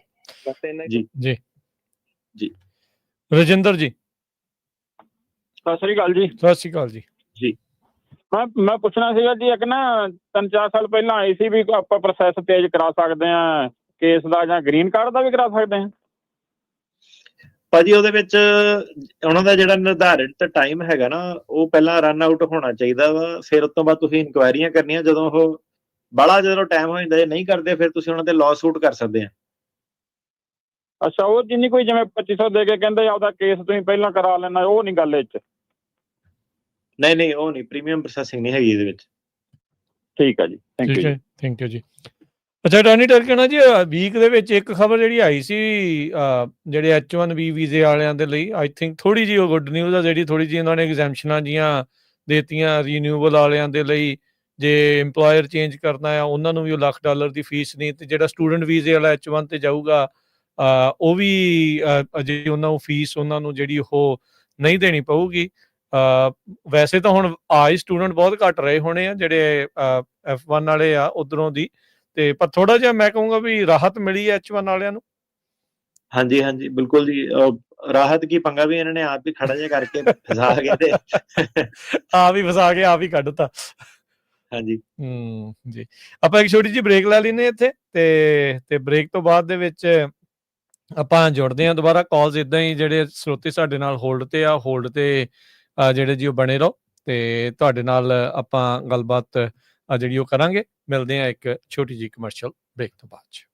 ਬਸ ਇੰਨਾ ਹੀ। ਜੀ ਰਜਿੰਦਰ ਜੀ, ਸਤਿ ਸ੍ਰੀ ਅਕਾਲ ਜੀ। ਸਤਿ ਸ਼੍ਰੀ ਅਕਾਲ ਜੀ। ਜੀ ਮੈਂ ਪੁੱਛਣਾ ਸੀਗਾ ਜੀ, ਇੱਕ ਨਾ 3-4 ਸਾਲ ਪਹਿਲਾਂ ਆਈ ਸੀ ਵੀ ਆਪਾਂ ਪ੍ਰੋਸੈਸ ਤੇਜ਼ ਕਰਾ ਸਕਦੇ ਹਾਂ ਕੇਸ ਦਾ, ਜਾਂ ਗ੍ਰੀਨ ਕਾਰਡ ਦਾ ਵੀ ਕਰਾ ਸਕਦੇ ਹਾਂ ਭਾਜੀ। ਉਹਦੇ ਵਿੱਚ ਉਹਨਾਂ ਦਾ ਜਿਹੜਾ ਨਿਰਧਾਰਿਤ ਟਾਈਮ ਹੈਗਾ ਨਾ, ਉਹ ਪਹਿਲਾਂ ਰਨ ਆਊਟ ਹੋਣਾ ਚਾਹੀਦਾ ਵਾ, ਫਿਰ ਉਸ ਤੋਂ ਬਾਅਦ ਤੁਸੀਂ ਇਨਕੁਆਇਰੀਆਂ ਕਰਨੀਆਂ। ਜਦੋਂ ਉਹ ਬਾਹਲਾ ਜਦੋਂ ਟਾਈਮ ਹੋ ਜਾਂਦਾ, ਜੇ ਨਹੀਂ ਕਰਦੇ, ਫਿਰ ਤੁਸੀਂ ਉਹਨਾਂ ਤੇ ਲਾਅ ਸੂਟ ਕਰ ਸਕਦੇ ਆ। ਅੱਛਾ, ਉਹ ਜਿੰਨੀ ਕੋਈ ਜਿਵੇਂ 2500 ਦੇ ਕੇ ਕਹਿੰਦੇ ਆਪਦਾ ਕੇਸ ਤੁਸੀਂ ਪਹਿਲਾਂ ਕਰਾ ਲੈਣਾ, ਉਹ ਨਹੀਂ ਗੱਲ ਇਹ 'ਚ? ਨਹੀਂ, ਉਹ ਨਹੀਂ, ਪ੍ਰੀਮੀਅਮ ਪ੍ਰੋਸੈਸਿੰਗ ਨਹੀਂ ਹੈਗੀ ਇਹਦੇ ਵਿੱਚ। ਠੀਕ ਆ ਜੀ, ਥੈਂਕ ਯੂ ਜੀ। ਥੈਂਕ ਯੂ ਜੀ। ਅੱਛਾ ਟਰਨੀ ਟਰਕਿਆਨਾ ਜੀ, ਵੀਕ ਦੇ ਵਿੱਚ ਇੱਕ ਖਬਰ ਜਿਹੜੀ ਆਈ ਸੀ ਜਿਹੜੇ H1B ਵੀਜ਼ੇ ਵਾਲਿਆਂ ਦੇ ਲਈ, ਆਈ ਥਿੰਕ ਥੋੜ੍ਹੀ ਜਿਹੀ ਉਹ ਗੁੱਡ ਨਿਊਜ਼ ਆ, ਜਿਹੜੀ ਥੋੜ੍ਹੀ ਜਿਹੀ ਉਹਨਾਂ ਨੇ ਐਗਜ਼ੈਂਪਸ਼ਨਾਂ ਜੀਆਂ ਦੇਤੀਆਂ ਰੀਨਿਊਬਲ ਵਾਲਿਆਂ ਦੇ ਲਈ। ਜੇ ਇੰਪਲੋਇਰ ਚੇਂਜ ਕਰਨਾ ਆ ਉਹਨਾਂ ਨੂੰ ਵੀ ਉਹ $1,00,000 ਦੀ ਫੀਸ ਨਹੀਂ, ਅਤੇ ਜਿਹੜਾ ਸਟੂਡੈਂਟ ਵੀਜ਼ੇ ਵਾਲਾ H1 ਤੇ ਜਾਊਗਾ ਉਹ ਵੀ ਅਜੇ ਉਹਨਾਂ ਨੂੰ ਫੀਸ ਉਹਨਾਂ ਨੂੰ ਜਿਹੜੀ ਉਹ ਨਹੀਂ ਦੇਣੀ ਪਊਗੀ। ਵੈਸੇ ਤਾਂ ਹੁਣ ਹੀ ਸਟੂਡੈਂਟ ਬਹੁਤ ਘੱਟ ਰਹੇ ਹੋਣੇ ਆ ਜਿਹੜੇ F1 ਵਾਲੇ ਆ ਉੱਧਰੋਂ ਦੀ, ਤੇ ਪਰ ਥੋੜਾ ਜਿਹਾ ਮੈਂ ਕਹੂੰਗਾ ਵੀ ਰਾਹਤ ਮਿਲੀ ਹੈ H1 ਵਾਲਿਆਂ ਨੂੰ। ਹਾਂਜੀ ਬਿਲਕੁਲ ਜੀ। ਰਾਹਤ ਕੀ, ਪੰਗਾ ਵੀ ਇਹਨਾਂ ਨੇ ਆਪ ਹੀ ਖੜਾ ਜਿਹਾ ਕਰਕੇ ਫਸਾ ਕੇ ਤੇ ਆਪ ਹੀ ਫਸਾ ਕੇ ਆਪ ਹੀ ਕੱਢਤਾ। ਹਾਂਜੀ ਜੀ, ਆਪਾਂ ਇੱਕ ਛੋਟੀ ਜਿਹੀ ਬ੍ਰੇਕ ਲੈ ਲੈਂਦੇ ਇੱਥੇ, ਤੇ ਬ੍ਰੇਕ ਤੋਂ ਬਾਅਦ ਦੇ ਵਿੱਚ ਆਪਾਂ ਜੁੜਦੇ ਹਾਂ ਦੁਬਾਰਾ। ਕਾਲਸ ਇੱਦਾਂ ਹੀ ਜਿਹੜੇ ਸਰੋਤੇ ਸਾਡੇ ਨਾਲ ਹੋਲਡ ਤੇ ਆ, ਹੋਲਡ ਤੇ ਜਿਹੜੇ ਜੀ ਉਹ ਬਣੇ ਰਹੋ, ਤੇ ਤੁਹਾਡੇ ਨਾਲ ਆਪਾਂ ਗੱਲਬਾਤ ਜਿਹੜੀ ਉਹ ਕਰਾਂਗੇ। ਮਿਲਦੇ ਹਾਂ ਇੱਕ ਛੋਟੀ ਜਿਹੀ ਕਮਰਸ਼ੀਅਲ ਬ੍ਰੇਕ ਤੋਂ ਬਾਅਦ 'ਚ।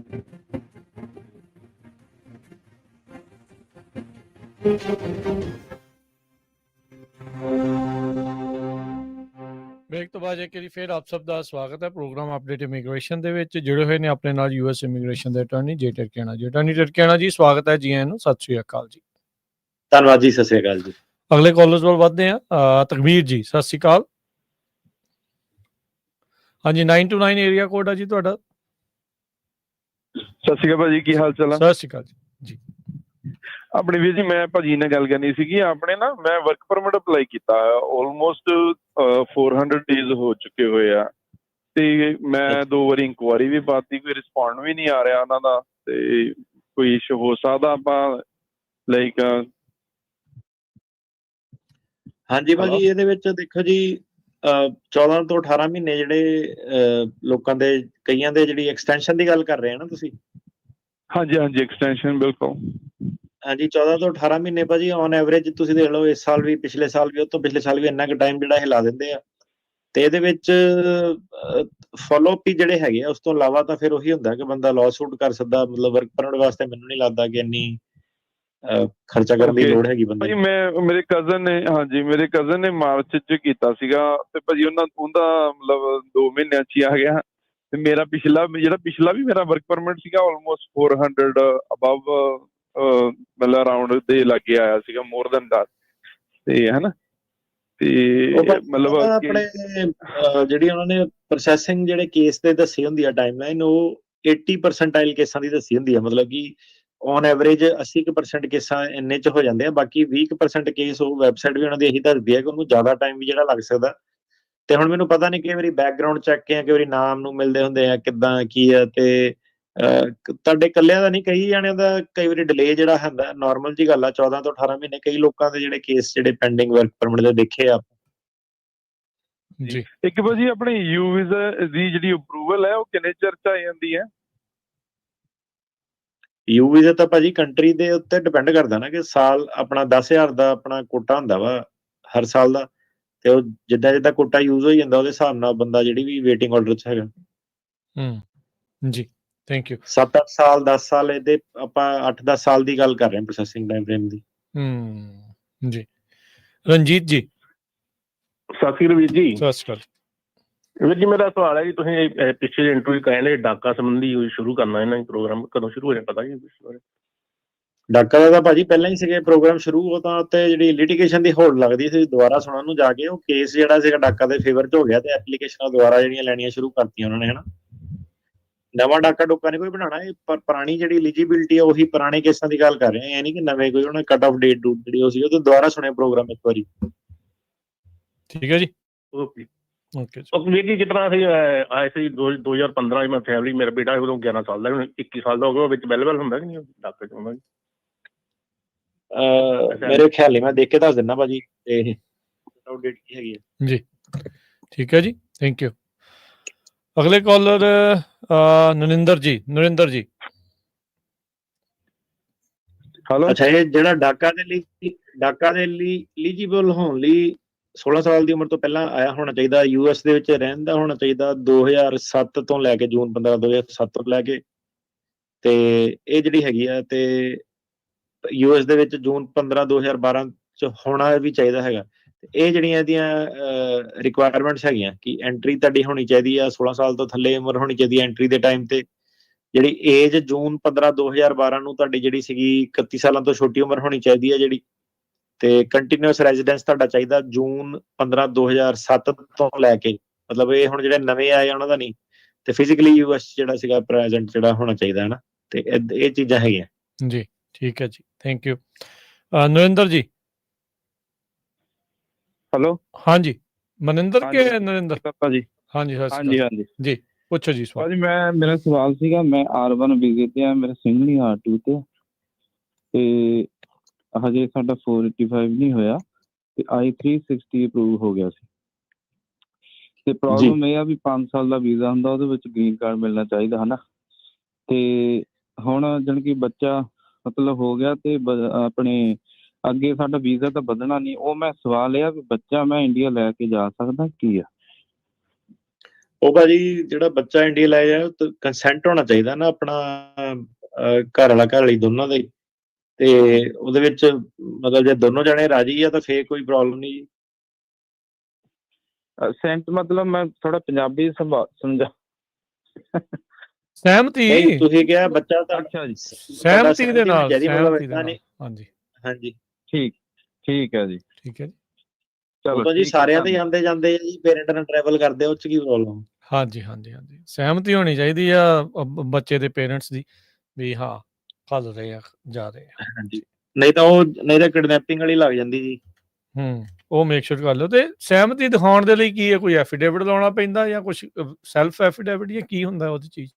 ਬ੍ਰੇਕ ਤੋਂ ਬਾਅਦ ਇੱਕ ਵਾਰੀ ਫਿਰ ਆਪ ਸਭ ਦਾ ਸਵਾਗਤ ਹੈ ਪ੍ਰੋਗਰਾਮ ਅਪਡੇਟ ਇਮੀਗ੍ਰੇਸ਼ਨ ਦੇ ਵਿੱਚ। ਜੁੜੇ ਹੋਏ ਨੇ ਆਪਣੇ ਨਾਲ ਯੂਐਸ ਇਮੀਗ੍ਰੇਸ਼ਨ ਦੇ ਅਟਾਰਨੀ ਜੇ ਟਰਕਿਆਣਾ ਜੀ। ਅਟਾਰਨੀ ਟਰਕਿਆਣਾ ਜੀ, ਸਵਾਗਤ ਹੈ ਜੀ ਆਇਆਂ ਨੂੰ, ਸਤਿ ਸ਼੍ਰੀ ਅਕਾਲ ਜੀ। ਧੰਨਵਾਦ ਜੀ, ਸਤਿ ਸ਼੍ਰੀ ਅਕਾਲ ਜੀ। ਅਗਲੇ ਕਾਲਰਸ ਵੱਲ ਵੱਧਦੇ ਹਾਂ। ਤਕਬੀਰ ਜੀ, ਸਤਿ ਸ਼੍ਰੀ ਅਕਾਲ। ਹਾਂਜੀ, 929 ਏਰੀਆ ਕੋਡ ਆ ਜੀ ਤੁਹਾਡਾ। ਸਤਿ ਸ਼੍ਰੀ ਅਕਾਲ ਭਾਜੀ, ਕੀ ਹਾਲ ਚਾਲ ਆ? ਸਤਿ ਸ਼੍ਰੀ ਅਕਾਲ ਜੀ। ਆਪਣੇ ਵੀਰ ਜੀ, ਮੈਂ ਭਾਜੀ ਨਾਲ ਗੱਲ ਕਰਨੀ ਸੀਗੀ। ਆਪਣੇ ਨਾ ਮੈਂ ਵਰਕ ਪਰਮਿਟ ਅਪਲਾਈ ਕੀਤਾ ਆਲਮੋਸਟ 400 ਡੇਜ਼ ਹੋ ਚੁੱਕੇ ਹੋਏ ਆ, ਤੇ ਮੈਂ 2 ਵਾਰੀ ਇਨਕੁਆਰੀ ਵੀ ਪਾਤੀ, ਕੋਈ ਰਿਸਪੌਂਡ ਵੀ ਨਹੀਂ ਆ ਰਿਹਾ ਉਹਨਾਂ ਦਾ, ਤੇ ਕੋਈ ਇਸ਼ੂ ਹੋ ਸਕਦਾ ਆਪਾਂ ਲਾਈਕ? ਹਾਂਜੀ ਭਾਜੀ, ਇਹਦੇ ਵਿੱਚ ਦੇਖੋ ਜੀ 14 ਤੋਂ 18 ਮਹੀਨੇ ਜਿਹੜੇ ਲੋਕਾਂ ਦੇ, ਕਈਆਂ ਦੇ ਜਿਹੜੀ ਐਕਸਟੈਂਸ਼ਨ ਦੀ ਗੱਲ ਕਰ ਰਹੇ ਆ ਨਾ ਤੁਸੀਂ? ਹਾਂਜੀ ਹਾਂਜੀ, ਐਕਸਟੈਂਸ਼ਨ ਬਿਲਕੁਲ। ਹਾਂਜੀ, 14 ਤੋਂ 18 ਮਹੀਨੇ ਭਾਜੀ ਔਨ ਐਵਰੇਜ ਤੁਸੀਂ ਦੇਖ ਲਓ, ਇਸ ਸਾਲ ਵੀ, ਪਿਛਲੇ ਸਾਲ ਵੀ, ਉਹ ਤੋਂ ਪਿਛਲੇ ਸਾਲ ਵੀ ਇੰਨਾ ਕੁ ਟਾਈਮ ਜਿਹੜਾ ਹਿਲਾ ਦਿੰਦੇ ਆ। ਤੇ ਇਹਦੇ ਵਿੱਚ ਫੋਲੋਅਪ ਹੀ ਜਿਹੜੇ ਹੈਗੇ ਆ, ਉਸ ਤੋਂ ਇਲਾਵਾ ਤਾਂ ਫਿਰ ਉਹੀ ਹੁੰਦਾ ਕਿ ਬੰਦਾ ਲਾਅ ਸੂਟ ਕਰ ਸਕਦਾ। ਮਤਲਬ ਵਰਕ ਪਰਮਿਟ ਵਾਸਤੇ ਮੈਨੂੰ ਨਹੀਂ ਲੱਗਦਾ ਕਿ ਇੰਨੀ ਖਰਚਾ ਕਰਨ ਦੀ ਲੋੜ ਹੈਗੀ ਬੰਦੇ ਨੂੰ। ਮੇਰੇ ਕਜ਼ਨ ਨੇ, ਹਾਂਜੀ ਮੇਰੇ ਕਜ਼ਨ ਨੇ ਮਾਰਚ 'ਚ ਕੀਤਾ ਸੀਗਾ, ਤੇ ਭਾਜੀ ਉਹਦਾ ਮਤਲਬ 2 ਮਹੀਨਿਆਂ 'ਚ ਹੀ ਆ ਗਿਆ। ਤੇ ਮੇਰਾ ਪਿਛਲਾ ਵੀ ਮੇਰਾ ਵਰਕ ਪਰਮਿਟ ਸੀਗਾ ਆਲਮੋਸਟ 400 ਅਬਵ, ਮਤਲਬ ਅਰਾਊਂਡ ਦੇ ਲਾਗੇ ਆਇਆ ਸੀਗਾ, ਮੋਰ ਦੈਨ ਦੈਟ, ਤੇ ਹਨਾ। ਤੇ ਮਤਲਬ ਆਪਣੇ ਜਿਹੜੀ ਉਹਨਾਂ ਨੇ ਪ੍ਰੋਸੈਸਿੰਗ ਜਿਹੜੇ ਕੇਸ ਤੇ ਦੱਸੀ ਹੁੰਦੀ ਆ ਟਾਈਮਲਾਈਨ, ਉਹ 80% ਕੇਸਾਂ ਦੀ ਦੱਸੀ ਹੁੰਦੀ ਆ। ਮਤਲਬ ਕਿ ਔਨ ਐਵਰੇਜ 80% ਕੇਸਾਂ ਇੰਨੇ 'ਚ ਹੋ ਜਾਂਦੇ ਆ। ਬਾਕੀ 20% ਕੇਸ ਉਹ ਵੈਬਸਾਈਟ ਵੀ ਉਹਨਾਂ ਦੀ ਇਹੀ ਦੱਸਦੀ ਹੈ ਕਿ ਉਹਨੂੰ ਜ਼ਿਆਦਾ ਟਾਈਮ ਵੀ ਜਿਹੜਾ ਲੱਗ ਸਕਦਾ। ਤੇ ਹੁਣ ਮੈਨੂੰ ਪਤਾ ਨਹੀਂ, ਕਈ ਵਾਰੀ ਬੈਕਗਰਾਊਂਡ ਚੈੱਕ ਆ, ਕਈ ਵਾਰੀ ਨਾਮ ਨੂੰ ਮਿਲਦੇ ਹੁੰਦੇ ਆ, ਕਿੱਦਾਂ ਕੀ ਆ। ਤੇ ਤੁਹਾਡੇ ਇਕੱਲਿਆਂ ਦਾ ਨਹੀਂ, ਕਈ ਜਾਣਿਆਂ ਦਾ ਕਈ ਵਾਰੀ ਡਿਲੇ ਜਿਹੜਾ ਹੁੰਦਾ, ਨਾਰਮਲ ਜੀ ਗੱਲ ਆ। 14 ਤੋਂ 18 ਮਹੀਨੇ ਕਈ ਲੋਕਾਂ ਦੇ ਜਿਹੜੇ ਕੇਸ ਜਿਹੜੇ ਪੈਂਡਿੰਗ ਵਰਕ ਪਰਮਿਟ ਦੇ ਦੇਖੇ ਆ ਜੀ। ਇੱਕ ਭਾਜੀ ਆਪਣੀ ਯੂ ਵੀਜ਼ਾ ਦੀ ਜਿਹੜੀ ਅਪਰੂਵਲ ਹੈ, ਉਹ ਕਿੰਨੇ ਚਿਰ 'ਚ ਆ ਜਾਂਦੀ ਹੈ? ਯੂ ਵੀਜ਼ਾ ਤਾਂ ਭਾਜੀ ਕੰਟਰੀ ਦੇ ਉੱਤੇ ਡਿਪੈਂਡ ਕਰਦਾ ਨਾ, ਕਿ ਸਾਲ ਆਪਣਾ 10,000 ਦਾ ਆਪਣਾ ਕੋਟਾ ਹੁੰਦਾ ਵਾ ਹਰ ਸਾਲ ਦਾ, ਤੇ ਉਹ ਜਿੱਦਾਂ ਜਿੱਦਾਂ ਕੋਟਾ ਯੂਜ਼ ਹੋਈ ਜਾਂਦਾ ਉਹਦੇ ਹਿਸਾਬ ਨਾਲ ਬੰਦਾ ਜਿਹੜੀ ਵੀ ਵੇਟਿੰਗ ਆਰਡਰ 'ਚ ਹੈਗਾ। ਜੀ, ਥੈਂਕ ਯੂ। 7-8 ਸਾਲ, 10 ਸਾਲ, ਇਹਦੇ ਆਪਾਂ 8-10 ਸਾਲ ਦੀ ਗੱਲ ਕਰ ਰਹੇ ਹਾਂ ਪ੍ਰੋਸੈਸਿੰਗ ਟਾਈਮ ਫਰੇਮ ਦੀ। ਜੀ, ਰਣਜੀਤ ਜੀ। ਸਤਿ ਸ਼੍ਰੀ ਅਕਾਲ ਵੀਰ ਜੀ। ਸਤਿ ਸ਼੍ਰੀ ਅਕਾਲ ਵੀਰ ਜੀ, ਮੇਰਾ ਸਵਾਲ ਹੈ ਜੀ, ਤੁਸੀਂ ਪਿੱਛੇ ਇੰਟਰਵਿਊ ਕਹਿੰਦੇ ਡਾਕਾ ਸੰਬੰਧੀ ਸ਼ੁਰੂ ਕਰਨਾ ਇਹਨਾਂ ਪ੍ਰੋਗਰਾਮ, ਕਦੋਂ ਸ਼ੁਰੂ ਹੋ ਜਾਣਾ ਪਤਾ ਜੀ? ਡਾਕਾ ਦਾ ਤਾਂ ਭਾਜੀ ਪਹਿਲਾਂ ਹੀ ਸੀਗੇ ਪ੍ਰੋਗਰਾਮ ਸ਼ੁਰੂ। ਉਹ ਤਾਂ ਉੱਤੇ ਜਿਹੜੀ ਲਿਟੀਗੇਸ਼ਨ ਦੀ ਹੋੜ ਲੱਗਦੀ ਸੀ, ਦੁਬਾਰਾ ਸੁਣਨ ਨੂੰ ਜਾ ਕੇ ਉਹ ਕੇਸ ਜਿਹੜਾ ਸੀਗਾ ਡਾਕਾ ਦੇ ਫੇਵਰ 'ਚ ਹੋ ਗਿਆ, ਤੇ ਐਪਲੀਕੇਸ਼ਨਾਂ ਦੁਬਾਰਾ ਜਿਹੜੀਆਂ ਲੈਣੀਆਂ ਸ਼ੁਰੂ ਕਰਤੀਆਂ ਉਹਨਾਂ ਨੇ, ਹਨਾ। ਨਵਾਂ ਡਾਕਾ ਡੋਕਾ ਨਹੀਂ ਕੋਈ ਬਣਾਉਣਾ, ਇਹ ਪੁਰਾਣੀ ਜਿਹੜੀ ਐਲੀਜੀਬਿਲਿਟੀ ਆ ਉਹੀ ਪੁਰਾਣੇ ਕੇਸਾਂ ਦੀ ਗੱਲ ਕਰ ਰਹੇ ਆ। ਇਹ ਨਹੀਂ ਕਿ ਨਵੇਂ ਕੋਈ ਉਹਨਾਂ ਕੱਟ ਆਫ ਡੇਟ ਜਿਹੜੀ ਉਹ ਸੀ, ਉਹ ਤੋਂ ਦੁਬਾਰਾ ਸੁਣਿਆ ਪ੍ਰੋਗਰਾਮ ਇੱਕ ਵਾਰੀ। ਠੀਕ ਹੈ ਜੀ, ਓਕੇ ਵੀਰ ਜੀ। ਜਿਸ ਤਰ੍ਹਾਂ ਅਸੀਂ ਆਏ ਸੀ 2015 'ਚ, ਮੈਂ ਫੈਮਿਲੀ, ਮੇਰਾ ਬੇਟਾ ਉਦੋਂ 11 ਸਾਲ ਦਾ, 21 ਸਾਲ ਦਾ ਹੋ ਗਿਆ, ਉਹ ਵਿੱਚ ਅਵੇਲੇਬਲ ਹੁੰਦਾ ਕਿ ਨਹੀਂ ਡਾਕੇ 'ਚ ਹੁੰਦਾ ਜੀ? ਮੇਰੇ ਖਿਆਲ ਨਹੀਂ, ਮੈਂ ਦੇਖ ਕੇ ਦੱਸ ਦਿੰਦਾ ਭਾਜੀ ਇਹ ਡੇਟ ਕੀ ਹੈਗੀ ਹੈ ਜੀ। ਠੀਕ ਹੈ ਜੀ, ਥੈਂਕ ਯੂ। ਅਗਲੇ ਕਾਲਰ ਨਰਿੰਦਰ ਜੀ। ਨਰਿੰਦਰ ਜੀ, ਹੈਲੋ। ਅੱਛਾ, ਇਹ ਜਿਹੜਾ ਡਾਕਾ ਦੇ ਲਈ ਐਲੀਜੀਬਲ ਹੋਣ ਲਈ 16 ਸਾਲ ਦੀ ਉਮਰ ਤੋਂ ਪਹਿਲਾਂ ਆਇਆ ਹੋਣਾ ਚਾਹੀਦਾ, ਯੂਐਸ ਦੇ ਵਿੱਚ ਰਹਿੰਦਾ ਹੋਣਾ ਚਾਹੀਦਾ 2007 ਤੋਂ ਲੈ ਕੇ, ਜੂਨ 15 2007 ਤੋਂ ਲੈ ਕੇ। ਤੇ ਇਹ ਜਿਹੜੀ ਹੈਗੀ ਆ, ਤੇ ਯੂਐਸ ਦੇ ਵਿੱਚ ਜੂਨ 15 2012 'ਚ ਹੋਣਾ ਵੀ ਚਾਹੀਦਾ ਹੈਗਾ। ਇਹ ਜਿਹੜੀਆਂ ਇਹਦੀਆਂ ਰਿਕੁਆਇਰਮੈਂਟਸ ਹੈਗੀਆਂ ਕਿ ਐਂਟਰੀ ਤੁਹਾਡੀ ਹੋਣੀ ਚਾਹੀਦੀ ਆ, 16 ਸਾਲ ਤੋਂ ਥੱਲੇ ਉਮਰ ਹੋਣੀ ਚਾਹੀਦੀ ਹੈ ਐਂਟਰੀ ਦੇ ਟਾਈਮ ਤੇ। ਜਿਹੜੀ ਏਜ ਜੂਨ 15 2012 ਨੂੰ ਤੁਹਾਡੀ ਜਿਹੜੀ ਸੀਗੀ 31 ਸਾਲਾਂ ਤੋਂ ਛੋਟੀ ਉਮਰ ਹੋਣੀ ਚਾਹੀਦੀ ਹੈ ਜਿਹੜੀ। ਤੇ ਕੰਟੀਨਿਊਸ ਰੈਜ਼ੀਡੈਂਸ ਤੁਹਾਡਾ ਚਾਹੀਦਾ ਜੂਨ 15 2007 ਤੋਂ ਲੈ ਕੇ। ਮਤਲਬ ਇਹ ਹੁਣ ਜਿਹੜੇ ਨਵੇਂ ਆਏ ਉਹਨਾਂ ਦਾ ਨਹੀਂ, ਤੇ ਫਿਜ਼ੀਕਲੀ ਯੂਐਸ ਜਿਹੜਾ ਸੀਗਾ ਪ੍ਰੈਜ਼ੈਂਟ ਜਿਹੜਾ ਹੋਣਾ ਚਾਹੀਦਾ ਹੈ ਨਾ। ਤੇ ਇਹ ਚੀਜ਼ਾਂ ਹੈਗੀਆਂ ਜੀ। ਠੀਕ ਹੈ ਜੀ, ਥੈਂਕ ਯੂ। ਨਰਿੰਦਰ ਜੀ। ਹੈਲੋ। ਹਾਂਜੀ, ਮਨਿੰਦਰ ਕੇ ਨਰਿੰਦਰ ਭਾਜੀ? ਹਾਂਜੀ ਹਾਂਜੀ ਹਾਂਜੀ ਜੀ, ਪੁੱਛੋ ਜੀ ਸਵਾਲ। ਭਾਜੀ ਮੇਰਾ ਸਵਾਲ ਸੀਗਾ, ਮੈਂ R1 ਵੀਜ਼ੇ ਤੇ ਆ, ਮੇਰਾ ਸਿੰਗਲ ਹੀ R2 ਤੇ ਹਜੇ ਸਾਡਾ 485 ਨਹੀਂ ਹੋਇਆ, ਤੇ I-360 ਅਪਰੂਵ ਹੋ ਗਿਆ ਸੀ। ਤੇ ਪ੍ਰੋਬਲਮ ਇਹ ਆ ਵੀ 5 ਸਾਲ ਦਾ ਵੀਜ਼ਾ ਹੁੰਦਾ, ਉਹਦੇ ਵਿੱਚ ਗ੍ਰੀਨ ਕਾਰਡ ਮਿਲਣਾ ਚਾਹੀਦਾ, ਹਨਾ। ਤੇ ਹੁਣ ਜਾਣੀ ਕਿ ਬੱਚਾ ਮਤਲਬ ਹੋ ਗਿਆ, ਤੇ ਆਪਣੇ ਅੱਗੇ ਸਾਡਾ ਵੀਜ਼ਾ ਤਾਂ ਵਧਣਾ ਨਹੀਂ। ਉਹ ਮੈਂ ਸਵਾਲ ਇਹ ਆ ਵੀ ਬੱਚਾ ਮੈਂ ਇੰਡੀਆ ਲੈ ਕੇ ਜਾ ਸਕਦਾ ਕੀ ਆ? ਉਹ ਭਾਜੀ ਜਿਹੜਾ ਬੱਚਾ ਇੰਡੀਆ ਲੈ ਜਾਏ ਉਹ ਕੰਸੈਂਟ ਹੋਣਾ ਚਾਹੀਦਾ ਨਾ ਆਪਣਾ, ਘਰ ਵਾਲਾ ਘਰ ਵਾਲੀ ਦੋਨਾਂ ਦਾ ਹੀ। ਤੇ ਉਹਦੇ ਵਿੱਚ ਮਤਲਬ ਜੇ ਦੋਨੋਂ ਜਣੇ ਰਾਜੀ ਆ ਤਾਂ ਫੇਰ ਕੋਈ ਪ੍ਰੋਬਲਮ ਨਹੀਂ ਜੀ। ਸੈਂਟ ਮਤਲਬ ਮੈਂ ਥੋੜਾ ਪੰਜਾਬੀ ਸਮਝਾ। ਸਹਿਮਤੀ ਤੁਸੀਂ ਕਿਹਾ ਬੱਚਾ ਤਾਂ ਅੱਛਾ ਜੀ, ਸਹਿਮਤੀ ਦੇ ਨਾਲ, ਮਤਲਬ ਸਹਿਮਤੀ ਦੇ ਏਦਾਂ ਨਾਲ। ਨਹੀਂ। ਹਾਂਜੀ ਹਾਂਜੀ ਠੀਕ ਹੈ ਜੀ। ਠੀਕ ਹੈ ਜੀ। ਉਹ ਤਾਂ ਜੀ ਸਾਰਿਆਂ ਦੇ ਆਉਂਦੇ ਜਾਂਦੇ ਆ ਜੀ, ਪੇਰੈਂਟ ਨਾਲ ਟਰੈਵਲ ਕਰਦੇ ਆ, ਉਹ 'ਚ ਕੀ ਪ੍ਰੋਬਲਮ? ਹਾਂਜੀ ਹਾਂਜੀ ਹਾਂਜੀ, ਸਹਿਮਤੀ ਹੋਣੀ ਚਾਹੀਦੀ ਆ ਬੱਚੇ ਦੇ ਪੇਰੈਂਟਸ ਦੀ ਵੀ ਹਾਂ ਘੱਲ ਰਹੇ ਆ, ਜਾ ਰਹੇ ਆ। ਹਾਂਜੀ, ਨਹੀਂ ਤਾਂ ਕਿਡਨੈਪਿੰਗ ਵਾਲੀ ਲੱਗ ਜਾਂਦੀ ਜੀ। ਉਹ ਮੇਕ ਸ਼ੋਰ ਕਰ ਲਓ। ਤੇ ਸਹਿਮਤੀ ਦਿਖਾਉਣ ਦੇ ਲਈ ਕੀ ਹੈ, ਕੋਈ ਐਫੀਡੇਵਿਟ ਲਾਉਣਾ ਪੈਂਦਾ ਜਾਂ ਕੁਛ ਸੈਲਫ ਐਫੀਡੇਵਿਟ ਜਾਂ ਕੀ ਹੁੰਦਾ ਉਹਦੀ ਚੀਜ਼?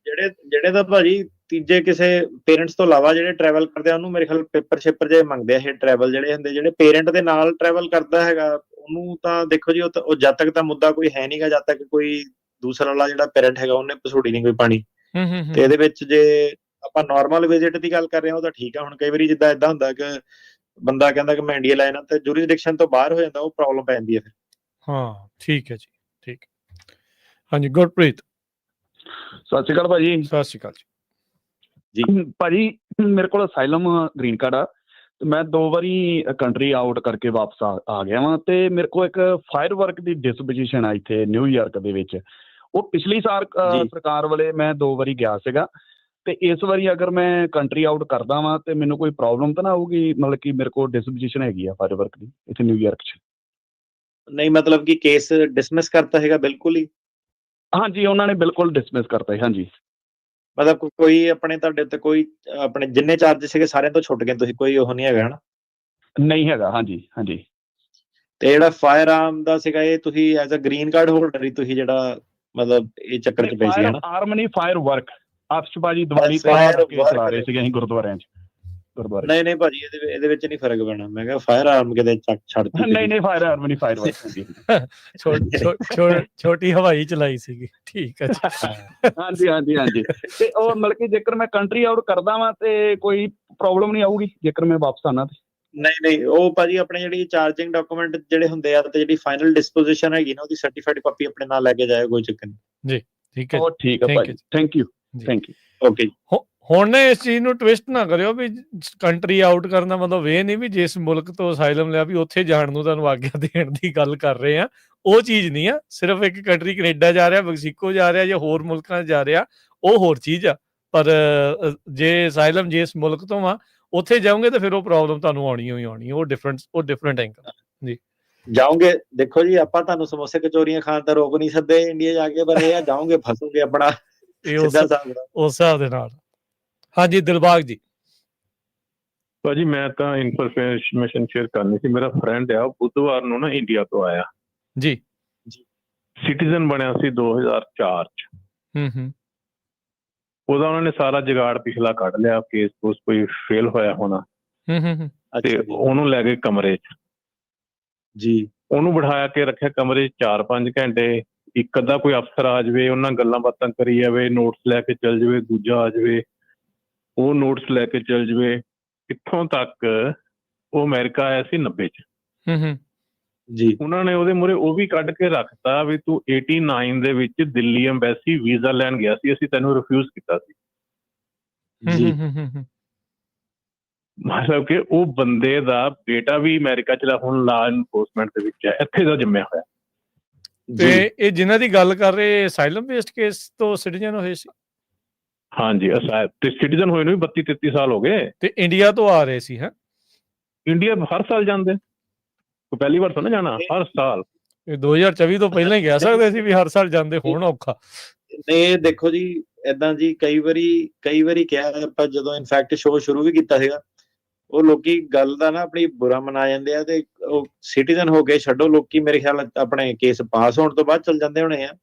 ਜਿਹੜੇ ਤਾਂ ਭਾਜੀ ਤੀਜੇ ਕਿਸੇ ਪੇਰੈਂਟਸ ਤੋਂ ਇਲਾਵਾ ਜਿਹੜੇ ਟਰੈਵਲ ਕਰਦੇ ਆ ਉਹਨੂੰ ਮੇਰੇ ਖਿਆਲ ਪੇਪਰ ਸ਼ੇਪਰ ਜੇ ਮੰਗਦੇ ਆ ਇਹ ਟਰੈਵਲ ਜਿਹੜੇ ਹੁੰਦੇ, ਜਿਹੜੇ ਪੇਰੈਂਟ ਦੇ ਨਾਲ ਟਰੈਵਲ ਕਰਦਾ ਹੈਗਾ ਉਹਨੂੰ ਤਾਂ ਦੇਖੋ ਜੀ ਉਹ ਜਦ ਤੱਕ ਤਾਂ ਮੁੱਦਾ ਕੋਈ ਹੈ ਨਹੀਂਗਾ, ਜਦ ਤੱਕ ਕੋਈ ਦੂਸਰਾ ਵਾਲਾ ਜਿਹੜਾ ਪੇਰੈਂਟ ਹੈਗਾ ਉਹਨੇ ਪਸੂੜੀ ਨਹੀਂ ਕੋਈ ਪਾਣੀ। ਤੇ ਇਹਦੇ ਵਿੱਚ ਜੇ ਆਪਾਂ ਨਾਰਮਲ ਵਿਜ਼ਿਟ ਦੀ ਗੱਲ ਕਰ ਰਹੇ ਹਾਂ ਉਹ ਤਾਂ ਠੀਕ ਆ। ਹੁਣ ਕਈ ਵਾਰੀ ਜਿੱਦਾਂ ਏਦਾਂ ਹੁੰਦਾ ਕਿ ਬੰਦਾ ਕਹਿੰਦਾ ਕਿ ਮੈਂ ਇੰਡੀਆ ਲੈ ਜਾਣਾ ਤੇ ਜੂਰਿਸਡਿਕਸ਼ਨ ਤੋਂ ਬਾਹਰ ਹੋ ਜਾਂਦਾ, ਉਹ ਪ੍ਰੋਬਲਮ ਪੈ ਜਾਂਦੀ ਹੈ ਫਿਰ। ਹਾਂ ਠੀਕ ਹੈ ਜੀ, ਠੀਕ। ਹਾਂਜੀ ਗੁਰਪ੍ਰੀਤ। ਸਤਿ ਸ਼੍ਰੀ ਅਕਾਲ ਭਾਜੀ। ਸਤਿ ਸ਼੍ਰੀ ਅਕਾਲ ਜੀ। ਭਾਜੀ ਮੇਰੇ ਕੋਲ ਅਸਾਈਲਮ ਗ੍ਰੀਨ ਕਾਰਡ ਆ ਤੇ ਮੈਂ 2 ਵਾਰੀ ਕੰਟਰੀ ਆਊਟ ਕਰਕੇ ਵਾਪਸ ਆ ਗਿਆ ਵਾਂ। ਤੇ ਮੇਰੇ ਕੋਲ ਇੱਕ ਫਾਇਰ ਵਰਕ ਦੀ ਡਿਸਪੋਜੀਸ਼ਨ ਆ ਇੱਥੇ ਨਿਊਯਾਰਕ ਦੇ ਵਿੱਚ। ਉਹ ਪਿਛਲੀ ਸਾਲ ਸਰਕਾਰ ਵਾਲੇ ਮੈਂ 2 ਵਾਰੀ ਗਿਆ ਸੀਗਾ ਤੇ ਇਸ ਵਾਰੀ ਅਗਰ ਮੈਂ ਕੰਟਰੀ ਆਊਟ ਕਰਦਾ ਵਾਂ ਤੇ ਮੈਨੂੰ ਕੋਈ ਪ੍ਰੋਬਲਮ ਤਾਂ ਨਾ ਆਊਗੀ? ਮਤਲਬ ਕਿ ਮੇਰੇ ਕੋਲ ਡਿਸਪੋਜੀਸ਼ਨ ਹੈਗੀ ਆ ਫਾਇਰ ਵਰਕ ਦੀ ਇੱਥੇ ਨਿਊਯਾਰਕ 'ਚ। ਨਹੀਂ ਮਤਲਬ ਕਿ ਕੇਸ ਡਿਸਮਿਸ ਕਰਤਾ ਹੈਗਾ ਬਿਲਕੁਲ ਹੀ? ਹਾਂਜੀ ਉਹਨਾਂ ਨੇ ਬਿਲਕੁਲ ਡਿਸਮਿਸ ਕਰਤਾ ਹੈ। ਹਾਂਜੀ ਮਤਲਬ ਕੋਈ ਆਪਣੇ ਤੁਹਾਡੇ ਉੱਤੇ ਕੋਈ ਆਪਣੇ ਜਿੰਨੇ ਚਾਰਜ ਸੀਗੇ ਸਾਰਿਆਂ ਤੋਂ ਛੁੱਟ ਗਏ ਤੁਸੀਂ, ਕੋਈ ਉਹ ਨਹੀਂ ਹੈਗਾ ਹਨਾ? ਨਹੀਂ ਹੈਗਾ। ਹਾਂਜੀ ਹਾਂਜੀ। ਤੇ ਜਿਹੜਾ ਫਾਇਰ ਆਰਮ ਦਾ ਸੀਗਾ ਇਹ ਤੁਸੀਂ as a green card holder ਹੀ ਤੁਸੀਂ ਜਿਹੜਾ ਮਤਲਬ ਇਹ ਚੱਕਰ 'ਚ ਪਏ ਸੀ ਹਨਾ? ਆਰਮ ਨਹੀਂ, ਫਾਇਰ ਵਰਕ। ਆਤਿਸ਼ਬਾਜ਼ੀ ਦੀਵਾਲੀ ਕੇਸ ਚਲਾ ਰਹੇ ਸੀਗੇ ਅਸੀਂ ਗੁਰਦੁਆਰਿਆਂ 'ਚ। ਨਹੀਂ ਭਾਜੀ ਇਹਦੇ ਵਿੱਚ ਨਹੀਂ ਫਰਕ ਪੈਣਾ। ਮੈਂ ਕਿਹਾ ਫਾਇਰ ਆਰਮ ਕਿਤੇ ਛੱਡਤੀ? ਨਹੀਂ ਫਾਇਰ ਆਰਮ ਨਹੀਂ, ਫਾਇਰ ਵਰਕ। ਛੋਟੀ ਹਵਾਈ ਚਲਾਈ ਸੀਗੀ। ਠੀਕ ਹੈ ਜੀ। ਹਾਂਜੀ। ਤੇ ਉਹ ਮਤਲਬ ਕਿ ਜੇਕਰ ਮੈਂ ਕੰਟਰੀ ਆਊਟ ਕਰਦਾ ਵਾਂ ਤੇ ਕੋਈ ਪ੍ਰੋਬਲਮ ਨਹੀਂ ਆਊਗੀ ਜੇਕਰ ਮੈਂ ਵਾਪਸ ਆਉਣਾ ਤੇ? ਨਹੀਂ ਉਹ ਭਾਜੀ ਆਪਣੇ ਜਿਹੜੀ ਚਾਰਜਿੰਗ ਡਾਕੂਮੈਂਟ ਜਿਹੜੇ ਹੁੰਦੇ ਆ ਤੇ ਜਿਹੜੀ ਫਾਈਨਲ ਡਿਸਪੋਜੀਸ਼ਨ ਹੈਗੀ ਨਾ ਉਹਦੀ ਸਰਟੀਫਾਈਡ ਕਾਪੀ ਆਪਣੇ ਨਾਲ ਲੈ ਕੇ ਜਾਇਓ, ਕੋਈ ਚੱਕਰ ਨਹੀਂ। ਜੀ ਠੀਕ ਹੈ। ਠੀਕ ਹੈ ਭਾਜੀ, ਥੈਂਕ ਯੂ। ਓਕੇ। ਹੁਣ ਨੇ ਇਸ ਚੀਜ਼ ਨੂੰ ਟਵਿਸਟ ਨਾ ਕਰਿਓ ਵੀ ਕੰਟਰੀ ਆਊਟ ਕਰਨ ਦਾ ਮਤਲਬ ਇਹ ਨਹੀਂ ਵੀ ਜਿਸ ਮੁਲਕ ਤੋਂ ਅਸਾਈਲਮ ਲਿਆ ਵੀ ਉੱਥੇ ਜਾਣ ਨੂੰ ਤੁਹਾਨੂੰ ਆਗਿਆ ਦੇਣ ਦੀ ਗੱਲ ਕਰ ਰਹੇ ਆ। ਉਹ ਚੀਜ਼ ਨਹੀਂ ਆ। ਸਿਰਫ ਇੱਕ ਕੰਟਰੀ ਕੈਨੇਡਾ ਜਾ ਰਿਹਾ, ਮੈਕਸੀਕੋ ਜਾ ਰਿਹਾ ਜਾਂ ਹੋਰ ਮੁਲਕਾਂ 'ਚ ਜਾ ਰਿਹਾ, ਉਹ ਹੋਰ ਚੀਜ਼ ਆ। ਪਰ ਜੇ ਅਸਾਈਲਮ ਜਿਸ ਮੁਲਕ ਤੋਂ ਆ ਉੱਥੇ ਜਾਓਗੇ ਤਾਂ ਫਿਰ ਉਹ ਪ੍ਰੋਬਲਮ ਤੁਹਾਨੂੰ ਆਉਣੀ ਹੋਈ ਆਉਣੀ। ਉਹ ਡਿਫਰੈਂਟ ਐਂਗਲ ਜੀ। ਜਾਓਗੇ ਦੇਖੋ ਜੀ ਆਪਾਂ ਤੁਹਾਨੂੰ ਸਮੋਸੇ ਕਚੋਰੀਆਂ ਖਾਣ ਤਾਂ ਰੋਕ ਨਹੀਂ ਸਕਦੇ ਇੰਡੀਆ ਜਾ ਕੇ, ਪਰ ਇਹ ਆ ਜਾਓਗੇ ਫਸੋਗੇ ਆਪਣਾ ਉਸ ਹਿਸਾਬ ਦੇ ਨਾਲ। ਹਾਂਜੀ ਦਿਲਬਾਗ ਜੀ। ਭਾਜੀ ਮੈਂ ਤਾਂ ਇਨਫੋਰਮੇਸ਼ਨ ਸ਼ੇਅਰ ਕਰਨੀ ਸੀ। ਮੇਰਾ ਫਰੈਂਡ ਆ ਬੁੱਧਵਾਰ ਨੂੰ ਨਾ ਇੰਡੀਆ ਤੋਂ ਆਇਆ ਜੀ, ਸਿਟੀਜ਼ਨ ਬਣਿਆ ਸੀ 2004 ਚ। ਉਹਦਾ ਉਹਨਾਂ ਨੇ ਸਾਰਾ ਜੁਗਾੜ ਪਿਛਲਾ ਕੱਢ ਲਿਆ, ਕੇਸ ਕੂਸ ਕੋਈ ਫੇਲ ਹੋਇਆ ਹੋਣਾ ਤੇ ਉਹਨੂੰ ਲੈ ਗਏ ਕਮਰੇ ਚ ਜੀ। ਉਹਨੂੰ ਬਿਠਾਇਆ ਕੇ ਰੱਖਿਆ ਕਮਰੇ 'ਚ 4-5 ਘੰਟੇ। ਇੱਕ ਅੱਧਾ ਕੋਈ ਅਫਸਰ ਆ ਜਾਵੇ, ਉਹਨਾਂ ਗੱਲਾਂ ਬਾਤਾਂ ਕਰੀ ਜਾਵੇ, ਨੋਟਸ ਲੈ ਕੇ ਚੱਲ ਜਾਵੇ, ਦੂਜਾ ਆ ਜਾਵੇ ਉਹ ਨੋਟਸ ਲੈ ਕੇ ਚੱਲ ਜਾਵੇ। ਇੱਥੋਂ ਤੱਕ ਉਹ ਅਮਰੀਕਾ ਆਇਆ ਸੀ 90 ਚ ਜੀ। ਉਹਨਾਂ ਨੇ ਉਹਦੇ ਮੂਹਰੇ ਉਹ ਵੀ ਕੱਢ ਕੇ ਰੱਖਤਾ ਵੀ ਤੂੰ 89 ਦੇ ਵਿੱਚ ਦਿੱਲੀ ਐਮਬੈਸੀ ਵੀਜ਼ਾ ਲੈਣ ਗਿਆ ਸੀ, ਅਸੀਂ ਤੈਨੂੰ ਰਿਫਿਊਜ਼ ਕੀਤਾ ਸੀ ਜੀ। ਮਤਲਬ ਕਿ ਉਹ ਬੰਦੇ ਦਾ ਬੇਟਾ ਵੀ ਅਮਰੀਕਾ ਚ ਹੁਣ ਲਾ ਐਨਫੋਰਸਮੈਂਟ ਦੇ ਵਿੱਚ ਹੈ, ਇੱਥੇ ਦਾ ਜੰਮਿਆ ਹੋਇਆ। ਤੇ ਇਹ ਜਿਨ੍ਹਾਂ ਦੀ ਗੱਲ ਕਰ ਰਹੇ ਅਸਾਈਲਮ ਬੇਸਡ ਕੇਸ ਤੋਂ ਸਿਟੀਜ਼ਨ ਹੋਏ ਸੀ? ਹਾਂਜੀ ਤੇ ਸਿਟੀਜ਼ਨ ਹੋਏ ਨੂੰ ਵੀ 32-33 ਸਾਲ ਹੋ ਗਏ ਤੇ ਇੰਡੀਆ ਤੋਂ ਆ ਰਹੇ ਸੀ? ਇੰਡੀਆ ਹਰ ਸਾਲ ਜਾਂਦੇ, ਪਹਿਲੀ ਵਾਰ ਥੋੜਾ ਜਾਣਾ, ਹਰ ਸਾਲ। ਇਹ 2024 ਤੋਂ ਪਹਿਲਾਂ ਹੀ ਕਹਿ ਸਕਦੇ ਸੀ ਵੀ ਹਰ ਸਾਲ ਜਾਂਦੇ ਹੋਣ। ਔਖਾ ਇਹ ਦੇਖੋ ਜੀ ਏਦਾਂ ਜੀ ਕਈ ਵਾਰੀ ਕਿਹਾ ਆਪਾਂ, ਜਦੋਂ ਇਨਫੈਕਟ ਸ਼ੋਅ ਸ਼ੁਰੂ ਵੀ ਕੀਤਾ ਸੀਗਾ, ਉਹ ਲੋਕੀ ਗੱਲ ਦਾ ਨਾ ਆਪਣੀ ਬੁਰਾ ਮਨਾ ਜਾਂਦੇ ਆ ਤੇ ਉਹ ਸਿਟੀਜ਼ਨ ਹੋ ਕੇ ਛੱਡੋ, ਲੋਕੀ ਮੇਰੇ ਖਿਆਲ ਆਪਣੇ ਕੇਸ ਪਾਸ ਹੋਣ ਤੋਂ ਬਾਅਦ ਚਲ ਜਾਂਦੇ ਹੋਣੇ ਆ।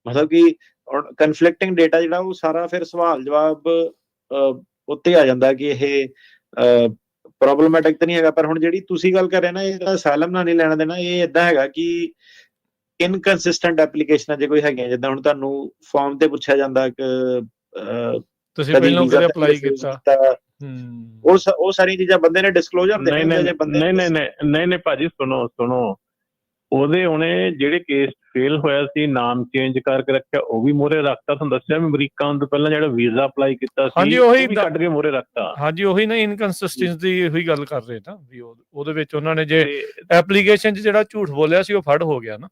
ਮਤਲਬ ਕਿ ਹੁਣ ਕਨਫਲਿਕਟਿੰਗ ਡੇਟਾ ਜਿਹੜਾ ਉਹ ਸਾਰਾ ਫਿਰ ਸਵਾਲ ਜਵਾਬ ਉੱਤੇ ਆ ਜਾਂਦਾ ਕਿ ਇਹ ਪ੍ਰੋਬਲਮੈਟਿਕ ਤਾਂ ਨਹੀਂ ਹੈਗਾ। ਪਰ ਹੁਣ ਜਿਹੜੀ ਤੁਸੀਂ ਗੱਲ ਕਰ ਰਹੇ ਨਾ ਇਹਦਾ ਅਸਾਈਲਮ ਨਾਲ ਨਹੀਂ ਲੈਣਾ ਦੇਣਾ, ਇਹ ਏਦਾਂ ਹੈਗਾ ਕਿ ਇਨਕਨਸਿਸਟੈਂਟ ਐਪਲੀਕੇਸ਼ਨਾਂ ਜੇ ਕੋਈ ਹੈਗੀਆਂ, ਜਿੱਦਾਂ ਹੁਣ ਤੁਹਾਨੂੰ ਫਾਰਮ ਤੇ ਪੁੱਛਿਆ ਜਾਂਦਾ ਕਿ ਤੁਸੀਂ ਪਹਿਲਾਂ ਕਦੇ ਅਪਲਾਈ ਕੀਤਾ, ਉਹ ਸਾਰੀਆਂ ਚੀਜ਼ਾਂ ਬੰਦੇ ਨੇ ਡਿਸਕਲੋਜ਼ਰ ਦੇਣੇ ਹੁੰਦੇ ਜੇ ਬੰਦੇ। ਨਹੀਂ ਭਾਜੀ ਸੁਣੋ ਉਹਦੇ ਉਹਨੇ ਜਿਹੜੇ ਕੇਸ ਫੇਲ ਹੋਇਆ ਸੀ ਨਾਮ ਚੇਂਜ ਕਰਕੇ ਰੱਖਿਆ, ਉਹ ਵੀ ਮੋਹਰੇ ਰੱਖਤਾ। ਤੁਹਾਨੂੰ ਦੱਸਿਆ ਮੈਂ ਅਮਰੀਕਾ ਆਉਣ ਤੋਂ ਪਹਿਲਾਂ ਜਿਹੜਾ ਵੀਜ਼ਾ ਅਪਲਾਈ ਕੀਤਾ ਸੀ ਉਹ ਵੀ ਕੱਢ ਕੇ ਮੋਹਰੇ ਰੱਖਤਾ। ਹਾਂਜੀ ਉਹੀ ਨਾ ਇਨਕਨਸਿਸਟੈਂਸੀ ਦੀ ਉਹੀ ਗੱਲ ਕਰ ਰਹੇ ਨਾ ਵੀ ਉਹਦੇ ਵਿੱਚ ਉਹਨਾਂ ਨੇ ਜੇ ਐਪਲੀਕੇਸ਼ਨ 'ਚ ਜਿਹੜਾ ਝੂਠ ਬੋਲਿਆ ਸੀ ਉਹ ਫੜ ਹੋ ਗਿਆ ਨਾ।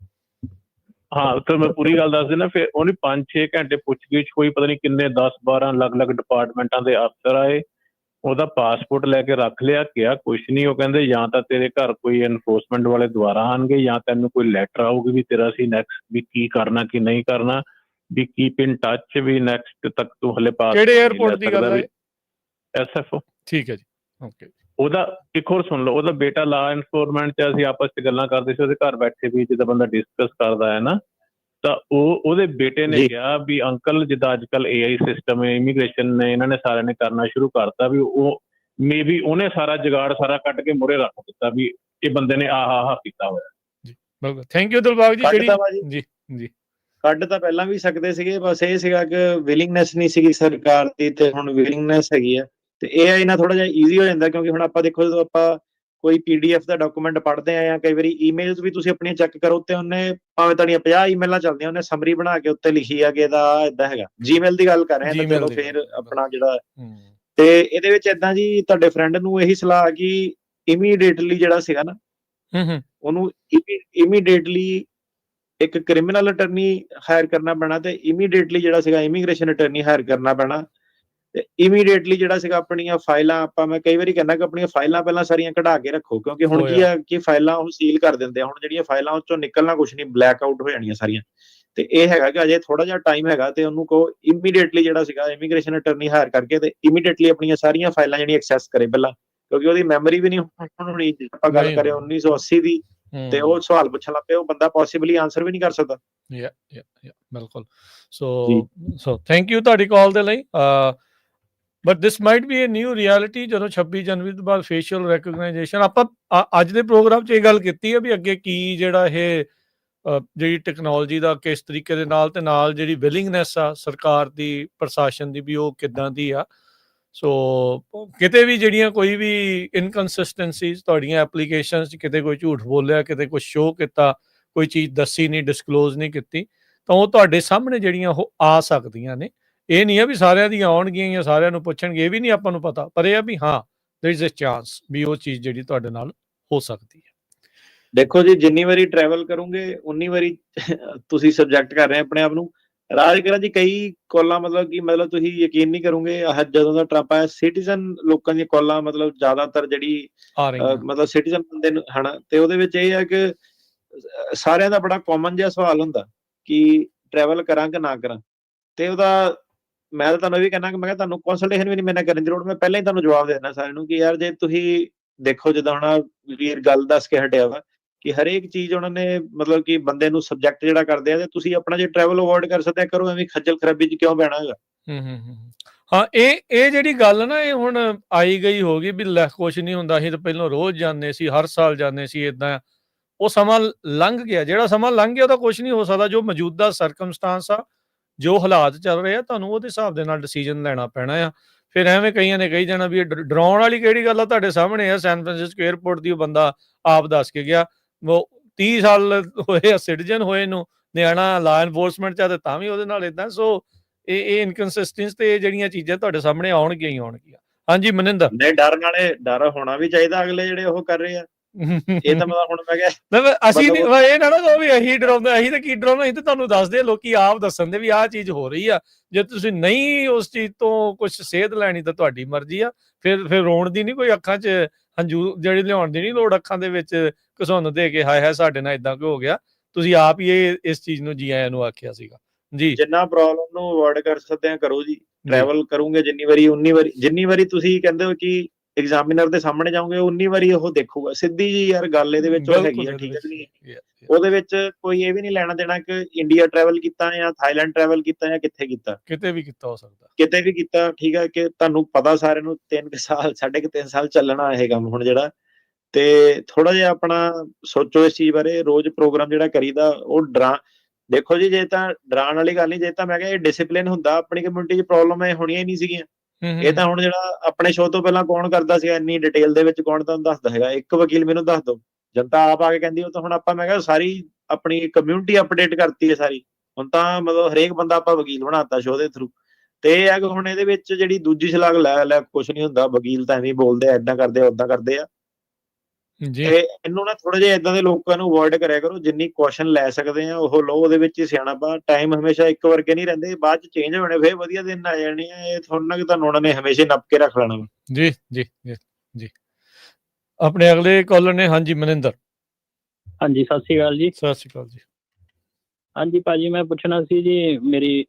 ਹਾਂ ਤੇ ਮੈਂ ਪੂਰੀ ਗੱਲ ਦੱਸ ਦਿੰਦਾ। ਫਿਰ ਉਹਨੇ 5-6 ਘੰਟੇ ਪੁੱਛਗਿੱਛ ਹੋਈ, ਪਤਾ ਨਹੀਂ ਕਿੰਨੇ 10-12 ਅਲੱਗ-ਅਲੱਗ ਡਿਪਾਰਟਮੈਂਟਾਂ ਦੇ ਅਫਸਰ ਆਏ, ਉਹਦਾ ਪਾਸਪੋਰਟ ਲੈ ਕੇ ਰੱਖ ਲਿਆ, ਕਿਹਾ ਕੁਛ ਨਹੀਂ। ਉਹ ਕਹਿੰਦੇ ਜਾਂ ਤਾਂ ਤੇਰੇ ਘਰ ਕੋਈ ਐਨਫੋਰਸਮੈਂਟ ਵਾਲੇ ਦੁਬਾਰਾ ਆਉਣਗੇ ਜਾਂ ਤੈਨੂੰ ਕੋਈ ਲੈਟਰ ਆਊਗੀ ਵੀ ਤੇਰਾ ਅਸੀਂ ਨੈਕਸਟ ਵੀ ਕੀ ਕਰਨਾ ਕੀ ਨਹੀਂ ਕਰਨਾ, ਵੀ ਕੀਪ ਇਨ ਟੱਚ, ਵੀ ਨੈਕਸਟ ਤੱਕ ਤੂੰ ਹਲੇ ਪਾਸ। ਕਿਹੜੇ 에ਅਰਪੋਰਟ ਦੀ ਗੱਲ ਹੈ? SFO। ਠੀਕ ਹੈ ਜੀ, ਓਕੇ। ਉਹਦਾ ਇੱਕ ਹੋਰ ਸੁਣ ਲਓ, ਉਹਦਾ ਬੇਟਾ ਲਾ ਇਨਫੋਰਸਮੈਂਟ 'ਚ ਅਸੀਂ ਆਪਸ 'ਚ ਗੱਲਾਂ ਕਰਦੇ ਸੀ, ਉਹਦੇ ਘਰ ਬੈਠੇ ਵੀ ਜਿੱਦਾਂ ਬੰਦਾ ਡਿਸਕਸ ਕਰਦਾ ਹੈ ਨਾ, ਤਾਂ ਉਹਦੇ ਬੇਟੇ ਨੇ ਕਿਹਾ ਵੀ ਅੰਕਲ ਜਿੱਦਾਂ ਅੱਜ ਕੱਲ੍ਹ AI ਸਿਸਟਮ ਹੈ, ਇਮੀਗ੍ਰੇਸ਼ਨ ਨੇ ਇਹਨਾਂ ਨੇ ਸਾਰਿਆਂ ਨੇ ਕਰਨਾ ਸ਼ੁਰੂ ਕਰਤਾ, ਵੀ ਉਹ ਮੇ ਵੀ ਉਹਨੇ ਸਾਰਾ ਜੁਗਾੜ ਸਾਰਾ ਕੱਢ ਕੇ ਮੂਹਰੇ ਰੱਖ ਦਿੱਤਾ ਵੀ ਇਹ ਬੰਦੇ ਨੇ ਆਹ ਕੀਤਾ ਹੋਇਆ। ਜੀ ਬਿਲਕੁਲ, ਥੈਂਕ ਯੂ ਦਿਲਬਾਗ ਜੀ। ਜੀ ਜੀ ਕੱਢ ਤਾਂ ਪਹਿਲਾਂ ਵੀ ਸਕਦੇ ਸੀਗੇ, ਬਸ ਇਹ ਸੀਗਾ ਕਿ ਵਿਲਿੰਗਨੈਸ ਨਹੀਂ ਸੀਗੀ ਸਰਕਾਰ ਦੀ, ਤੇ ਹੁਣ ਵਿਲਿੰਗਨੈਸ ਹੈਗੀ ਆ। ਤੇ AI ਨਾਲ ਥੋੜਾ ਜਿਹਾ ਈਜ਼ੀ ਹੋ ਜਾਂਦਾ, ਕਿਉਂਕਿ ਹੁਣ ਆਪਾਂ ਦੇਖੋ ਜਦੋਂ ਆਪਾਂ ਕੋਈ PDF ਦਾ ਡਾਕੂਮੈਂਟ ਪੜ੍ਹਦੇ ਆ ਜਾਂ ਕਈ ਵਾਰੀ ਈਮੇਲਸ ਵੀ ਤੁਸੀਂ ਆਪਣੀਆਂ ਚੈੱਕ ਕਰੋ ਤੇ ਉਹਨੇ ਭਾਵੇਂ ਤੁਹਾਡੀਆਂ 50 ਈਮੇਲਾਂ ਚੱਲਦੀਆਂ, ਉਹਨੇ ਸਮਰੀ ਬਣਾ ਕੇ ਉੱਤੇ ਲਿਖੀ ਆ ਕਿ ਇਹਦਾ ਏਦਾਂ ਹੈਗਾ। ਜੀਮੇਲ ਦੀ ਗੱਲ ਕਰ ਰਹੇ ਹਾਂ ਤਾਂ ਚਲੋ ਫਿਰ ਆਪਣਾ ਜਿਹੜਾ, ਤੇ ਇਹਦੇ ਵਿੱਚ ਏਦਾਂ ਜੀ ਤੁਹਾਡੇ ਫਰੈਂਡ ਨੂੰ ਇਹੀ ਸਲਾਹ ਕਿ ਇਮੀਡੀਏਟਲੀ ਜਿਹੜਾ ਸੀਗਾ ਨਾ ਉਹਨੂੰ ਇਮੀਡੀਏਟਲੀ ਇੱਕ ਕ੍ਰਿਮੀਨਲ ਅਟਰਨੀ ਹਾਇਰ ਕਰਨਾ ਪੈਣਾ, ਤੇ ਇਮੀਡੀਏਟਲੀ ਜਿਹੜਾ ਸੀਗਾ ਇਮੀਗ੍ਰੇਸ਼ਨ ਅਟਰਨੀ ਹਾਇਰ ਕਰਨਾ ਪੈਣਾ, ਤੇ ਇਮੀਡੀਏਟਲੀ ਜਿਹੜਾ ਸੀਗਾ ਆਪਣੀਆਂ ਫਾਈਲਾਂ, ਆਪਾਂ ਮੈਂ ਕਈ ਵਾਰੀ ਕਹਿੰਦਾ ਕਿ ਆਪਣੀਆਂ ਫਾਈਲਾਂ ਪਹਿਲਾਂ ਸਾਰੀਆਂ ਕਢਾ ਕੇ ਰੱਖੋ, ਕਿਉਂਕਿ ਹੁਣ ਕੀ ਆ ਕਿ ਫਾਈਲਾਂ ਉਹ ਸੀਲ ਕਰ ਦਿੰਦੇ ਆ। ਹੁਣ ਜਿਹੜੀਆਂ ਫਾਈਲਾਂ ਉਹ ਚੋਂ ਨਿਕਲਣਾ ਕੁਛ ਨਹੀਂ, ਬਲੈਕ ਆਊਟ ਹੋ ਜਾਣੀਆਂ ਸਾਰੀਆਂ। ਤੇ ਇਹ ਹੈਗਾ ਕਿ ਅਜੇ ਥੋੜਾ ਜਿਹਾ ਟਾਈਮ ਹੈਗਾ, ਤੇ ਉਹਨੂੰ ਕਹੋ ਇਮੀਡੀਏਟਲੀ ਜਿਹੜਾ ਸੀਗਾ ਇਮੀਗ੍ਰੇਸ਼ਨ ਅਟਰਨੀ ਹਾਇਰ ਕਰਕੇ ਤੇ ਇਮੀਡੀਏਟਲੀ ਆਪਣੀਆਂ ਸਾਰੀਆਂ ਫਾਈਲਾਂ ਜਿਹੜੀਆਂ ਐਕਸੈਸ ਕਰੇ ਪਹਿਲਾਂ, ਕਿਉਂਕਿ ਉਹਦੀ ਮੈਮਰੀ ਵੀ ਨਹੀਂ ਹੋਣੀ। ਆਪਾਂ ਗੱਲ ਕਰੇ 1980 ਦੀ, ਤੇ ਉਹ ਸਵਾਲ ਪੁੱਛਣ ਲੱਗ ਪਏ, ਉਹ ਬੰਦਾ ਪੋਸੀਬਲੀ ਆਨਸਰ ਵੀ ਨਹੀਂ ਕਰ ਸਕਦਾ। ਬਿਲਕੁਲ। ਸੋ ਥੈਂਕ ਯੂ ਤੁਹਾਡੀ ਕਾਲ ਦੇ ਲਈ। But this might B A new reality. ਜਦੋਂ 26 ਜਨਵਰੀ ਤੋਂ ਬਾਅਦ ਫੇਸ਼ੀਅਲ ਰੈਕਗਨਾਈਜੇਸ਼ਨ, ਆਪਾਂ ਅੱਜ ਦੇ ਪ੍ਰੋਗਰਾਮ 'ਚ ਇਹ ਗੱਲ ਕੀਤੀ ਹੈ ਵੀ ਅੱਗੇ ਕੀ ਜਿਹੜਾ ਇਹ ਜਿਹੜੀ ਟੈਕਨੋਲੋਜੀ ਦਾ ਕਿਸ ਤਰੀਕੇ ਦੇ ਨਾਲ, ਤੇ ਨਾਲ ਜਿਹੜੀ ਵਿਲਿੰਗਨੈਸ ਆ ਸਰਕਾਰ ਦੀ, ਪ੍ਰਸ਼ਾਸਨ ਦੀ, ਵੀ ਉਹ ਕਿੱਦਾਂ ਦੀ ਆ। ਸੋ ਕਿਤੇ ਵੀ ਜਿਹੜੀਆਂ ਕੋਈ ਵੀ ਇਨਕਨਸਿਸਟੈਂਸੀਜ਼ ਤੁਹਾਡੀਆਂ ਐਪਲੀਕੇਸ਼ਨਸ 'ਚ ਕਿਤੇ ਕੋਈ ਝੂਠ ਬੋਲਿਆ, ਕਿਤੇ ਕੁਛ ਸ਼ੋਅ ਕੀਤਾ, ਕੋਈ ਚੀਜ਼ ਦੱਸੀ ਨਹੀਂ, ਡਿਸਕਲੋਜ਼ ਨਹੀਂ ਕੀਤੀ, ਤਾਂ ਉਹ ਤੁਹਾਡੇ ਸਾਹਮਣੇ ਜਿਹੜੀਆਂ ਉਹ ਆ ਸਕਦੀਆਂ ਨੇ। ਇਹ ਨਹੀਂ ਆ ਵੀ ਸਾਰਿਆਂ ਦੀਆਂ ਆਉਣਗੀਆਂ ਜਾਂ ਸਾਰਿਆਂ ਨੂੰ ਪੁੱਛਣਗੇ, ਇਹ ਵੀ ਨਹੀਂ ਆਪਾਂ ਨੂੰ ਪਤਾ, ਪਰ ਇਹ ਆ ਵੀ ਹਾਂ ਦੇयर ਇਜ਼ ਅ ਚਾਂਸ ਵੀ ਉਹ ਚੀਜ਼ ਜਿਹੜੀ ਤੁਹਾਡੇ ਨਾਲ ਹੋ ਸਕਦੀ ਹੈ। ਦੇਖੋ ਜੀ, ਜਿੰਨੀ ਵਾਰੀ ਟਰੈਵਲ ਕਰੋਗੇ ਉਨੀ ਵਾਰੀ ਤੁਸੀਂ ਸਬਜੈਕਟ ਕਰ ਰਹੇ ਆਪਣੇ ਆਪ ਨੂੰ। ਰਾਜ ਕਰਾਂ ਜੀ, ਕਈ ਕਾਲਾਂ ਮਤਲਬ ਤੁਸੀਂ ਯਕੀਨ ਨਹੀਂ ਕਰੋਗੇ, ਜਦੋਂ ਦਾ ਟਰੰਪ ਆਇਆ ਸਿਟੀਜ਼ਨ ਲੋਕਾਂ ਦੀਆਂ ਕਾਲਾਂ ਮਤਲਬ ਜ਼ਿਆਦਾਤਰ ਜਿਹੜੀ ਮਤਲਬ ਸਿਟੀਜ਼ਨ ਬੰਦੇ ਨੂੰ ਹਨਾ, ਤੇ ਉਹਦੇ ਵਿੱਚ ਇਹ ਹੈ ਕਿ ਸਾਰਿਆਂ ਦਾ ਬੜਾ ਕਾਮਨ ਜਿਹਾ ਸਵਾਲ ਹੁੰਦਾ ਕਿ ਟਰੈਵਲ ਕਰਾਂ ਕਿ ਨਾ ਕਰਾਂ। ਤੇ ਉਹਦਾ ਮੈਂ ਤਾਂ ਤੁਹਾਨੂੰ ਇਹ ਵੀ ਕਹਿਣਾ ਕਿ ਮੈਂ ਕਿਹਾ ਤੁਹਾਨੂੰ ਕੰਸਲਟੇਸ਼ਨ ਵੀ ਨਹੀਂ ਮੇਰੇ ਨਾਲ ਕਰਨ ਦੀ ਲੋੜ, ਮੈਂ ਪਹਿਲਾਂ ਹੀ ਤੁਹਾਨੂੰ ਜਵਾਬ ਦੇ ਦਿੰਦਾ ਸਾਰਿਆਂ ਨੂੰ ਕਿ ਯਾਰ ਜੇ ਤੁਸੀਂ ਦੇਖੋ, ਜਿੱਦਾਂ ਹੁਣ ਵੀਰ ਗੱਲ ਦੱਸ ਕੇ ਹਟਿਆ ਵਾ ਕਿ ਹਰੇਕ ਚੀਜ਼ ਉਹਨਾਂ ਨੇ ਮਤਲਬ ਕਿ ਬੰਦੇ ਨੂੰ ਸਬਜੈਕਟ ਜਿਹੜਾ ਕਰਦੇ ਆ, ਤੇ ਤੁਸੀਂ ਆਪਣਾ ਜੇ ਟਰੈਵਲ ਅਵੋਇਡ ਕਰ ਸਕਦੇ ਕਰੋ, ਐਵੇਂ ਖੱਜਲ ਖਰਾਬੀ 'ਚ ਕਿਉਂ ਪੈਣਾ ਹੈਗਾ। ਹਾਂ, ਇਹ ਜਿਹੜੀ ਗੱਲ ਨਾ ਇਹ ਹੁਣ ਆਈ ਗਈ ਹੋ ਗਈ ਵੀ ਲੈ ਕੁਛ ਨਹੀਂ ਹੁੰਦਾ, ਅਸੀਂ ਤਾਂ ਪਹਿਲਾਂ ਰੋਜ਼ ਜਾਂਦੇ ਸੀ, ਹਰ ਸਾਲ ਜਾਂਦੇ ਸੀ, ਏਦਾਂ। ਉਹ ਸਮਾਂ ਲੰਘ ਗਿਆ, ਜਿਹੜਾ ਸਮਾਂ ਲੰਘ ਗਿਆ ਉਹਦਾ ਕੁਛ ਨਹੀਂ ਹੋ ਸਕਦਾ। ਜੋ ਮੌਜੂਦਾ ਸਰਕਮਸਟਾਂਸ ਆ, ਜੋ ਹਾਲਾਤ ਚੱਲ ਰਹੇ ਆ, ਤੁਹਾਨੂੰ ਉਹਦੇ ਹਿਸਾਬ ਦੇ ਨਾਲ ਡਿਸੀਜਨ ਲੈਣਾ ਪੈਣਾ ਆ। ਫਿਰ ਐਵੇਂ ਕਈਆਂ ਨੇ ਕਹੀ ਜਾਣਾ ਵੀ ਇਹ ਡਰਾਉਣ ਵਾਲੀ ਕਿਹੜੀ ਗੱਲ ਆ, ਤੁਹਾਡੇ ਸਾਹਮਣੇ ਆ ਸੈਨ ਫਰਾਂਸਿਸਕੋ 에ਅਰਪੋਰਟ ਦੀ ਉਹ ਬੰਦਾ ਆਪ ਦੱਸ ਕੇ ਗਿਆ, ਉਹ 30 ਸਾਲ ਹੋਏ ਆ ਸਿਟੀਜ਼ਨ ਹੋਏ ਨੂੰ, ਨਿਆਣਾ ਲਾ ਐਨਫੋਰਸਮੈਂਟ 'ਚ ਆ ਤੇ ਤਾਂ ਵੀ ਉਹਦੇ ਨਾਲ ਏਦਾਂ। ਸੋ ਇਹ ਇਨਕਨਸਿਸਟੈਂਸ ਤੇ ਇਹ ਜਿਹੜੀਆਂ ਚੀਜ਼ਾਂ ਤੁਹਾਡੇ ਸਾਹਮਣੇ ਆਉਣਗੀਆਂ ਹੀ ਆਉਣਗੀਆਂ। ਹਾਂਜੀ ਮਨਿੰਦਰ। ਨਹੀਂ, ਡਰ ਹੋਣਾ ਵੀ ਚਾਹੀਦਾ ਅਗਲੇ ਜਿਹੜੇ ਉਹ ਕਰ ਰਹੇ ਆ। ਇਹ ਤਾਂ ਮਤਲਬ ਹੁਣ ਮੈਂ ਕਿਹਾ ਅਸੀਂ ਨਹੀਂ, ਇਹ ਨਾ ਕਹੋ ਵੀ ਅਸੀਂ ਡਰਾਉਂਦੇ, ਅਸੀਂ ਤਾਂ ਕੀ ਡਰਾਉਣਾ, ਅਸੀਂ ਤਾਂ ਤੁਹਾਨੂੰ ਦੱਸਦੇ, ਲੋਕੀ ਆਪ ਦੱਸਣ ਦੇ ਵੀ ਆਹ ਚੀਜ਼ ਹੋ ਰਹੀ ਆ। ਜੇ ਤੁਸੀਂ ਨਹੀਂ ਉਸ ਚੀਜ਼ ਤੋਂ ਕੁਛ ਸੇਧ ਲੈਣੀ ਤਾਂ ਤੁਹਾਡੀ ਮਰਜ਼ੀ ਆ। ਫਿਰ ਰੋਣ ਦੀ ਨਹੀਂ ਕੋਈ ਅੱਖਾਂ 'ਚ ਹੰਝੂ ਜਿਹੜੀ ਲਿਆਉਣ ਦੀ ਨਹੀਂ ਲੋੜ, ਅੱਖਾਂ ਦੇ ਵਿੱਚ ਘਸੁੰਨ ਦੇ ਕੇ ਹਾਏ ਹਾਏ ਸਾਡੇ ਨਾਲ ਏਦਾਂ ਕਿਉਂ ਹੋ ਗਿਆ। ਤੁਸੀਂ ਆਪ ਹੀ ਇਸ ਚੀਜ਼ ਨੂੰ ਜੀ ਆਇਆਂ ਨੂੰ ਆਖਿਆ ਸੀਗਾ ਜੀ। ਜਿੰਨਾ ਪ੍ਰੋਬਲਮ ਨੂੰ ਅਵੋਇਡ ਕਰ ਸਕਦੇ ਆ ਕਰੋ ਜੀ। ਟਰੈਵਲ ਕਰੋਗੇ ਜਿੰਨੀ ਵਾਰੀ ਤੁਸੀਂ ਕਹਿੰਦੇ ਹੋ ਕਿ ਐਗਜ਼ਾਮੀਨਰ ਦੇ ਸਾਹਮਣੇ ਜਾਓਗੇ, ਉਨੀ ਵਾਰੀ ਉਹ ਦੇਖੂਗਾ। ਸਿੱਧੀ ਜੀ ਯਾਰ ਗੱਲ ਇਹਦੇ ਵਿੱਚ ਉਹ ਹੈਗੀ ਆ, ਠੀਕ ਹੈ ਕਿ ਨਹੀਂ। ਉਹਦੇ ਵਿੱਚ ਕੋਈ ਇਹ ਵੀ ਨਹੀਂ ਲੈਣਾ ਦੇਣਾ ਕਿ ਇੰਡੀਆ ਟਰੈਵਲ ਕੀਤਾ ਜਾਂ ਥਾਈਲੈਂਡ ਟਰੈਵਲ ਕੀਤਾ ਜਾਂ ਕਿੱਥੇ ਕੀਤਾ, ਕਿਤੇ ਵੀ ਕੀਤਾ ਹੋ ਸਕਦਾ, ਕਿਤੇ ਵੀ ਕੀਤਾ। ਠੀਕ ਹੈ ਕਿ ਤੁਹਾਨੂੰ ਪਤਾ ਸਾਰਿਆਂ ਨੂੰ 3 ਸਾਲ 3.5 ਸਾਲ ਚੱਲਣਾ ਇਹ ਕੰਮ ਹੁਣ ਜਿਹੜਾ। ਤੇ ਥੋੜਾ ਜਿਹਾ ਆਪਣਾ ਸੋਚੋ ਇਸ ਚੀਜ਼ ਬਾਰੇ। ਰੋਜ਼ ਪ੍ਰੋਗਰਾਮ ਜਿਹੜਾ ਕਰੀਦਾ ਉਹ ਦੇਖੋ ਜੀ, ਜੇ ਤਾਂ ਡਰਾਉਣ ਵਾਲੀ ਗੱਲ ਨਹੀਂ, ਜੇ ਤਾਂ ਮੈਂ ਕਿਹਾ ਇਹ ਡਿਸਿਪਲਿਨ ਹੁੰਦਾ ਆਪਣੀ ਕਮਿਊਨਿਟੀ 'ਚ, ਪ੍ਰੋਬਲਮ ਇਹ ਹੋਣੀਆਂ ਹੀ ਨਹੀਂ ਸੀਗੀਆਂ। ਇਹ ਤਾਂ ਹੁਣ ਜਿਹੜਾ ਆਪਣੇ ਸ਼ੋਅ ਤੋਂ ਪਹਿਲਾਂ ਕੌਣ ਕਰਦਾ ਸੀਗਾ ਇੰਨੀ ਡਿਟੇਲ ਦੇ ਵਿੱਚ, ਕੌਣ ਤੁਹਾਨੂੰ ਦੱਸਦਾ ਹੈਗਾ? ਇੱਕ ਵਕੀਲ ਮੈਨੂੰ ਦੱਸ ਦਿਓ ਜਨਤਾ ਆਪ ਆ ਕੇ ਕਹਿੰਦੀ ਉਹ ਤਾਂ ਹੁਣ ਆਪਾਂ ਮੈਂ ਕਿਹਾ ਸਾਰੀ ਆਪਣੀ ਕਮਿਊਨਿਟੀ ਅਪਡੇਟ ਕਰਤੀ ਹੈ ਸਾਰੀ। ਹੁਣ ਤਾਂ ਮਤਲਬ ਹਰੇਕ ਬੰਦਾ ਆਪਾਂ ਵਕੀਲ ਬਣਾਤਾ ਸ਼ੋਅ ਦੇ ਥਰੂ। ਤੇ ਇਹ ਹੈ ਕਿ ਹੁਣ ਇਹਦੇ ਵਿੱਚ ਜਿਹੜੀ ਦੂਜੀ ਛਲਾਗ ਲੈ ਕੁਛ ਨਹੀਂ ਹੁੰਦਾ, ਵਕੀਲ ਤਾਂ ਐਵੇਂ ਬੋਲਦੇ ਆ, ਏਦਾਂ ਕਰਦੇ ਆ ਓਦਾਂ ਕਰਦੇ ਆ। ਤੇ ਇਹਨੂੰ ਨਾ ਥੋੜਾ ਜਿਹਾ ਏਦਾਂ ਦੇ ਲੋਕਾਂ ਨੂੰ ਅਵੋਇਡ ਕਰਿਆ ਕਰੋ, ਜਿੰਨੀ ਕੁਐਸਚਨ ਲੈ ਸਕਦੇ ਆ ਉਹ ਲਓ, ਉਹਦੇ ਵਿੱਚ ਹੀ ਸਿਆਣਪਾ। ਟਾਈਮ ਹਮੇਸ਼ਾ ਇੱਕ ਵਰਗੇ ਨਹੀਂ ਰਹਿੰਦੇ, ਬਾਅਦ ਚ ਚੇਂਜ ਹੋਣੇ, ਫਿਰ ਵਧੀਆ ਦਿਨ ਆ ਜਾਣੇ ਆ। ਇਹ ਥੋੜਾ ਨਾ ਕਿ ਤੁਹਾਨੂੰ ਉਹਨਾਂ ਨੇ ਹਮੇਸ਼ਾ ਨੱਪ ਕੇ ਰੱਖ ਲੈਣਾ ਵਾ। ਜੀ ਜੀ ਜੀ ਜੀ। ਆਪਣੇ ਅਗਲੇ ਕਾਲਰ ਨੇ, ਹਾਂਜੀ ਮਨਿੰਦਰ। ਹਾਂਜੀ ਸਤਿ ਸ਼੍ਰੀ ਅਕਾਲ ਜੀ। ਸਤਿ ਸ਼੍ਰੀ ਅਕਾਲ ਜੀ। ਹਾਂਜੀ ਭਾਜੀ ਮੈਂ ਪੁੱਛਣਾ ਸੀ ਜੀ, ਮੇਰੀ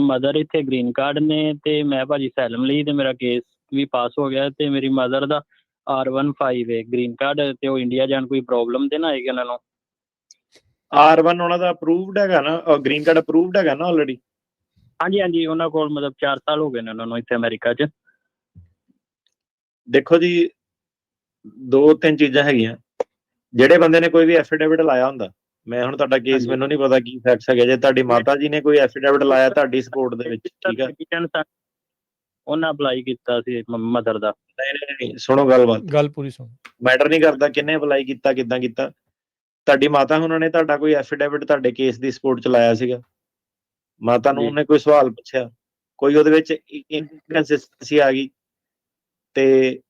ਮਦਰ ਇੱਥੇ ਗ੍ਰੀਨ ਕਾਰਡ ਨੇ ਤੇ ਮੈਂ ਭਾਜੀ ਅਸਾਈਲਮ ਲਈ ਤੇ ਮੇਰਾ ਕੇਸ ਵੀ ਪਾਸ ਹੋ ਗਿਆ ਤੇ ਮੇਰੀ ਮਦਰ ਦਾ R15 ਹੈ ਗ੍ਰੀਨ ਕਾਰਡ, ਤੇ ਉਹ ਇੰਡੀਆ ਜਾਣ ਕੋਈ ਪ੍ਰੋਬਲਮ ਤੇ ਨਾ ਆਏਗੀ ਉਹਨਾਂ ਨੂੰ? R1 ਉਹਨਾਂ ਦਾ ਅਪਰੂਵਡ ਹੈਗਾ ਨਾ, ਗ੍ਰੀਨ ਕਾਰਡ ਅਪਰੂਵਡ ਹੈਗਾ ਨਾ ਆਲਰੇਡੀ? ਹਾਂਜੀ ਹਾਂਜੀ, ਉਹਨਾਂ ਕੋਲ ਮਤਲਬ 4 ਸਾਲ ਹੋ ਗਏ ਨੇ ਉਹਨਾਂ ਨੂੰ ਇੱਥੇ ਅਮਰੀਕਾ 'ਚ। ਦੇਖੋ ਜੀ, 2-3 ਚੀਜ਼ਾਂ ਹੈਗੀਆਂ। ਜਿਹੜੇ ਬੰਦੇ ਨੇ ਕੋਈ ਵੀ ਐਫੀਡੇਵਿਟ ਲਾਇਆ ਹੁੰਦਾ, ਮੈਂ ਹੁਣ ਤੁਹਾਡਾ ਕੇਸ ਮੈਨੂੰ ਨਹੀਂ ਪਤਾ ਕੀ ਫੈਕਟਸ ਹੈਗੇ, ਜੇ ਤੁਹਾਡੀ ਮਾਤਾ ਜੀ ਨੇ ਕੋਈ ਐਫੀਡੇਵਿਟ ਲਾਇਆ ਤੁਹਾਡੀ ਸਪੋਰਟ ਦੇ ਵਿੱਚ, ਠੀਕ ਆ, ਉਹਨਾਂ ਅਪਲਾਈ ਕੀਤਾ ਸੀ ਮਦਰ ਦਾ। ਨਹੀਂ ਸੁਣੋ ਗੱਲ ਪੂਰੀ ਸੁਣੋ। ਮੈਟਰ ਨਹੀਂ ਕਰਦਾ ਕਿੰਨੇ ਅਪਲਾਈ ਕੀਤਾ, ਕਿੱਦਾਂ ਕੀਤਾ। ਤੁਹਾਡੀ ਮਾਤਾ ਉਹਨਾਂ ਨੇ ਤੁਹਾਡਾ ਕੋਈ ਐਫੀਡੇਵਿਟ ਤੁਹਾਡੇ ਕੇਸ ਦੀ ਸਪੋਰਟ ਚ ਲਾਇਆ ਸੀਗਾ, ਮਾਤਾ ਨੂੰ ਉਹਨੇ ਕੋਈ ਸਵਾਲ ਪੁੱਛਿਆ, ਕੋਈ ਉਹਦੇ ਵਿੱਚ ਇਨਕਨਸਿਸਟੈਂਸੀ ਆ ਗਈ, ਤੇ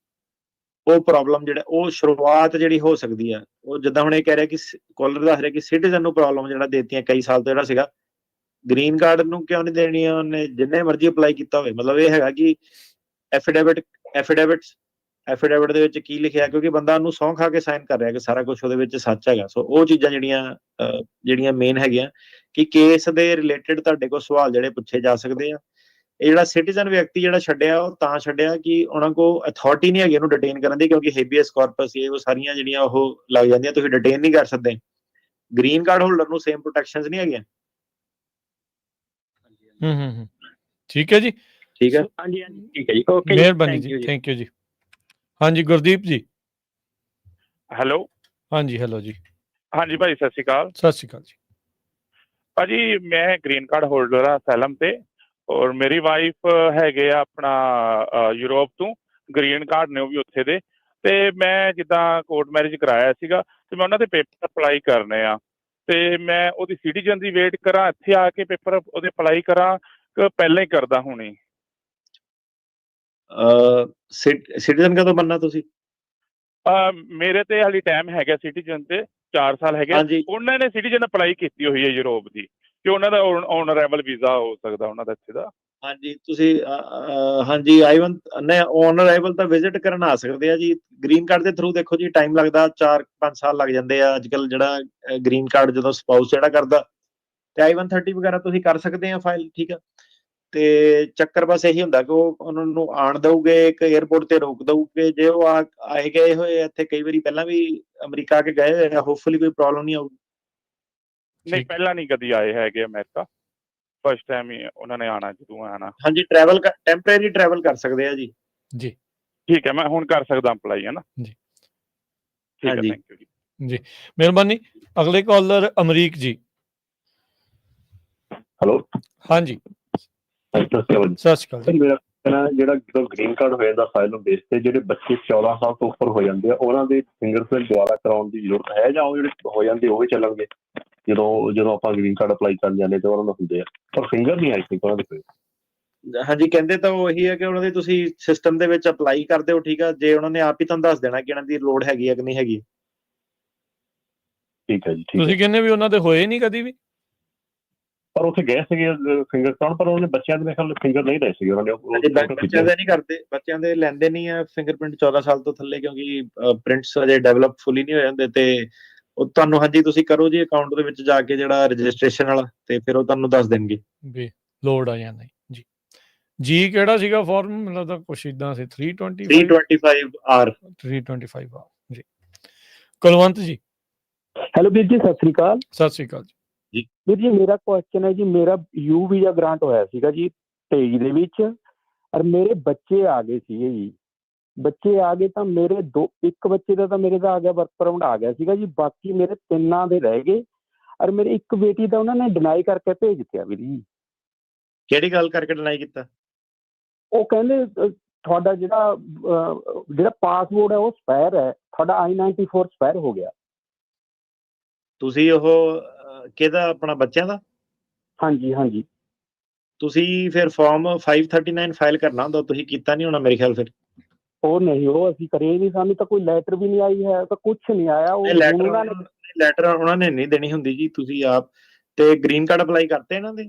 ਉਹ ਪ੍ਰੋਬਲਮ ਜਿਹੜਾ ਉਹ ਸ਼ੁਰੂਆਤ ਜਿਹੜੀ ਹੋ ਸਕਦੀ ਆ, ਉਹ ਜਿੱਦਾਂ ਹੁਣ ਇਹ ਕਹਿ ਰਿਹਾ ਕਿ ਕਾਲਰ ਦੱਸ ਰਿਹਾ ਕਿ ਸਿਟੀਜ਼ਨ ਨੂੰ ਪ੍ਰੋਬਲਮ ਜਿਹੜਾ ਦੇਤੀਆਂ ਕਈ ਸਾਲ ਤੋਂ ਜਿਹੜਾ ਸੀਗਾ, ਗ੍ਰੀਨ ਕਾਰਡ ਨੂੰ ਕਿਉਂ ਨਹੀਂ ਦੇਣੀ ਆ ਉਹਨੇ, ਜਿੰਨੇ ਮਰਜ਼ੀ ਅਪਲਾਈ ਕੀਤਾ ਹੋਵੇ। ਮਤਲਬ ਇਹ ਹੈਗਾ ਕਿ ਐਫੀਡੇਵਿਟ ਦੇ ਵਿੱਚ ਕੀ ਲਿਖਿਆ, ਕਿਉਂਕਿ ਬੰਦਾ ਉਹਨੂੰ ਸਹੁੰ ਖਾ ਕੇ ਸਾਈਨ ਕਰ ਰਿਹਾ ਕਿ ਸਾਰਾ ਕੁਝ ਉਹਦੇ ਵਿੱਚ ਸੱਚ ਹੈਗਾ। ਸੋ ਉਹ ਚੀਜ਼ਾਂ ਜਿਹੜੀਆਂ ਮੇਨ ਹੈਗੀਆਂ ਕਿ ਕੇਸ ਦੇ ਰਿਲੇਟਡ ਤੁਹਾਡੇ ਕੋਲ ਸਵਾਲ ਜਿਹੜੇ ਪੁੱਛੇ ਜਾ ਸਕਦੇ ਆ। ਇਹ ਜਿਹੜਾ ਸਿਟੀਜ਼ਨ ਵਿਅਕਤੀ ਜਿਹੜਾ ਛੱਡਿਆ, ਉਹ ਤਾਂ ਛੱਡਿਆ ਕਿ ਉਹਨਾਂ ਕੋਲ ਅਥਾਰਟੀ ਨਹੀਂ ਹੈਗੀ ਉਹਨੂੰ ਡਿਟੇਨ ਕਰਨ ਦੀ, ਕਿਉਂਕਿ ਹੇਬੀਅਸ ਕਾਰਪਸ ਇਹ ਉਹ ਸਾਰੀਆਂ ਜਿਹੜੀਆਂ ਉਹ ਲੱਗ ਜਾਂਦੀਆਂ, ਤੁਸੀਂ ਡਿਟੇਨ ਨਹੀਂ ਕਰ ਸਕਦੇ। ਗ੍ਰੀਨ ਕਾਰਡ ਹੋਲਡਰ ਨੂੰ ਸੇਮ ਪ੍ਰੋਟੈਕਸ਼ਨਸ ਨਹੀਂ ਹੈਗੀਆਂ। ਠੀਕ ਹੈ ਜੀ। ਠੀਕ ਹੈ, ਹਾਂਜੀ ਹਾਂਜੀ ਠੀਕ ਹੈ ਜੀ, ਓਕੇ, ਮਿਹਰਬਾਨੀ ਜੀ, ਥੈਂਕ ਯੂ ਜੀ। ਹਾਂਜੀ ਗੁਰਦੀਪ ਜੀ। ਹੈਲੋ। ਹਾਂਜੀ ਹੈਲੋ ਜੀ। ਹਾਂਜੀ ਭਾਜੀ ਸਤਿ ਸ਼੍ਰੀ ਅਕਾਲ। ਸਤਿ ਸ਼੍ਰੀ ਅਕਾਲ ਜੀ। ਭਾਜੀ ਮੈਂ ਗ੍ਰੀਨ ਕਾਰਡ ਹੋਲਡਰ ਆ ਅਸਾਈਲਮ ਤੇ, ਔਰ ਮੇਰੀ ਵਾਈਫ ਹੈਗੇ ਆ ਆਪਣਾ ਯੂਰਪ ਤੋਂ, ਗ੍ਰੀਨ ਕਾਰਡ ਨੇ ਉਹ ਵੀ ਉੱਥੇ ਦੇ। ਤੇ ਮੈਂ ਜਿੱਦਾਂ ਕੋਰਟ ਮੈਰਿਜ ਕਰਾਇਆ ਸੀਗਾ ਤੇ ਮੈਂ ਉਹਨਾਂ ਦੇ ਪੇਪਰ ਅਪਲਾਈ ਕਰਨੇ ਆ, ਤੇ ਮੈਂ ਉਹਦੀ ਸਿਟੀਜ਼ਨ ਦੀ ਵੇਟ ਕਰਾਂ, ਇੱਥੇ ਆ ਕੇ ਪੇਪਰ ਉਹਦੇ ਅਪਲਾਈ ਕਰਾਂ ਕਿ ਪਹਿਲਾਂ ਹੀ ਕਰਦਾ ਹੁਣੀ? ਸਿਟੀਜ਼ਨ ਕਦੋਂ ਬਣਨਾ ਤੁਸੀਂ? ਮੇਰੇ ਤੇ ਹਾਲੀ ਟਾਈਮ ਹੈਗਾ ਸਿਟੀਜ਼ਨ ਤੇ 4 ਸਾਲ ਹੈਗੇ। ਉਹਨਾਂ ਨੇ ਸਿਟੀਜ਼ਨ ਅਪਲਾਈ ਕੀਤੀ ਹੋਈ ਹੈ ਯੂਰਪ ਦੀ, ਕਿ ਉਹਨਾਂ ਦਾ ਔਨ-ਅਰਾਈਵਲ ਵੀਜ਼ਾ ਹੋ ਸਕਦਾ ਉਹਨਾਂ ਦਾ ਇੱਥੇ ਦਾ। ਹਾਂਜੀ ਤੁਸੀਂ ਹਾਂਜੀ I-1 ਨੇ ਔਨ-ਅਰਾਈਵਲ ਤਾਂ ਵਿਜ਼ਿਟ ਕਰਨ ਆ ਸਕਦੇ ਆ ਜੀ। ਗ੍ਰੀਨ ਕਾਰਡ ਦੇ ਥਰੂ ਦੇਖੋ ਜੀ ਟਾਈਮ ਲੱਗਦਾ, 4-5 ਸਾਲ ਲੱਗ ਜਾਂਦੇ ਆ ਅੱਜ ਕੱਲ੍ਹ। ਜਿਹੜਾ ਗ੍ਰੀਨ ਕਾਰਡ ਜਦੋਂ ਸਪਾਊਸ ਜਿਹੜਾ ਕਰਦਾ, ਤੇ I-130 ਵਗੈਰਾ ਤੁਸੀਂ ਕਰ ਸਕਦੇ ਆ ਫਾਈਲ, ਠੀਕ ਆ। ਤੇ ਚੱਕਰ ਬਸ ਇਹੀ ਹੁੰਦਾ ਕਿ ਉਹ ਉਹਨਾਂ ਨੂੰ ਆਣ ਦਊਗੇ, ਇੱਕ ਏਅਰਪੋਰਟ ਤੇ ਰੋਕ ਦਊਗੇ। ਜੇ ਉਹ ਆਏ ਗਏ ਹੋਏ ਇੱਥੇ ਕਈ ਵਾਰੀ ਪਹਿਲਾਂ ਵੀ ਅਮਰੀਕਾ ਆ ਕੇ ਗਏ ਹੋਏ ਆ, ਹੋਪਫੁਲੀ ਕੋਈ ਪ੍ਰੋਬਲਮ ਨਹੀਂ ਆਊਗੀ। ਨਹੀਂ ਪਹਿਲਾਂ ਨਹੀਂ ਕਦੀ ਆਏ ਹੈਗੇ ਅਮਰੀਕਾ, ਫਸਟ ਟਾਈਮ ਹੀ ਉਹਨਾਂ ਨੇ ਆਣਾ ਜਦੋਂ ਆਣਾ। ਹਾਂਜੀ ਟਰੈਵਲ ਟੈਂਪਰੇਰੀ ਟਰੈਵਲ ਕਰ ਸਕਦੇ ਆ ਜੀ। ਜੀ ਠੀਕ ਹੈ, ਮੈਂ ਹੁਣ ਕਰ ਸਕਦਾ ਅਪਲਾਈ, ਹੈ ਨਾ ਜੀ? ਠੀਕ ਹੈ, ਥੈਂਕ ਯੂ ਜੀ। ਜੀ ਮਿਹਰਬਾਨੀ। ਅਗਲੇ ਕਾਲਰ ਅਮਰੀਕ ਜੀ। ਹੈਲੋ। ਹਾਂਜੀ ਸਤਿ ਸ਼੍ਰੀ ਅਕਾਲ ਜੀ। ਮੇਰਾ ਜਿਹੜਾ ਜਦੋਂ ਗ੍ਰੀਨ ਕਾਰਡ ਹੋ ਜਾਂਦਾ ਅਸਾਈਲਮ ਬੇਸ ਤੇ, ਜਿਹੜੇ ਬੱਚੇ 14 ਸਾਲ ਤੋਂ ਉੱਪਰ ਹੋ ਜਾਂਦੇ ਆ, ਉਹਨਾਂ ਦੇ ਫਿੰਗਰਪ੍ਰਿੰਟ ਦੁਬਾਰਾ ਕਰਾਉਣ ਦੀ ਜ਼ਰੂਰਤ ਹੈ, ਜਾਂ ਉਹ ਜਿਹੜੇ ਹੋ ਜਾਂਦੇ ਉਹ ਹੀ ਚੱਲਣਗੇ ਜਦੋਂ ਆਪਾਂ ਗ੍ਰੀਨ ਕਾਰਡ ਅਪਲਾਈ ਕਰਨ ਜਾਂਦੇ ਤੇ ਉਹਨਾਂ ਨੂੰ ਹੁੰਦੇ ਆ, ਪਰ ਫਿੰਗਰ ਨਹੀਂ ਆਈ ਥਿੰਕ ਉਹਨਾਂ ਦੇ ਕੋਲ? ਹਾਂਜੀ ਕਹਿੰਦੇ ਤਾਂ ਉਹੀ ਹੈ ਕਿ ਉਹਨਾਂ ਦੀ ਤੁਸੀਂ ਸਿਸਟਮ ਦੇ ਵਿੱਚ ਅਪਲਾਈ ਕਰਦੇ ਹੋ, ਠੀਕ ਆ। ਜੇ ਉਹਨਾਂ ਨੇ ਆਪ ਹੀ ਤੁਹਾਨੂੰ ਦੱਸ ਦੇਣਾ ਕਿ ਇਹਨਾਂ ਦੀ ਲੋੜ ਹੈਗੀ ਹੈ ਕਿ ਨਹੀਂ ਹੈਗੀ। ਠੀਕ ਹੈ ਜੀ। ਤੁਸੀਂ ਕਹਿੰਦੇ ਵੀ ਉਹਨਾਂ ਦੇ ਹੋਏ ਨਹੀਂ ਕਦੀ ਵੀ? ਪਰ ਉੱਥੇ ਗਏ ਸੀਗੇ ਫਿੰਗਰ ਕਰਾਉਣ, ਪਰ ਉਹਨੇ ਬੱਚਿਆਂ ਦੇ ਮੇਰੇ ਖਿਆਲ ਫਿੰਗਰ ਨਹੀਂ ਲਏ ਸੀਗੇ ਉਹਨਾਂ ਨੇ। ਬੱਚਿਆਂ ਦੇ ਨਹੀਂ ਕਰਦੇ, ਬੱਚਿਆਂ ਦੇ ਲੈਂਦੇ ਨਹੀਂ ਆ ਫਿੰਗਰਪ੍ਰਿੰਟ 14 ਸਾਲ ਤੋਂ ਥੱਲੇ, ਕਿਉਂਕਿ ਪ੍ਰਿੰਟਸ ਅਜੇ ਡਿਵੈਲਪ ਫੁੱਲੀ ਨਹੀਂ ਹੋ ਜਾਂਦੇ। ਤੇ ਉਹ ਤੁਹਾਨੂੰ ਹਾਂਜੀ ਤੁਸੀਂ ਕਰੋ ਜੀ ਅਕਾਊਂਟ ਦੇ ਵਿੱਚ ਜਾ ਕੇ ਜਿਹੜਾ ਰਜਿਸਟ੍ਰੇਸ਼ਨ ਵਾਲਾ, ਤੇ ਫਿਰ ਉਹ ਤੁਹਾਨੂੰ ਦੱਸ ਦੇਣਗੇ ਵੀ ਲੋੜ ਆ ਜਾਂ ਨਹੀਂ। ਜੀ ਜੀ ਕਿਹੜਾ ਸੀਗਾ ਫਾਰਮ? ਮੈਨੂੰ ਲੱਗਦਾ ਕੁਛ ਇਦਾਂ ਸੀ 325R। 325R ਜੀ। ਕੁਲਵੰਤ ਜੀ। ਹੈਲੋ ਵੀਰ ਜੀ, ਸਤਿ ਸ੍ਰੀ ਅਕਾਲ। ਸਤਿ ਸ੍ਰੀ ਅਕਾਲ ਜੀ। ਵੀਰ ਜੀ ਮੇਰਾ ਕੁਐਸਚਨ ਹੈ ਜੀ, ਮੇਰਾ ਯੂ ਵੀਜ਼ਾ ਗ੍ਰਾਂਟ ਹੋਇਆ ਸੀਗਾ ਜੀ 23 ਦੇ ਵਿੱਚ, ਔਰ ਮੇਰੇ ਬੱਚੇ ਆ ਗਏ ਸੀਗੇ ਜੀ। ਬੱਚੇ ਆ ਗਏ ਤਾਂ ਮੇਰੇ ਇੱਕ ਬੱਚੇ ਦਾ ਤਾਂ ਮੇਰੇ ਦਾ ਆ ਗਿਆ, ਵਰਕ ਪਰਮਿਟ ਆ ਗਿਆ ਸੀਗਾ ਜੀ, ਬਾਕੀ ਮੇਰੇ 3 ਦੇ ਰਹਿ ਗਏ, ਔਰ ਮੇਰੇ ਇੱਕ ਬੇਟੀ ਦਾ ਉਹਨਾਂ ਨੇ ਡਿਨਾਈ ਕਰਕੇ ਭੇਜ ਦਿੱਤਾ ਵੀਰ ਜੀ। ਕਿਹੜੀ ਗੱਲ ਕਰਕੇ ਡਿਨਾਈ ਕੀਤਾ? ਉਹ ਕਹਿੰਦੇ ਤੁਹਾਡਾ ਜਿਹੜਾ ਪਾਸਪੋਰਟ ਹੈ ਉਹ ਸਪਾਇਰ ਹੈ, ਤੁਹਾਡਾ I-94 ਸਪਾਇਰ ਹੋ ਗਿਆ। ਤੁਸੀਂ ਉਹ ਕਿਹਦਾ ਆਪਣਾ ਬੱਚਿਆਂ ਦਾ? ਹਾਂਜੀ ਹਾਂਜੀ। ਤੁਸੀਂ ਫਿਰ ਫਾਰਮ 539 ਫਾਈਲ ਕਰਨਾ ਹੁੰਦਾ, ਤੁਸੀਂ ਕੀਤਾ ਨਹੀਂ ਹੋਣਾ ਮੇਰੇ ਖਿਆਲ ਫਿਰ। ਉਹ ਨਹੀਂ, ਉਹ ਅਸੀਂ ਕਰੇ ਨਹੀਂ, ਸਾਨੂੰ ਤਾਂ ਕੋਈ ਲੈਟਰ ਵੀ ਨਹੀਂ ਆਈ ਹੈ, ਤਾਂ ਕੁਛ ਨਹੀਂ ਆਇਆ। ਉਹ ਲੈਟਰ ਉਹਨਾਂ ਨੇ ਨਹੀਂ ਦੇਣੀ ਹੁੰਦੀ ਜੀ, ਤੁਸੀਂ ਆਪ। ਤੇ ਗ੍ਰੀਨ ਕਾਰਡ ਅਪਲਾਈ ਕਰਤੇ ਇਹਨਾਂ ਦੇ?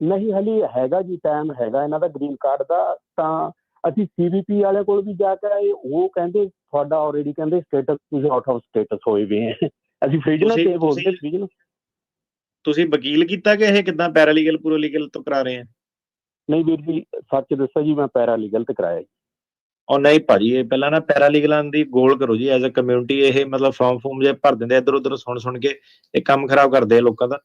ਨਹੀਂ, ਹਲੀ ਹੈਗਾ ਜੀ, ਟਾਈਮ ਹੈਗਾ ਇਹਨਾਂ ਦਾ ਗ੍ਰੀਨ ਕਾਰਡ ਦਾ। ਤਾਂ ਅਸੀਂ CBP ਵਾਲੇ ਕੋਲ ਵੀ ਜਾ ਕੇ ਆਏ, ਉਹ ਕਹਿੰਦੇ ਤੁਹਾਡਾ ਆਲਰੇਡੀ ਕਹਿੰਦੇ ਸਟੇਟਸ, ਤੁਸੀਂ ਆਊਟ ਆਫ ਸਟੇਟਸ ਹੋਏ ਵੀ ਹੈ। ਅਸੀਂ ਫ੍ਰਿਜਨਲ ਤੇ ਬੋਲਦੇ ਫ੍ਰਿਜਨਲ। ਤੁਸੀਂ ਵਕੀਲ ਕੀਤਾ ਕਿ ਇਹ ਕਿੱਦਾਂ ਪੈਰਾਲੀਗਲ ਪੂਰਾਲੀਗਲ ਤੋਂ ਕਰਾ ਰਹੇ ਆ? ਨਹੀਂ ਵੀਰ ਜੀ, ਸੱਚ ਦੱਸੋ ਜੀ, ਮੈਂ ਪੈਰਾਲੀਗਲ ਤੇ ਕਰਾਇਆ ਜੀ। ਉਹ ਨਹੀਂ ਭਾਜੀ, ਇਹ ਪਹਿਲਾਂ ਨਾ ਪੈਰਾਲੀਗਲਾਂ ਦੀ ਗੋਲ ਕਰੋ ਜੀ, ਐਜ਼ ਅ ਕਮਿਊਨਿਟੀ। ਇਹ ਮਤਲਬ ਫਾਰਮ ਜੇ ਭਰ ਦਿੰਦੇ ਇੱਧਰ ਉੱਧਰ ਸੁਣ ਕੇ, ਇਹ ਕੰਮ ਖਰਾਬ ਕਰਦੇ ਆ ਲੋਕਾਂ ਦਾ।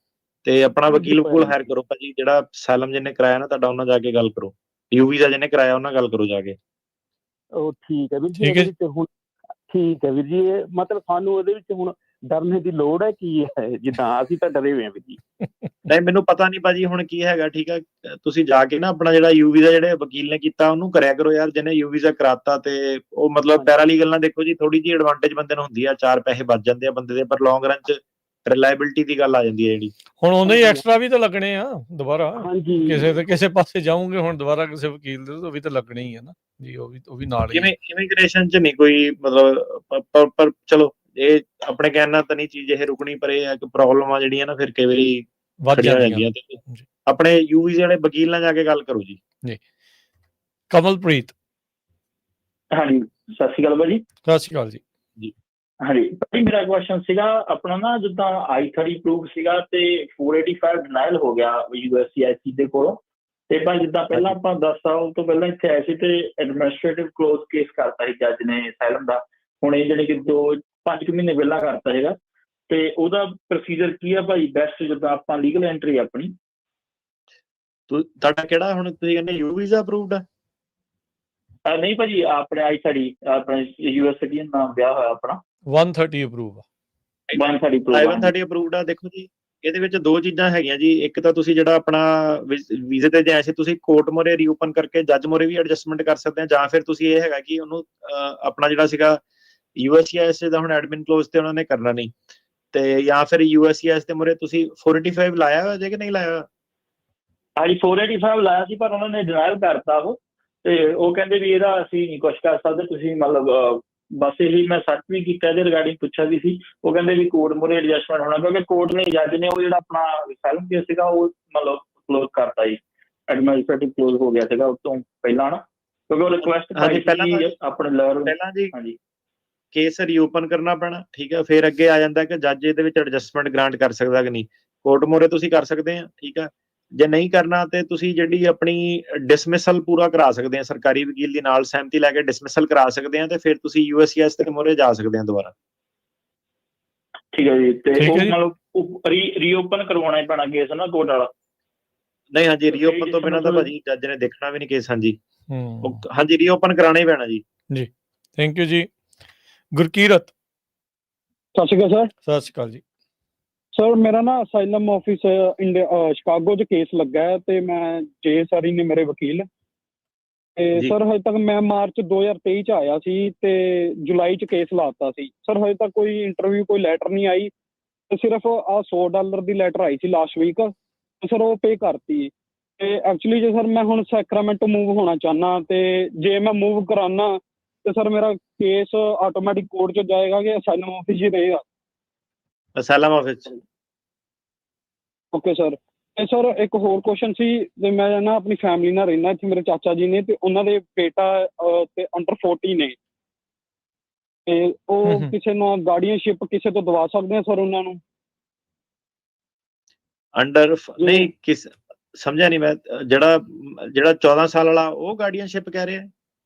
ਤੇ ਆਪਣਾ ਵਕੀਲ ਕੋਲ ਹਾਇਰ ਕਰੋ ਭਾਜੀ, ਜਿਹੜਾ ਸਾਲਮ ਜਿਹਨੇ ਕਰਾਇਆ ਨਾ ਤੁਹਾਡਾ, ਉਹਨਾਂ ਜਾ ਕੇ ਗੱਲ ਕਰੋ। ਯੂ ਵੀਜ਼ਾ ਜਿਹਨੇ ਕਰਾਇਆ ਉਹਨਾਂ ਗੱਲ ਕਰੋ ਜਾ ਕੇ। ਉਹ ਠੀਕ ਹੈ ਵੀਰ ਜੀ, ਇਹਦੇ ਵਿੱਚ ਹੁਣ ਠੀਕ ਹੈ ਵੀਰ ਜੀ, ਇਹ ਮਤਲਬ ਸਾਨੂੰ ਉਹਦੇ ਵਿੱਚ ਹੁਣ ਡਰਨੇ ਦੀ ਲੋੜ ਹੈ ਕੀ ਹੈ? ਜਿੱਦਾਂ ਅਸੀਂ ਤਾਂ ਡਰੇ ਹੋਏ ਹਾਂ ਵੀਰ ਜੀ। ਨਹੀਂ, ਮੈਨੂੰ ਪਤਾ ਨਹੀਂ ਭਾਜੀ ਹੁਣ ਕੀ ਹੈਗਾ। ਠੀਕ ਹੈ, ਤੁਸੀਂ ਜਾ ਕੇ ਨਾ ਆਪਣਾ ਜਿਹੜਾ ਯੂ ਵੀਜ਼ਾ ਜਿਹੜੇ ਵਕੀਲ ਨੇ ਕੀਤਾ ਉਹਨੂੰ ਕਰਿਆ ਕਰੋ ਯਾਰ, ਜਿਹਨੇ ਯੂ ਵੀਜ਼ਾ ਕਰਾਤਾ। ਤੇ ਉਹ ਮਤਲਬ ਪੈਰਾਲੀਗਲ ਨਾਲ ਦੇਖੋ ਜੀ, ਥੋੜੀ ਜਿਹੀ ਐਡਵਾਂਟੇਜ ਬੰਦੇ ਨੂੰ ਹੁੰਦੀ ਆ, 4 ਪੈਸੇ ਬਚ ਜਾਂਦੇ ਆ ਬੰਦੇ ਦੇ, ਪਰ ਲੌਂਗ ਰਨ ਚ ਰਿਲਾਇਬਿਲਿਟੀ ਦੀ ਗੱਲ ਆ ਜਾਂਦੀ ਹੈ ਜਿਹੜੀ। ਹੁਣ ਉਹਨੇ ਹੀ ਐਕਸਟਰਾ ਵੀ ਤਾਂ ਲੱਗਣੇ ਆ ਦੁਬਾਰਾ, ਹਾਂਜੀ, ਕਿਸੇ ਪਾਸੇ ਜਾਓਗੇ ਹੁਣ ਦੁਬਾਰਾ ਕਿਸੇ ਵਕੀਲ ਦੇ, ਉਹ ਵੀ ਤਾਂ ਲੱਗਣੇ ਹੀ ਆ ਨਾ ਜੀ। ਉਹ ਵੀ ਨਾਲ ਹੀ। ਇਮੀਗ੍ਰੇਸ਼ਨ ਚ ਨਹੀਂ ਕੋਈ ਮਤਲਬ, ਪਰ ਚਲੋ ਇਹ ਆਪਣੇ ਕਹਿਣ ਨਾਲ ਤਾਂ ਨਹੀਂ ਚੀਜ਼ ਇਹ ਰੁਕਣੀ, ਪਰ ਇਹ ਹੈ ਕਿ ਪ੍ਰੋਬਲਮਾਂ ਜਿਹੜੀਆਂ ਨਾ ਫਿਰ ਕਈ ਵਾਰੀ ਵੱਧ ਜਾਂਦੀਆਂ। ਤੇ ਆਪਣੇ ਯੂ ਵੀਜ਼ੇ ਵਾਲੇ ਵਕੀਲ ਨਾਲ ਜਾ ਕੇ ਗੱਲ ਕਰੋ ਜੀ। ਕਮਲਪ੍ਰੀਤ। ਹਾਂਜੀ, ਸਤਿ ਸ਼੍ਰੀ ਅਕਾਲ ਭਾਜੀ। ਸਤਿ ਸ਼੍ਰੀ ਅਕਾਲ ਜੀ। ਹਾਂਜੀ ਭਾਜੀ, ਮੇਰਾ ਕੁਐਸਚਨ ਸੀਗਾ ਆਪਣਾ ਨਾ, ਜਿੱਦਾਂ I-30 ਅਪਰੂਵ ਸੀਗਾ ਤੇ 485 ਡਿਨਾਇਲ ਹੋ ਗਿਆ USCIS ਦੇ ਕੋਲੋਂ। ਤੇ ਭਾਈ ਜਿੱਦਾਂ ਪਹਿਲਾਂ ਆਪਾਂ 10 ਸਾਲ ਤੋਂ ਪਹਿਲਾਂ ਇੱਥੇ ਆਏ ਸੀ ਤੇ ਐਡਮਿਨਿਸਟ੍ਰੇਟਿਵ ਕਲੋਜ਼ ਕੇਸ ਕਰਤਾ ਸੀ ਜੱਜ ਨੇ ਅਸਾਈਲਮ ਦਾ। ਹੁਣ ਇਹ ਜਾਣੀ ਕਿ 5 ਮਹੀਨੇ ਪਹਿਲਾਂ ਕਰਤਾ ਹੈਗਾ। ਤੇ ਉਹਦਾ ਪ੍ਰੋਸੀਜਰ ਕੀ ਆ ਭਾਈ ਬੈਸਟ, ਜਿੱਦਾਂ ਆਪਾਂ ਲੀਗਲ ਐਂਟਰੀ ਆਪਣੀ? ਤੁਹਾਡਾ ਕਿਹੜਾ ਹੁਣ ਤੁਸੀਂ ਕਹਿੰਦੇ ਯੂ ਵੀਜ਼ਾ ਅਪਰੂਵਡ ਆ? ਨਹੀਂ ਭਾਜੀ, ਆਪਣੇ I-30 ਆਪਣੇ US ਸਿਟੀਜ਼ਨ ਨਾਮ ਵਿਆਹ ਹੋਇਆ ਆਪਣਾ। 130 ਅਪਰੂਵ ਆ। 130 ਅਪਰੂਵਡ ਆ। ਦੇਖੋ ਜੀ, ਇਹਦੇ ਵਿੱਚ 2 ਚੀਜ਼ਾਂ ਹੈਗੀਆਂ ਜੀ। ਇੱਕ ਤਾਂ ਤੁਸੀਂ ਜਿਹੜਾ ਆਪਣਾ ਵੀਜ਼ੇ ਤੇ ਜੇ ਐਸੇ ਤੁਸੀਂ ਕੋਰਟ ਮੋਰੇ ਰੀਓਪਨ ਕਰਕੇ ਜੱਜ ਮੋਰੇ ਵੀ ਐਡਜਸਟਮੈਂਟ ਕਰ ਸਕਦੇ ਆ, ਜਾਂ ਫਿਰ ਤੁਸੀਂ ਇਹ ਹੈਗਾ ਕਿ ਉਹਨੂੰ ਆਪਣਾ ਜਿਹੜਾ ਸੀਗਾ USCIS ਦਾ ਹੁਣ ਐਡਮਿਨ ਕਲੋਜ਼ ਤੇ ਉਹਨਾਂ ਨੇ ਕਰਨਾ ਨਹੀਂ, ਤੇ ਜਾਂ ਫਿਰ USCIS ਦੇ ਮੋਰੇ ਤੁਸੀਂ 485 ਲਾਇਆ ਹੋਇਆ ਜੇ ਕਿ ਨਹੀਂ ਲਾਇਆ? ਹਾਂਜੀ, 485 ਲਾਇਆ ਸੀ, ਪਰ ਉਹਨਾਂ ਨੇ ਡਿਨਾਇਲ ਕਰਤਾ ਉਹ। ਤੇ ਉਹ ਕਹਿੰਦੇ ਵੀ ਇਹਦਾ ਅਸੀਂ ਨਹੀਂ ਕੁਛ ਕਰ ਸਕਦੇ, ਤੁਸੀਂ ਮਤਲਬ ਬਸ ਇਹੀ ਮੈਂ ਸਰਚ ਵੀ ਕੀਤਾ, ਇਹਦੇ ਰਿਗਾਰਡਿੰਗ ਪੁੱਛਿਆ ਵੀ ਸੀ। ਉਹ ਕਹਿੰਦੇ ਵੀ ਕੋਰਟ ਮੋਰੇ ਐਡਜਸਟਮੈਂਟ ਹੋਣਾ, ਕਿਉਂਕਿ ਕੋਰਟ ਨੇ ਜੱਜ ਨੇ ਉਹ ਜਿਹੜਾ ਆਪਣਾ ਅਸਾਈਲਮ ਕੇਸ ਸੀਗਾ ਉਹ ਮਤਲਬ ਕਲੋਜ਼ ਕਰਤਾ ਜੀ, ਐਡਮਿਨਿਸਟ੍ਰੇਟਿਵ ਕਲੋਜ਼ ਹੋ ਗਿਆ ਸੀਗਾ ਉਸ ਤੋਂ ਪਹਿਲਾਂ ਨਾ, ਕਿਉਂਕਿ ਉਹ ਰਿਕੁਐਸਟ ਪਾਈ ਸੀ ਆਪਣੇ ਲਾਇਰ। ਪਹਿਲਾਂ ਜੀ ਕੇਸ ਰੀਓਪਨ ਕਰਨਾ ਪੈਣਾ, ਠੀਕ ਹੈ। ਫਿਰ ਅੱਗੇ ਆ ਜਾਂਦਾ ਕਿ ਜੱਜ ਇਹਦੇ ਵਿੱਚ ਐਡਜਸਟਮੈਂਟ ਗ੍ਰਾਂਟ ਕਰ ਸਕਦਾ ਕਿ ਨਹੀਂ। ਕੋਰਟ ਮੋਰੇ ਤੁਸੀਂ ਕਰ ਸਕਦੇ ਆ, ਠੀਕ ਹੈ। ਜੇ ਨਹੀਂ ਕਰਨਾ ਤੇ ਤੁਸੀਂ ਜਿਹੜੀ ਆਪਣੀ ਡਿਸਮਿਸਲ ਪੂਰਾ ਕਰਾ ਸਕਦੇ ਆ, ਸਰਕਾਰੀ ਵਕੀਲ ਦੀ ਨਾਲ ਸਹਿਮਤੀ ਲੈ ਕੇ ਡਿਸਮਿਸਲ ਕਰਾ ਸਕਦੇ ਆ, ਤੇ ਫਿਰ ਤੁਸੀਂ USCIS ਦੇ ਮੋਰੇ ਜਾ ਸਕਦੇ ਆ ਦੁਬਾਰਾ। ਠੀਕ ਹੈ ਜੀ। ਤੇ ਉਹ ਮਤਲਬ ਰੀਓਪਨ ਕਰਵਾਉਣਾ ਹੀ ਪੈਣਾ ਕੇਸ ਨਾ ਕੋਰਟ ਵਾਲਾ? ਨਹੀਂ, ਹਾਂਜੀ, ਰੀਓਪਨ ਤੋਂ ਬਿਨਾਂ ਤਾਂ ਭਾਜੀ ਜੱਜ ਨੇ ਦੇਖਣਾ ਵੀ ਨਹੀਂ ਕੇਸ। ਹਾਂਜੀ ਹਾਂਜੀ, ਰੀਓਪਨ ਕਰਾਣਾ ਹੀ ਪੈਣਾ ਜੀ। ਜੀ, ਥੈਂਕ ਯੂ ਜੀ। ਗੁਰਕੀਰਤ। ਸਤਿ ਸ਼੍ਰੀ ਅਕਾਲ ਸਰ। ਸਤਿ ਸ਼੍ਰੀ ਅਕਾਲ ਜੀ। ਸਰ ਮੇਰਾ ਨਾ ਅਸਾਈਲਮ ਆਫਿਸ ਸ਼ਿਕਾਗੋ 'ਚ ਕੇਸ ਲੱਗਾ ਹੈ ਤੇ ਮੈਂ ਜੇ ਸਾਰੀ ਨੇ ਮੇਰੇ ਵਕੀਲ। ਤੇ ਸਰ ਹਜੇ ਤੱਕ ਮੈਂ ਮਾਰਚ 2023 'ਚ ਆਇਆ ਸੀ ਤੇ ਜੁਲਾਈ 'ਚ ਕੇਸ ਲਾਤਾ ਸੀ। ਸਰ ਹਜੇ ਤੱਕ ਕੋਈ ਇੰਟਰਵਿਊ ਕੋਈ ਲੈਟਰ ਨਹੀਂ ਆਈ, ਤੇ ਸਿਰਫ ਆਹ $100 ਦੀ ਲੈਟਰ ਆਈ ਸੀ ਲਾਸਟ ਵੀਕ, ਤੇ ਸਰ ਉਹ ਪੇ ਕਰਤੀ। ਤੇ ਐਕਚੁਅਲੀ ਜੇ ਸਰ ਮੈਂ ਹੁਣ ਸੈਕਰਾਮੈਂਟੋ ਮੂਵ ਹੋਣਾ ਚਾਹੁੰਦਾ, ਤੇ ਜੇ ਮੈਂ ਮੂਵ ਕਰਾਉਣਾ ਤੇ ਸਰ ਮੇਰਾ ਕੇਸ ਆਟੋਮੈਟਿਕ ਕੋਰਟ 'ਚ ਜਾਏਗਾ ਕਿ ਅਸਾਈਲਮ ਆਫਿਸ ਹੀ ਰਹੇਗਾ? Asylum office. Okay sir. ਤੇ ਸਰ ਇੱਕ ਹੋਰ ਕੁਐਸਚਨ ਸੀ, ਤੇ ਮੈਂ ਨਾ ਆਪਣੀ ਫੈਮਿਲੀ ਨਾਲ ਰਹਿਣਾ ਇੱਥੇ, ਮੇਰੇ ਚਾਚਾ ਜੀ ਨੇ ਤੇ ਉਹਨਾਂ ਦੇ ਬੇਟਾ ਤੇ ਅੰਡਰ 40 ਨੇ, ਤੇ ਉਹ ਕਿਸੇ ਨਾਲ ਗਾਰਡੀਅਨਸ਼ਿਪ ਕਿਸੇ ਤੋਂ ਦਵਾ ਸਕਦੇ ਆ ਸਰ ਉਹਨਾਂ ਨੂੰ? ਅੰਡਰ ਨਹੀਂ, ਕਿਸ ਸਮਝਿਆ ਨਹੀਂ ਮੈਂ। ਜਿਹੜਾ 14 ਸਾਲ ਵਾਲਾ ਉਹ ਗਾਰਡੀਅਨਸ਼ਿਪ ਕਹਿ ਰਿਹਾ?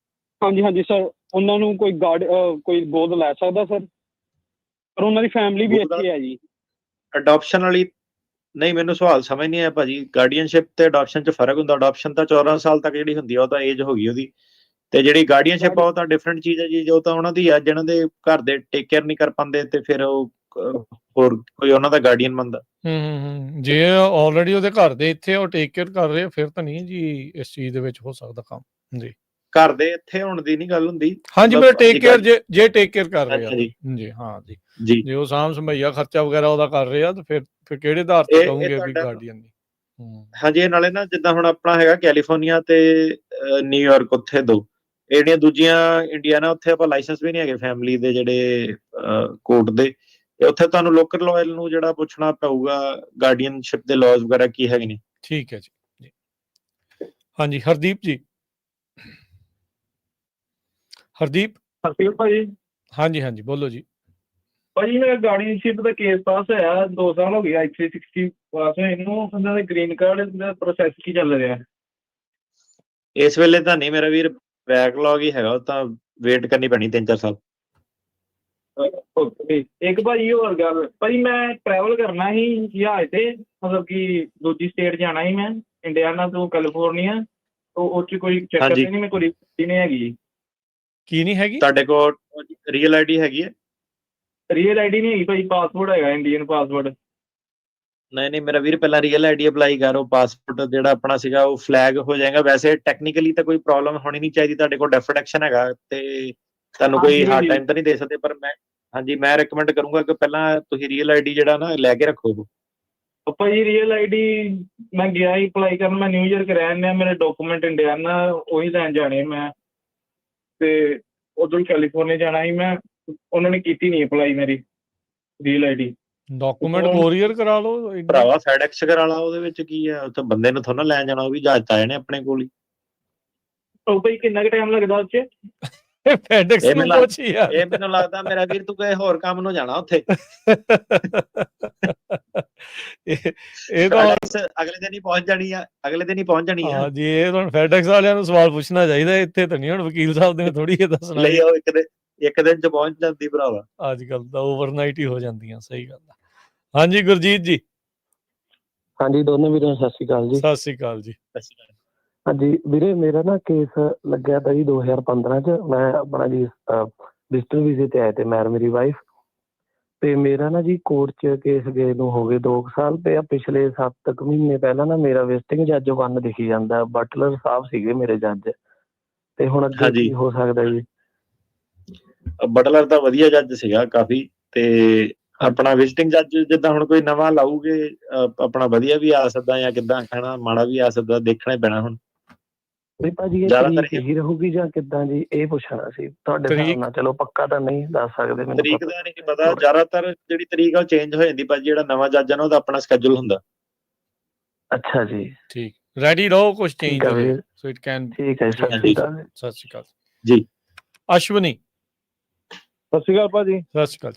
ਹਾਂਜੀ ਹਾਂਜੀ ਸਰ, ਉਹਨਾਂ ਨੂੰ ਕੋਈ ਗੋਦ ਲੈ ਸਕਦਾ ਸਰ? ਪਰ ਉਹਨਾਂ ਦੀ ਫੈਮਿਲੀ ਵੀ ਇੱਥੇ ਹੈ ਜੀ। ਅਡਾਪਸ਼ਨ ਵਾਲੀ ਨਹੀਂ, ਮੈਨੂੰ ਸਵਾਲ ਸਮਝ ਨਹੀਂ ਆਇਆ ਭਾਜੀ। ਗਾਰਡੀਅਨਸ਼ਿਪ ਤੇ ਅਡਾਪਸ਼ਨ 'ਚ ਫਰਕ ਹੁੰਦਾ। ਅਡਾਪਸ਼ਨ ਤਾਂ 14 ਸਾਲ ਤੱਕ ਜਿਹੜੀ ਹੁੰਦੀ ਆ ਉਹ ਤਾਂ ਏਜ ਹੋ ਗਈ ਉਹਦੀ, ਤੇ ਜਿਹੜੀ ਗਾਰਡੀਅਨਸ਼ਿਪ ਆ ਉਹ ਤਾਂ ਡਿਫਰੈਂਟ ਚੀਜ਼ ਹੈ ਜੀ। ਜੋ ਤਾਂ ਉਹਨਾਂ ਦੀ ਆ ਜਿਹਨਾਂ ਦੇ ਘਰ ਦੇ ਟੇਕ ਕੇਅਰ ਨਹੀਂ ਕਰ ਪਾਉਂਦੇ, ਤੇ ਫਿਰ ਉਹ ਹੋਰ ਕੋਈ ਉਹਨਾਂ ਦਾ ਗਾਰਡੀਅਨ ਬਣਦਾ। ਜੇ ਆਲਰੇਡੀ ਉਹਦੇ ਘਰ ਦੇ ਇੱਥੇ ਉਹ ਟੇਕ ਕੇਅਰ ਕਰ ਰਹੇ, ਫਿਰ ਤਾਂ ਨਹੀਂ ਜੀ ਇਸ ਚੀਜ਼ ਦੇ ਵਿੱਚ ਹੋ ਸਕਦਾ ਕੰਮ। ਜੀ, ਘਰ ਦੇ ਇੱਥੇ ਹੋਣ ਦੀ ਨਹੀਂ ਗੱਲ ਹੁੰਦੀ। ਹਾਂਜੀ, ਮੈਂ ਟੇਕ ਕੇਅਰ ਜੇ ਟੇਕ ਕੇਅਰ ਕਰ ਰਹੇ ਆ ਜੀ ਜੀ, ਹਾਂ ਜੀ ਜੀ, ਜੇ ਉਹ ਸਾਂਭ ਸੰਭਈਆ ਖਰਚਾ ਵਗੈਰਾ ਉਹਦਾ ਕਰ ਰਹੇ ਆ ਤਾਂ ਫਿਰ ਕਿਹੜੇ ਆਧਾਰ ਤੇ ਕਹੋਗੇ ਵੀ ਗਾਰਡੀਅਨ ਦੀ? ਹਾਂਜੀ, ਇਹ ਨਾਲੇ ਨਾ ਜਿੱਦਾਂ ਹੁਣ ਆਪਣਾ ਹੈਗਾ ਕੈਲੀਫੋਰਨੀਆ ਤੇ ਨਿਊਯਾਰਕ, ਉੱਥੇ 2 ਇਹ ਜਿਹੜੀਆਂ ਦੂਜੀਆਂ ਇੰਡੀਆਨਾ, ਉੱਥੇ ਆਪਾਂ ਲਾਇਸੈਂਸ ਵੀ ਨਹੀਂ ਹੈਗੇ ਫੈਮਿਲੀ ਦੇ ਜਿਹੜੇ ਕੋਰਟ ਦੇ, ਤੇ ਉੱਥੇ ਤੁਹਾਨੂੰ ਲੋਕਲ ਲਾਇਰ ਨੂੰ ਜਿਹੜਾ ਪੁੱਛਣਾ ਪਊਗਾ ਗਾਰਡੀਅਨਸ਼ਿਪ ਦੇ ਲਾਜ਼ ਵਗੈਰਾ ਕੀ ਹੈਗੇ ਨੇ। ਠੀਕ ਹੈ ਜੀ। ਹਾਂਜੀ, ਹਰਦੀਪ ਜੀ। ਹਰਦੀਪ ਭਾਜੀ। ਹਾਂਜੀ, ਬੋਲੋ ਜੀ। ਭਾਜੀ ਮੇਰਾ ਗਾਰਡੀਅਨਸ਼ਿਪ ਦਾ ਕੇਸ ਪਾਸ ਹੋਇਆ, 2 ਸਾਲ ਹੋ ਗਏ I-360 ਪਾਸ ਹੋਏ ਨੂੰ। ਉਹਨਾਂ ਦੇ ਗ੍ਰੀਨ ਕਾਰਡ ਦਾ ਪ੍ਰੋਸੈਸ ਕੀ ਚੱਲ ਰਿਹਾ? ਇਸ ਵੇਲੇ ਤਾਂ ਨਹੀਂ ਮੇਰਾ ਵੀਰ, ਬੈਕਲੌਗ ਹੀ ਹੈਗਾ, ਉਹ ਤਾਂ ਵੇਟ ਕਰਨੀ ਪੈਣੀ 3-4 ਸਾਲ। ਓਕੇ। ਇੱਕ ਭਾਜੀ ਹੋਰ ਗੱਲ, ਭਾਜੀ ਮੈਂ ਟਰੈਵਲ ਕਰਨਾ ਸੀ ਜਹਾਜ਼ ਤੇ, ਮਤਲਬ ਕਿ ਦੂਜੀ ਸਟੇਟ ਜਾਣਾ ਸੀ ਮੈਂ, ਇੰਡੀਆਨਾ ਤੋਂ ਕੈਲੀਫੋਰਨੀਆ। ਉਹ 'ਚ ਕੋਈ ਚੱਕਰ ਤੇ ਨਹੀਂ, ਮੇਰੇ ਕੋਲ ਨਹੀਂ ਹੈਗੀ। ਕੀ ਨਹੀਂ ਹੈਗੀ ਤੁਹਾਡੇ ਕੋਲ? ਰੀਅਲ ਆਈਡੀ ਹੈਗੀ ਹੈ? ਰੀਅਲ ਆਈਡੀ ਨਹੀਂ ਹੈਗੀ ਭਾਜੀ, ਪਾਸਪੋਰਟ ਹੈਗਾ, ਇੰਡੀਅਨ ਪਾਸਪੋਰਟ। ਨਹੀਂ ਮੇਰਾ ਵੀਰ, ਪਹਿਲਾਂ ਰੀਅਲ ਆਈਡੀ ਅਪਲਾਈ ਕਰੋ। ਪਾਸਪੋਰਟ ਜਿਹੜਾ ਆਪਣਾ ਸੀਗਾ ਉਹ ਫਲੈਗ ਹੋ ਜਾਏਗਾ। ਵੈਸੇ ਟੈਕਨੀਕਲੀ ਤਾਂ ਕੋਈ ਪ੍ਰੋਬਲਮ ਹੋਣੀ ਨਹੀਂ ਚਾਹੀਦੀ, ਤੁਹਾਡੇ ਕੋਲ ਡੈਫਰੈਕਸ਼ਨ ਹੈਗਾ ਤੇ ਤੁਹਾਨੂੰ ਕੋਈ ਹਾਰਡ ਟਾਈਮ ਤਾਂ ਨਹੀਂ ਦੇ ਸਕਦੇ, ਪਰ ਮੈਂ ਰეკਮੈਂਡ ਕਰੂੰਗਾ ਕਿ ਪਹਿਲਾਂ ਤੁਸੀਂ ਰੀਅਲ ਆਈਡੀ ਜਿਹੜਾ ਨਾ ਲੈ ਕੇ ਰੱਖੋ। ਭਾਜੀ ਰੀਅਲ ਆਈਡੀ ਮੈਂ ਗਿਆ ਹੀ ਅਪਲਾਈ ਕਰਨ, ਮੈਂ ਨਿਊਯਾਰਕ ਰਹਿਣ, ਮੇਰੇ ਡਾਕੂਮੈਂਟ ਇੰਡੀਆਨਾ ਉਹੀ ਲੈਣ ਜਾਣੇ ਮੈਂ, ਤੇ ਉਧਰ ਕੈਲੀਫੋਰਨੀਆ ਜਾਣਾ ਸੀ ਮੈਂ। ਉਹਨਾਂ ਨੇ ਕੀਤੀ ਨਹੀਂ ਅਪਲਾਈ ਮੇਰੀ ਰੀਅਲ ਆਈਡੀ। ਡਾਕੂਮੈਂਟ ਕੋਰੀਅਰ ਕਰਾ ਲਓ ਭਰਾਵਾ, ਫੈਡੈਕਸ ਕਰਾ ਲਾ, ਉਹਦੇ ਵਿੱਚ ਕੀ ਹੈ? ਉੱਥੇ ਬੰਦੇ ਨੂੰ ਥੋੜਾ ਲੈਣ ਜਾਣਾ, ਉਹ ਵੀ ਜਹਾਜ਼ 'ਚ ਆਏ ਨੇ ਆਪਣੇ ਕੋਲ ਹੀ। ਉਹ ਭਾਈ ਕਿੰਨਾ ਕੁ ਟਾਈਮ ਲੱਗਦਾ ਉਹ 'ਚ? ਫੈਡੈਕਸ ਨੂੰ ਪੁੱਛ ਯਾਰ। ਇਹ ਮੈਨੂੰ ਲੱਗਦਾ ਮੇਰਾ ਵੀਰ ਤੂੰ ਕਿਸੇ ਹੋਰ ਕੰਮ ਨੂੰ ਜਾਣਾ ਉੱਥੇ। ਇਹ ਤਾਂ ਅਗਲੇ ਦਿਨ ਹੀ ਪਹੁੰਚ ਜਾਣੀ ਆ, ਹਾਂ ਜੀ। ਇਹ ਤਾਂ ਫੈਡੈਕਸ ਵਾਲਿਆਂ ਨੂੰ ਸਵਾਲ ਪੁੱਛਣਾ ਚਾਹੀਦਾ, ਇੱਥੇ ਤਾਂ ਨਹੀਂ ਹੁਣ ਵਕੀਲ ਸਾਹਿਬ ਨੇ ਥੋੜੀ ਇਹ ਦੱਸਣਾ। ਲਈ ਉਹ ਇੱਕ ਦਿਨ 'ਚ ਪਹੁੰਚ ਜਾਂਦੀ ਭਰਾਵਾ, ਅੱਜ ਕੱਲ ਤਾਂ ਓਵਰਨਾਈਟ ਹੀ ਹੋ ਜਾਂਦੀਆਂ। ਸਹੀ ਗੱਲ ਆ। ਹਾਂਜੀ, ਗੁਰਜੀਤ ਜੀ। ਹਾਂਜੀ, ਦੋਨੋਂ ਵੀਰਾਂ ਸਤਿ ਸ਼੍ਰੀ ਅਕਾਲ ਜੀ। ਸਤਿ ਸ਼੍ਰੀ ਅਕਾਲ ਜੀ। ਹਾਂਜੀ ਵੀਰੇ, ਮੇਰਾ ਨਾ ਕੇਸ ਲੱਗਿਆ ਤਾਂ ਜੀ 2015 'ਚ। ਮੈਂ ਆਪਣਾ ਜੀ ਵਿਜ਼ਟਰ ਵੀਜ਼ੇ ਤੇ ਆਏ ਤੇ ਮੈਂ ਮੇਰੀ ਵਾਈਫ, ਤੇ ਮੇਰਾ ਨਾ ਜੀ ਕੋਰਟ 'ਚ ਕੇਸ ਗਏ ਨੂੰ ਹੋ ਗਏ 2 ਸਾਲ। ਤੇ ਪਿਛਲੇ 7 ਮਹੀਨੇ ਪਹਿਲਾਂ ਨਾ ਮੇਰਾ ਵਿਜ਼ਟਿੰਗ ਜੱਜ 1 ਦਿਖੀ ਜਾਂਦਾ। ਬਟਲਰ ਸਾਹਿਬ ਸੀਗੇ ਮੇਰੇ ਜੱਜ, ਤੇ ਹੁਣ ਅੱਗੇ ਕੀ ਹੋ ਸਕਦਾ ਜੀ? ਬਟਲਰ ਤਾਂ ਵਧੀਆ ਜੱਜ ਸੀਗਾ ਕਾਫੀ, ਤੇ ਆਪਣਾ ਵਿਜ਼ਿਟਿੰਗ ਜੱਜ ਜਿੱਦਾਂ ਹੁਣ ਕੋਈ ਨਵਾਂ ਲਾਊਗੇ, ਆਪਣਾ ਵਧੀਆ ਵੀ ਆ ਸਕਦਾ ਜਾਂ ਕਿੱਦਾਂ ਕਹਿਣਾ, ਮਾੜਾ ਵੀ ਆ ਸਕਦਾ, ਦੇਖਣਾ ਹੀ ਪੈਣਾ। ਹੁਣ ਭਾਜੀ ਇਹ ਤਰੀਕ ਇਹੀ ਰਹੂਗੀ ਜਾਂ ਕਿੱਦਾਂ ਜੀ, ਇਹ ਪੁੱਛਣਾ ਸੀ ਤੁਹਾਡੇ ਹਿਸਾਬ ਨਾਲ? ਚਲੋ ਪੱਕਾ ਤਾਂ ਨਹੀਂ ਦੱਸ ਸਕਦੇ ਮੈਨੂੰ, ਤਰੀਕ ਦਾ ਨਹੀਂ ਪਤਾ। ਜ਼ਿਆਦਾਤਰ ਜਿਹੜੀ ਤਰੀਕ ਆ ਉਹ ਚੇਂਜ ਹੋ ਜਾਂਦੀ ਭਾਜੀ, ਜਿਹੜਾ ਨਵਾਂ ਜੱਜ ਆ ਨਾ ਉਹਦਾ ਆਪਣਾ ਸਕੇਜੂਲ ਹੁੰਦਾ। ਅੱਛਾ ਜੀ, ਠੀਕ। ਰੈਡੀ ਰਹੋ, ਕੁਝ ਚੇਂਜ ਹੋਵੇ ਸੋ ਇਟ ਕੈਨ। ਠੀਕ ਹੈ, ਸਤਿ ਸ਼੍ਰੀ ਅਕਾਲ। ਸਤਿ ਸ਼੍ਰੀ ਅਕਾਲ ਜੀ। ਅਸ਼ਵਨੀ। ਸਤਿ ਸ਼੍ਰੀ ਅਕਾਲ ਭਾਜੀ। ਸਤਿ ਸ਼੍ਰੀ ਅਕਾਲ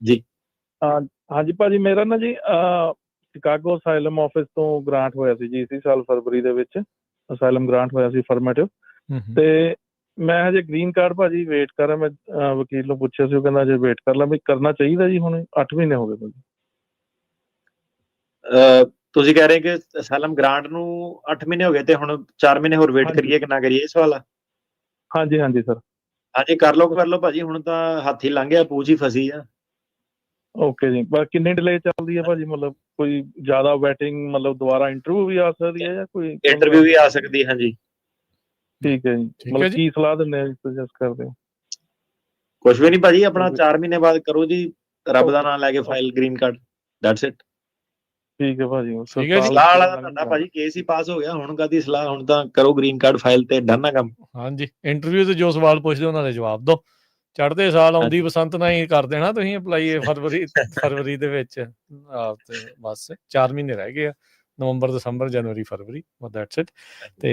ਜੀ। ਹਾਂਜੀ ਭਾਜੀ, ਮੇਰਾ ਨਾ ਜੀ ਸ਼ਿਕਾਗੋ ਅਸਾਈਲਮ ਆਫਿਸ ਤੋਂ ਗ੍ਰਾਂਟ ਹੋਇਆ ਸੀ ਜੀ ਇਸੇ ਸਾਲ ਫਰਵਰੀ ਦੇ ਵਿੱਚ। ਅਸਾਈਲਮ ਗ੍ਰਾਂਟ ਹੋਇਆ ਸੀ ਅਫਰਮੇਟਿਵ, ਤੇ ਮੈਂ ਹਜੇ ਗ੍ਰੀਨ ਕਾਰਡ ਭਾਜੀ ਵੇਟ ਕਰ ਰਿਹਾ। ਮੈਂ ਵਕੀਲ ਨੂੰ ਪੁੱਛਿਆ ਸੀ, ਉਹ ਕਹਿੰਦਾ ਹਜੇ ਵੇਟ ਕਰ ਲਾਂ। ਵੀ ਕਰਨਾ ਚਾਹੀਦਾ ਜੀ? ਹੁਣ 8 ਮਹੀਨੇ ਹੋ ਗਏ ਭਾਜੀ। ਤੁਸੀਂ ਕਹਿ ਰਹੇ ਕਿ ਅਸਾਈਲਮ ਗ੍ਰਾਂਟ ਨੂੰ 8 ਮਹੀਨੇ ਹੋ ਗਏ ਤੇ ਹੁਣ 4 ਮਹੀਨੇ ਹੋਰ ਵੇਟ ਕਰੀਏ ਕਿ ਨਾ ਕਰੀਏ, ਇਹ ਸਵਾਲ ਆ? ਹਾਂਜੀ ਹਾਂਜੀ ਸਰ। ਹਾਂਜੀ, ਕਰ ਲਓ ਭਾਜੀ। ਹੁਣ ਤਾਂ ਹੱਥ ਹੀ ਲੰਘ ਗਿਆ, ਪੂਛ ਹੀ ਫਸੀ ਆ। ਓਕੇ ਜੀ, ਪਰ ਕਿੰਨੀ ਡਿਲੇ ਚੱਲਦੀ ਹੈ ਭਾਜੀ? ਮਤਲਬ ਕੋਈ ਜ਼ਿਆਦਾ ਵੈਟਿੰਗ, ਮਤਲਬ ਦੁਬਾਰਾ ਇੰਟਰਵਿਊ ਵੀ ਆ ਸਕਦੀ ਹੈ ਜਾਂ ਕੋਈ ਇੰਟਰਵਿਊ ਵੀ ਆ ਸਕਦੀ? ਹਾਂਜੀ ਠੀਕ ਹੈ ਜੀ। ਮਤਲਬ ਕੀ ਸਲਾਹ ਦਿੰਦੇ ਆ, ਸੁਜੈਸਟ ਕਰਦੇ ਹੋ? ਕੁਛ ਵੀ ਨਹੀਂ ਭਾਜੀ, ਆਪਣਾ 4 ਮਹੀਨੇ ਬਾਅਦ ਕਰੋ ਜੀ, ਰੱਬ ਦਾ ਨਾਮ ਲੈ ਕੇ file green card, that's it. ਠੀਕ ਹੈ ਭਾਜੀ। ਸਲਾਹ ਵਾਲਾ ਤਾਂ ਤੁਹਾਡਾ ਭਾਜੀ ਕੇਸ ਹੀ ਪਾਸ ਹੋ ਗਿਆ, ਹੁਣ ਕਾਹਦੀ ਸਲਾਹ? ਹੁਣ ਤਾਂ ਕਰੋ ਗ੍ਰੀਨ ਕਾਰਡ ਫਾਈਲ ਤੇ ਡਨ ਆ ਕੰਮ। ਹਾਂਜੀ, ਇੰਟਰਵਿਊ ਤੇ ਜੋ ਸਵਾਲ ਪੁੱਛਦੇ ਉਹਨਾਂ ਦੇ ਜਵਾਬ ਦਿਓ। ਚੜ੍ਹਦੇ ਸਾਲ ਆਉਂਦੀ ਬਸੰਤ ਨਾਲ ਹੀ ਕਰ ਦੇਣਾ ਤੁਸੀਂ ਅਪਲਾਈ ਫਰਵਰੀ ਦੇ ਵਿੱਚ। ਤੇ ਬਸ 4 ਮਹੀਨੇ ਰਹਿ ਗਏ ਆ, ਨਵੰਬਰ, ਦਸੰਬਰ, ਜਨਵਰੀ, ਫਰਵਰੀ, ਦੈਟਸ ਇਟ। ਤੇ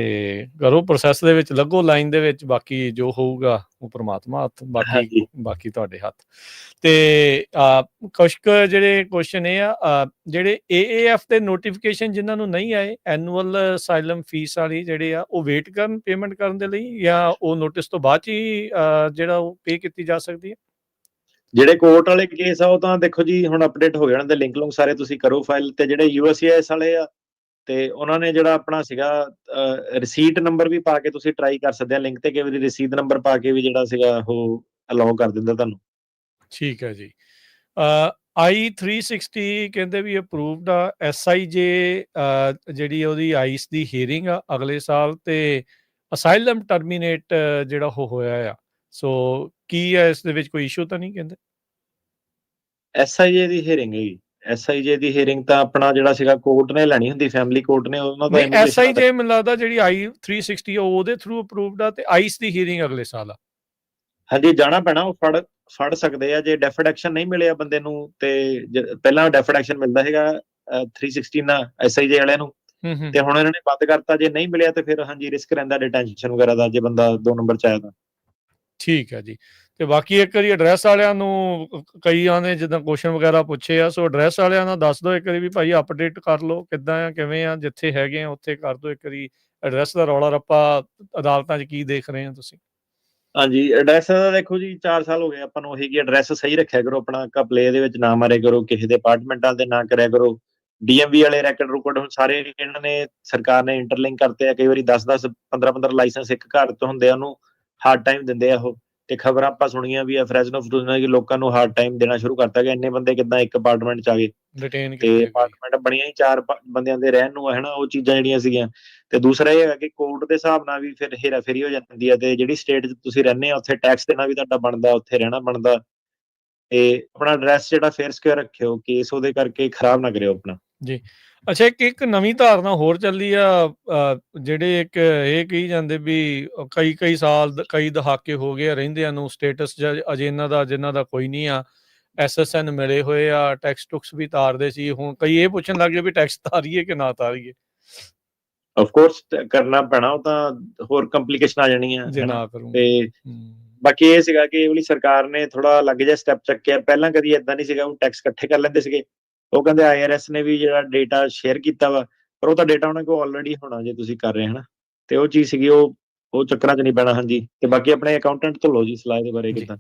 ਕਰੋ ਪ੍ਰੋਸੈਸ ਦੇ ਵਿੱਚ, ਲੱਗੋ ਲਾਈਨ ਦੇ ਵਿੱਚ। ਬਾਕੀ ਜੋ ਹੋਊਗਾ ਉਹ ਪ੍ਰਮਾਤਮਾ ਹੱਥ, ਬਾਕੀ ਤੁਹਾਡੇ ਹੱਥ। ਤੇ ਕੁਛ ਕੁ ਜਿਹੜੇ ਕੁਐਸਚਨ ਇਹ ਆ, ਜਿਹੜੇ AAF ਦੇ ਨੋਟੀਫਿਕੇਸ਼ਨ ਜਿਨ੍ਹਾਂ ਨੂੰ ਨਹੀਂ ਆਏ, ਐਨੂਅਲ ਅਸਾਈਲਮ ਫੀਸ ਵਾਲੀ ਜਿਹੜੇ ਆ, ਉਹ ਵੇਟ ਕਰਨ ਪੇਮੈਂਟ ਕਰਨ ਦੇ ਲਈ, ਜਾਂ ਉਹ ਨੋਟਿਸ ਤੋਂ ਬਾਅਦ 'ਚ ਹੀ ਜਿਹੜਾ ਉਹ ਪੇ ਕੀਤੀ ਜਾ ਸਕਦੀ ਹੈ? ਜਿਹੜੇ ਕੋਰਟ ਵਾਲੇ ਕੇਸ ਆ ਉਹ ਤਾਂ ਦੇਖੋ ਜੀ ਹੁਣ ਅਪਡੇਟ ਹੋ ਜਾਣ ਦੇ, ਲਿੰਕ ਲੁੰਕ ਸਾਰੇ ਤੁਸੀਂ ਕਰੋ ਫਾਈਲ ਤੇ। ਜਿਹੜੇ USCIS ਵਾਲੇ ਆ, ਤੇ ਉਹਨਾਂ ਨੇ ਜਿਹੜਾ ਆਪਣਾ ਸੀਗਾ ਰਿਸੀਟ ਨੰਬਰ ਵੀ ਪਾ ਕੇ ਤੁਸੀਂ ਟਰਾਈ ਕਰ ਸਕਦੇ ਆ ਲਿੰਕ ਤੇ। ਕਈ ਵਾਰੀ ਰਸੀਦ ਨੰਬਰ ਪਾ ਕੇ ਵੀ ਜਿਹੜਾ ਸੀਗਾ ਉਹ ਅਲਾਓ ਕਰ ਦਿੰਦਾ ਤੁਹਾਨੂੰ। ਠੀਕ ਹੈ ਜੀ। I-360 ਕਹਿੰਦੇ ਵੀ ਅਪਰੂਵਡ ਆ। SIJ ਜਿਹੜੀ ਉਹਦੀ ਆਈਸ ਦੀ ਹੀਅਰਿੰਗ ਆ ਅਗਲੇ ਸਾਲ, ਤੇ ਅਸਾਈਲਮ ਟਰਮੀਨੇਟ ਜਿਹੜਾ ਉਹ ਹੋਇਆ ਆ, ਸੋ ਕੀ ਹੈ ਇਸ ਦੇ ਵਿੱਚ ਕੋਈ ਇਸ਼ੂ ਤਾਂ ਨਹੀਂ ਕਹਿੰਦੇ? SIJ ਦੀ ਹੀਅਰਿੰਗ ਹੈਗੀ। SIJ ਦੀ ਹੀਅਰਿੰਗ ਤਾਂ ਆਪਣਾ ਜਿਹੜਾ ਸੀਗਾ ਕੋਰਟ ਨੇ ਲੈਣੀ ਹੁੰਦੀ, ਫੈਮਿਲੀ ਕੋਰਟ ਨੇ ਉਹਨਾਂ ਦਾ SIJ ਮੈਨੂੰ ਲੱਗਦਾ ਜਿਹੜੀ I-360 ਉਹਦੇ ਥਰੂ ਅਪਰੂਵਡ ਆ, ਤੇ ਆਈਸ ਦੀ ਹੀਅਰਿੰਗ ਅਗਲੇ ਸਾਲ ਆ। ਹਾਂਜੀ, ਜਾਣਾ ਪੈਣਾ, ਉਹ ਫੜ ਸਕਦੇ ਆ ਜੇ ਡੈਫਰਡ ਐਕਸ਼ਨ ਨਹੀਂ ਮਿਲਿਆ ਬੰਦੇ ਨੂੰ। ਤੇ ਪਹਿਲਾਂ ਡੈਫਰਡ ਐਕਸ਼ਨ ਮਿਲਦਾ ਹੈਗਾ 316 ਨਾਲ SIJ ਵਾਲਿਆਂ ਨੂੰ, ਤੇ ਹੁਣ ਇਹਨਾਂ ਨੇ ਬੰਦ ਕਰਤਾ। ਜੇ ਨਹੀਂ ਮਿਲਿਆ ਤੇ ਫਿਰ ਹਾਂਜੀ ਰਿਸਕ ਰਹਿੰਦਾ ਡਿਟੈਂਸ਼ਨ ਵਗੈਰਾ ਦਾ, ਜੇ ਬੰਦਾ 2 ਨੰਬਰ ਚ ਆਇਆ ਤਾਂ। ਠੀਕ ਹੈ ਜੀ। ਤੇ ਬਾਕੀ ਇੱਕ ਵਾਰੀ ਐਡਰੈਸ ਵਾਲਿਆਂ ਨੂੰ ਕਈਆਂ ਨੇ ਜਿੱਦਾਂ ਕੁਐਸਚਨ ਵਗੈਰਾ ਪੁੱਛੇ ਆ, ਸੋ ਐਡਰੈਸ ਵਾਲਿਆਂ ਨਾਲ ਦੱਸ ਦਿਓ ਇੱਕ ਵਾਰੀ ਵੀ ਭਾਈ ਅਪਡੇਟ ਕਰ ਲਓ ਕਿੱਦਾਂ ਆ, ਕਿਵੇਂ ਆ, ਜਿੱਥੇ ਹੈਗੇ ਆ ਉੱਥੇ ਕਰ ਦਿਓ ਇੱਕ ਵਾਰੀ। ਐਡਰੈਸ ਦਾ ਰੌਲਾ ਰੱਪਾ ਅਦਾਲਤਾਂ 'ਚ ਕੀ ਦੇਖ ਰਹੇ ਆ ਤੁਸੀਂ? ਹਾਂਜੀ, ਐਡਰੈਸ ਦਾ ਦੇਖੋ ਜੀ 4 ਸਾਲ ਹੋ ਗਏ ਆਪਾਂ ਨੂੰ ਉਹੀ ਕਿ ਐਡਰੈਸ ਸਹੀ ਰੱਖਿਆ ਕਰੋ, ਆਪਣਾ ਘਪਲੇ ਦੇ ਵਿੱਚ ਨਾ ਮਾਰੇ ਕਰੋ, ਕਿਸੇ ਦੇ ਅਪਾਰਟਮੈਂਟਾਂ ਤੇ ਨਾ ਕਰਿਆ ਕਰੋ। DMV ਵਾਲੇ ਰੈਕਡ ਰੁਕਡ ਹੁਣ ਸਾਰੇ ਇਹਨਾਂ ਨੇ ਸਰਕਾਰ ਨੇ ਇੰਟਰਲਿੰਕ ਕਰਤੇ ਆ। ਕਈ ਵਾਰੀ 10-10 15-15 ਲਾਇਸੈਂਸ ਇੱਕ ਘਰ ਤੋਂ ਹੁੰਦੇ ਆ, ਉਹਨੂੰ ਹਾਰਡ ਟਾਈਮ ਦਿੰਦੇ ਆ ਉਹ। ਤੇ ਖਬਰਾਂ ਆਪਾਂ ਸੁਣੀਆਂ ਵੀ ਆ ਫਰੈਜ਼ਨੋ ਫਰੂਜ਼ਨੋ ਕਿ ਲੋਕਾਂ ਨੂੰ ਹਾਰਡ ਟਾਈਮ ਦੇਣਾ ਸ਼ੁਰੂ ਕਰਤਾ ਗਿਆ। ਇੰਨੇ ਬੰਦੇ ਕਿੱਦਾਂ ਇੱਕ ਅਪਾਰਟਮੈਂਟ ਚ ਆ ਗਏ, ਤੇ ਅਪਾਰਟਮੈਂਟ ਬਣੀਆਂ ਹੀ 4 ਬੰਦਿਆਂ ਦੇ ਰਹਿਣ ਨੂੰ ਹੈ ਨਾ, ਉਹ ਚੀਜ਼ਾਂ ਜਿਹੜੀਆਂ ਸੀਗੀਆਂ। ਤੇ ਦੂਸਰਾ ਇਹ ਹੈ ਕਿ ਕੋਰਟ ਦੇ ਹਿਸਾਬ ਨਾਲ ਵੀ ਫਿਰ ਹੇਰਾਫੇਰੀ ਹੋ ਜਾਂਦੀ ਹੈ, ਤੇ ਜਿਹੜੀ ਸਟੇਟ 'ਚ ਤੁਸੀਂ ਰਹਿੰਦੇ ਆ ਉੱਥੇ ਟੈਕਸ ਦੇਣਾ ਵੀ ਤੁਹਾਡਾ ਬਣਦਾ, ਉੱਥੇ ਰਹਿਣਾ ਬਣਦਾ। ਤੇ ਆਪਣਾ ਐਡਰੈਸ ਜਿਹੜਾ ਫੇਅਰ ਸਕੁਅਰ ਰੱਖਿਓ, ਕੇਸ ਉਹਦੇ ਕਰਕੇ ਖਰਾਬ ਨਾ ਕਰਿਓ ਆਪਣਾ ਜੀ। ਅੱਛਾ, ਇੱਕ ਨਵੀਂ ਧਾਰਨਾ ਹੋਰ ਚੱਲੀ ਆ, ਜਿਹੜੇ ਇੱਕ ਇਹ ਕਹੀ ਜਾਂਦੇ ਵੀ ਕਈ ਸਾਲ ਕਈ ਦਹਾਕੇ ਹੋ ਗਏ ਰਹਿੰਦਿਆਂ ਨੂੰ ਸਟੇਟਸ ਅਜੇ ਇਹਨਾਂ ਦਾ ਜਿਨ੍ਹਾਂ ਦਾ ਕੋਈ ਨਹੀਂ ਆ, SSN ਮਿਲੇ ਹੋਏ ਆ, ਟੈਕਸ ਟੁਕਸ ਵੀ ਤਾਰਦੇ ਸੀ, ਹੁਣ ਕਈ ਇਹ ਪੁੱਛਣ ਲੱਗ ਗਏ ਵੀ ਟੈਕਸ ਤਾਰੀਏ ਕਿ ਨਾ ਤਾਰੀਏ। ਆਫਕੋਰਸ ਕਰਨਾ ਪੈਣਾ, ਉਹ ਤਾਂ ਹੋਰ ਕੰਪਲੀਕੇਸ਼ਨ ਆ ਜਾਣੀਆਂ ਜੇ ਨਾ ਕਰੂੰ। ਤੇ ਬਾਕੀ ਇਹ ਸੀਗਾ ਕਿ ਇਹ ਵਾਲੀ ਸਰਕਾਰ ਨੇ ਥੋੜਾ ਅਲੱਗ ਜਿਹਾ ਸਟੈਪ ਚੱਕਿਆ। ਪਹਿਲਾਂ ਕਦੀ ਏਦਾਂ ਨਹੀਂ ਸੀਗਾ, ਉਹ ਟੈਕਸ ਇਕੱਠੇ ਕਰ ਲੈਂਦੇ ਸੀਗੇ। ਉਹ ਕਹਿੰਦੇ IRS ਨੇ ਵੀ ਜਿਹੜਾ ਡੇਟਾ ਸ਼ੇਅਰ ਕੀਤਾ ਵਾ, ਪਰ ਉਹ ਤਾਂ ਡੇਟਾ ਉਹਨਾਂ ਕੋਲ ਆਲਰੇਡੀ ਹੋਣਾ ਜੇ ਤੁਸੀਂ ਕਰ ਰਹੇ ਹਨਾ, ਤੇ ਉਹ ਚੀਜ਼ ਸੀਗੀ, ਉਹ ਚੱਕਰਾਂ 'ਚ ਨਹੀਂ ਪੈਣਾ। ਹਾਂਜੀ, ਤੇ ਬਾਕੀ ਆਪਣੇ ਅਕਾਊਂਟੈਂਟ ਤੋਂ ਲਓ ਜੀ ਸਲਾਹ ਦੇ ਬਾਰੇ ਕਿੱਦਾਂ।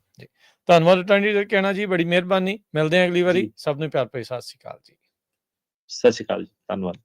ਧੰਨਵਾਦ ਅਟਾਰਨੀ ਕਹਿਣਾ ਜੀ, ਬੜੀ ਮਿਹਰਬਾਨੀ। ਮਿਲਦੇ ਹਾਂ ਅਗਲੀ ਵਾਰੀ। ਸਭ ਨੂੰ ਪਿਆਰ ਭਰੀ ਸਤਿ ਸ਼੍ਰੀ ਅਕਾਲ ਜੀ। ਸਤਿ ਸ਼੍ਰੀ ਅਕਾਲ ਜੀ, ਧੰਨਵਾਦ।